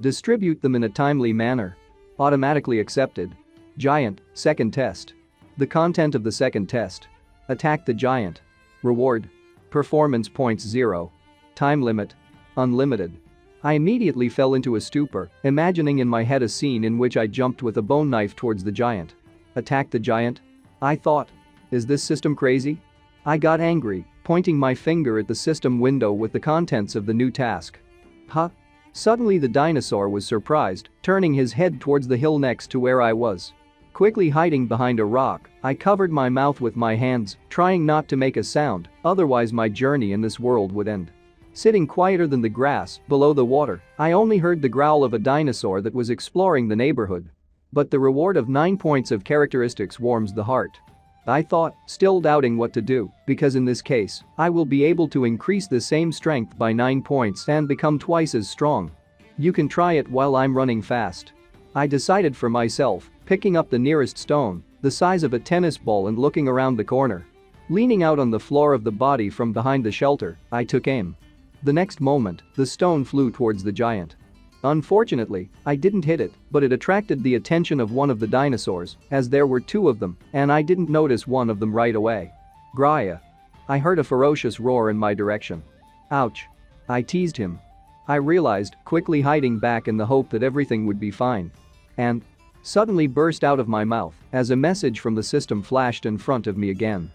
Distribute them in a timely manner. Automatically accepted. Giant. Second test. The content of the second test. Attack the giant. Reward. Performance points 0. Time limit. Unlimited. I immediately fell into a stupor, imagining in my head a scene in which I jumped with a bone knife towards the giant. Attack the giant? I thought. Is this system crazy? I got angry, pointing my finger at the system window with the contents of the new task. Huh? Suddenly the dinosaur was surprised, turning his head towards the hill next to where I was. Quickly hiding behind a rock, I covered my mouth with my hands, trying not to make a sound, otherwise my journey in this world would end. Sitting quieter than the grass, below the water, I only heard the growl of a dinosaur that was exploring the neighborhood. But the reward of 9 points of characteristics warms the heart. I thought, still doubting what to do, because in this case, I will be able to increase the same strength by 9 points and become twice as strong. You can try it while I'm running fast. I decided for myself, picking up the nearest stone, the size of a tennis ball and looking around the corner. Leaning out on the floor of the body from behind the shelter, I took aim. The next moment, the stone flew towards the giant. Unfortunately, I didn't hit it, but it attracted the attention of one of the dinosaurs, as there were 2 of them, and I didn't notice one of them right away. Graya. I heard a ferocious roar in my direction. Ouch. I teased him. I realized, quickly hiding back in the hope that everything would be fine. And suddenly burst out of my mouth as a message from the system flashed in front of me again.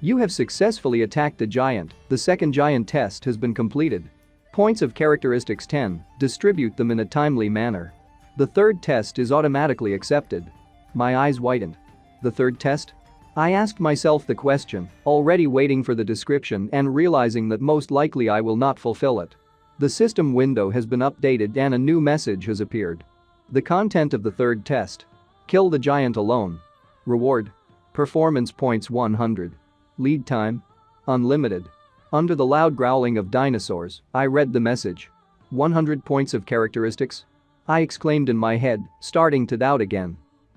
You have successfully attacked the giant. The second giant test has been completed. Points of characteristics 10, distribute them in a timely manner. The third test is automatically accepted. My eyes widened. The third test? I asked myself the question, already waiting for the description and realizing that most likely I will not fulfill it. The system window has been updated and a new message has appeared. The content of the third test. Kill the giant alone. Reward. Performance points 100. Lead time. Unlimited. Under the loud growling of dinosaurs, I read the message. 100 points of characteristics? I exclaimed in my head, starting to doubt again.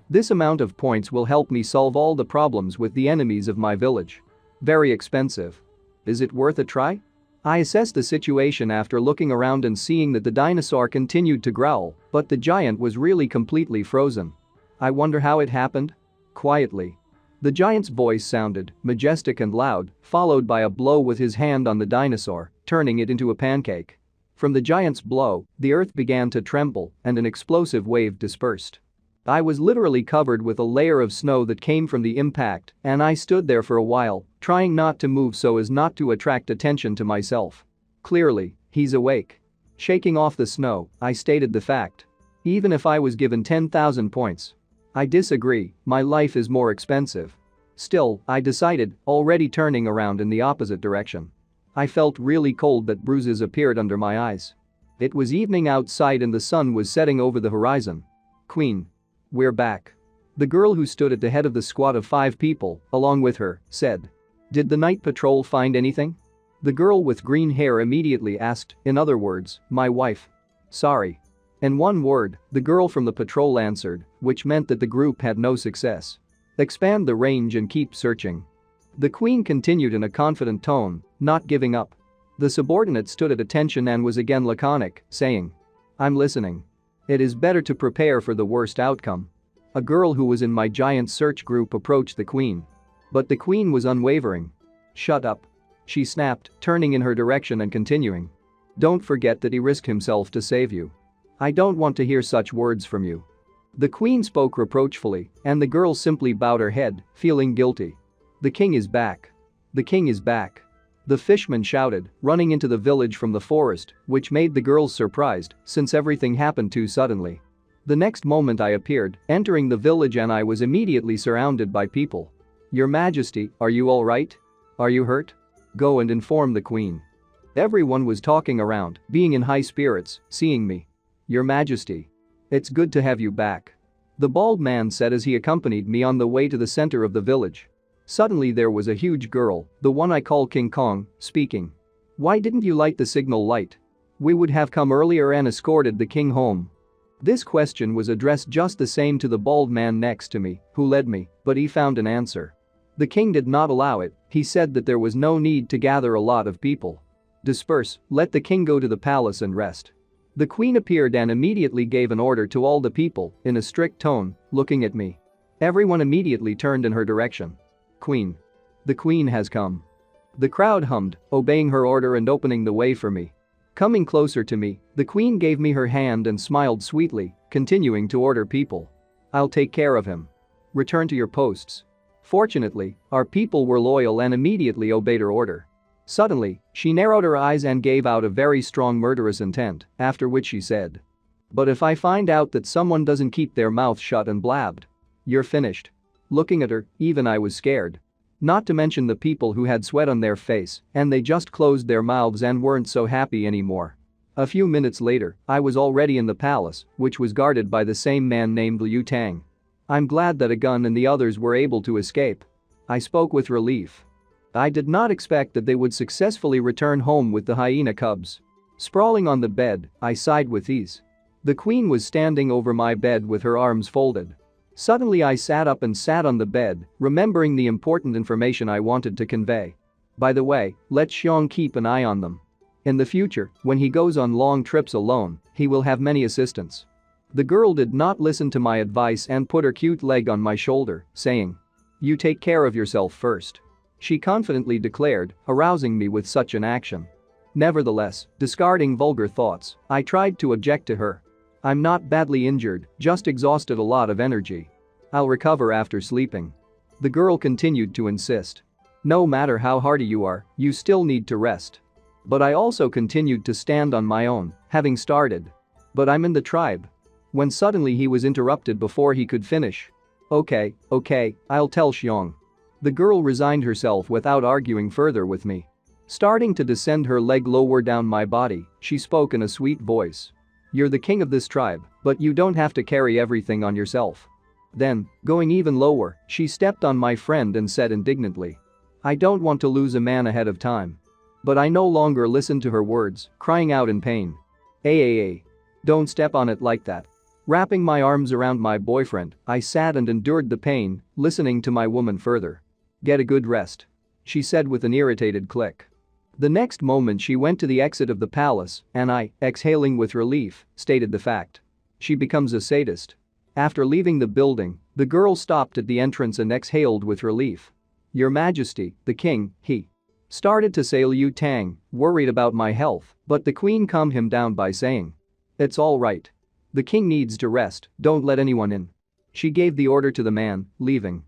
This amount of points will help me solve all the problems with the enemies of my village. Very expensive. Is it worth a try? I assessed the situation after looking around and seeing that the dinosaur continued to growl, but the giant was really completely frozen. I wonder how it happened? Quietly. The giant's voice sounded majestic and loud, followed by a blow with his hand on the dinosaur, turning it into a pancake. From the giant's blow, the earth began to tremble and an explosive wave dispersed. I was literally covered with a layer of snow that came from the impact, and I stood there for a while, trying not to move so as not to attract attention to myself. Clearly, he's awake. Shaking off the snow, I stated the fact. Even if I was given 10,000 points. I disagree, my life is more expensive. Still, I decided, already turning around in the opposite direction. I felt really cold that bruises appeared under my eyes. It was evening outside and the sun was setting over the horizon. Queen. We're back. The girl who stood at the head of the squad of 5 people, along with her, said. Did the night patrol find anything? The girl with green hair immediately asked, in other words, my wife. Sorry. In one word, the girl from the patrol answered, which meant that the group had no success. Expand the range and keep searching. The queen continued in a confident tone, not giving up. The subordinate stood at attention and was again laconic, saying. I'm listening. It is better to prepare for the worst outcome. A girl who was in my giant search group approached the queen. But the queen was unwavering. Shut up. She snapped, turning in her direction and continuing. Don't forget that he risked himself to save you. I don't want to hear such words from you. The queen spoke reproachfully, and the girl simply bowed her head, feeling guilty. The king is back. The king is back. The fishman shouted, running into the village from the forest, which made the girls surprised since everything happened too suddenly. The next moment I appeared, entering the village and I was immediately surrounded by people. Your Majesty, are you alright? Are you hurt? Go and inform the Queen. Everyone was talking around, being in high spirits, seeing me. Your Majesty. It's good to have you back. The bald man said as he accompanied me on the way to the center of the village. Suddenly there was a huge girl, the one I call King Kong, speaking. Why didn't you light the signal light? We would have come earlier and escorted the king home. This question was addressed just the same to the bald man next to me, who led me, but he found an answer. The king did not allow it. He said that there was no need to gather a lot of people. Disperse, let the king go to the palace and rest. The queen appeared and immediately gave an order to all the people, in a strict tone, looking at me. Everyone immediately turned in her direction. Queen. The queen has come. The crowd hummed, obeying her order and opening the way for me. Coming closer to me, the queen gave me her hand and smiled sweetly, continuing to order people. I'll take care of him. Return to your posts. Fortunately, our people were loyal and immediately obeyed her order. Suddenly, she narrowed her eyes and gave out a very strong murderous intent, after which she said. But if I find out that someone doesn't keep their mouth shut and blabbed, you're finished. Looking at her, even I was scared. Not to mention the people who had sweat on their face, and they just closed their mouths and weren't so happy anymore. A few minutes later, I was already in the palace, which was guarded by the same man named Liu Tang. I'm glad that a gun and the others were able to escape. I spoke with relief. I did not expect that they would successfully return home with the hyena cubs. Sprawling on the bed, I sighed with ease. The queen was standing over my bed with her arms folded. Suddenly I sat up and sat on the bed, remembering the important information I wanted to convey. By the way, let Xiong keep an eye on them. In the future, when he goes on long trips alone, he will have many assistants. The girl did not listen to my advice and put her cute leg on my shoulder, saying, "You take care of yourself first." She confidently declared, arousing me with such an action. Nevertheless, discarding vulgar thoughts, I tried to object to her. I'm not badly injured, just exhausted a lot of energy. I'll recover after sleeping. The girl continued to insist. No matter how hardy you are, you still need to rest. But I also continued to stand on my own, having started. But I'm in the tribe. When suddenly he was interrupted before he could finish. Okay, I'll tell Xiong. The girl resigned herself without arguing further with me. Starting to descend her leg lower down my body, she spoke in a sweet voice. You're the king of this tribe, but you don't have to carry everything on yourself. Then, going even lower, she stepped on my friend and said indignantly. I don't want to lose a man ahead of time. But I no longer listened to her words, crying out in pain. Hey. Don't step on it like that. Wrapping my arms around my boyfriend, I sat and endured the pain, listening to my woman further. Get a good rest. She said with an irritated click. The next moment she went to the exit of the palace, and I, exhaling with relief, stated the fact. She becomes a sadist. After leaving the building, the girl stopped at the entrance and exhaled with relief. Your Majesty, the king, he started to say Liu Tang, worried about my health, but the queen calmed him down by saying. It's all right. The king needs to rest, don't let anyone in. She gave the order to the man, leaving.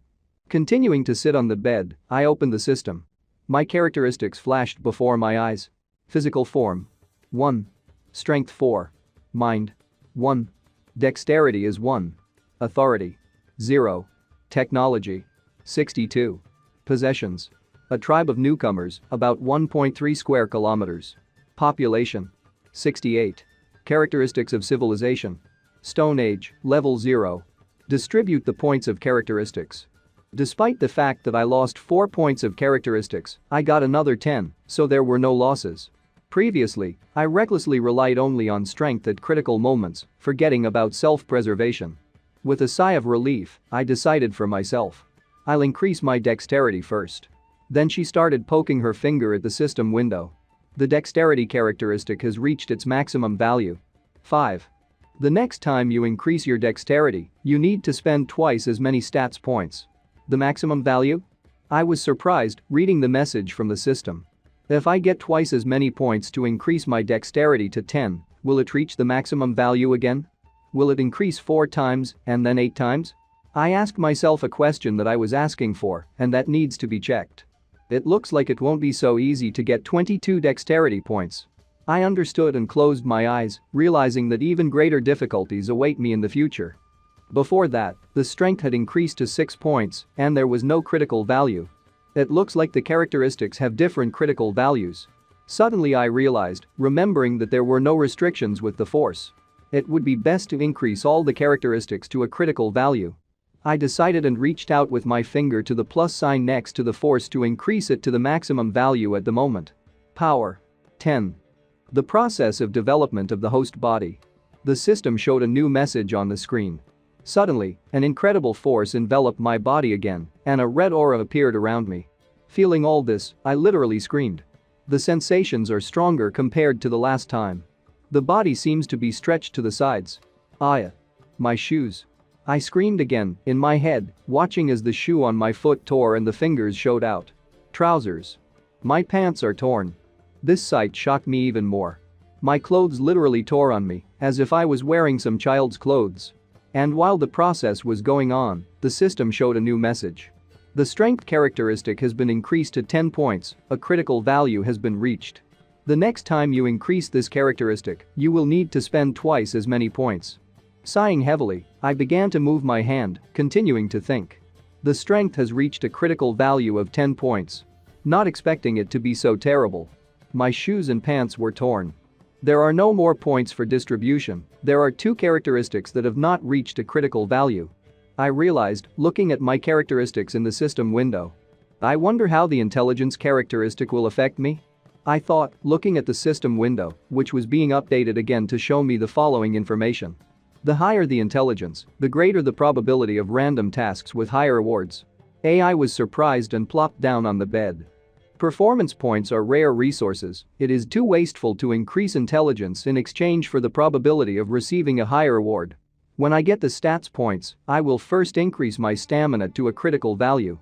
Continuing to sit on the bed, I opened the system. My characteristics flashed before my eyes. Physical form. 1. Strength 4. Mind. 1. Dexterity is 1. Authority. 0. Technology. 62. Possessions. A tribe of newcomers, about 1.3 square kilometers. Population. 68. Characteristics of civilization. Stone Age, level 0. Distribute the points of characteristics. Despite the fact that I lost 4 points of characteristics, I got another 10, so there were no losses. Previously, I recklessly relied only on strength at critical moments, forgetting about self-preservation. With a sigh of relief, I decided for myself. I'll increase my dexterity first. Then she started poking her finger at the system window. The dexterity characteristic has reached its maximum value. 5. The next time you increase your dexterity, you need to spend twice as many stats points. The maximum value? I was surprised reading the message from the system. If I get twice as many points to increase my dexterity to 10, will it reach the maximum value again? Will it increase 4 times and then 8 times? I asked myself a question that I was asking for, and that needs to be checked. It looks like it won't be so easy to get 22 dexterity points. I understood and closed my eyes, realizing that even greater difficulties await me in the future. Before that, the strength had increased to 6 points and there was no critical value. It looks like the characteristics have different critical values. Suddenly I realized, remembering that there were no restrictions with the force. It would be best to increase all the characteristics to a critical value. I decided and reached out with my finger to the plus sign next to the force to increase it to the maximum value at the moment. Power. 10. The process of development of the host body. The system showed a new message on the screen. Suddenly, an incredible force enveloped my body again, and a red aura appeared around me. Feeling all this, I literally screamed. The sensations are stronger compared to the last time. The body seems to be stretched to the sides. My shoes. I screamed again, in my head, watching as the shoe on my foot tore and the fingers showed out. Trousers. My pants are torn. This sight shocked me even more. My clothes literally tore on me, as if I was wearing some child's clothes. And while the process was going on, the system showed a new message. The strength characteristic has been increased to 10 points, a critical value has been reached. The next time you increase this characteristic, you will need to spend twice as many points. Sighing heavily, I began to move my hand, continuing to think. The strength has reached a critical value of 10 points. Not expecting it to be so terrible. My shoes and pants were torn. There are no more points for distribution, there are 2 characteristics that have not reached a critical value. I realized, looking at my characteristics in the system window. I wonder how the intelligence characteristic will affect me? I thought, looking at the system window, which was being updated again to show me the following information. The higher the intelligence, the greater the probability of random tasks with higher rewards. AI was surprised and plopped down on the bed. Performance points are rare resources, it is too wasteful to increase intelligence in exchange for the probability of receiving a higher reward. When I get the stats points, I will first increase my stamina to a critical value.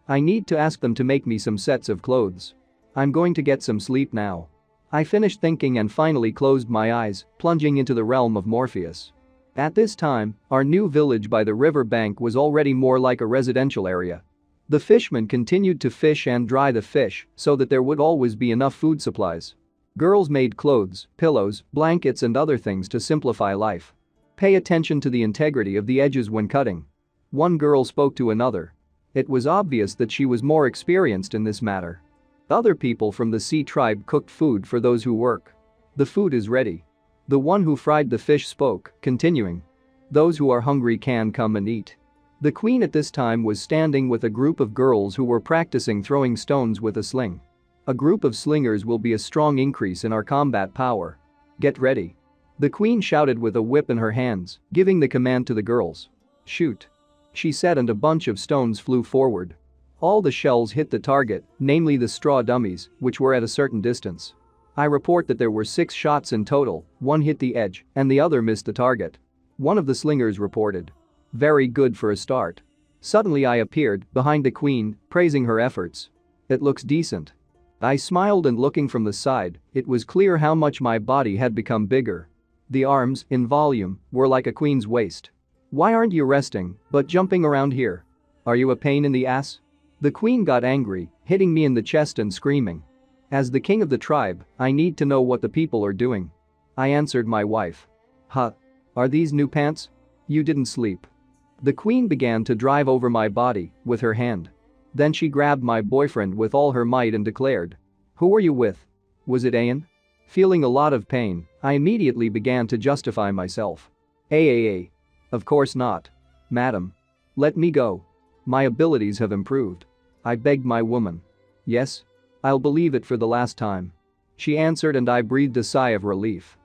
I need to ask them to make me some sets of clothes. I'm going to get some sleep now. I finished thinking and finally closed my eyes, plunging into the realm of Morpheus. At this time, our new village by the river bank was already more like a residential area. The fishermen continued to fish and dry the fish so that there would always be enough food supplies. Girls made clothes, pillows, blankets and other things to simplify life. Pay attention to the integrity of the edges when cutting. One girl spoke to another. It was obvious that she was more experienced in this matter. Other people from the sea tribe cooked food for those who work. The food is ready. The one who fried the fish spoke, continuing. Those who are hungry can come and eat. The queen at this time was standing with a group of girls who were practicing throwing stones with a sling. A group of slingers will be a strong increase in our combat power. Get ready. The queen shouted with a whip in her hands, giving the command to the girls. Shoot. She said and a bunch of stones flew forward. All the shells hit the target, namely the straw dummies, which were at a certain distance. I report that there were 6 shots in total, 1 hit the edge and the other missed the target. One of the slingers reported. Very good for a start. Suddenly I appeared, behind the queen, praising her efforts. It looks decent. I smiled and looking from the side, it was clear how much my body had become bigger. The arms, in volume, were like a queen's waist. Why aren't you resting, but jumping around here? Are you a pain in the ass? The queen got angry, hitting me in the chest and screaming. As the king of the tribe, I need to know what the people are doing. I answered my wife. Huh? Are these new pants? You didn't sleep. The queen began to drive over my body with her hand. Then she grabbed my boyfriend with all her might and declared. Who were you with? Was it Ian? Feeling a lot of pain, I immediately began to justify myself. Of course not. Madam. Let me go. My abilities have improved. I begged my woman. Yes? I'll believe it for the last time. She answered and I breathed a sigh of relief.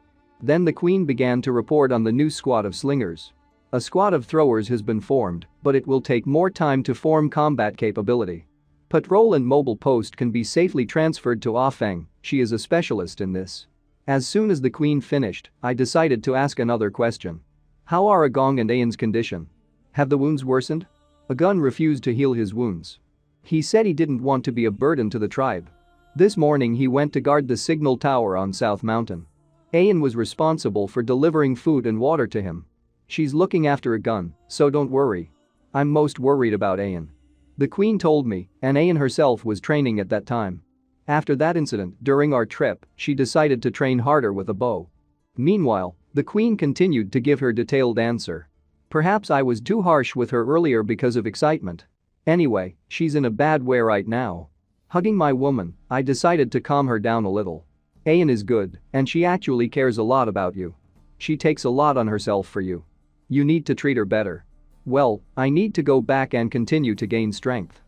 Then the queen began to report on the new squad of slingers. A squad of throwers has been formed, but it will take more time to form combat capability. Patrol and mobile post can be safely transferred to Offeng, she is a specialist in this. As soon as the queen finished, I decided to ask another question. How are Agong and Ayan's condition? Have the wounds worsened? Agun refused to heal his wounds. He said he didn't want to be a burden to the tribe. This morning he went to guard the signal tower on South Mountain. Ayan was responsible for delivering food and water to him. She's looking after Agun, so don't worry. I'm most worried about Ayan. The queen told me, and Ayan herself was training at that time. After that incident, during our trip, she decided to train harder with a bow. Meanwhile, the queen continued to give her detailed answer. Perhaps I was too harsh with her earlier because of excitement. Anyway, she's in a bad way right now. Hugging my woman, I decided to calm her down a little. Ayan is good, and she actually cares a lot about you. She takes a lot on herself for you. You need to treat her better. Well, I need to go back and continue to gain strength.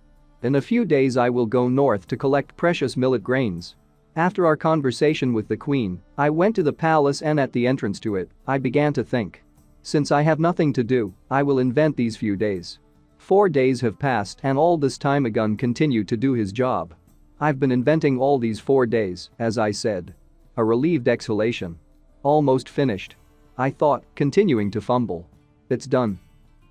In a few days I will go north to collect precious millet grains. After our conversation with the queen, I went to the palace and at the entrance to it, I began to think. Since I have nothing to do, I will invent these few days. 4 days have passed and all this time Agun continued to do his job. I've been inventing all these 4 days, as I said. A relieved exhalation. Almost finished. I thought, continuing to fumble. It's done.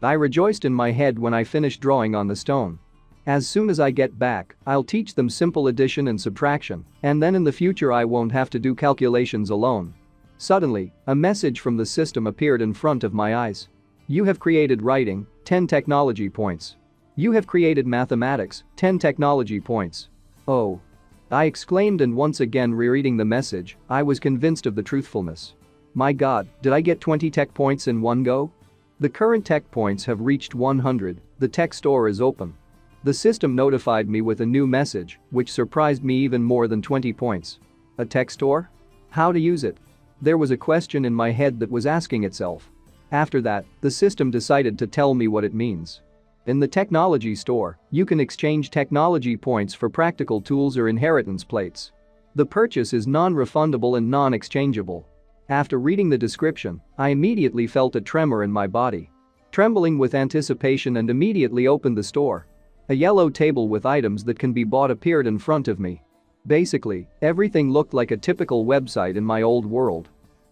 I rejoiced in my head when I finished drawing on the stone. As soon as I get back, I'll teach them simple addition and subtraction, and then in the future I won't have to do calculations alone. Suddenly, a message from the system appeared in front of my eyes. You have created writing, 10 technology points. You have created mathematics, 10 technology points. Oh. I exclaimed, and once again rereading the message, I was convinced of the truthfulness. My god, did I get 20 tech points in one go? The current tech points have reached 100, the tech store is open. The system notified me with a new message, which surprised me even more than 20 points. A tech store? How to use it? There was a question in my head that was asking itself. After that, the system decided to tell me what it means. In the technology store, you can exchange technology points for practical tools or inheritance plates. The purchase is non-refundable and non-exchangeable. After reading the description, I immediately felt a tremor in my body. Trembling with anticipation and immediately opened the store. A yellow table with items that can be bought appeared in front of me. Basically, everything looked like a typical website in my old world.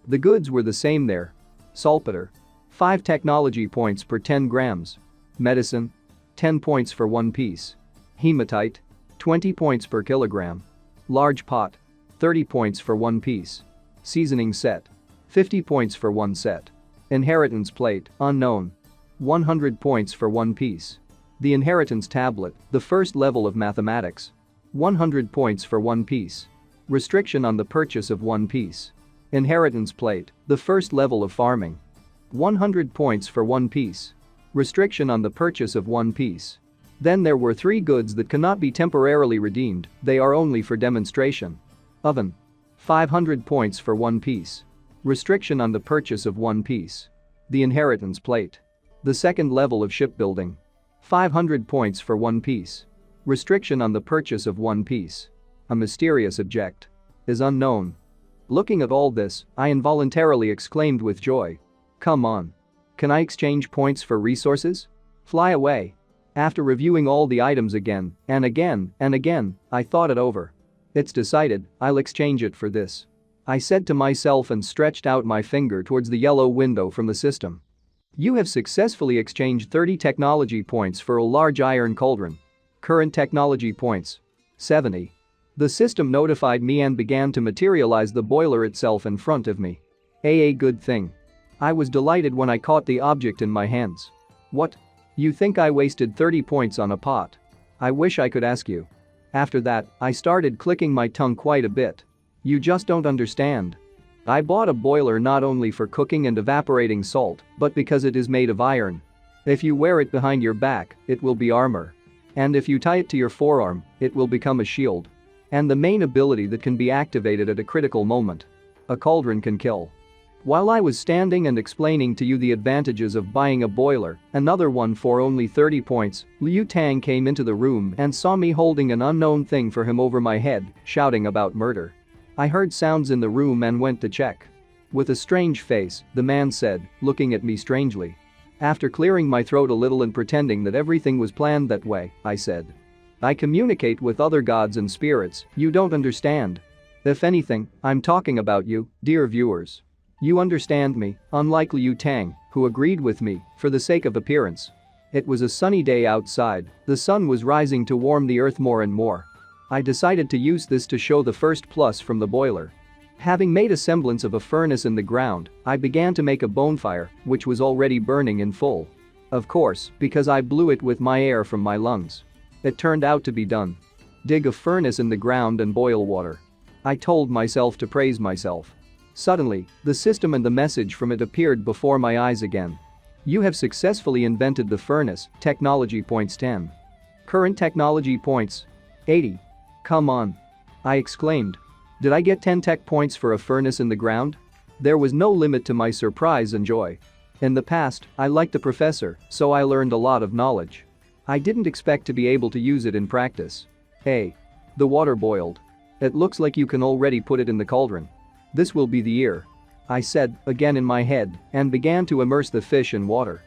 The goods were the same there. Saltpeter. 5 technology points per 10 grams. Medicine. 10 points for 1 piece. Hematite. 20 points per kilogram. Large pot. 30 points for 1 piece. Seasoning set. 50 points for 1 set. Inheritance plate, unknown. 100 points for 1 piece. The inheritance tablet, the first level of mathematics. 100 points for 1 piece. Restriction on the purchase of 1 piece. Inheritance plate, the first level of farming. 100 points for 1 piece. Restriction on the purchase of 1 piece. Then there were 3 goods that cannot be temporarily redeemed, they are only for demonstration. Oven. 500 points for 1 piece. Restriction on the purchase of 1 piece. The inheritance plate. The second level of shipbuilding. 500 points for 1 piece. Restriction on the purchase of 1 piece. A mysterious object. Is unknown. Looking at all this, I involuntarily exclaimed with joy. Come on. Can I exchange points for resources? Fly away. After reviewing all the items again, and again, and again, I thought it over. It's decided, I'll exchange it for this. I said to myself and stretched out my finger towards the yellow window from the system. You have successfully exchanged 30 technology points for a large iron cauldron. Current technology points. 70. The system notified me and began to materialize the boiler itself in front of me. A good thing. I was delighted when I caught the object in my hands. What? You think I wasted 30 points on a pot? I wish I could ask you. After that, I started clicking my tongue quite a bit. You just don't understand. I bought a boiler not only for cooking and evaporating salt, but because it is made of iron. If you wear it behind your back, it will be armor. And if you tie it to your forearm, it will become a shield. And the main ability that can be activated at a critical moment. A cauldron can kill. While I was standing and explaining to you the advantages of buying a boiler, another one for only 30 points, Liu Tang came into the room and saw me holding an unknown thing for him over my head, shouting about murder. I heard sounds in the room and went to check. With a strange face, the man said, looking at me strangely. After clearing my throat a little and pretending that everything was planned that way, I said. I communicate with other gods and spirits, you don't understand. If anything, I'm talking about you, dear viewers. You understand me, unlike Liu Tang, who agreed with me, for the sake of appearance. It was a sunny day outside, the sun was rising to warm the earth more and more. I decided to use this to show the first plus from the boiler. Having made a semblance of a furnace in the ground, I began to make a bonfire, which was already burning in full. Of course, because I blew it with my air from my lungs. It turned out to be done. Dig a furnace in the ground and boil water. I told myself to praise myself. Suddenly, the system and the message from it appeared before my eyes again. You have successfully invented the furnace, technology points 10. Current technology points 80. Come on. I exclaimed. Did I get 10 tech points for a furnace in the ground? There was no limit to my surprise and joy. In the past, I liked the professor, so I learned a lot of knowledge. I didn't expect to be able to use it in practice. Hey. The water boiled. It looks like you can already put it in the cauldron. This will be the year. I said, again in my head, and began to immerse the fish in water.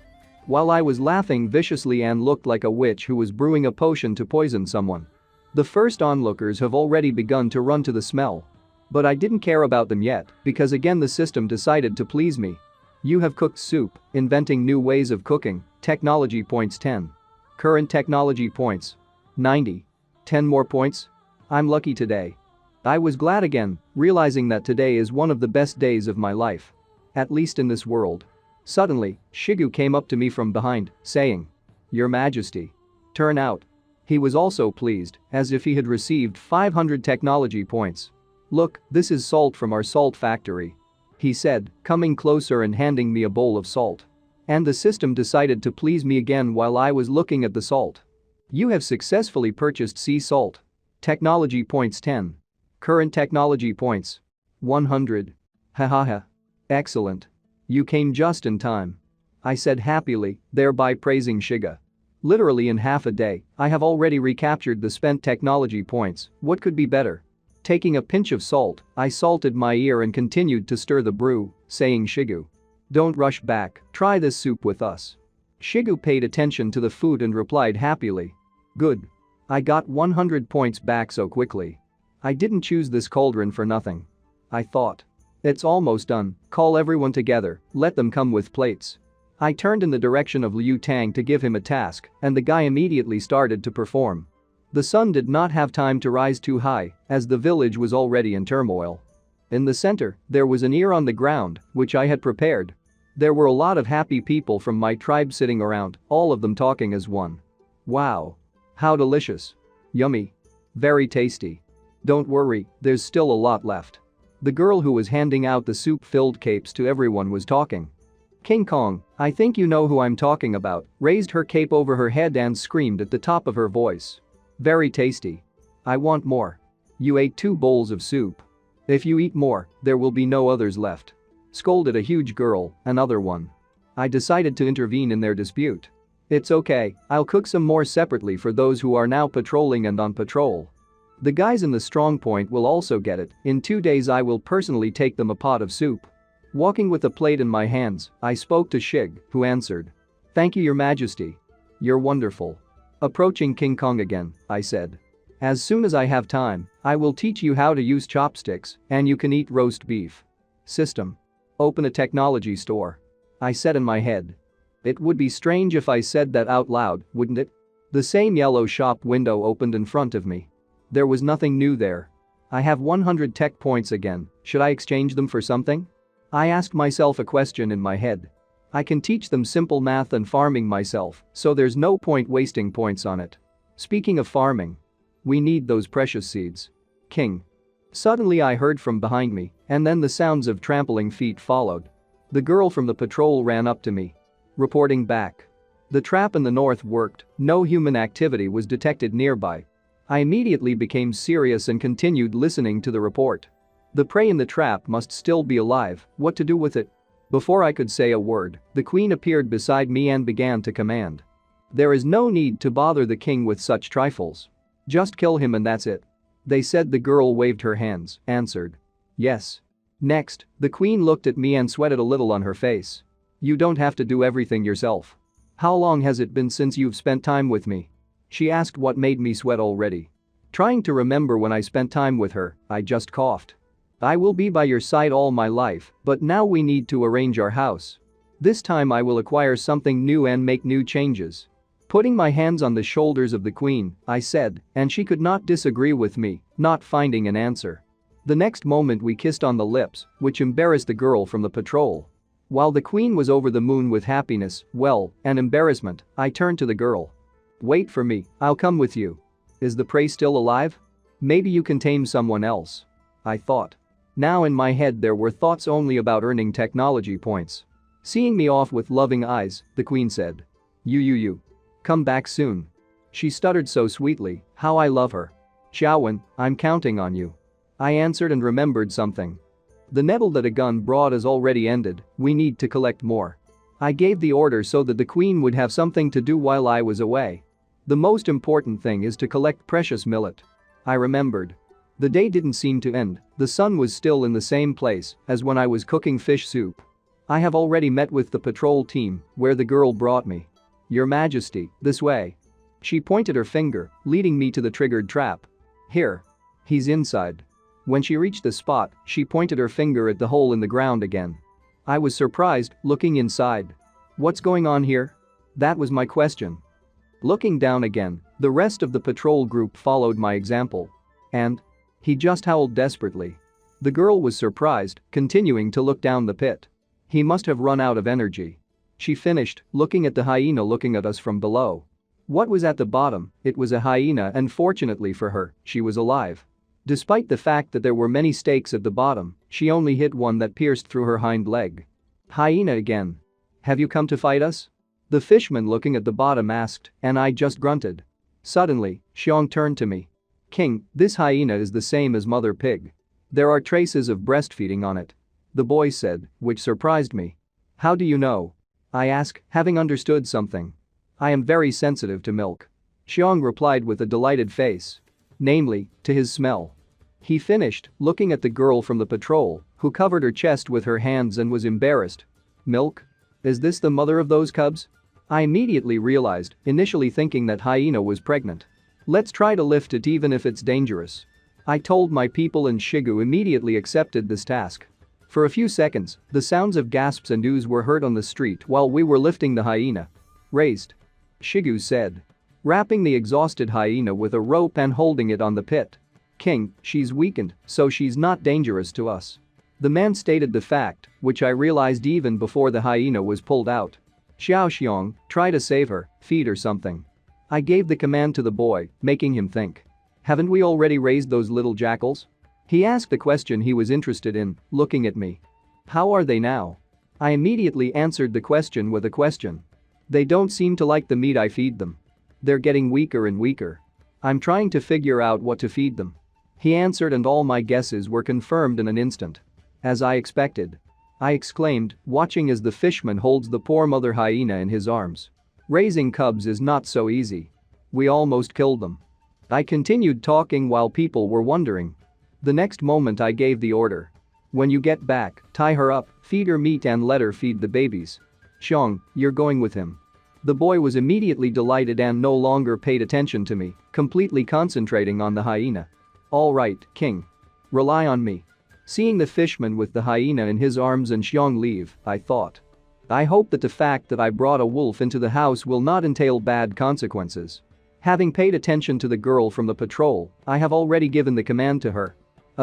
While I was laughing viciously and looked like a witch who was brewing a potion to poison someone. The first onlookers have already begun to run to the smell. But I didn't care about them yet, because again the system decided to please me. You have cooked soup, inventing new ways of cooking, technology points 10. Current technology points 90. 10 more points? I'm lucky today. I was glad again, realizing that today is one of the best days of my life. At least in this world. Suddenly, Shigu came up to me from behind, saying, "Your Majesty." Turn out. He was also pleased, as if he had received 500 technology points. "Look, this is salt from our salt factory," he said, coming closer and handing me a bowl of salt. And the system decided to please me again while I was looking at the salt. You have successfully purchased sea salt. Technology points 10. Current technology points 100. Hahaha. Excellent. You came just in time. I said happily, thereby praising Shiga. Literally in half a day, I have already recaptured the spent technology points. What could be better? Taking a pinch of salt, I salted my ear and continued to stir the brew, saying, "Shigu. Don't rush back, try this soup with us." Shigu paid attention to the food and replied happily. "Good. I got 100 points back so quickly. I didn't choose this cauldron for nothing. I thought. It's almost done, call everyone together, let them come with plates." I turned in the direction of Liu Tang to give him a task, and the guy immediately started to perform. The sun did not have time to rise too high, as the village was already in turmoil. In the center, there was an ear on the ground, which I had prepared. There were a lot of happy people from my tribe sitting around, all of them talking as one. Wow. How delicious. Yummy. Very tasty. Don't worry, there's still a lot left. The girl who was handing out the soup-filled capes to everyone was talking. King Kong, I think you know who I'm talking about, raised her cape over her head and screamed at the top of her voice. Very tasty. I want more. You ate 2 bowls of soup. If you eat more, there will be no others left. Scolded a huge girl, another one. I decided to intervene in their dispute. It's okay, I'll cook some more separately for those who are now patrolling and on patrol. The guys in the strong point will also get it. In 2 days I will personally take them a pot of soup. Walking with a plate in my hands, I spoke to Shig, who answered. Thank you, Your Majesty. You're wonderful. Approaching King Kong again, I said. As soon as I have time, I will teach you how to use chopsticks, and you can eat roast beef. System. Open a technology store. I said in my head. It would be strange if I said that out loud, wouldn't it? The same yellow shop window opened in front of me. There was nothing new there. I have 100 tech points again, should I exchange them for something? I asked myself a question in my head. I can teach them simple math and farming myself, so there's no point wasting points on it. Speaking of farming. We need those precious seeds. King. Suddenly I heard from behind me, and then the sounds of trampling feet followed. The girl from the patrol ran up to me. Reporting back. The trap in the north worked, no human activity was detected nearby. I immediately became serious and continued listening to the report. The prey in the trap must still be alive, what to do with it? Before I could say a word, the queen appeared beside me and began to command. There is no need to bother the king with such trifles. Just kill him and that's it. They said. The girl waved her hands, answered. Yes. Next, the queen looked at me and sweated a little on her face. You don't have to do everything yourself. How long has it been since you've spent time with me? She asked what made me sweat already. Trying to remember when I spent time with her, I just coughed. I will be by your side all my life, but now we need to arrange our house. This time I will acquire something new and make new changes. Putting my hands on the shoulders of the queen, I said, and she could not disagree with me, not finding an answer. The next moment we kissed on the lips, which embarrassed the girl from the patrol. While the queen was over the moon with happiness, well, and embarrassment, I turned to the girl. Wait for me, I'll come with you. Is the prey still alive? Maybe you can tame someone else. I thought. Now in my head there were thoughts only about earning technology points. Seeing me off with loving eyes, the queen said. You. Come back soon. She stuttered so sweetly, how I love her. Xiaowen, I'm counting on you. I answered and remembered something. The nettle that a gun brought is already ended, we need to collect more. I gave the order so that the queen would have something to do while I was away. The most important thing is to collect precious millet. I remembered. The day didn't seem to end, the sun was still in the same place as when I was cooking fish soup. I have already met with the patrol team where the girl brought me. Your Majesty, this way. She pointed her finger, leading me to the triggered trap. Here. He's inside. When she reached the spot, she pointed her finger at the hole in the ground again. I was surprised, looking inside. What's going on here? That was my question. Looking down again, the rest of the patrol group followed my example. And? He just howled desperately. The girl was surprised, continuing to look down the pit. He must have run out of energy. She finished, looking at the hyena looking at us from below. What was at the bottom? It was a hyena, and fortunately for her, she was alive. Despite the fact that there were many stakes at the bottom, she only hit one that pierced through her hind leg. Hyena again. Have you come to fight us? The fishman looking at the bottom asked, and I just grunted. Suddenly, Xiong turned to me. King, this hyena is the same as Mother Pig. There are traces of breastfeeding on it. The boy said, which surprised me. How do you know? I asked, having understood something. I am very sensitive to milk. Xiong replied with a delighted face. Namely, to his smell. He finished, looking at the girl from the patrol, who covered her chest with her hands and was embarrassed. Milk? Is this the mother of those cubs? I immediately realized, initially thinking that hyena was pregnant. Let's try to lift it even if it's dangerous. I told my people and Shigu immediately accepted this task. For a few seconds, the sounds of gasps and oohs were heard on the street while we were lifting the hyena. Raised. Shigu said. Wrapping the exhausted hyena with a rope and holding it on the pit. King, she's weakened, so she's not dangerous to us. The man stated the fact, which I realized even before the hyena was pulled out. Xiao Xiong, try to save her, feed her something. I gave the command to the boy, making him think. Haven't we already raised those little jackals? He asked the question he was interested in, looking at me. How are they now? I immediately answered the question with a question. They don't seem to like the meat I feed them. They're getting weaker and weaker. I'm trying to figure out what to feed them. He answered and all my guesses were confirmed in an instant. As I expected. I exclaimed, watching as the fishman holds the poor mother hyena in his arms. Raising cubs is not so easy. We almost killed them. I continued talking while people were wondering. The next moment I gave the order. When you get back, tie her up, feed her meat and let her feed the babies. Xiong, you're going with him. The boy was immediately delighted and no longer paid attention to me, completely concentrating on the hyena. All right, King. Rely on me. Seeing the fishman with the hyena in his arms and Xiong leave, I thought. I hope that the fact that I brought a wolf into the house will not entail bad consequences. Having paid attention to the girl from the patrol, I have already given the command to her.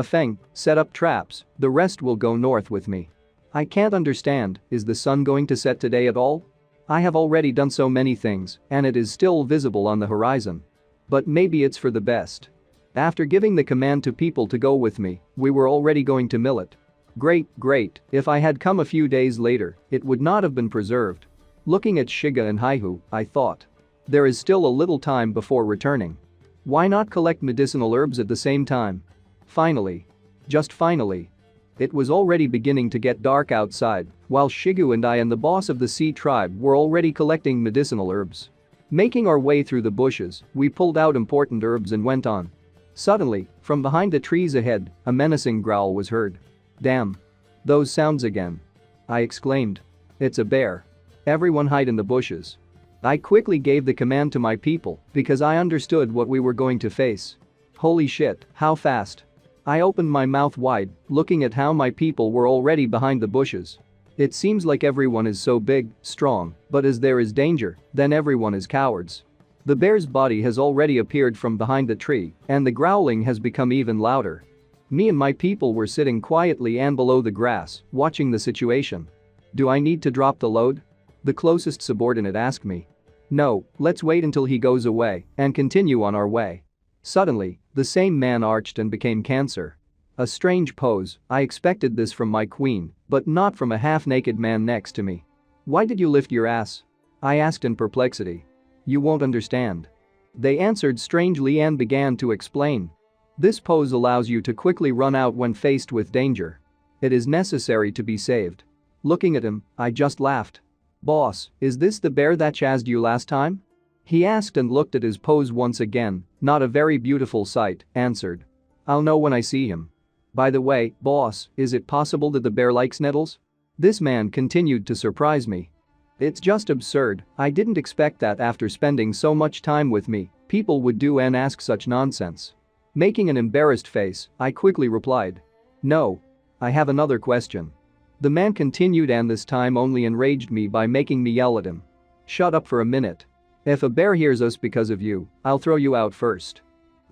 Feng, set up traps, the rest will go north with me. I can't understand, is the sun going to set today at all? I have already done so many things, and it is still visible on the horizon. But maybe it's for the best. After giving the command to people to go with me, we were already going to millet. Great, if I had come a few days later, it would not have been preserved. Looking at Shiga and Haihu, I thought. There is still a little time before returning. Why not collect medicinal herbs at the same time? Finally. Just finally. It was already beginning to get dark outside, while Shigu and I and the boss of the sea tribe were already collecting medicinal herbs. Making our way through the bushes, we pulled out important herbs and went on. Suddenly, from behind the trees ahead, a menacing growl was heard. Damn. Those sounds again. I exclaimed. It's a bear. Everyone hide in the bushes. I quickly gave the command to my people because I understood what we were going to face. Holy shit, how fast. I opened my mouth wide, looking at how my people were already behind the bushes. It seems like everyone is so big, strong, but as there is danger, then everyone is cowards. The bear's body has already appeared from behind the tree, and the growling has become even louder. Me and my people were sitting quietly and below the grass, watching the situation. Do I need to drop the load? The closest subordinate asked me. No, let's wait until he goes away and continue on our way. Suddenly, the same man arched and became Cancer. A strange pose, I expected this from my queen, but not from a half-naked man next to me. Why did you lift your ass? I asked in perplexity. You won't understand. They answered strangely and began to explain. This pose allows you to quickly run out when faced with danger. It is necessary to be saved. Looking at him, I just laughed. Boss, is this the bear that chased you last time? He asked and looked at his pose once again. Not a very beautiful sight, answered. I'll know when I see him. By the way, boss, is it possible that the bear likes nettles? This man continued to surprise me. It's just absurd, I didn't expect that after spending so much time with me, people would do and ask such nonsense. Making an embarrassed face, I quickly replied. No. I have another question. The man continued and this time only enraged me by making me yell at him. Shut up for a minute. If a bear hears us because of you, I'll throw you out first.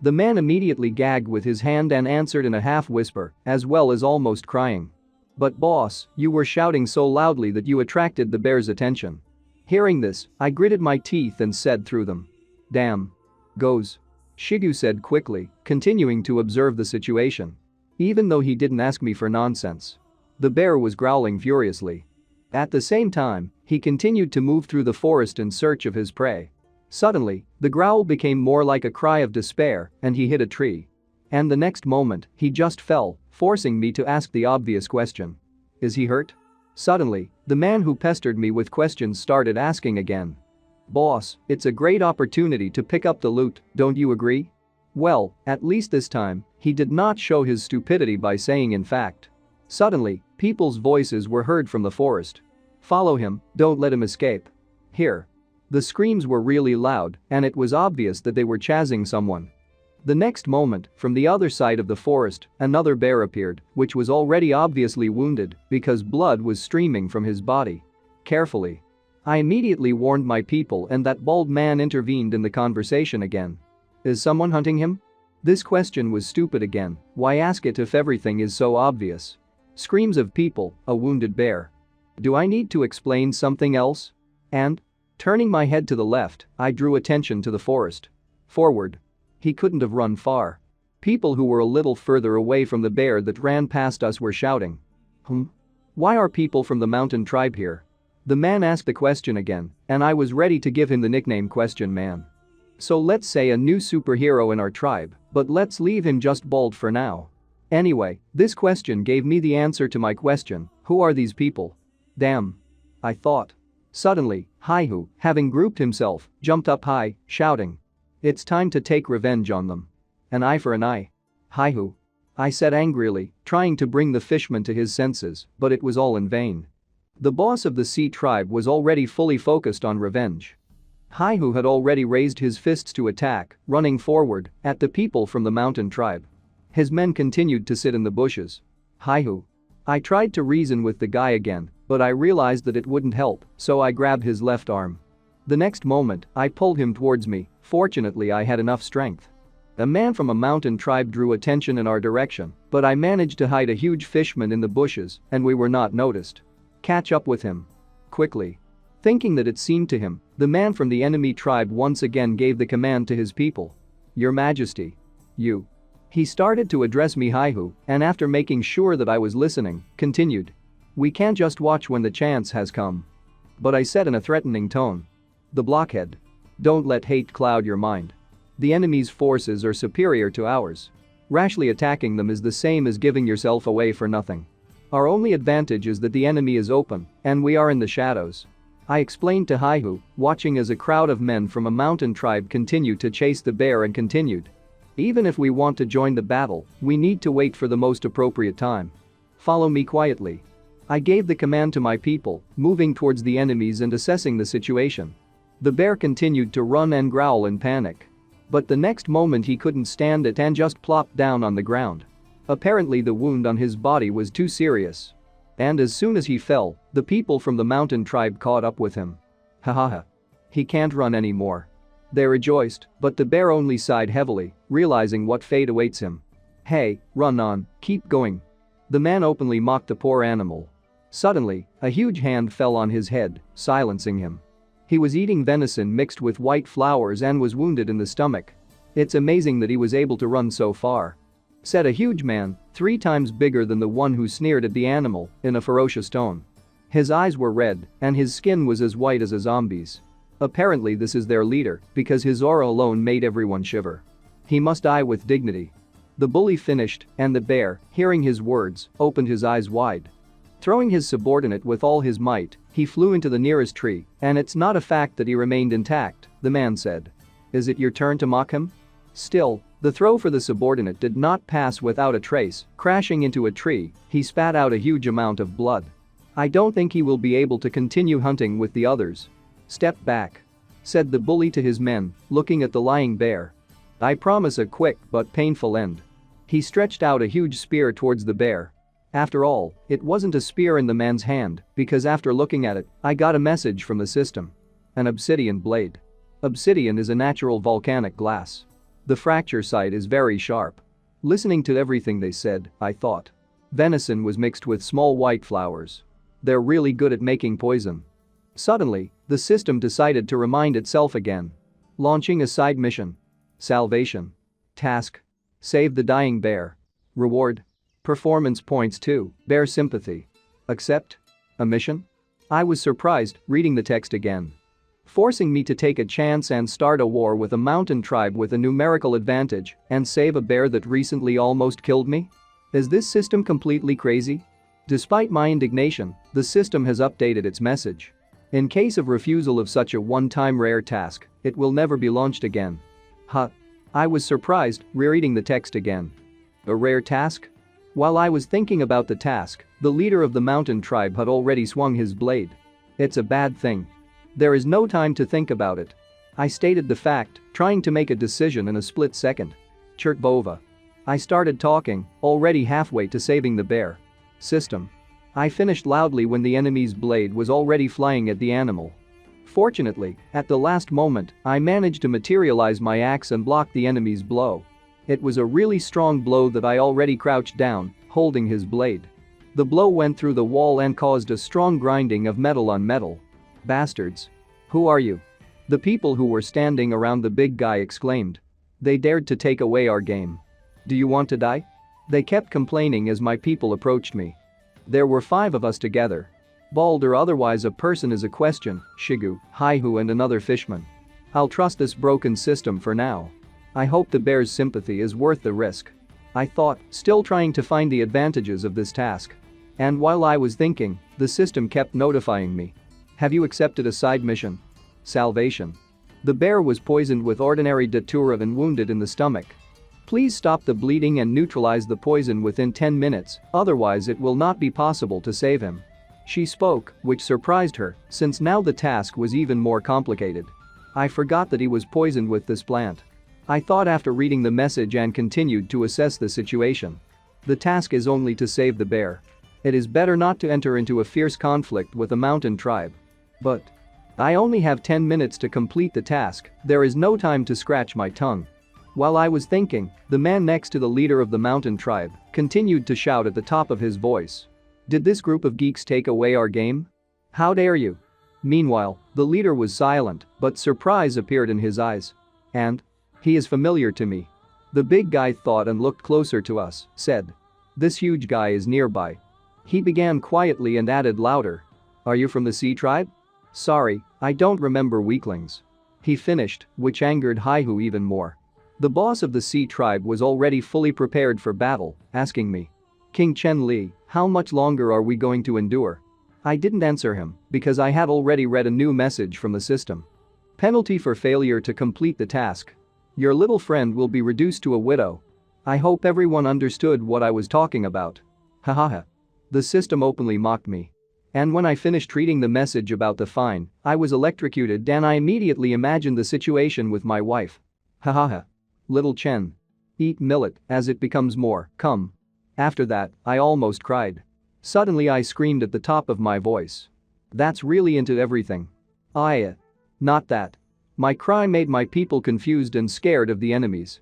The man immediately gagged with his hand and answered in a half-whisper, as well as almost crying. But boss, you were shouting so loudly that you attracted the bear's attention. Hearing this, I gritted my teeth and said through them. Damn. Goes. Shigu said quickly, continuing to observe the situation. Even though he didn't ask me for nonsense. The bear was growling furiously. At the same time, he continued to move through the forest in search of his prey. Suddenly, the growl became more like a cry of despair and he hit a tree. And the next moment, he just fell, forcing me to ask the obvious question. Is he hurt? Suddenly, the man who pestered me with questions started asking again. Boss, it's a great opportunity to pick up the loot, don't you agree? Well, at least this time, he did not show his stupidity by saying in fact. Suddenly, people's voices were heard from the forest. Follow him, don't let him escape. Here. The screams were really loud and it was obvious that they were chasing someone. The next moment, from the other side of the forest, another bear appeared, which was already obviously wounded because blood was streaming from his body. Carefully. I immediately warned my people and that bald man intervened in the conversation again. Is someone hunting him? This question was stupid again, why ask it if everything is so obvious? Screams of people, a wounded bear. Do I need to explain something else? And? Turning my head to the left, I drew attention to the forest. Forward. He couldn't have run far. People who were a little further away from the bear that ran past us were shouting. Why are people from the mountain tribe here? The man asked the question again, and I was ready to give him the nickname Question Man. So let's say a new superhero in our tribe, but let's leave him just bald for now. Anyway, this question gave me the answer to my question, who are these people? Damn. I thought. Suddenly, Haihu, having grouped himself, jumped up high, shouting. It's time to take revenge on them. An eye for an eye. Haihu. I said angrily, trying to bring the fishman to his senses, but it was all in vain. The boss of the sea tribe was already fully focused on revenge. Haihu had already raised his fists to attack, running forward, at the people from the mountain tribe. His men continued to sit in the bushes. Haihu. I tried to reason with the guy again, but I realized that it wouldn't help, so I grabbed his left arm. The next moment, I pulled him towards me, fortunately I had enough strength. A man from a mountain tribe drew attention in our direction, but I managed to hide a huge fishman in the bushes and we were not noticed. Catch up with him. Quickly. Thinking that it seemed to him, the man from the enemy tribe once again gave the command to his people. Your Majesty. You. He started to address me Haihu, and after making sure that I was listening, continued. We can't just watch when the chance has come. But I said in a threatening tone. The blockhead. Don't let hate cloud your mind. The enemy's forces are superior to ours. Rashly attacking them is the same as giving yourself away for nothing. Our only advantage is that the enemy is open, and we are in the shadows. I explained to Haihu, watching as a crowd of men from a mountain tribe continued to chase the bear and continued. Even if we want to join the battle, we need to wait for the most appropriate time. Follow me quietly. I gave the command to my people, moving towards the enemies and assessing the situation. The bear continued to run and growl in panic. But the next moment he couldn't stand it and just plopped down on the ground. Apparently the wound on his body was too serious. And as soon as he fell, the people from the mountain tribe caught up with him. Hahaha. He can't run anymore. They rejoiced, but the bear only sighed heavily, realizing what fate awaits him. Hey, run on, keep going. The man openly mocked the poor animal. Suddenly, a huge hand fell on his head, silencing him. He was eating venison mixed with white flowers and was wounded in the stomach. It's amazing that he was able to run so far. Said a huge man, 3 times bigger than the one who sneered at the animal, in a ferocious tone. His eyes were red, and his skin was as white as a zombie's. Apparently this is their leader, because his aura alone made everyone shiver. He must die with dignity. The bully finished, and the bear, hearing his words, opened his eyes wide. Throwing his subordinate with all his might, he flew into the nearest tree, and it's not a fact that he remained intact, the man said. Is it your turn to mock him? Still, the throw for the subordinate did not pass without a trace. Crashing into a tree, he spat out a huge amount of blood. I don't think he will be able to continue hunting with the others. Step back, said the bully to his men, looking at the lying bear. I promise a quick but painful end. He stretched out a huge spear towards the bear. After all, it wasn't a spear in the man's hand, because after looking at it, I got a message from the system. An obsidian blade. Obsidian is a natural volcanic glass. The fracture site is very sharp. Listening to everything they said, I thought. Venison was mixed with small white flowers. They're really good at making poison. Suddenly, the system decided to remind itself again. Launching a side mission. Salvation. Task. Save the dying bear. Reward. Performance points 2, bear sympathy. Accept? A mission? I was surprised, reading the text again. Forcing me to take a chance and start a war with a mountain tribe with a numerical advantage and save a bear that recently almost killed me? Is this system completely crazy? Despite my indignation, the system has updated its message. In case of refusal of such a one-time rare task, it will never be launched again. Huh. I was surprised, rereading the text again. A rare task? While I was thinking about the task, the leader of the mountain tribe had already swung his blade. It's a bad thing. There is no time to think about it. I stated the fact, trying to make a decision in a split second. Chertvova. I started talking, already halfway to saving the bear. System. I finished loudly when the enemy's blade was already flying at the animal. Fortunately, at the last moment, I managed to materialize my axe and block the enemy's blow. It was a really strong blow that I already crouched down, holding his blade. The blow went through the wall and caused a strong grinding of metal on metal. Bastards. Who are you? The people who were standing around the big guy exclaimed. They dared to take away our game. Do you want to die? They kept complaining as my people approached me. There were 5 of us together. Bald or otherwise a person is a question, Shigu, Haihu and another fishman. I'll trust this broken system for now. I hope the bear's sympathy is worth the risk. I thought, still trying to find the advantages of this task. And while I was thinking, the system kept notifying me. Have you accepted a side mission? Salvation. The bear was poisoned with ordinary datura and wounded in the stomach. Please stop the bleeding and neutralize the poison within 10 minutes, otherwise it will not be possible to save him. She spoke, which surprised her, since now the task was even more complicated. I forgot that he was poisoned with this plant. I thought after reading the message and continued to assess the situation. The task is only to save the bear. It is better not to enter into a fierce conflict with a mountain tribe. But I only have 10 minutes to complete the task, there is no time to scratch my tongue. While I was thinking, the man next to the leader of the mountain tribe continued to shout at the top of his voice. Did this group of geeks take away our game? How dare you? Meanwhile, the leader was silent, but surprise appeared in his eyes. And? He is familiar to me. The big guy thought and looked closer to us, said. This huge guy is nearby. He began quietly and added louder. Are you from the Sea tribe? Sorry, I don't remember weaklings. He finished, which angered Haihu even more. The boss of the Sea tribe was already fully prepared for battle, asking me. King Chen Li, how much longer are we going to endure? I didn't answer him, because I had already read a new message from the system. Penalty for failure to complete the task. Your little friend will be reduced to a widow. I hope everyone understood what I was talking about. Hahaha. The system openly mocked me. And when I finished reading the message about the fine, I was electrocuted and I immediately imagined the situation with my wife. Hahaha. Little Chen. Eat millet as it becomes more, come. After that, I almost cried. Suddenly I screamed at the top of my voice. That's really into everything. Not that. My cry made my people confused and scared of the enemies.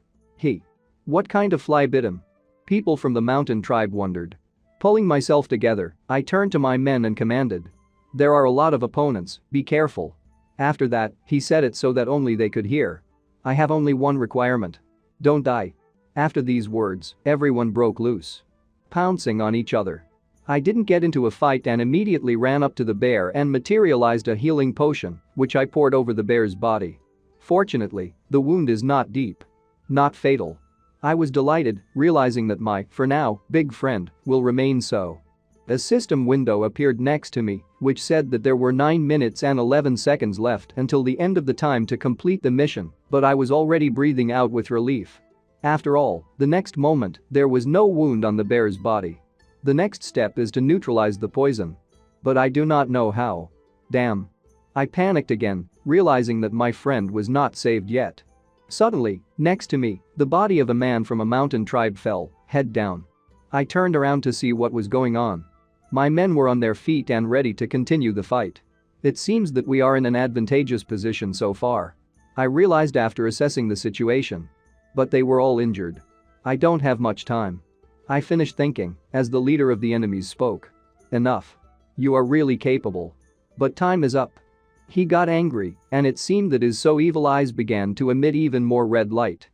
What kind of fly bit him? People from the mountain tribe wondered. Pulling myself together, I turned to my men and commanded. There are a lot of opponents, be careful. After that, he said it so that only they could hear. I have only one requirement. Don't die. After these words, everyone broke loose. Pouncing on each other. I didn't get into a fight and immediately ran up to the bear and materialized a healing potion, which I poured over the bear's body. Fortunately, the wound is not deep. Not fatal. I was delighted, realizing that my, for now, big friend, will remain so. A system window appeared next to me, which said that there were 9 minutes and 11 seconds left until the end of the time to complete the mission, but I was already breathing out with relief. After all, the next moment, there was no wound on the bear's body. The next step is to neutralize the poison. But I do not know how. Damn. I panicked again, realizing that my friend was not saved yet. Suddenly, next to me, the body of a man from a mountain tribe fell, head down. I turned around to see what was going on. My men were on their feet and ready to continue the fight. It seems that we are in an advantageous position so far. I realized after assessing the situation. But they were all injured. I don't have much time. I finished thinking as the leader of the enemies spoke. Enough. You are really capable. But time is up. He got angry, and it seemed that his so evil eyes began to emit even more red light.